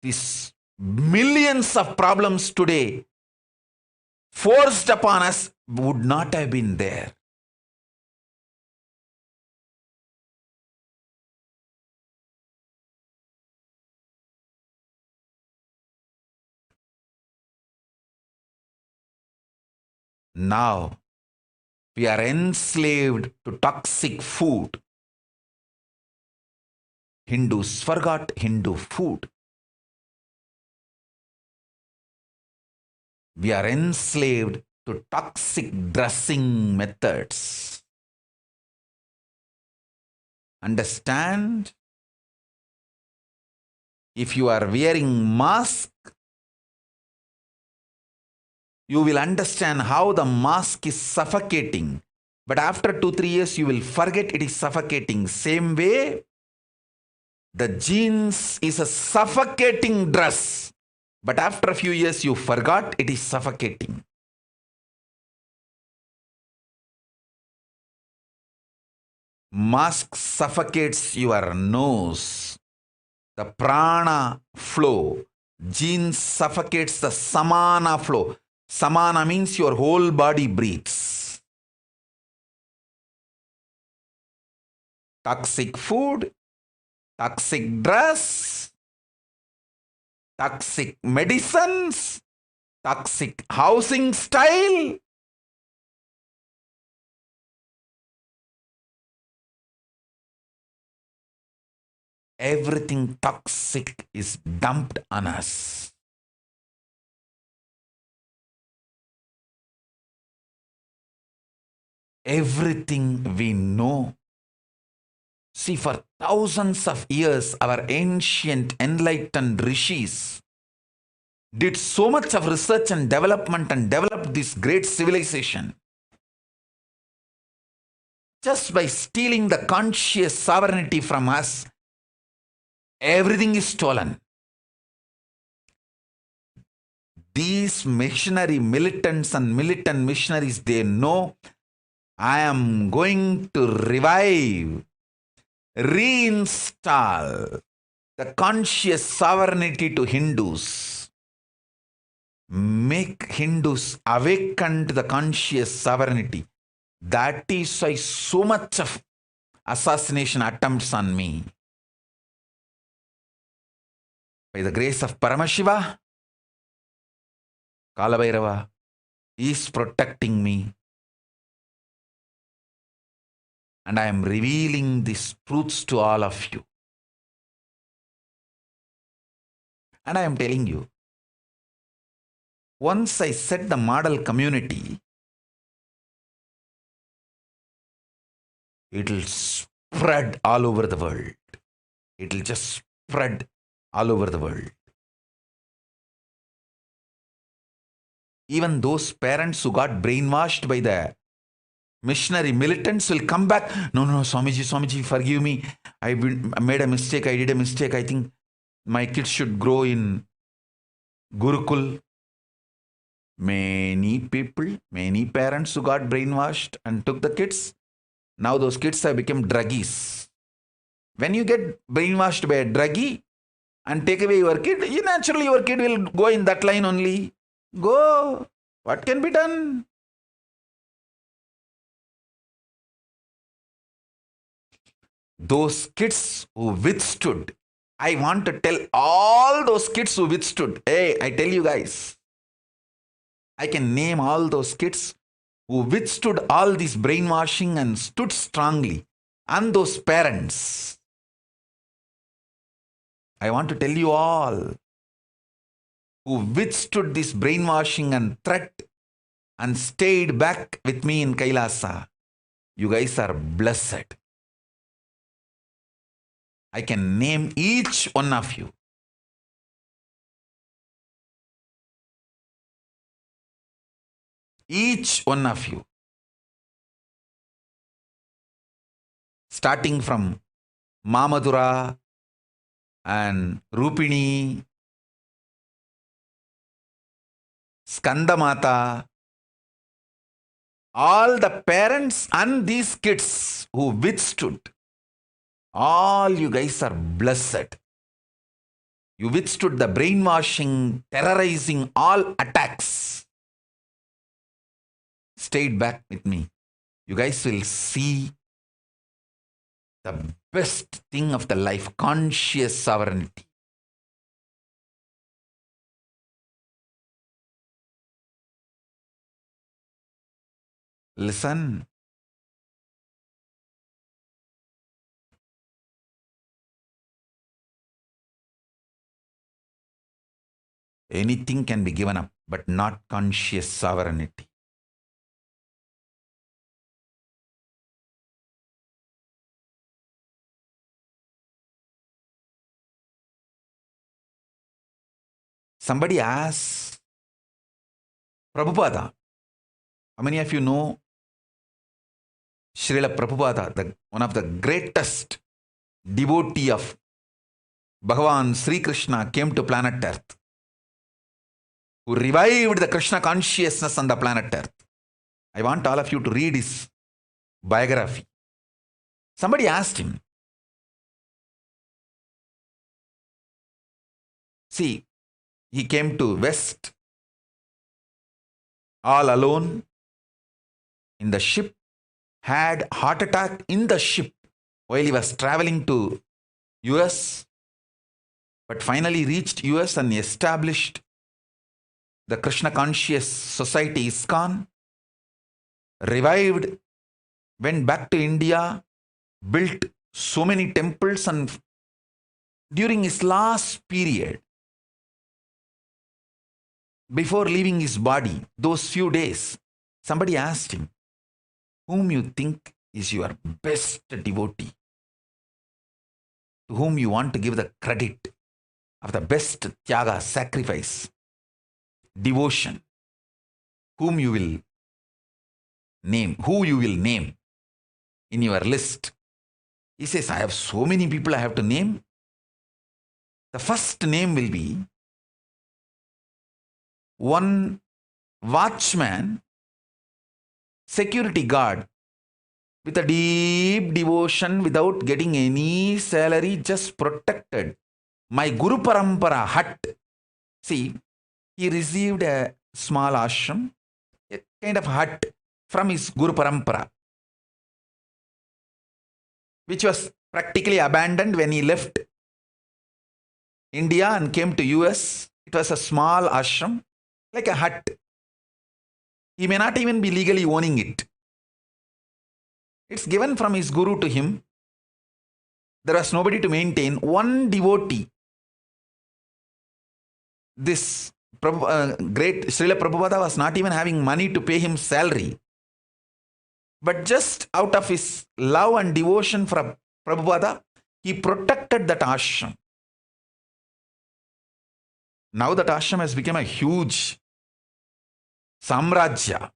these millions of problems today forced upon us would not have been there. Now, we are enslaved to toxic food. Hindus forgot Hindu food. We are enslaved to toxic dressing methods. Understand? If you are wearing mask, you will understand how the mask is suffocating. But after 2-3 years, you will forget it is suffocating. Same way, the jeans is a suffocating dress. But after a few years, you forgot it is suffocating. Mask suffocates your nose, the prana flow. Jeans suffocates the samana flow. Samana means your whole body breathes. Toxic food, toxic dress, toxic medicines, toxic housing style. Everything toxic is dumped on us. Everything we know. See, for thousands of years, our ancient enlightened rishis did so much of research and development and developed this great civilization. Just by stealing the conscious sovereignty from us, everything is stolen. These missionary militants and militant missionaries, they know I am going to revive, reinstall the conscious sovereignty to Hindus. Make Hindus awaken to the conscious sovereignty. That is why so much of assassination attempts on me. By the grace of Paramashiva, Kalabhairava is protecting me. And I am revealing these truths to all of you. And I am telling you, once I set the model community, it will spread all over the world. It will just spread all over the world. Even those parents who got brainwashed by the missionary militants will come back. No, Swamiji, forgive me. I made a mistake. I did a mistake. I think my kids should grow in Gurukul. Many people, many parents who got brainwashed and took the kids, now those kids have become druggies. When you get brainwashed by a druggie and take away your kid, naturally your kid will go in that line only. Go. What can be done? Those kids who withstood, I want to tell all those kids who withstood. Hey, I tell you guys, I can name all those kids who withstood all this brainwashing and stood strongly. And those parents, I want to tell you all who withstood this brainwashing and threat and stayed back with me in Kailasa. You guys are blessed. I can name each one of you. Each one of you. Starting from Mamadura and Rupini, Skandamata, all the parents and these kids who withstood. All you guys are blessed. You withstood the brainwashing, terrorizing, all attacks. Stayed back with me. You guys will see the best thing of the life, conscious sovereignty. Listen. Anything can be given up, but not conscious sovereignty. Somebody asks, Prabhupada, how many of you know Srila Prabhupada, one of the greatest devotee of Bhagavan Sri Krishna, came to planet Earth, who revived the Krishna consciousness on the planet Earth. I want all of you to read his biography. Somebody asked him, see, he came to West all alone in the ship, had heart attack in the ship while he was traveling to US, but finally reached US and established the Krishna Conscious Society ISKCON, revived, went back to India, built so many temples, and during his last period, before leaving his body, those few days, somebody asked him, whom you think is your best devotee, to whom you want to give the credit of the best tyaga, sacrifice, devotion, whom you will name, who you will name in your list. He says, I have so many people I have to name. The first name will be one watchman, security guard, with a deep devotion, without getting any salary, just protected my Guru Parampara hut. See, he received a small ashram, a kind of hut from his Guru Parampara, which was practically abandoned when he left India and came to US. It was a small ashram, like a hut. He may not even be legally owning it. It's given from his guru to him. There was nobody to maintain. One devotee, this great Srila Prabhupada, was not even having money to pay him salary. But just out of his love and devotion for Prabhupada, he protected that ashram. Now that ashram has become a huge samrajya.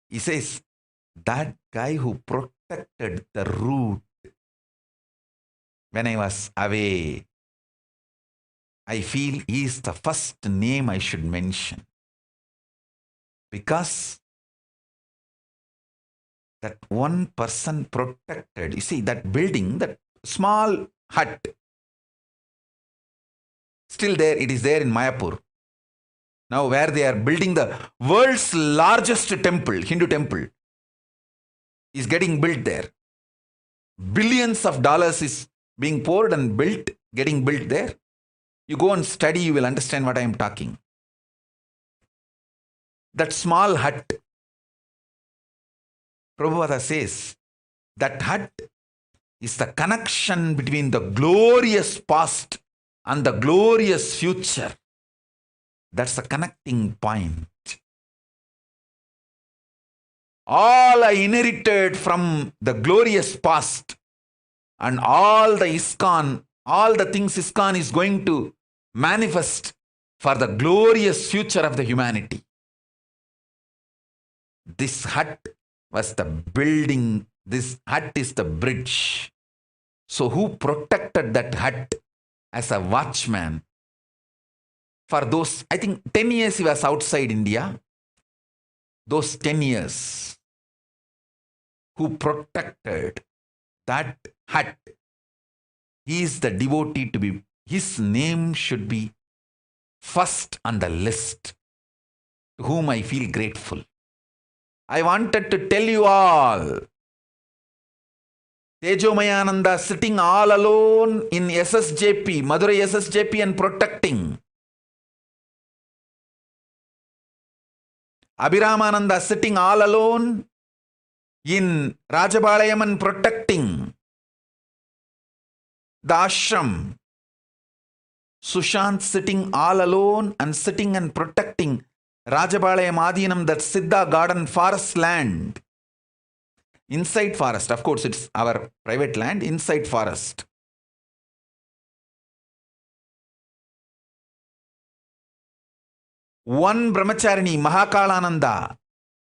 He says, that guy who protected the root when I was away, I feel he is the first name I should mention. Because that one person protected, you see, that building, that small hut, still there, it is there in Mayapur. Now where they are building the world's largest temple, Hindu temple, is getting built there. Billions of dollars is being poured and built, getting built there. You go and study, you will understand what I am talking. That small hut, Prabhupada says, that hut is the connection between the glorious past and the glorious future. That's the connecting point. All I inherited from the glorious past and all the ISKCON, all the things ISKCON is going to manifest for the glorious future of the humanity. This hut was the building, this hut is the bridge. So who protected that hut as a watchman? For those, I think 10 years he was outside India. Those 10 years, who protected that hut. He is the devotee to be, his name should be first on the list, to whom I feel grateful. I wanted to tell you all, Tejomayananda sitting all alone in SSJP, Madurai SSJP, and protecting. Abhiramananda sitting all alone in Rajabalayam and protecting the ashram. Sushant sitting all alone and sitting and protecting Rajabalayam Adinam, that Siddha garden forest land. Inside forest, of course, it's our private land, inside forest. One brahmacharini, Mahakalananda,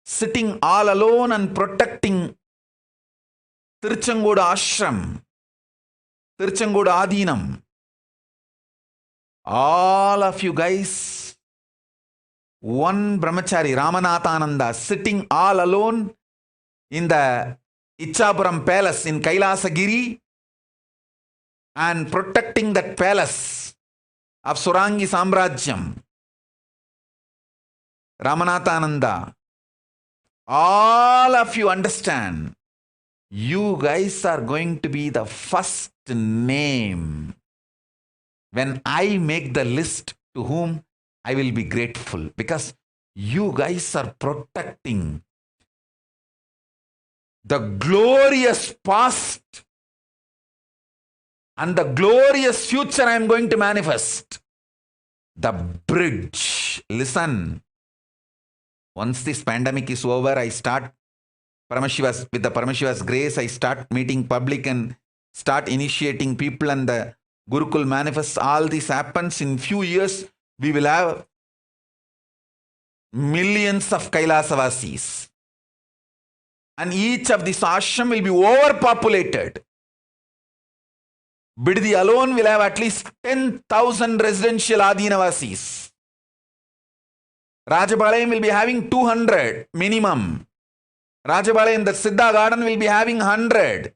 sitting all alone and protecting Tiruchengodu Ashram, Tiruchengodu Adinam. All of you guys, one brahmachari, Ramanathananda, sitting all alone in the Ichapuram palace in Kailasa Giri and protecting that palace of Surangi Samrajyam. Ramanathananda, all of you understand, you guys are going to be the first name when I make the list, to whom I will be grateful, because you guys are protecting the glorious past and the glorious future I am going to manifest. The bridge. Listen. Once this pandemic is over, I start Paramashiva's, with the Paramashiva's grace, I start meeting public and start initiating people, and the Gurukul manifests. All this happens in few years. We will have millions of Kailasavasis. And each of these ashram will be overpopulated. Biddi alone will have at least 10,000 residential Adinavasis. Rajabalayam will be having 200 minimum. Rajabalayam, the Siddha garden, will be having 100.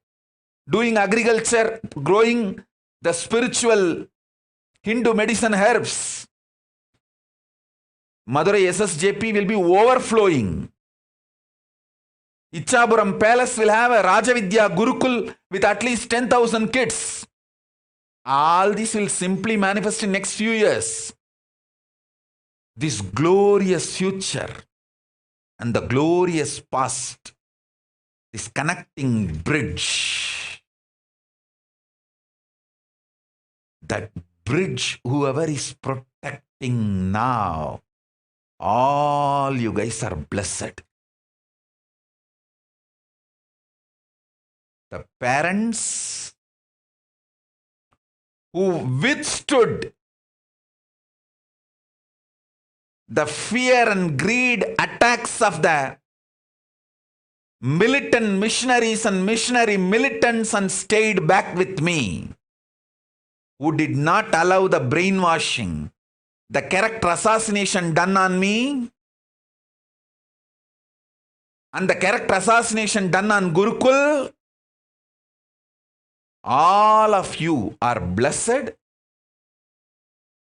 Doing agriculture, growing the spiritual Hindu medicine herbs. Madurai SSJP will be overflowing. Ichapuram Palace will have a Rajavidya Gurukul with at least 10,000 kids. All this will simply manifest in next few years. This glorious future and the glorious past, this connecting bridge. That bridge, whoever is protecting now, all you guys are blessed. The parents who withstood the fear and greed attacks of the militant missionaries and missionary militants and stayed back with me, who did not allow the brainwashing, the character assassination done on me, and the character assassination done on Gurukul. All of you are blessed.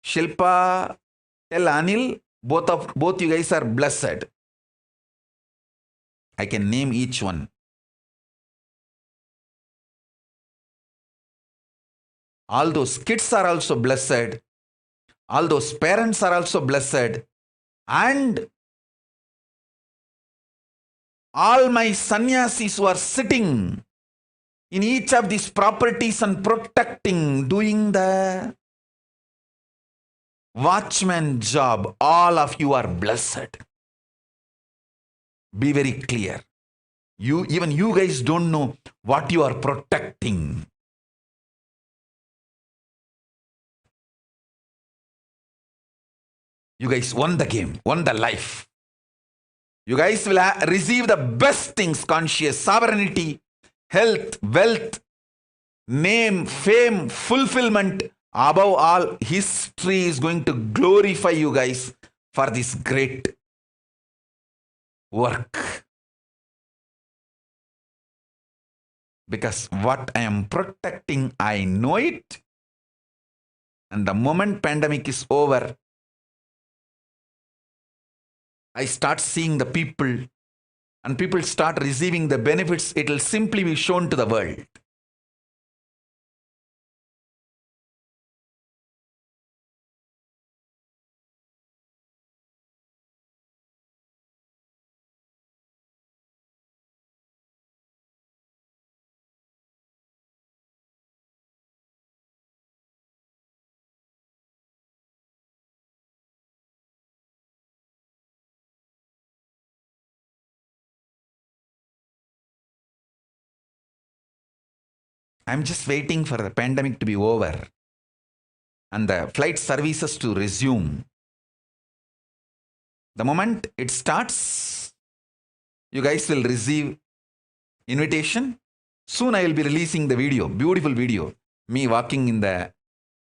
Shilpa, tell Anil, both you guys are blessed. I can name each one. All those kids are also blessed. All those parents are also blessed. And all my sannyasis who are sitting in each of these properties and protecting, doing the watchman job, all of you are blessed. Be very clear. Even you guys don't know what you are protecting. You guys won the game, won the life. You guys will receive the best things: conscious sovereignty, health, wealth, name, fame, fulfillment. Above all, history is going to glorify you guys for this great work. Because what I am protecting, I know it. And the moment pandemic is over, I start seeing the people and people start receiving the benefits. It will simply be shown to the world. I'm just waiting for the pandemic to be over and the flight services to resume. The moment it starts, you guys will receive invitation. Soon I will be releasing the video, beautiful video. Me walking in the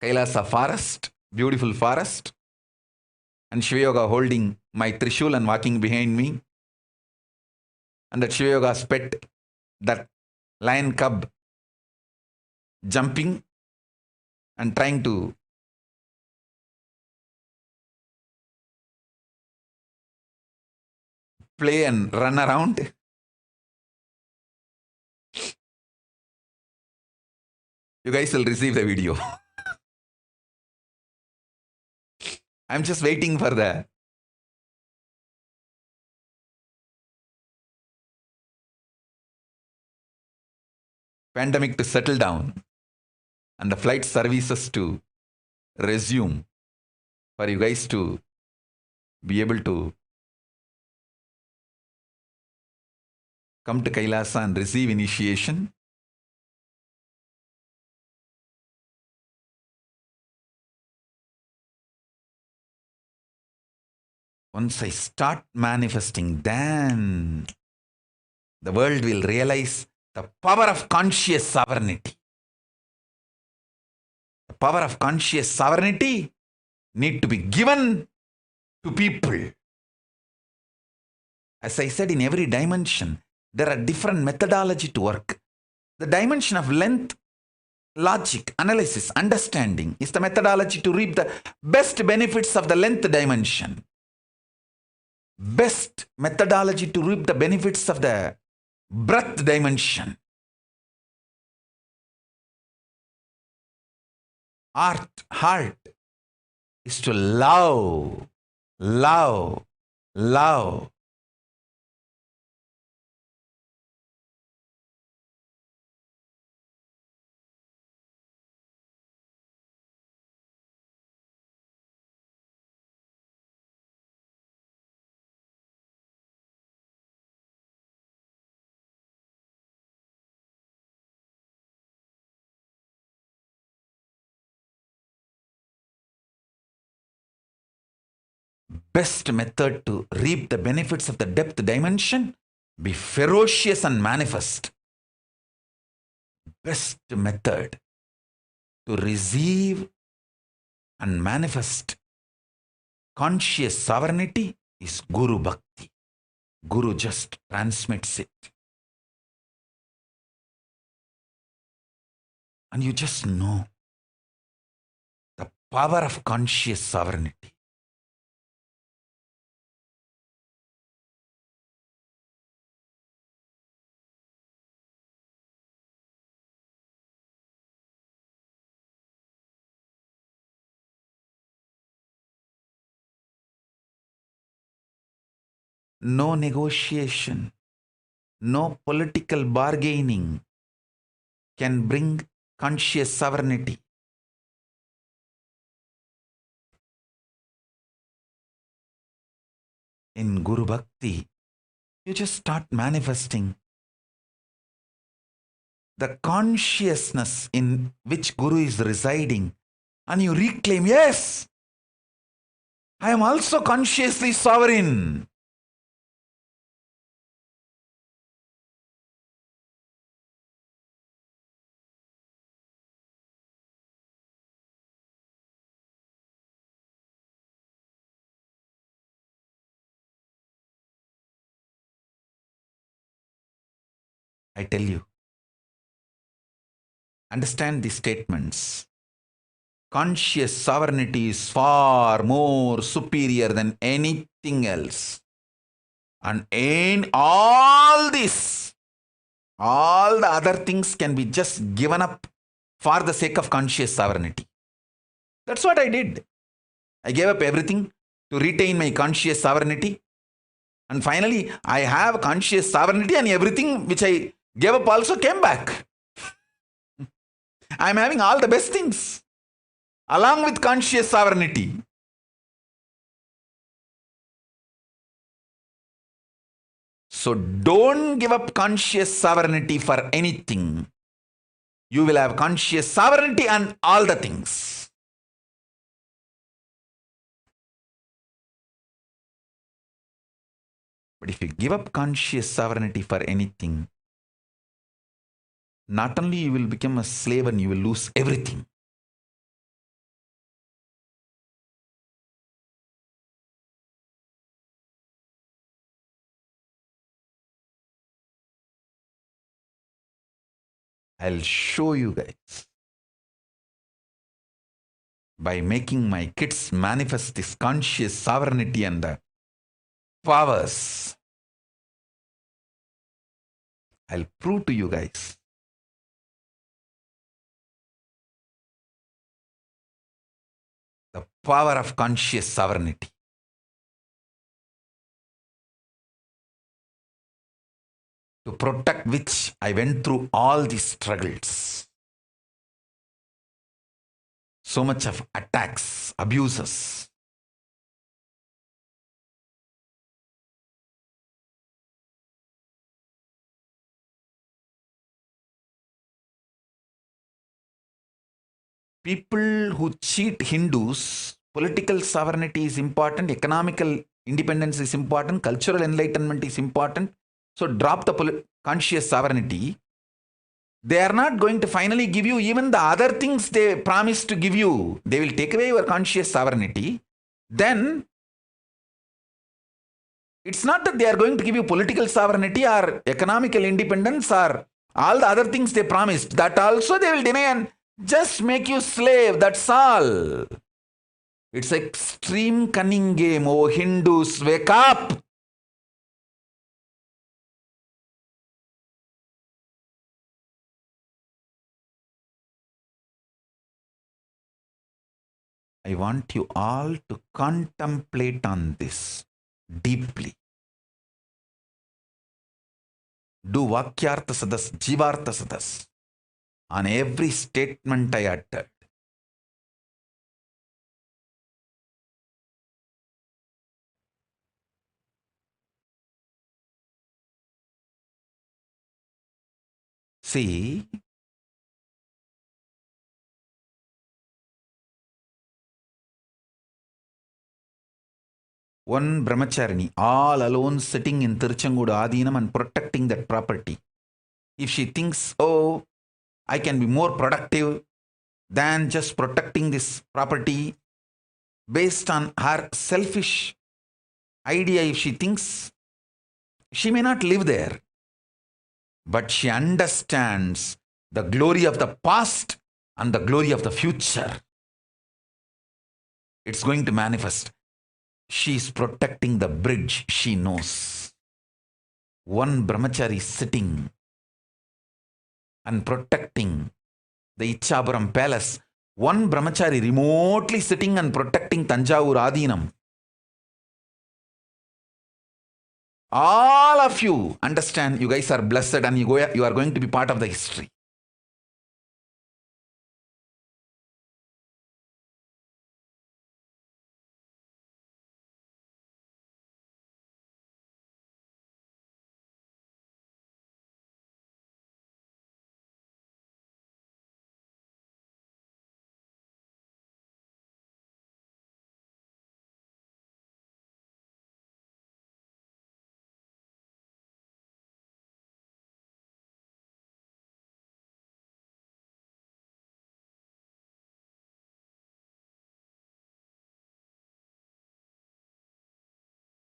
Kailasa forest, beautiful forest. And Shiva Yoga holding my Trishul and walking behind me. And that Shiva Yoga's pet, that lion cub, jumping and trying to play and run around. You guys will receive the video. I'm just waiting for the pandemic to settle down and the flight services to resume for you guys to be able to come to Kailasa and receive initiation. Once I start manifesting, then the world will realize the power of conscious sovereignty. The power of conscious sovereignty need to be given to people. As I said, in every dimension, there are different methodology to work. The dimension of length, logic, analysis, understanding is the methodology to reap the best benefits of the length dimension. Best methodology to reap the benefits of the breadth dimension. Heart is to love, love, love. Best method to reap the benefits of the depth dimension, be ferocious and manifest. Best method to receive and manifest conscious sovereignty is Guru Bhakti. Guru just transmits it. And you just know the power of conscious sovereignty. No negotiation, no political bargaining can bring conscious sovereignty. In Guru Bhakti, you just start manifesting the consciousness in which Guru is residing, and you reclaim, yes, I am also consciously sovereign. I tell you, understand the statements. Conscious sovereignty is far more superior than anything else. And in all this, all the other things can be just given up for the sake of conscious sovereignty. That's what I did. I gave up everything to retain my conscious sovereignty. And finally, I have conscious sovereignty, and everything which I gave up also came back. I'm having all the best things along with conscious sovereignty. So don't give up conscious sovereignty for anything. You will have conscious sovereignty and all the things. But if you give up conscious sovereignty for anything, not only you will become a slave and you will lose everything. I'll show you guys by making my kids manifest this conscious sovereignty and the powers. I'll prove to you guys the power of conscious sovereignty. To protect which I went through all these struggles. So much of attacks, abuses. People who cheat Hindus, political sovereignty is important, economical independence is important, cultural enlightenment is important. So drop the conscious sovereignty. They are not going to finally give you even the other things they promised to give you. They will take away your conscious sovereignty. Then it's not that they are going to give you political sovereignty or economical independence or all the other things they promised. That also they will deny and just make you slave. That's all. It's an extreme cunning game. Oh, Hindus, wake up. I want you all to contemplate on this deeply. Do Vakyartha Sadas, Jivartha Sadas on every statement I uttered. See, one brahmacharini all alone sitting in Tiruchengodu Adinam and protecting that property. If she thinks, oh, I can be more productive than just protecting this property based on her selfish idea, if she thinks, she may not live there. But she understands the glory of the past and the glory of the future. It's going to manifest. She is protecting the bridge she knows. One brahmachari sitting and protecting the Ichapuram palace. One brahmachari remotely sitting and protecting Tanjavur Adinam. All of you understand, you guys are blessed and you are going to be part of the history.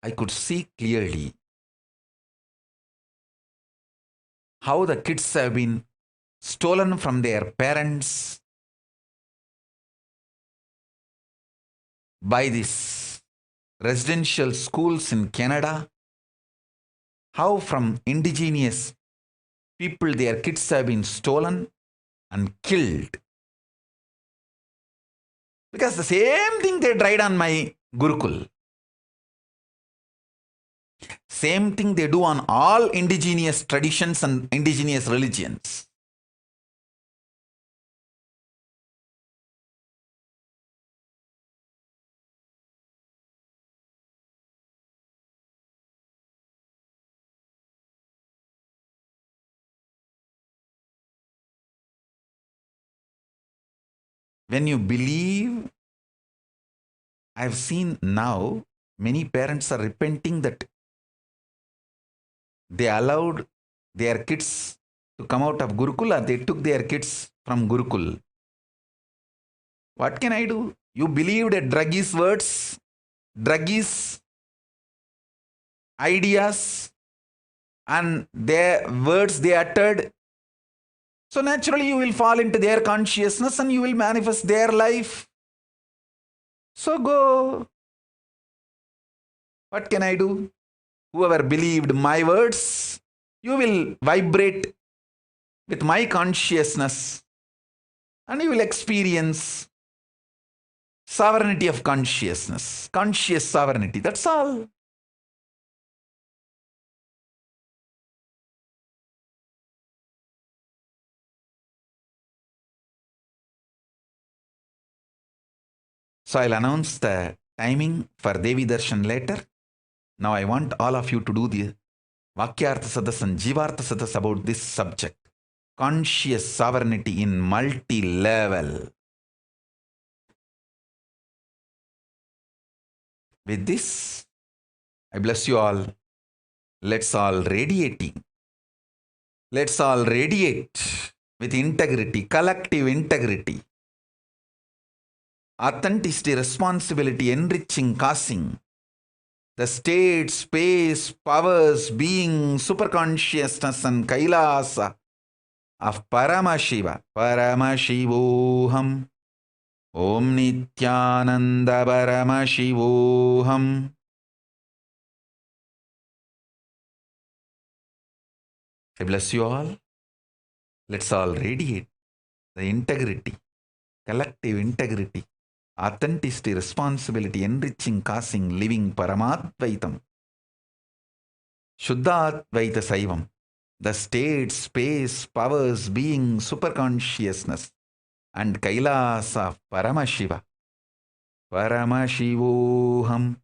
I could see clearly how the kids have been stolen from their parents by these residential schools in Canada. How from indigenous people their kids have been stolen and killed. Because the same thing they tried on my Gurukul. Same thing they do on all indigenous traditions and indigenous religions. When you believe, I've seen now many parents are repenting that they allowed their kids to come out of Gurukul, or they took their kids from Gurukul. What can I do? You believed a druggist words, druggist ideas, and their words they uttered. So naturally you will fall into their consciousness and you will manifest their life. So go. What can I do? Whoever believed my words, you will vibrate with my consciousness and you will experience sovereignty of consciousness, conscious sovereignty. That's all. So I'll announce the timing for Devi Darshan later. Now I want all of you to do the Vakyartha Sadas and Jivartha Sadas about this subject. Conscious sovereignty in multi-level. With this, I bless you all. Let's all radiating. Let's all radiate with integrity, collective integrity. Authenticity, responsibility, enriching, causing. The state, space, powers, being, superconsciousness and Kailasa of Paramashiva. Paramashivoham. Om Nithyananda Paramashivoham. I bless you all. Let's all radiate the integrity, collective integrity, authenticity, responsibility, enriching, causing, living Paramadvaitam. Shuddhadvaita Saivam. The state, space, powers, being, superconsciousness and Kailasa of Paramashiva. Paramashivoham.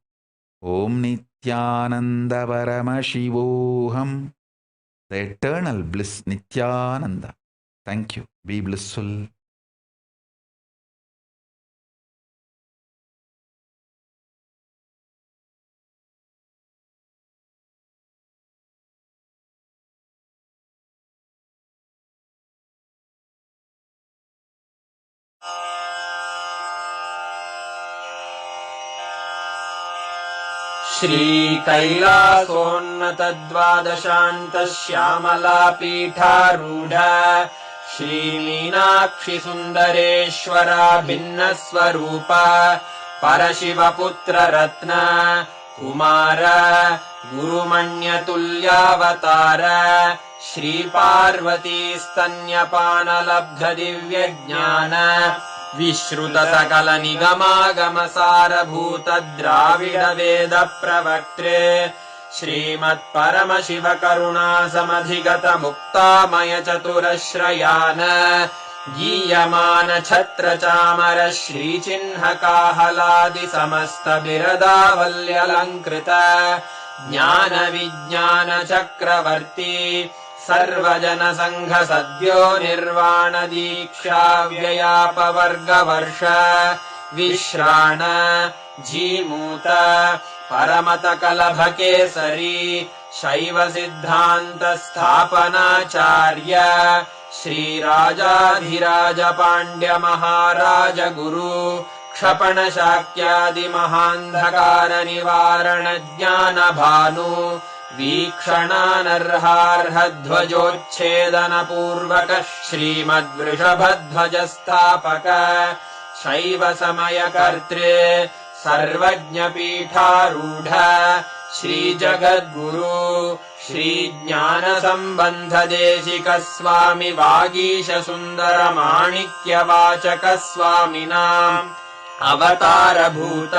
Om Nithyananda Paramashivoham. The eternal bliss, Nithyananda. Thank you. Be blissful. श्रीकैलासोन्नतद्वादशान्तश्यामलापीठारूढा श्रीमीनाक्षिसुन्दरेश्वरा भिन्नस्वरूपा परशिवपुत्ररत्न Kumar गुरुमण्यतुल्यावतार श्रीपार्वतीस्तन्यपानलब्धदिव्यज्ञान विश्रुतसकलनिगमागमसारभूत Dravid वेद प्रवक्त्रे श्रीमत्परमशिवकरुणासमधिगत मुक्तामय चतुरश्रयान गीयमान छत्रचामर श्रीचिह्नकाहलादि समस्त बिरदावल्यलङ्कृत ज्ञान विज्ञान चक्रवर्ती सर्वजन संघ सद्यो निर्वाण दीक्षा व्ययापवर्गवर्ष विश्राण जीमूत परमत कलभ केसरी शैव सिद्धांत स्थापनाचार्य श्रीराजाधिराज पांड्य महाराज गुरु क्षपण शाक्यादि महांधकार निवारण ज्ञान भानु वीक्षणानर्हार्हध्वजोच्छेदनपूर्वकः श्रीमद्वृषभध्वजस्थापक शैव समयकर्त्रे सर्वज्ञपीठारूढ श्रीजगद्गुरु श्रीज्ञानसम्बन्धदेशिकस्वामि वागीशसुन्दरमाणिक्यवाचकस्वामिनाम् अवतारभूत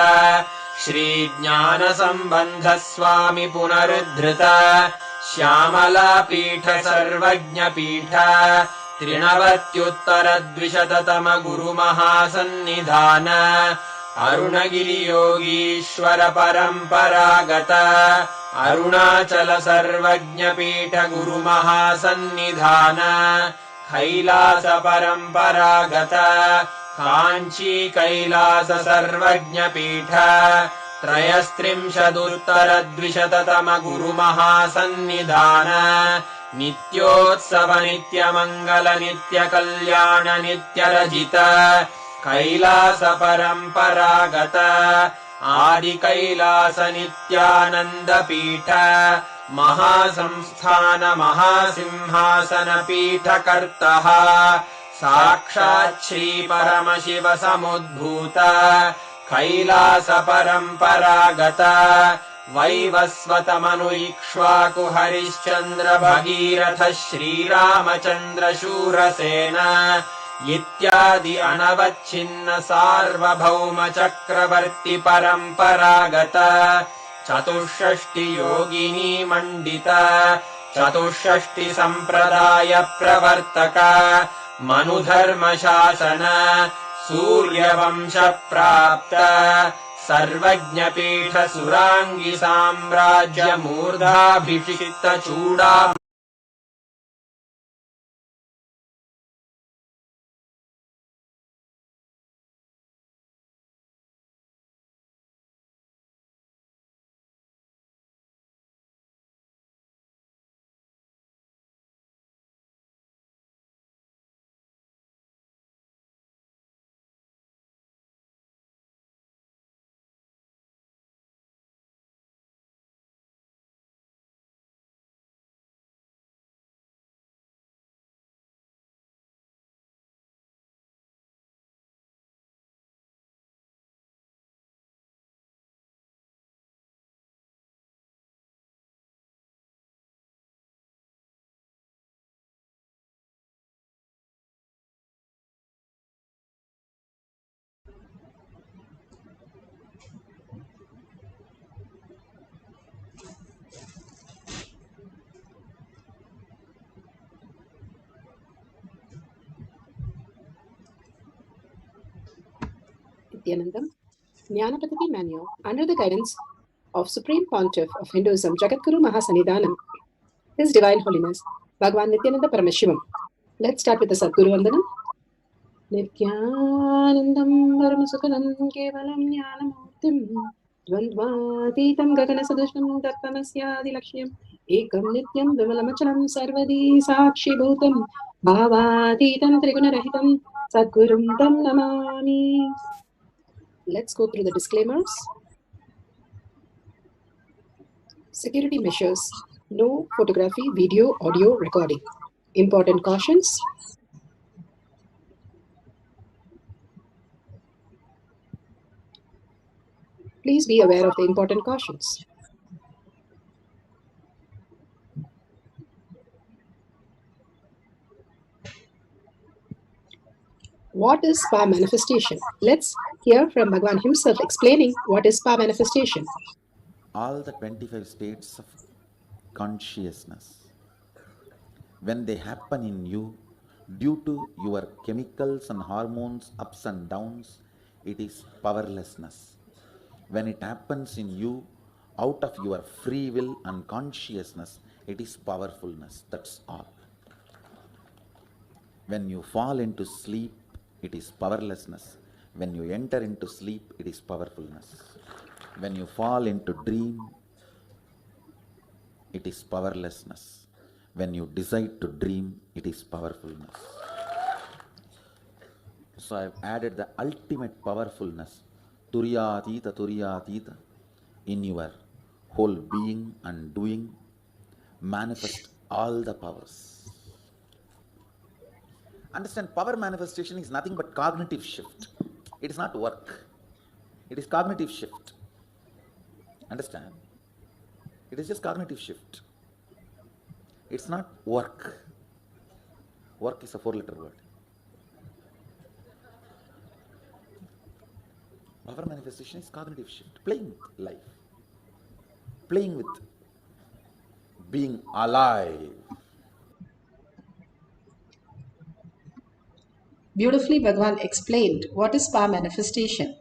श्रीज्ञानसम्बन्धस्वामि पुनरुद्धृत श्यामलापीठ सर्वज्ञपीठ त्रिनवत्युत्तरद्विशततम गुरुमहासन्निधान अरुणगिरियोगीश्वर परम्परागत अरुणाचल सर्वज्ञपीठ गुरुमहासन्निधान कैलास परम्परागत काञ्ची कैलास सर्वज्ञपीठ त्रयस्त्रिंशदुत्तरद्विशततम गुरुमहासन्निधान नित्योत्सव नित्यमङ्गल नित्यकल्याण नित्यरजित कैलास परम्परागत आदिकैलास नित्यानन्दपीठ महासंस्थान महासिंहासन पीठकर्तः साक्षात् श्री परमशिव समुद्भूत कैलास परम्परागत वैवस्वतमनु इक्ष्वाकु हरिश्चन्द्र भगीरथ श्रीरामचन्द्र शूरसेन इत्यादि अनवच्छिन्न सार्वभौम चक्रवर्ति परम्परागत चतुष्षष्टि योगिनी मण्डित चतुष्षष्टि सम्प्रदाय प्रवर्तक मनुधर्मशासन सूर्यवंश प्राप्त सर्वज्ञपीठ सुराङ्गि साम्राज्य मूर्धाभिषिक्त चूडा Nithyanandam, Jnanapatati Manual, under the guidance of Supreme Pontiff of Hinduism, Jagadguru Mahasannidhanam, His Divine Holiness, Bhagavan Nithyananda Paramashivam. Let's start with the Sadguru Vandanam. Nithyanandam Paramasukhanam Kevalam Jnanamurtim Dvandvatitam Gaganasadusham Tattamasyadi Lakshyam Ekam Nityam Vimalamachalam Sarvadi Sakshi Bhutam Bhavatitam Trigunarahitam Sadgurum Tam Namami. Let's go through the disclaimers. Security measures. No photography, video, audio recording. Important cautions. Please be aware of the important cautions. What is power manifestation? Let's hear from Bhagavan himself explaining what is power manifestation. All the 25 states of consciousness, when they happen in you, due to your chemicals and hormones ups and downs, it is powerlessness. When it happens in you, out of your free will and consciousness, it is powerfulness. That's all. When you fall into sleep, it is powerlessness. When you enter into sleep, it is powerfulness. When you fall into dream, it is powerlessness. When you decide to dream, it is powerfulness. So I have added the ultimate powerfulness, Turyatita, in your whole being and doing manifest all the powers. Understand, power manifestation is nothing but cognitive shift. It is not work. It is cognitive shift. Understand? It is just cognitive shift. It's not work. Work is a 4-letter word. Power manifestation is cognitive shift. Playing with life. Playing with being alive. Beautifully, Bhagwan explained what is power manifestation.